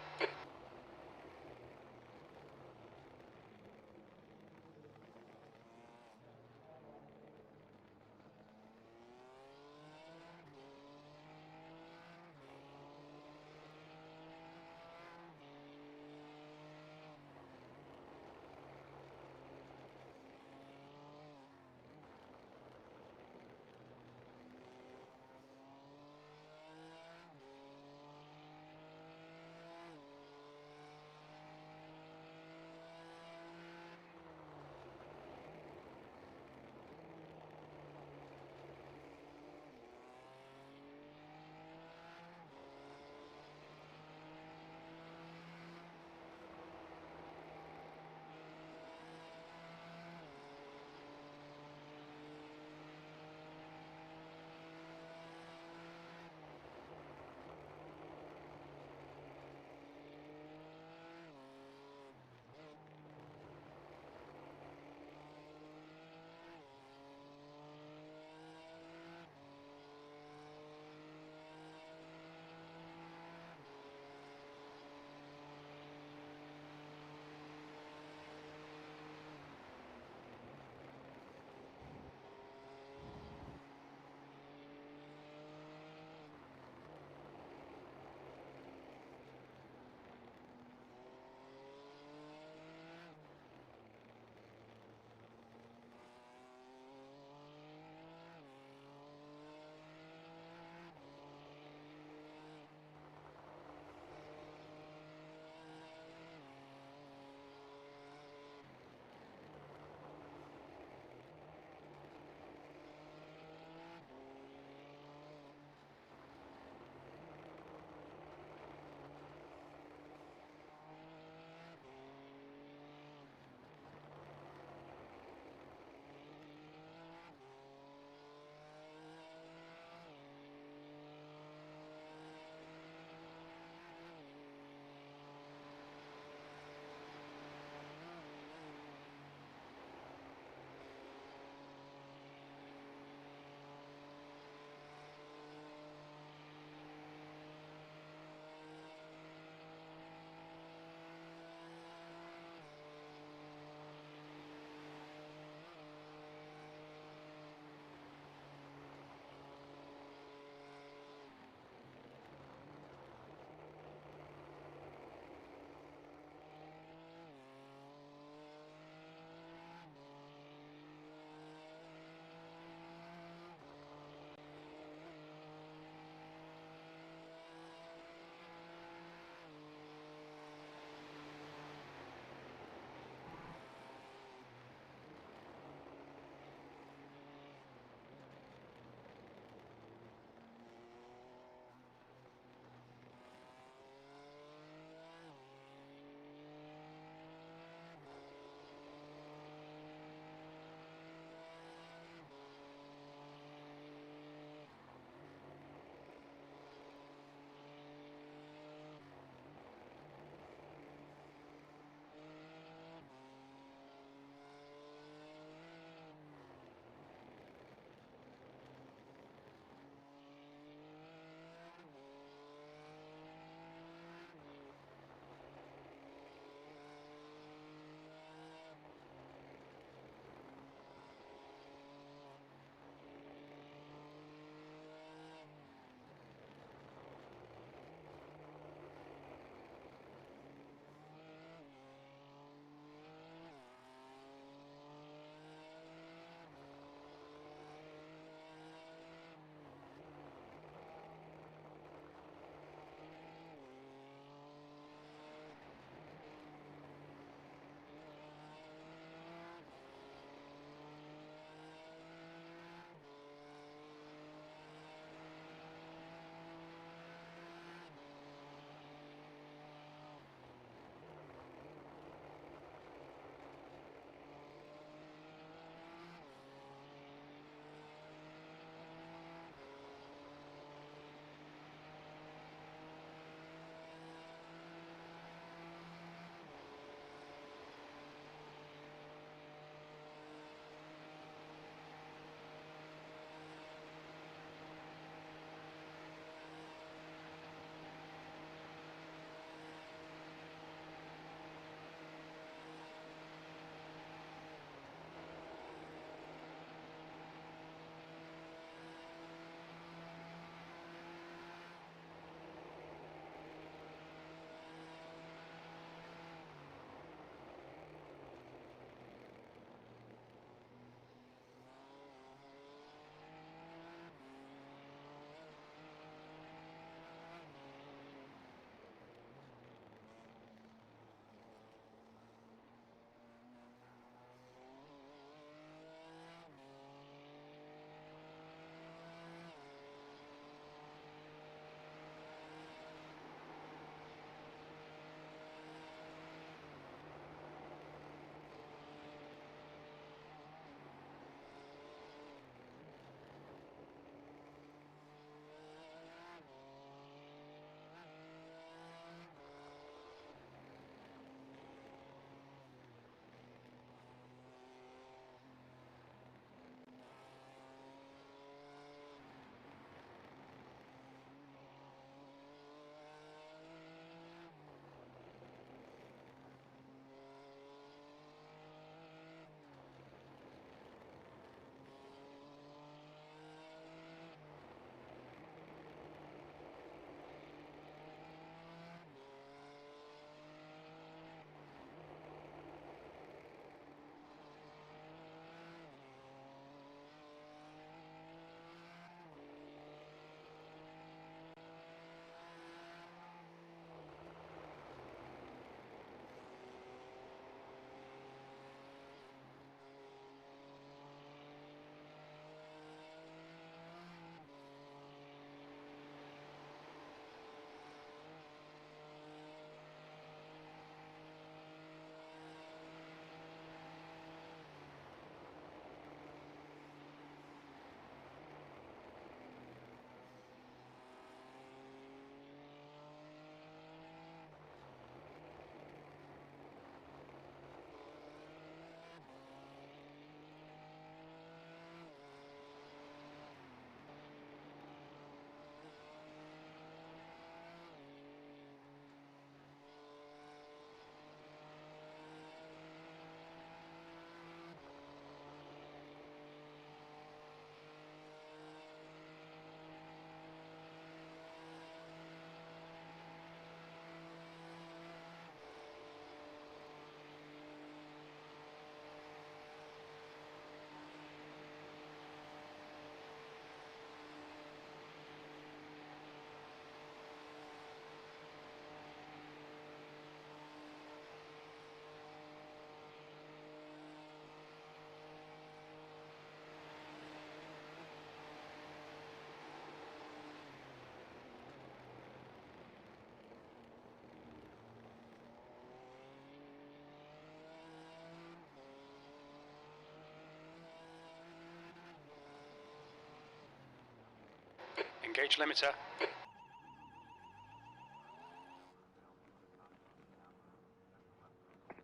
Engage limiter.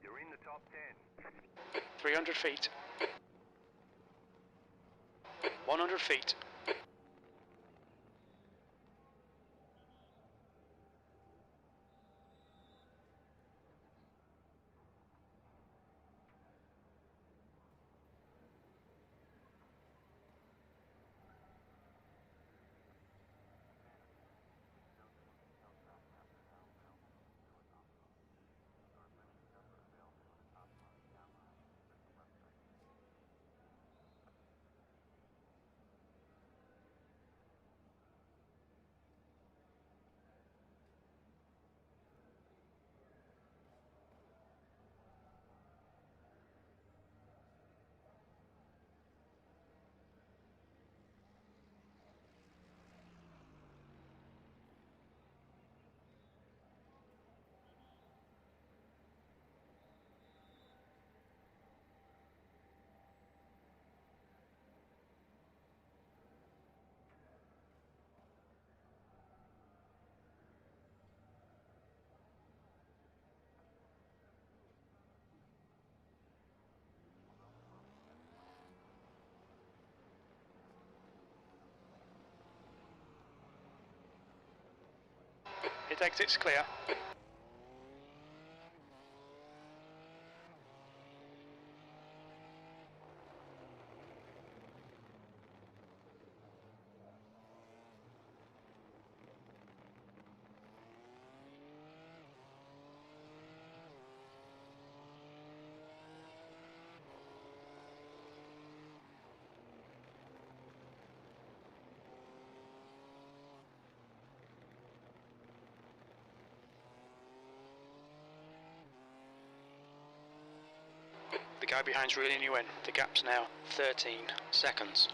You're in the top 10. 300 feet. 100 feet. Hit exits clear. The guy behind's reeling you in. The gap's now 13 seconds.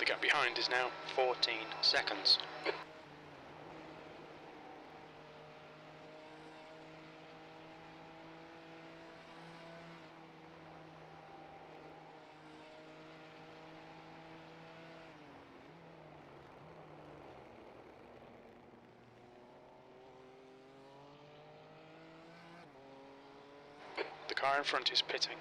The gap behind is now 14 seconds. The car in front is pitting.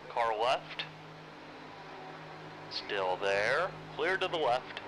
Car left. Still there. Clear to the left.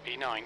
B9.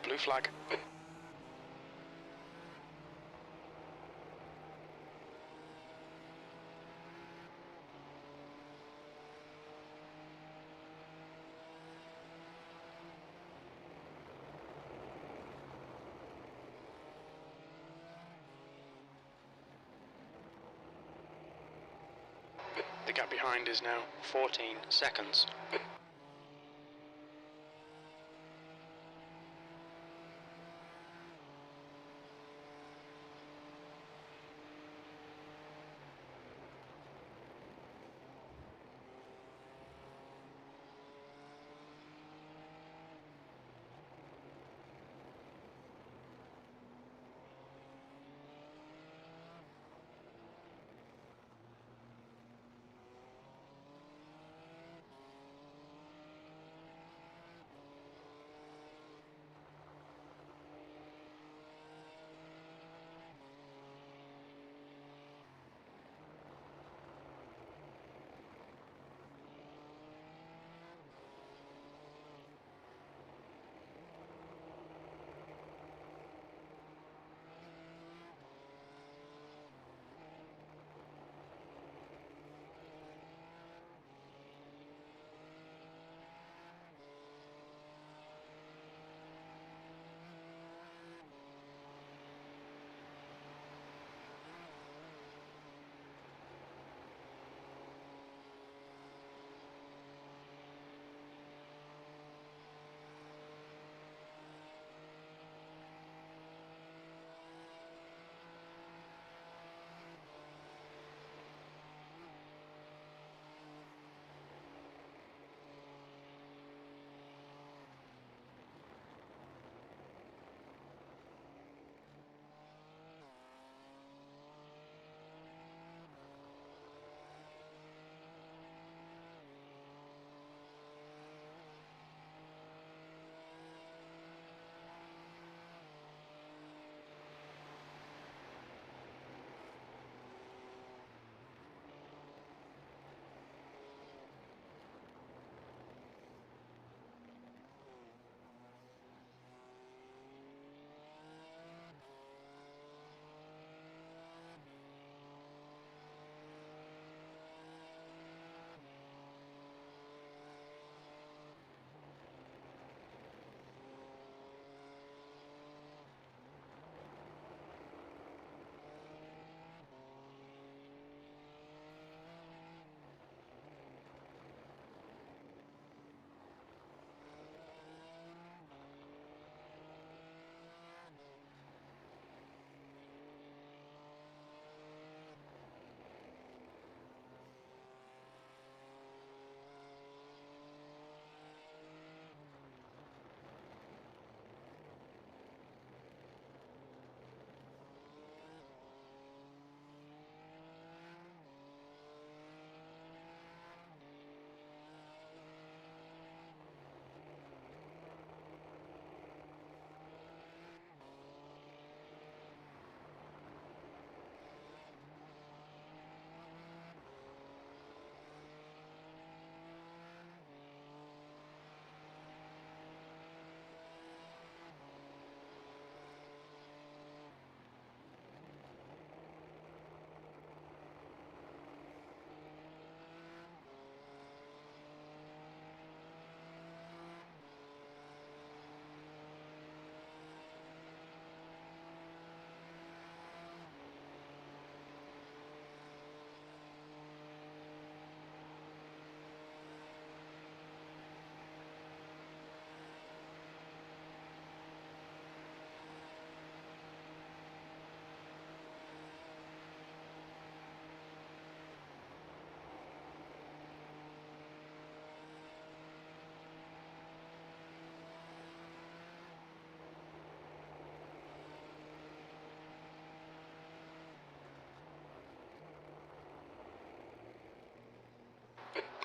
Blue flag. The gap behind is now 14 seconds.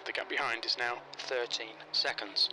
The gap behind is now 13 seconds.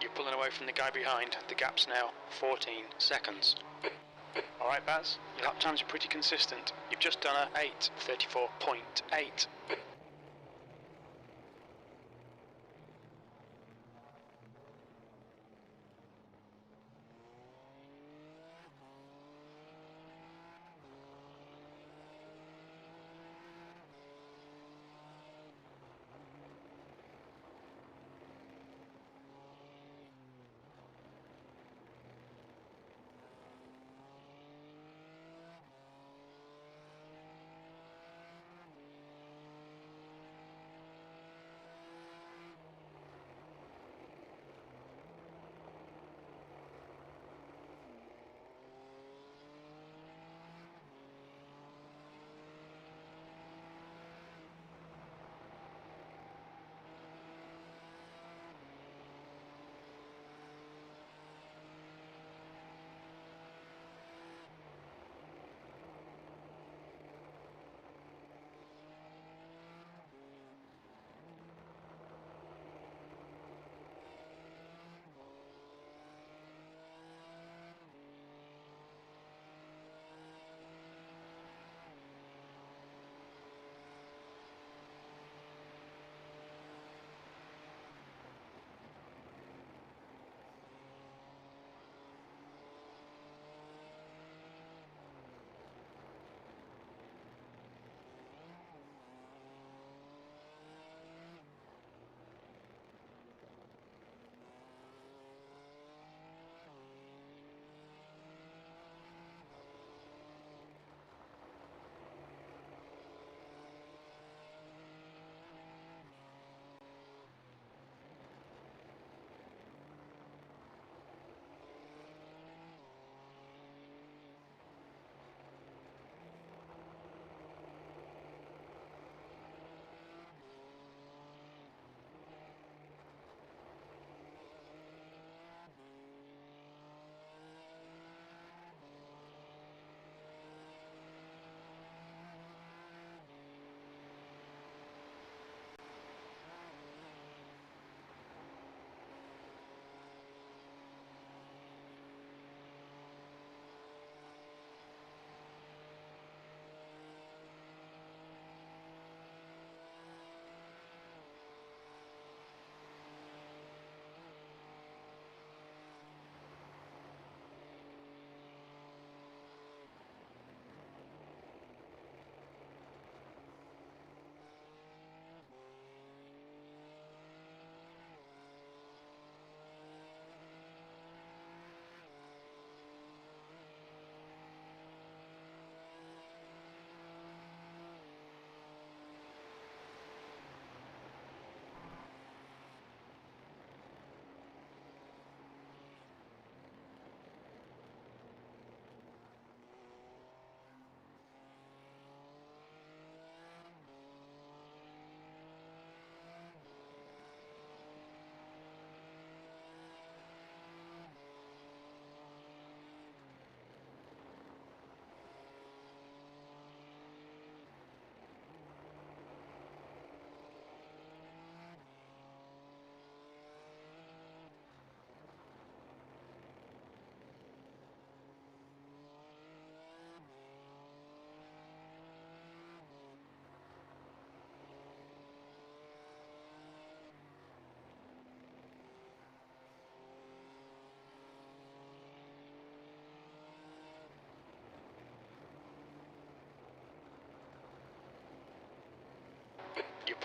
You're pulling away from the guy behind. The gap's now 14 seconds. Alright, Baz, your lap times are pretty consistent. You've just done a 8:34.8.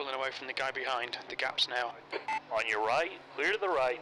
pulling away from the guy behind. The gap's now. On your right, clear to the right.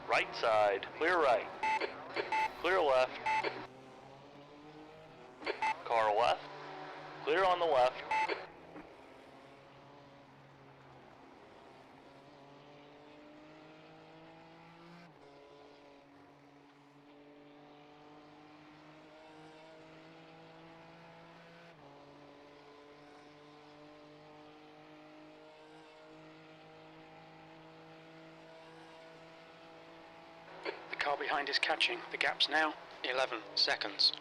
Right side, clear right. Clear left. Car left. Clear on the left. The car behind is catching. The gap's now 11 seconds.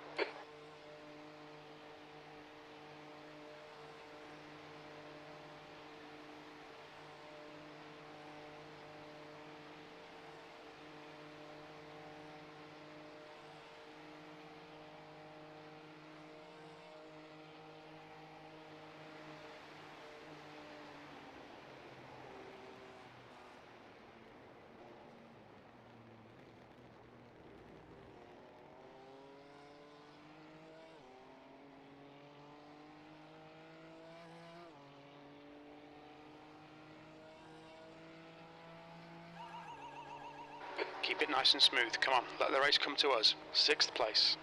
Keep it nice and smooth. Come on, let the race come to us. 6th place.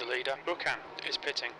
the leader. Buchan is pitting.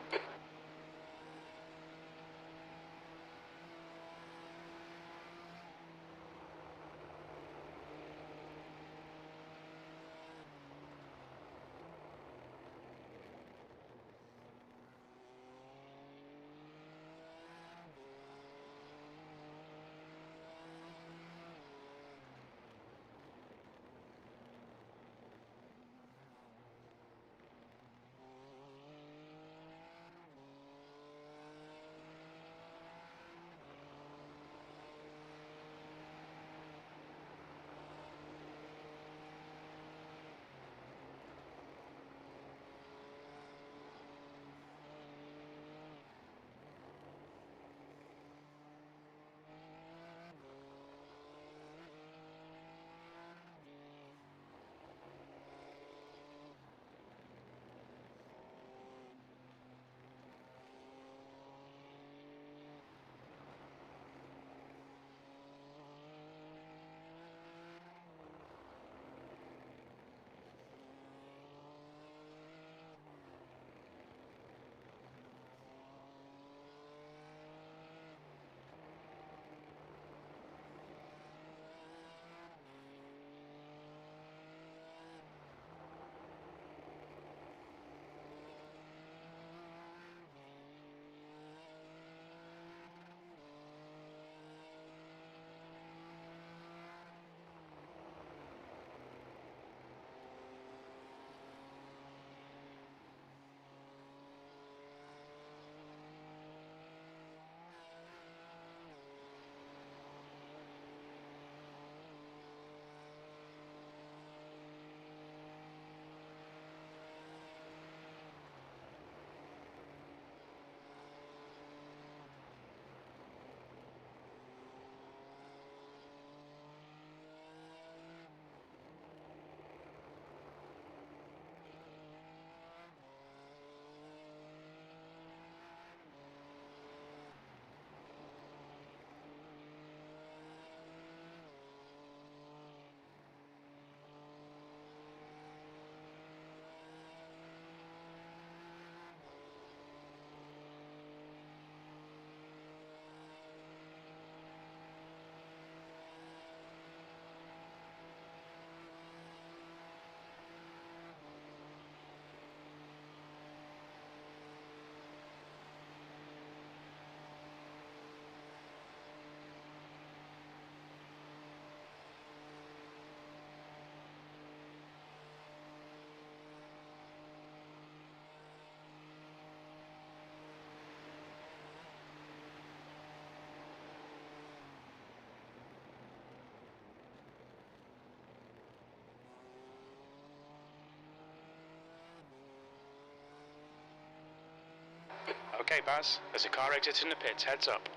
Okay, Baz, there's a car exiting the pits, heads up.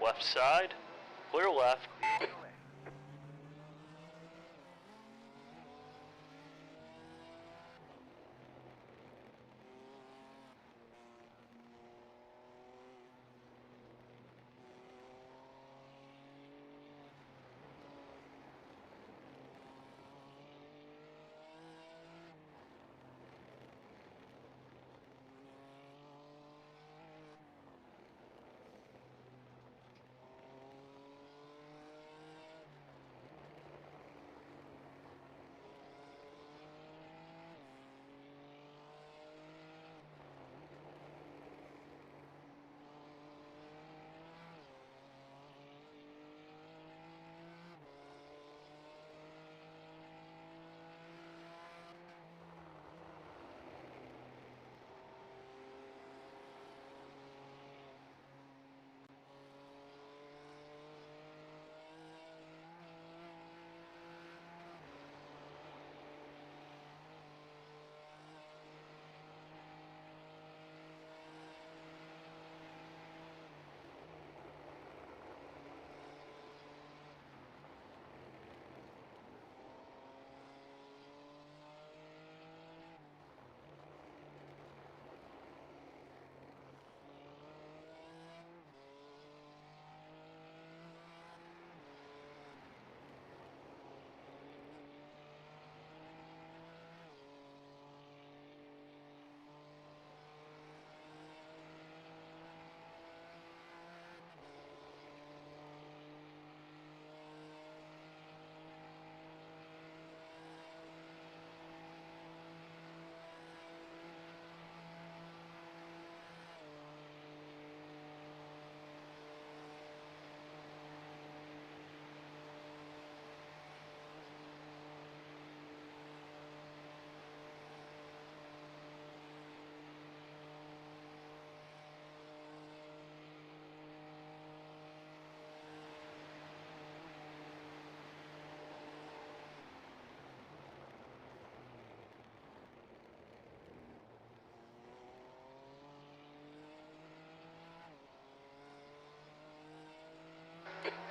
Left side. Clear left.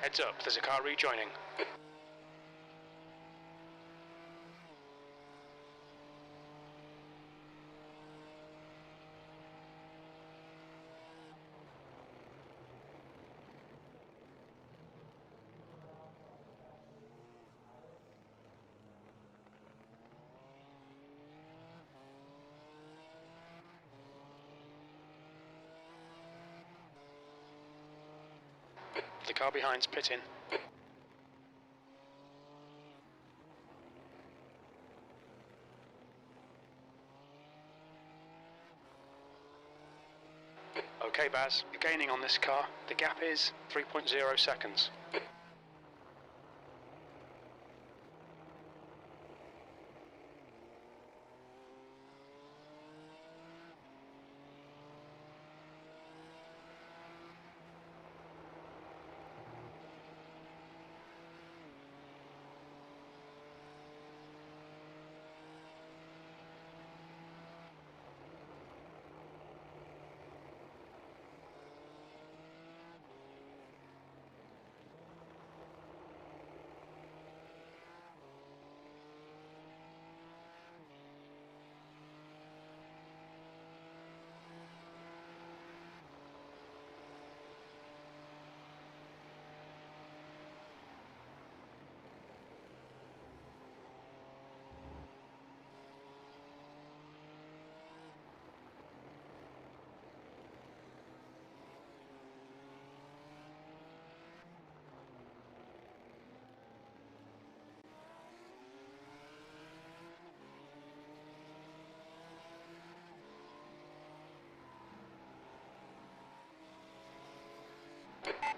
Heads up, there's a car rejoining. The car behind's pitting. Okay, Baz, you're gaining on this car. The gap is 3.0 seconds.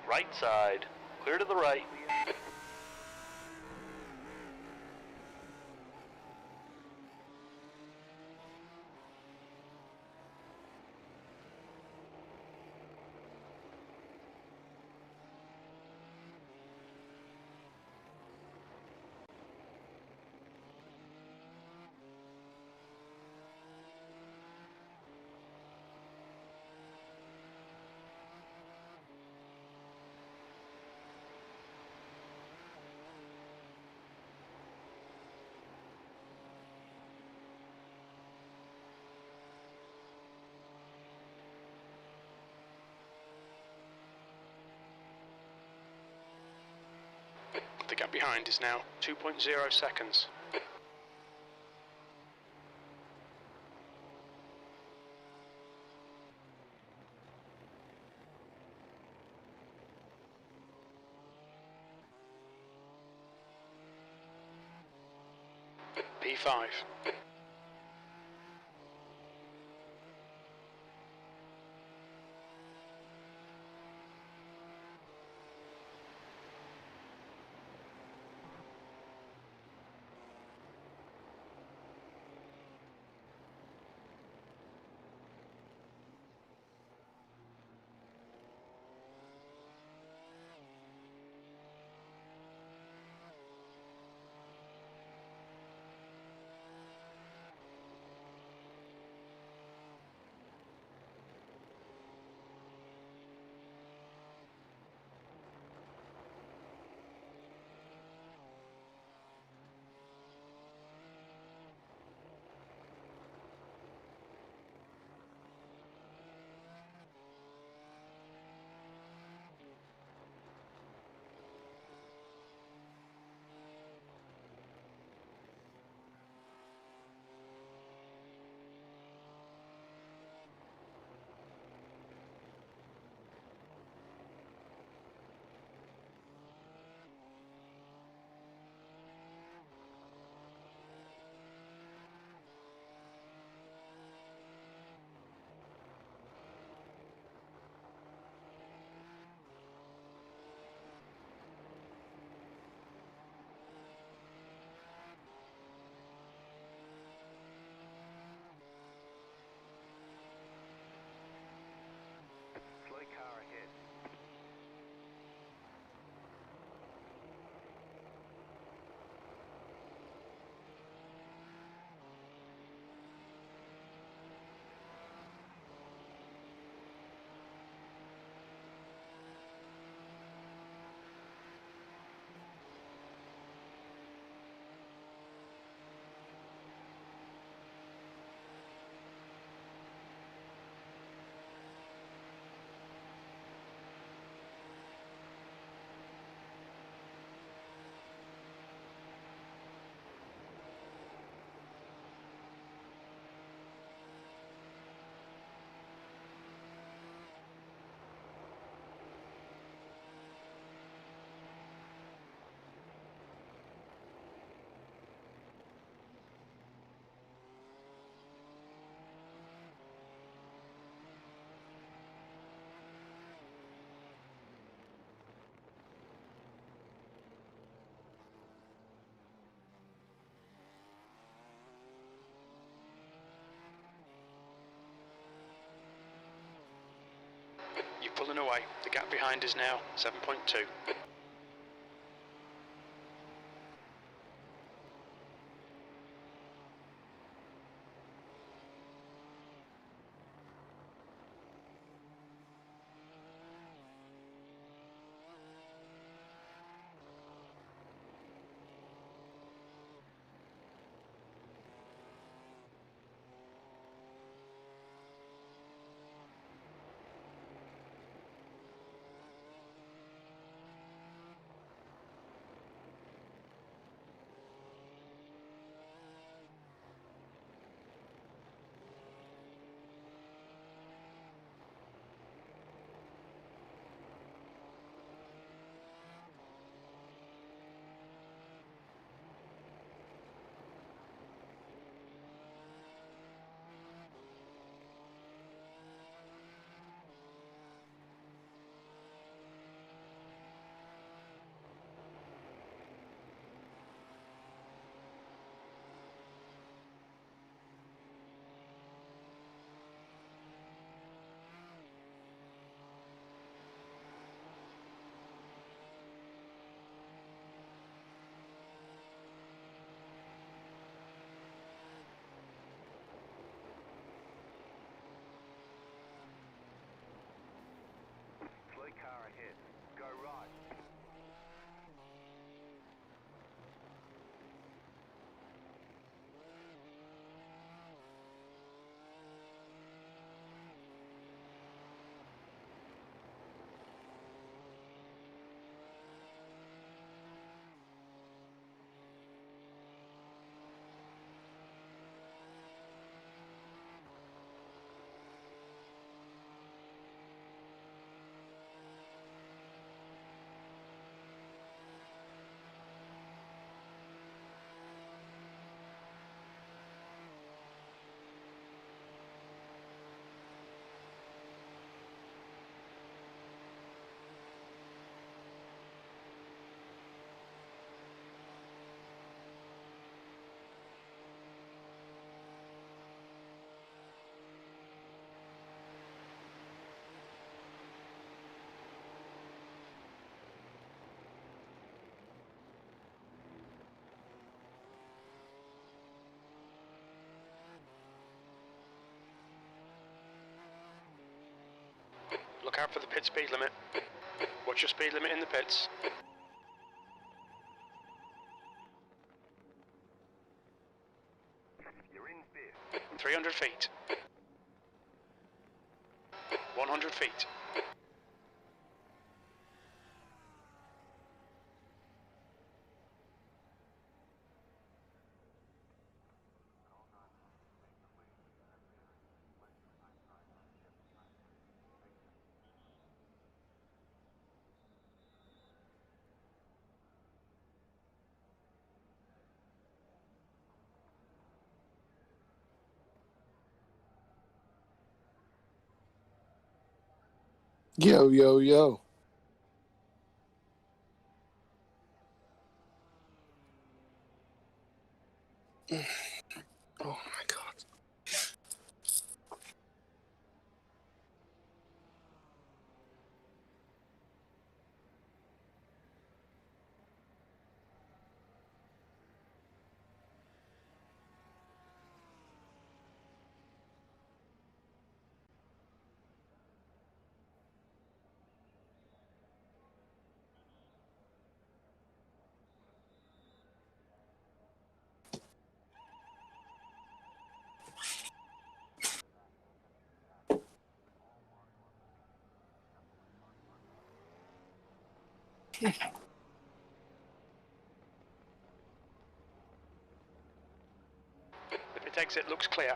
Right side. Clear to the right. The gap behind is now 2.0 seconds. P5. Slow car ahead. You're pulling away. The gap behind is now 7.2. Look out for the pit speed limit. What's your speed limit in the pits? You're in fifth. 300 feet. 100 feet. Yo, yo, yo. Oh my god. The pit exit looks clear.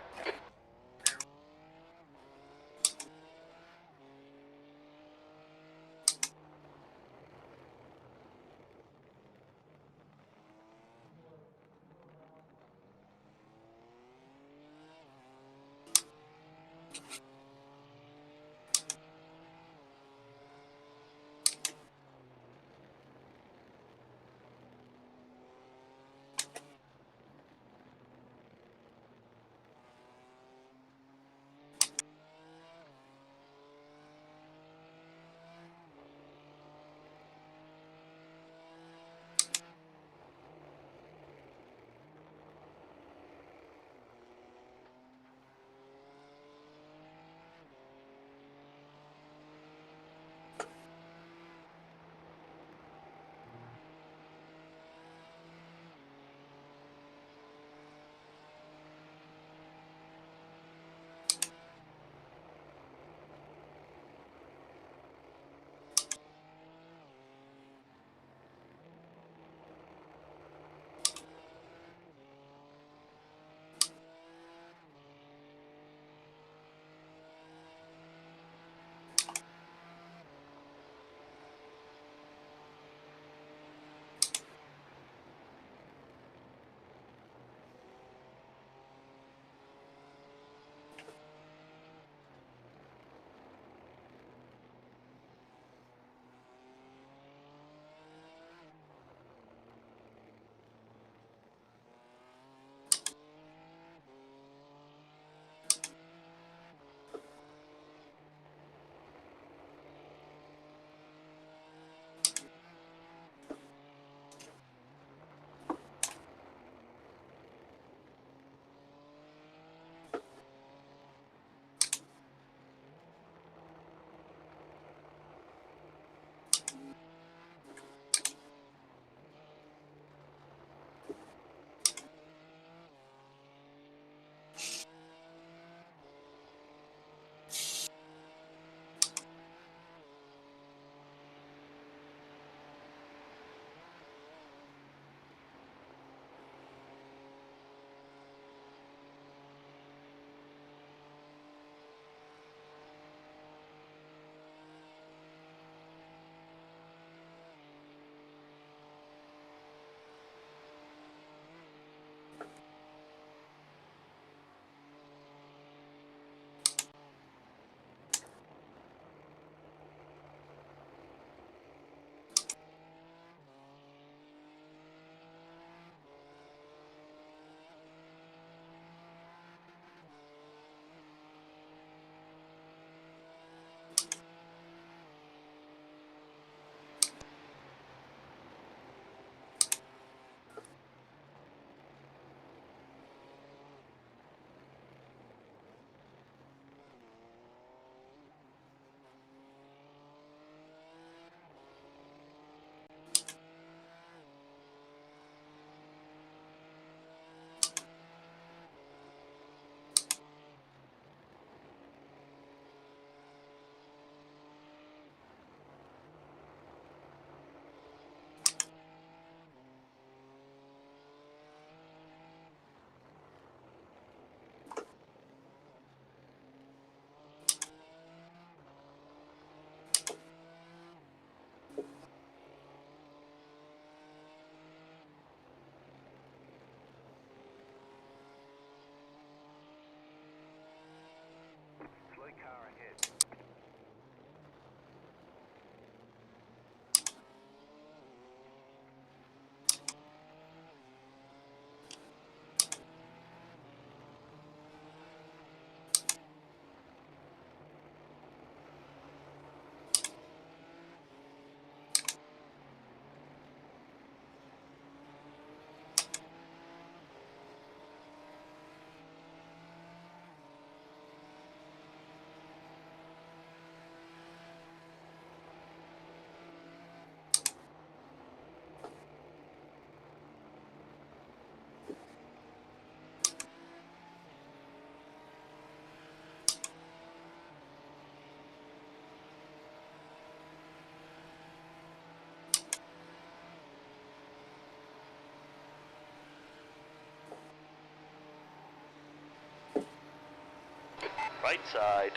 Right side.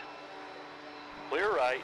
Clear right.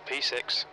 P6.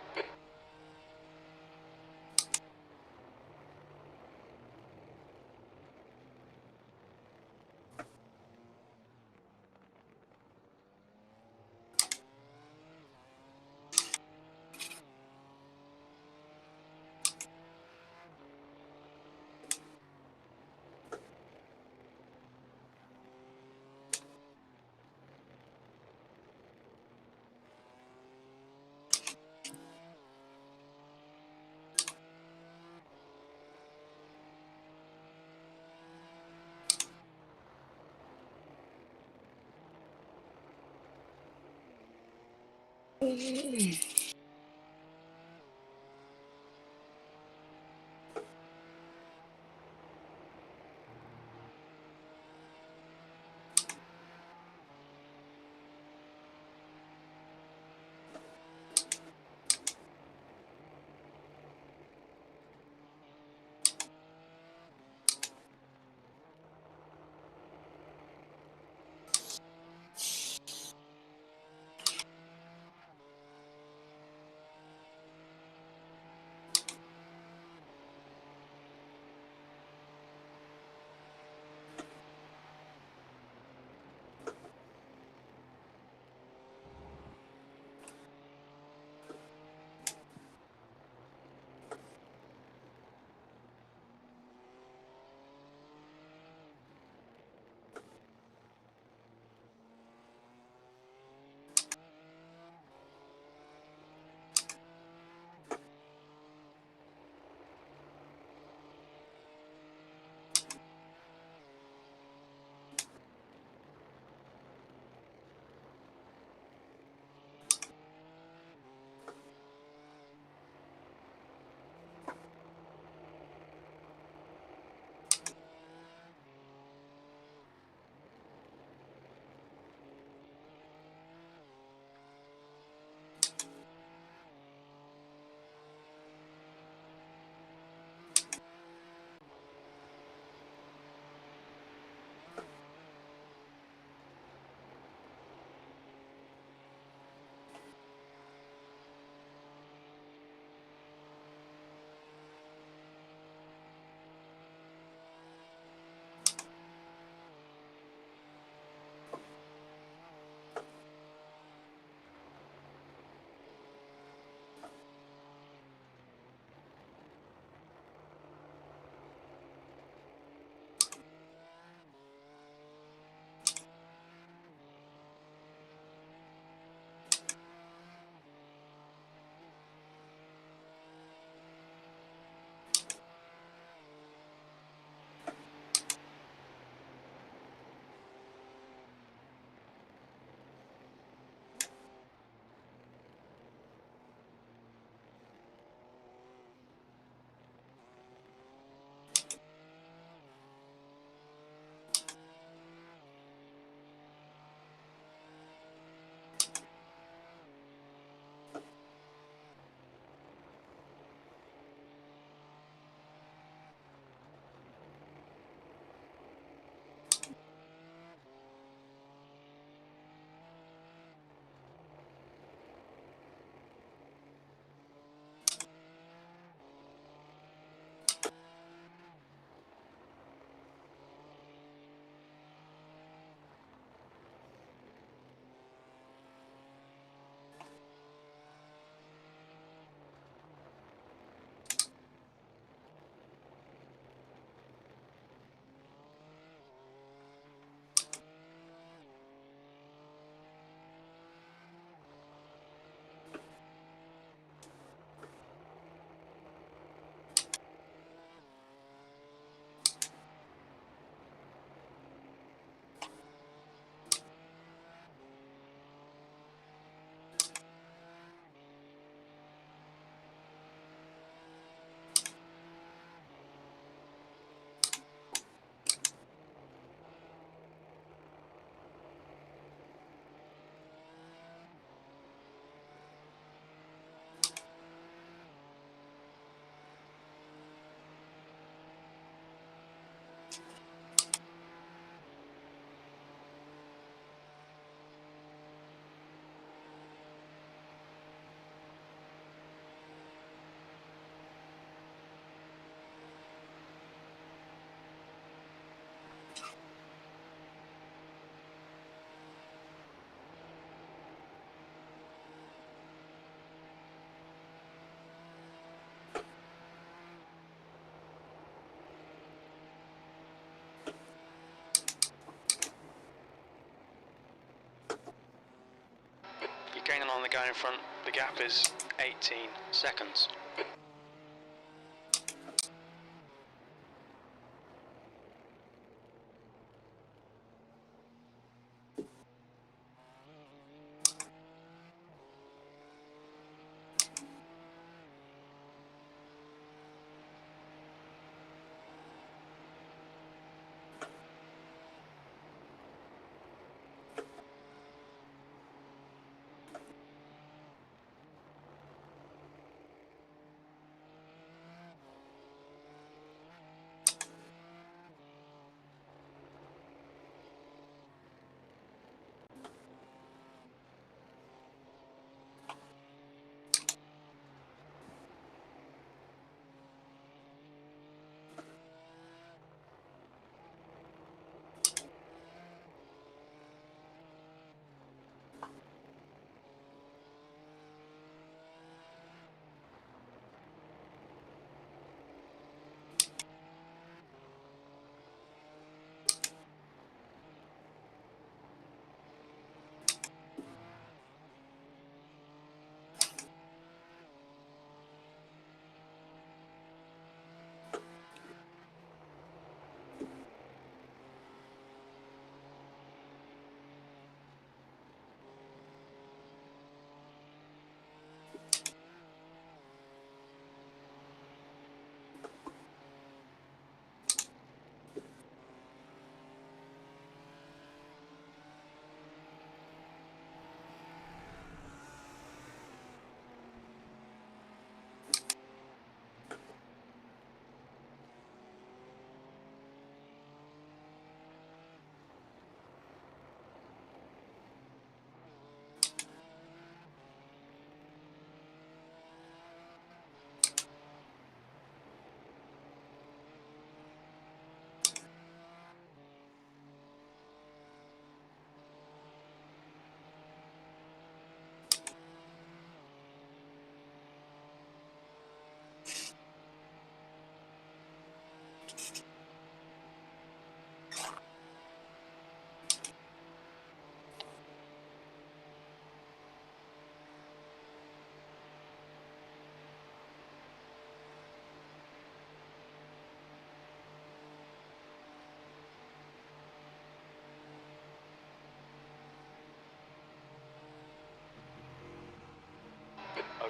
You're gaining on the guy in front. The gap is 18 seconds.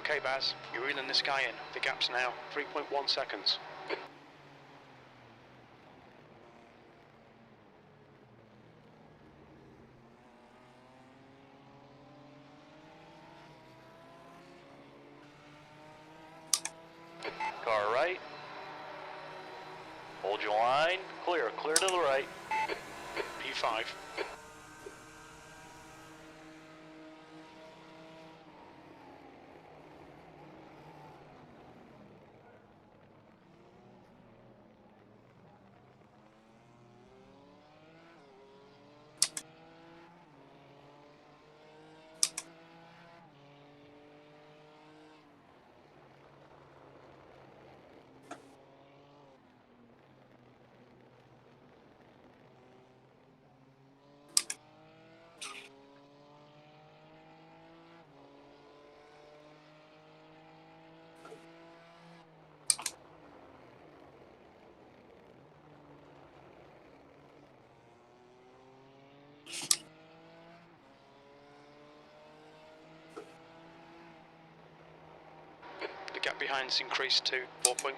Okay, Baz, you're reeling this guy in. The gap's now 3.1 seconds. Car right. Hold your line. Clear. Clear to the right. P5. The gap behind's increased to 4.1.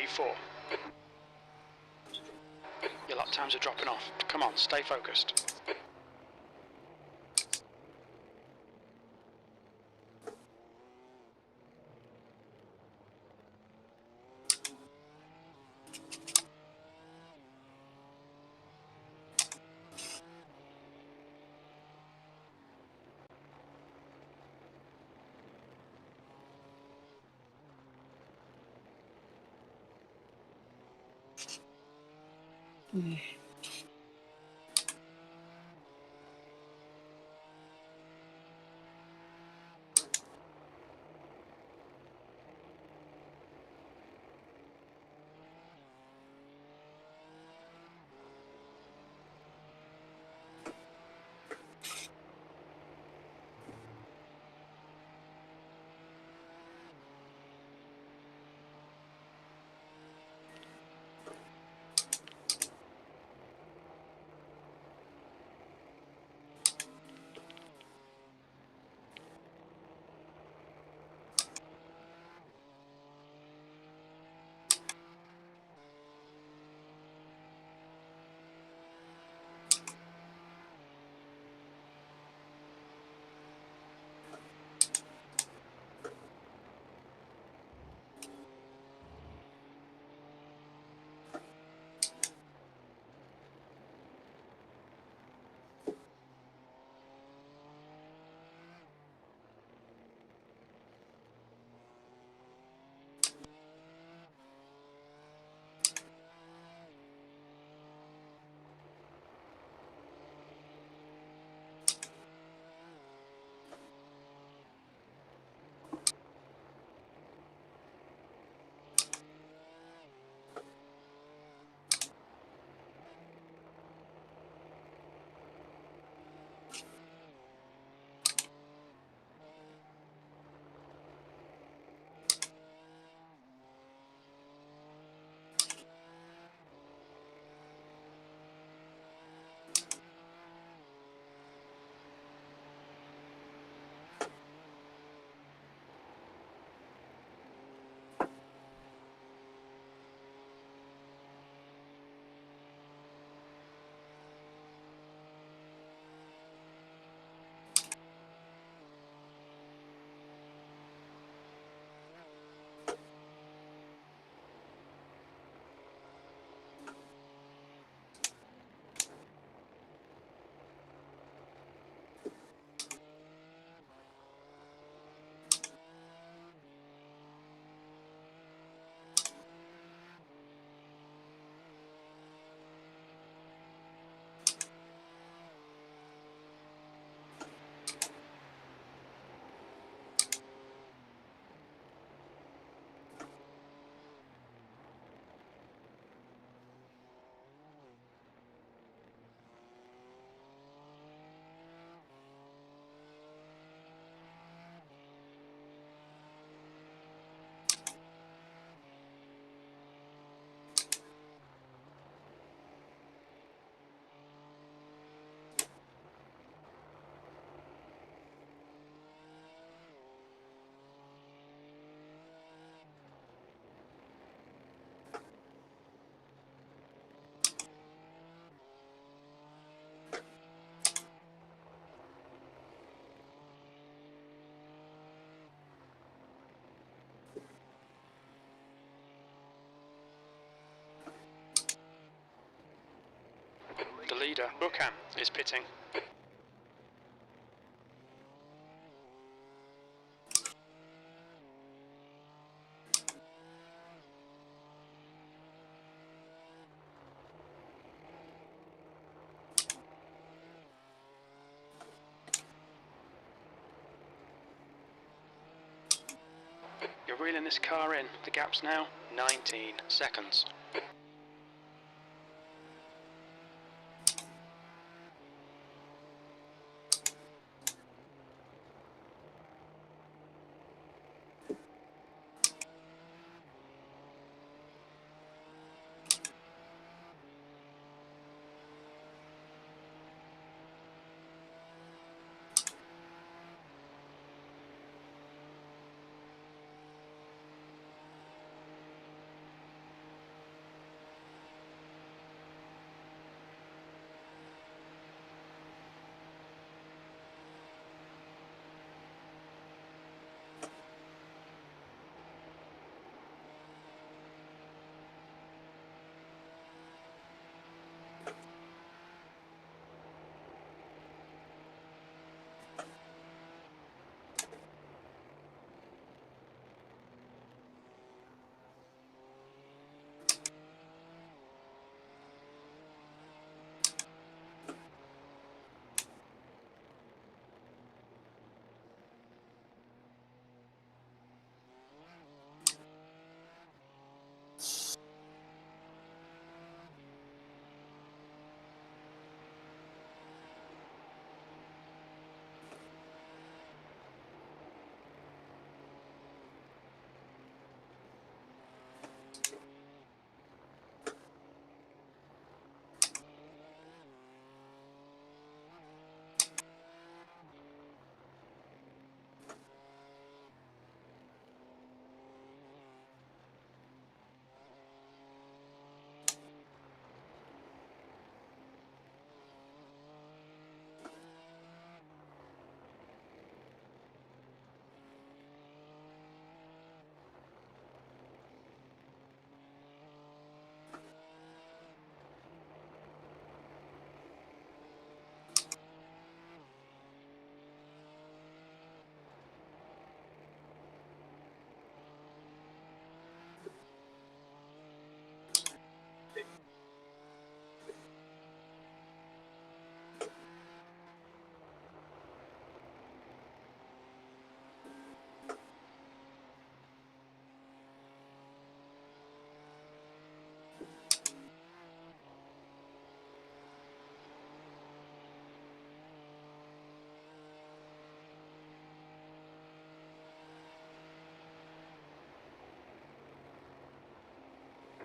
P4. Your lap times are dropping off. Come on, stay focused. leader, Buchan, is pitting. You're reeling this car in. The gap's now 19 seconds.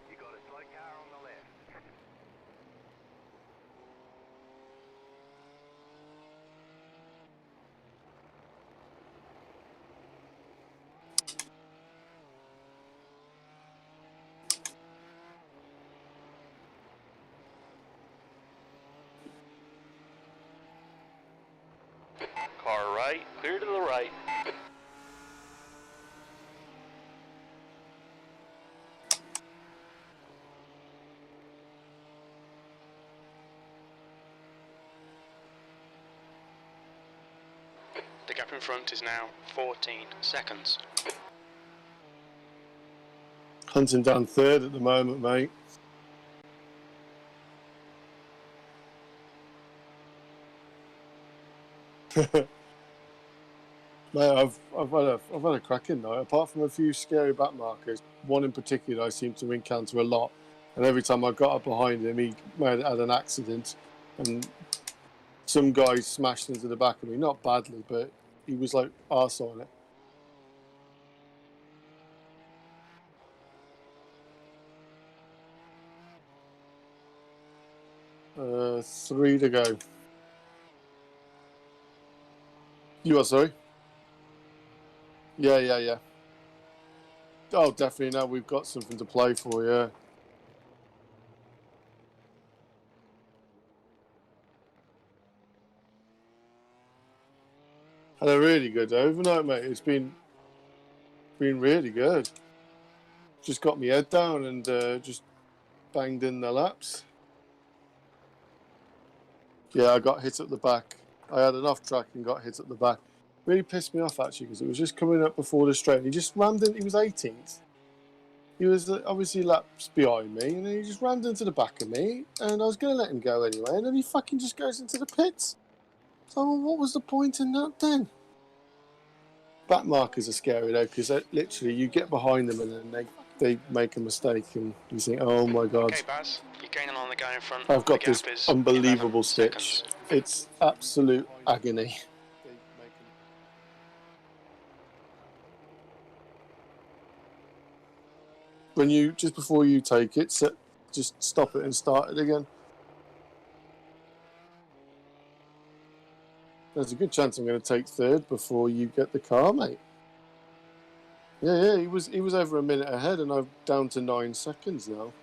You got a slow car on the left. Car right, clear to the right. The gap in front is now 14 seconds. Hunting down third at the moment, mate. Mate, I've had a cracking night. Apart from a few scary back markers, one in particular I seem to encounter a lot. And every time I got up behind him, he had an accident, and some guy smashed into the back of me. Not badly, but he was like arse on it. 3 to go. You are, sorry? Yeah. Oh, definitely. Now we've got something to play for, yeah. Had a really good overnight, mate. It's been really good. Just got my head down and just banged in the laps. Yeah, I got hit at the back. I had an off track and got hit at the back. Really pissed me off actually because it was just coming up before the straight. He just rammed in. He was 18th. He was obviously laps behind me, and then he just rammed into the back of me, and I was going to let him go anyway, and then he fucking just goes into the pits. So well, what was the point in that then? Back markers are scary though, because literally you get behind them and then they make a mistake, and you think, oh my god. Okay, Baz, you're gaining on the guy in front. I've got The gap this is unbelievable 11 stitch. seconds. It's absolute agony. When you just before you take it, just stop it and start it again. There's a good chance I'm going to take third before you get the car, mate. Yeah, he was over a minute ahead, and I'm down to 9 seconds now.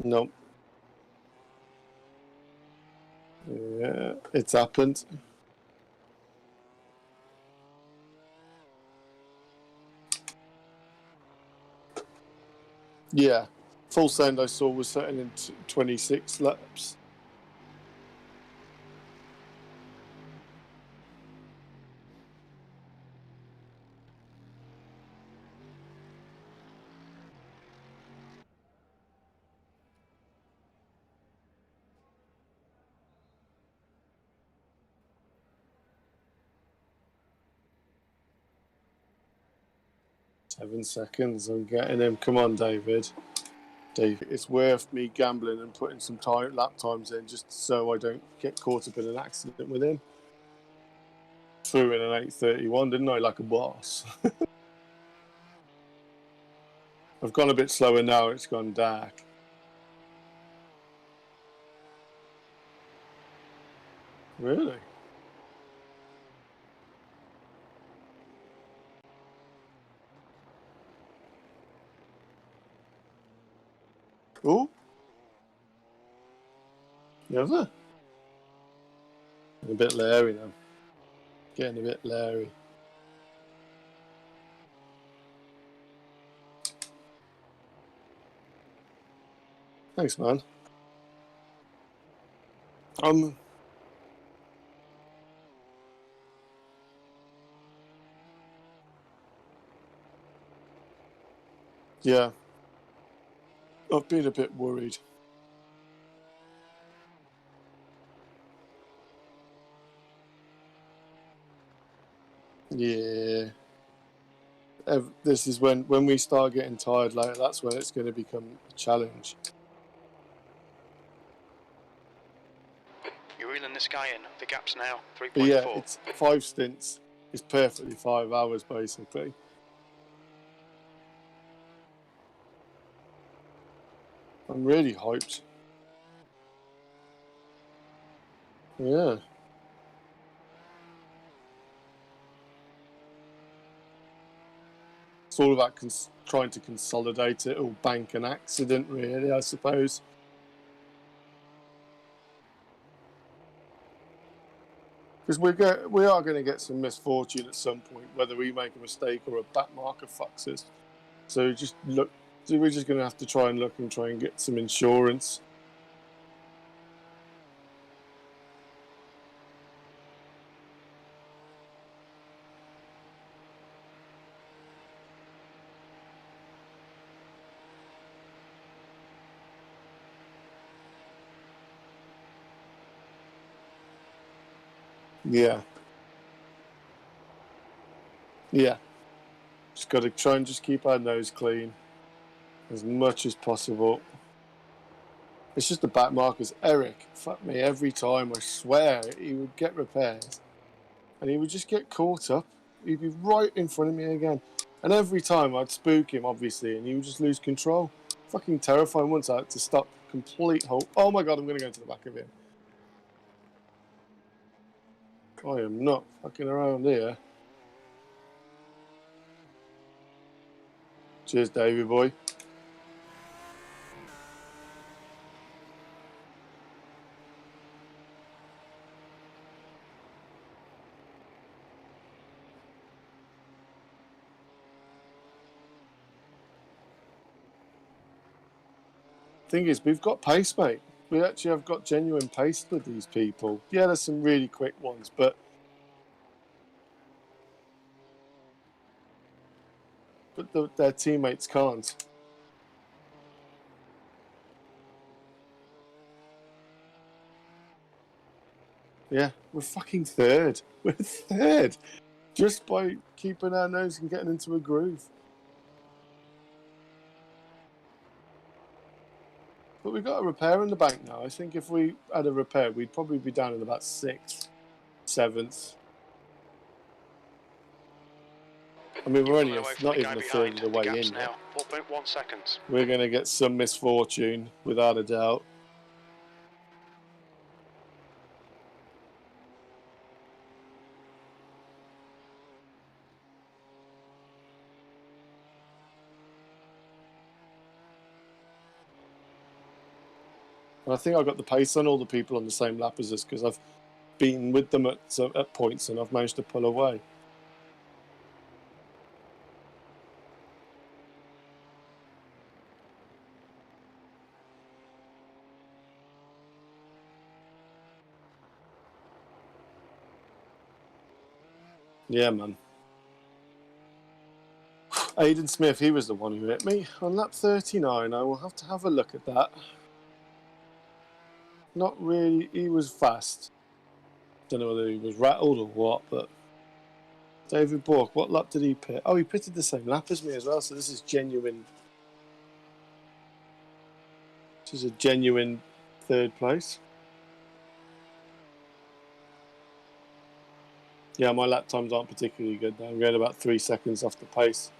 Nope. Yeah, it's happened. Yeah, full send I saw was setting in 26 laps. Seven seconds, I'm getting him. Come on, David. It's worth me gambling and putting some lap times in just so I don't get caught up in an accident with him. Threw in an 8:31, didn't I, like a boss? I've gone a bit slower now, it's gone dark. Really? Oh? Never? A bit leery now. Getting a bit leery. Thanks, man. Yeah. I've been a bit worried. Yeah. This is when we start getting tired later, that's when it's going to become a challenge. You're reeling this guy in. The gap's now 3.4. But yeah, it's 5 stints. It's perfectly 5 hours, basically. I'm really hyped. Yeah. It's all about trying to consolidate it or bank an accident, really, I suppose. Because we are going to get some misfortune at some point, whether we make a mistake or a back marker fucks us. So we're just going to have to try and get some insurance. Yeah. Yeah. Just got to try and just keep our nose clean as much as possible. It's just the back markers. Eric, fuck me, every time, I swear, he would get repairs. And he would just get caught up. He'd be right in front of me again. And every time I'd spook him, obviously, and he would just lose control. Fucking terrifying. Once I had to stop complete whole. Oh my god, I'm going to go into the back of him. I am not fucking around here. Cheers, Davey boy. Thing is, we've got pace, mate. We actually have got genuine pace with these people. Yeah, there's some really quick ones, but their teammates can't. Yeah, we're fucking third. We're third. Just by keeping our nose and getting into a groove. But we've got a repair in the bank now. I think if we had a repair, we'd probably be down in about 6th, 7th. I mean, we're only not even a third of the way in. Now 4.1 seconds. We're going to get some misfortune, without a doubt. And I think I got the pace on all the people on the same lap as us because I've been with them at points and I've managed to pull away. Yeah, man. Aidan Smith, he was the one who hit me on lap 39. I will have to have a look at that. Not really. He was fast. Don't know whether he was rattled or what, but David Bork, what lap did he pit? Oh, he pitted the same lap as me as well, so this is genuine. This is a genuine third place. Yeah, my lap times aren't particularly good though. I'm going about 3 seconds off the pace.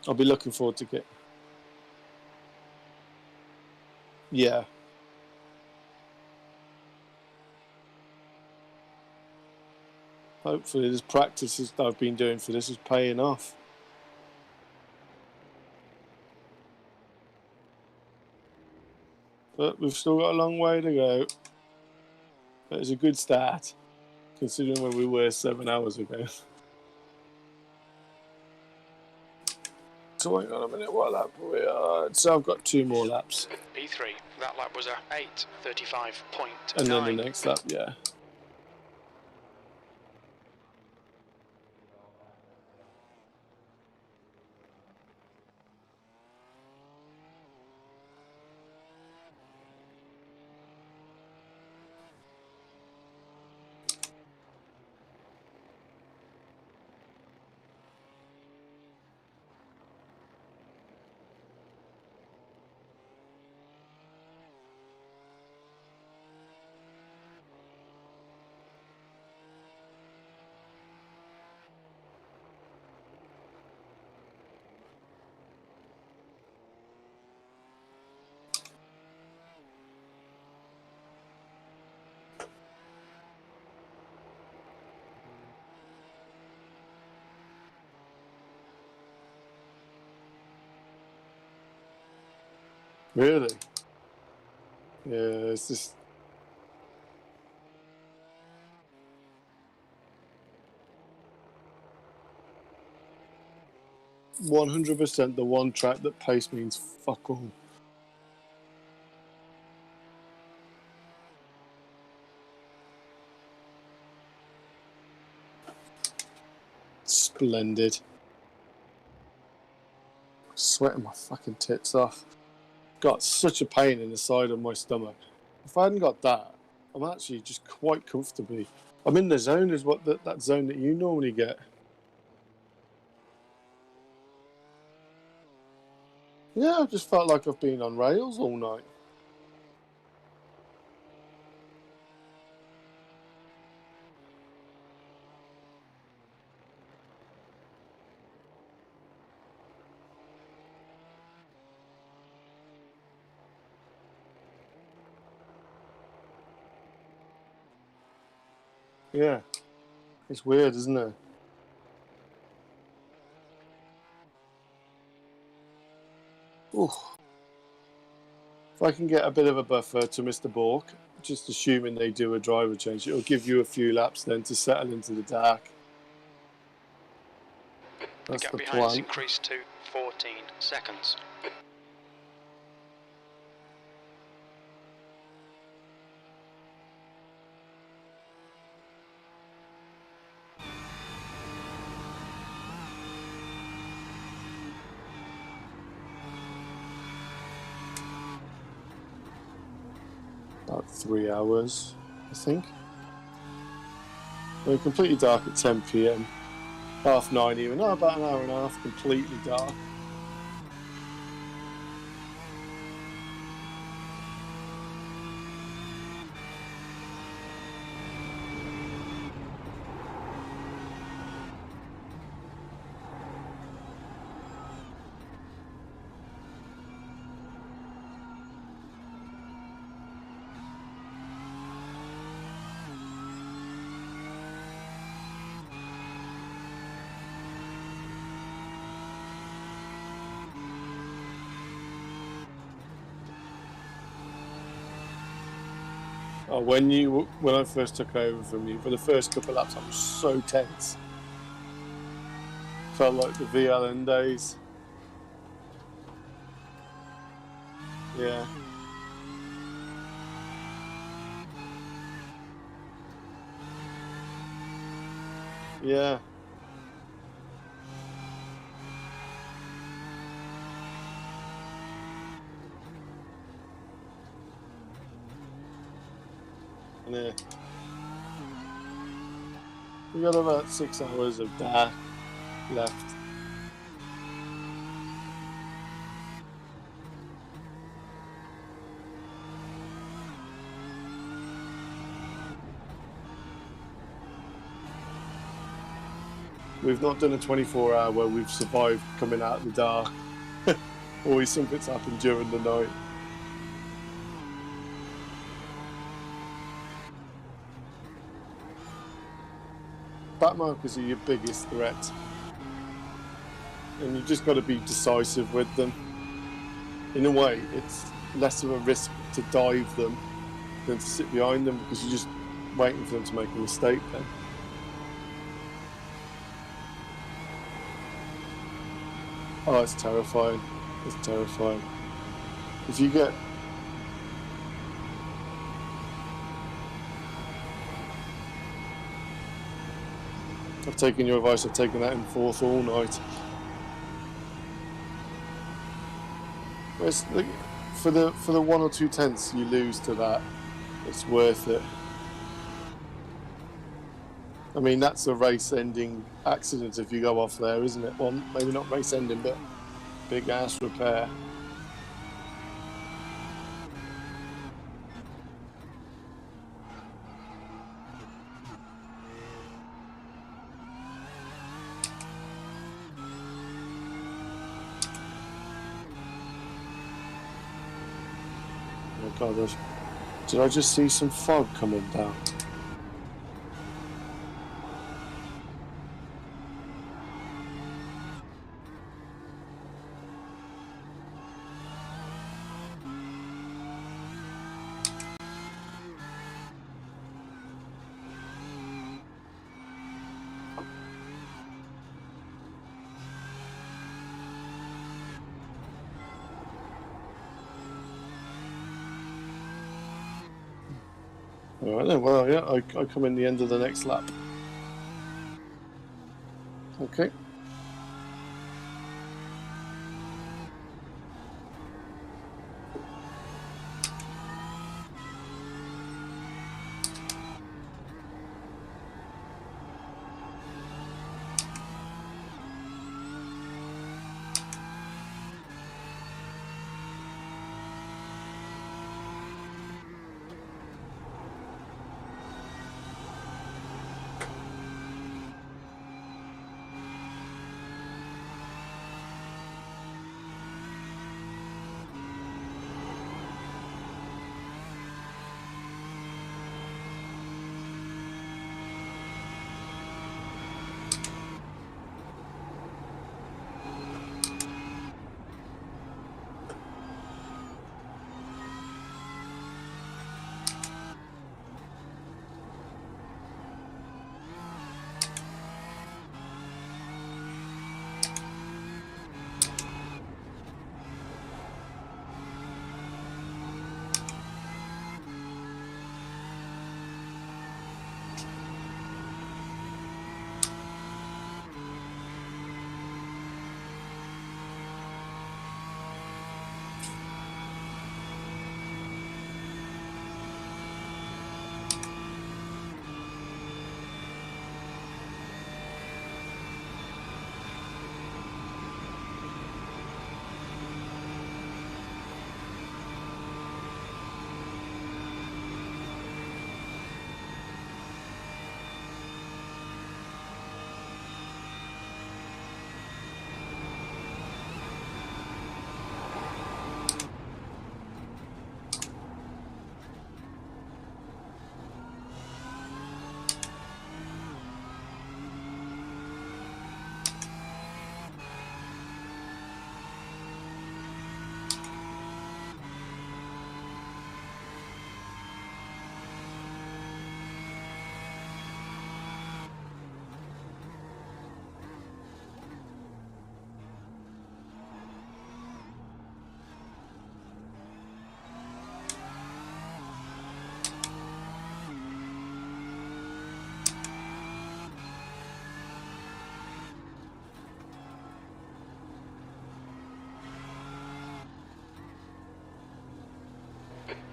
I'll be looking forward to get. Yeah. Hopefully this practice that I've been doing for this is paying off. But we've still got a long way to go. But it's a good start, considering where we were 7 hours ago. So hang on a minute, what lap are we at? So I've got 2 more laps. P3, that lap was a 8:35.9. And then the next lap, yeah. Really? Yeah, it's just. "100% the one track that pace means fuck all." Splendid. Sweating my fucking tits off. Got such a pain in the side of my stomach. If I hadn't got that, I'm actually just quite comfortably. I'm in the zone, is what that zone that you normally get. Yeah, I've just felt like I've been on rails all night. Yeah. It's weird, isn't it? Ooh. If I can get a bit of a buffer to Mr. Bork, just assuming they do a driver change, it'll give you a few laps then to settle into the dark. That's gap the behind has plan. increased to 14 seconds. About 3 hours, I think. We're completely dark at 10 p.m. 9:30 even. No, about an hour and a half, completely dark. Oh, when I first took over from you, for the first couple of laps, I was so tense. Felt like the VLN days. Yeah. Yeah. Yeah. We got about 6 hours of dark left. We've not done a 24-hour where we've survived coming out of the dark. Always something's happened during the night. Backmarkers are your biggest threat. And you've just got to be decisive with them. In a way, it's less of a risk to dive them than to sit behind them because you're just waiting for them to make a mistake then. Oh, it's terrifying. It's terrifying. If you get... I've taken your advice, I've taken that in fourth all night. It's like, for the 1 or 2 tenths you lose to that, it's worth it. I mean, that's a race-ending accident if you go off there, isn't it? Well, maybe not race-ending, but big-ass repair. Oh God, did I just see some fog coming down? All right then, well, yeah, I come in the end of the next lap. Okay.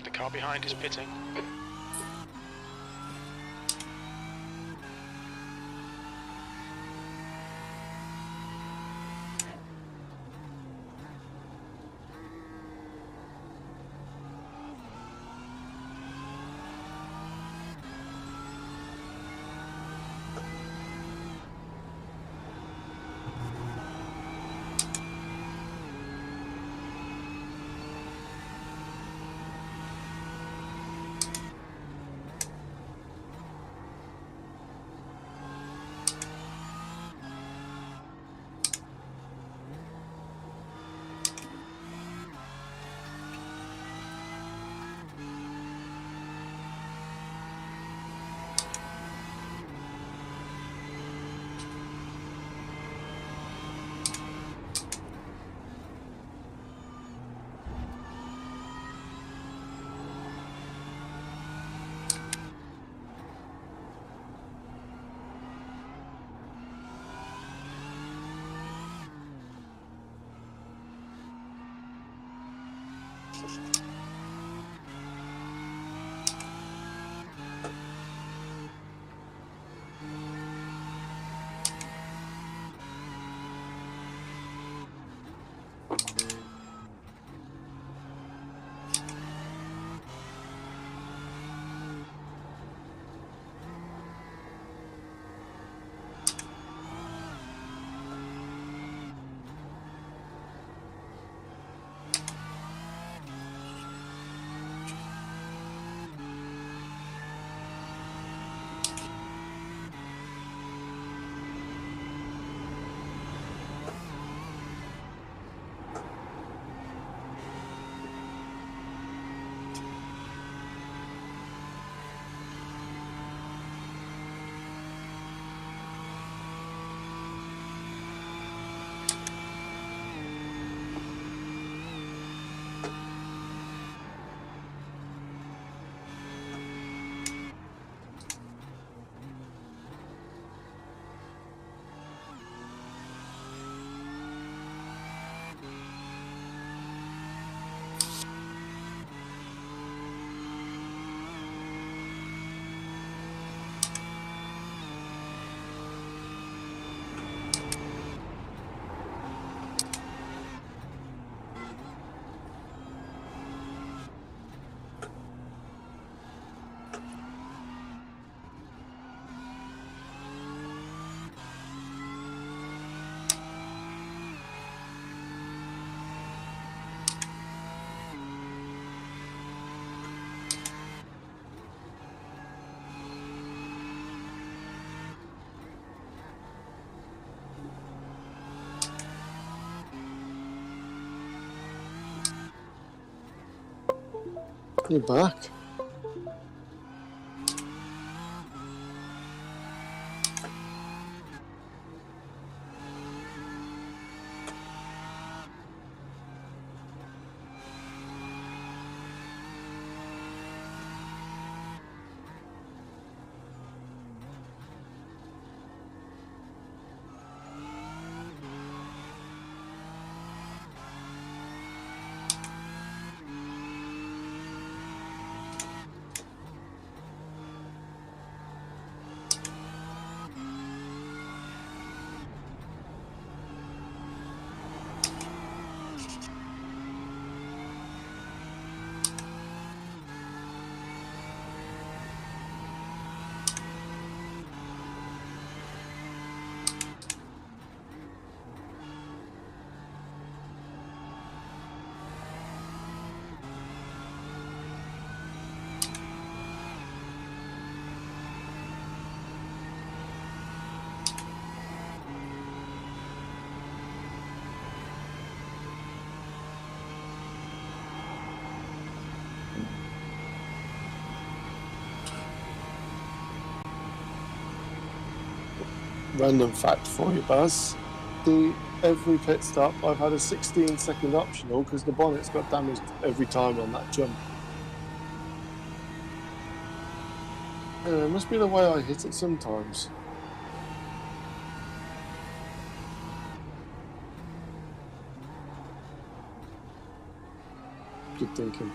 The car behind is pitting. You're back. Random fact for you, Baz. Every pit stop, I've had a 16-second optional because the bonnet's got damaged every time on that jump. It must be the way I hit it sometimes. Good thinking.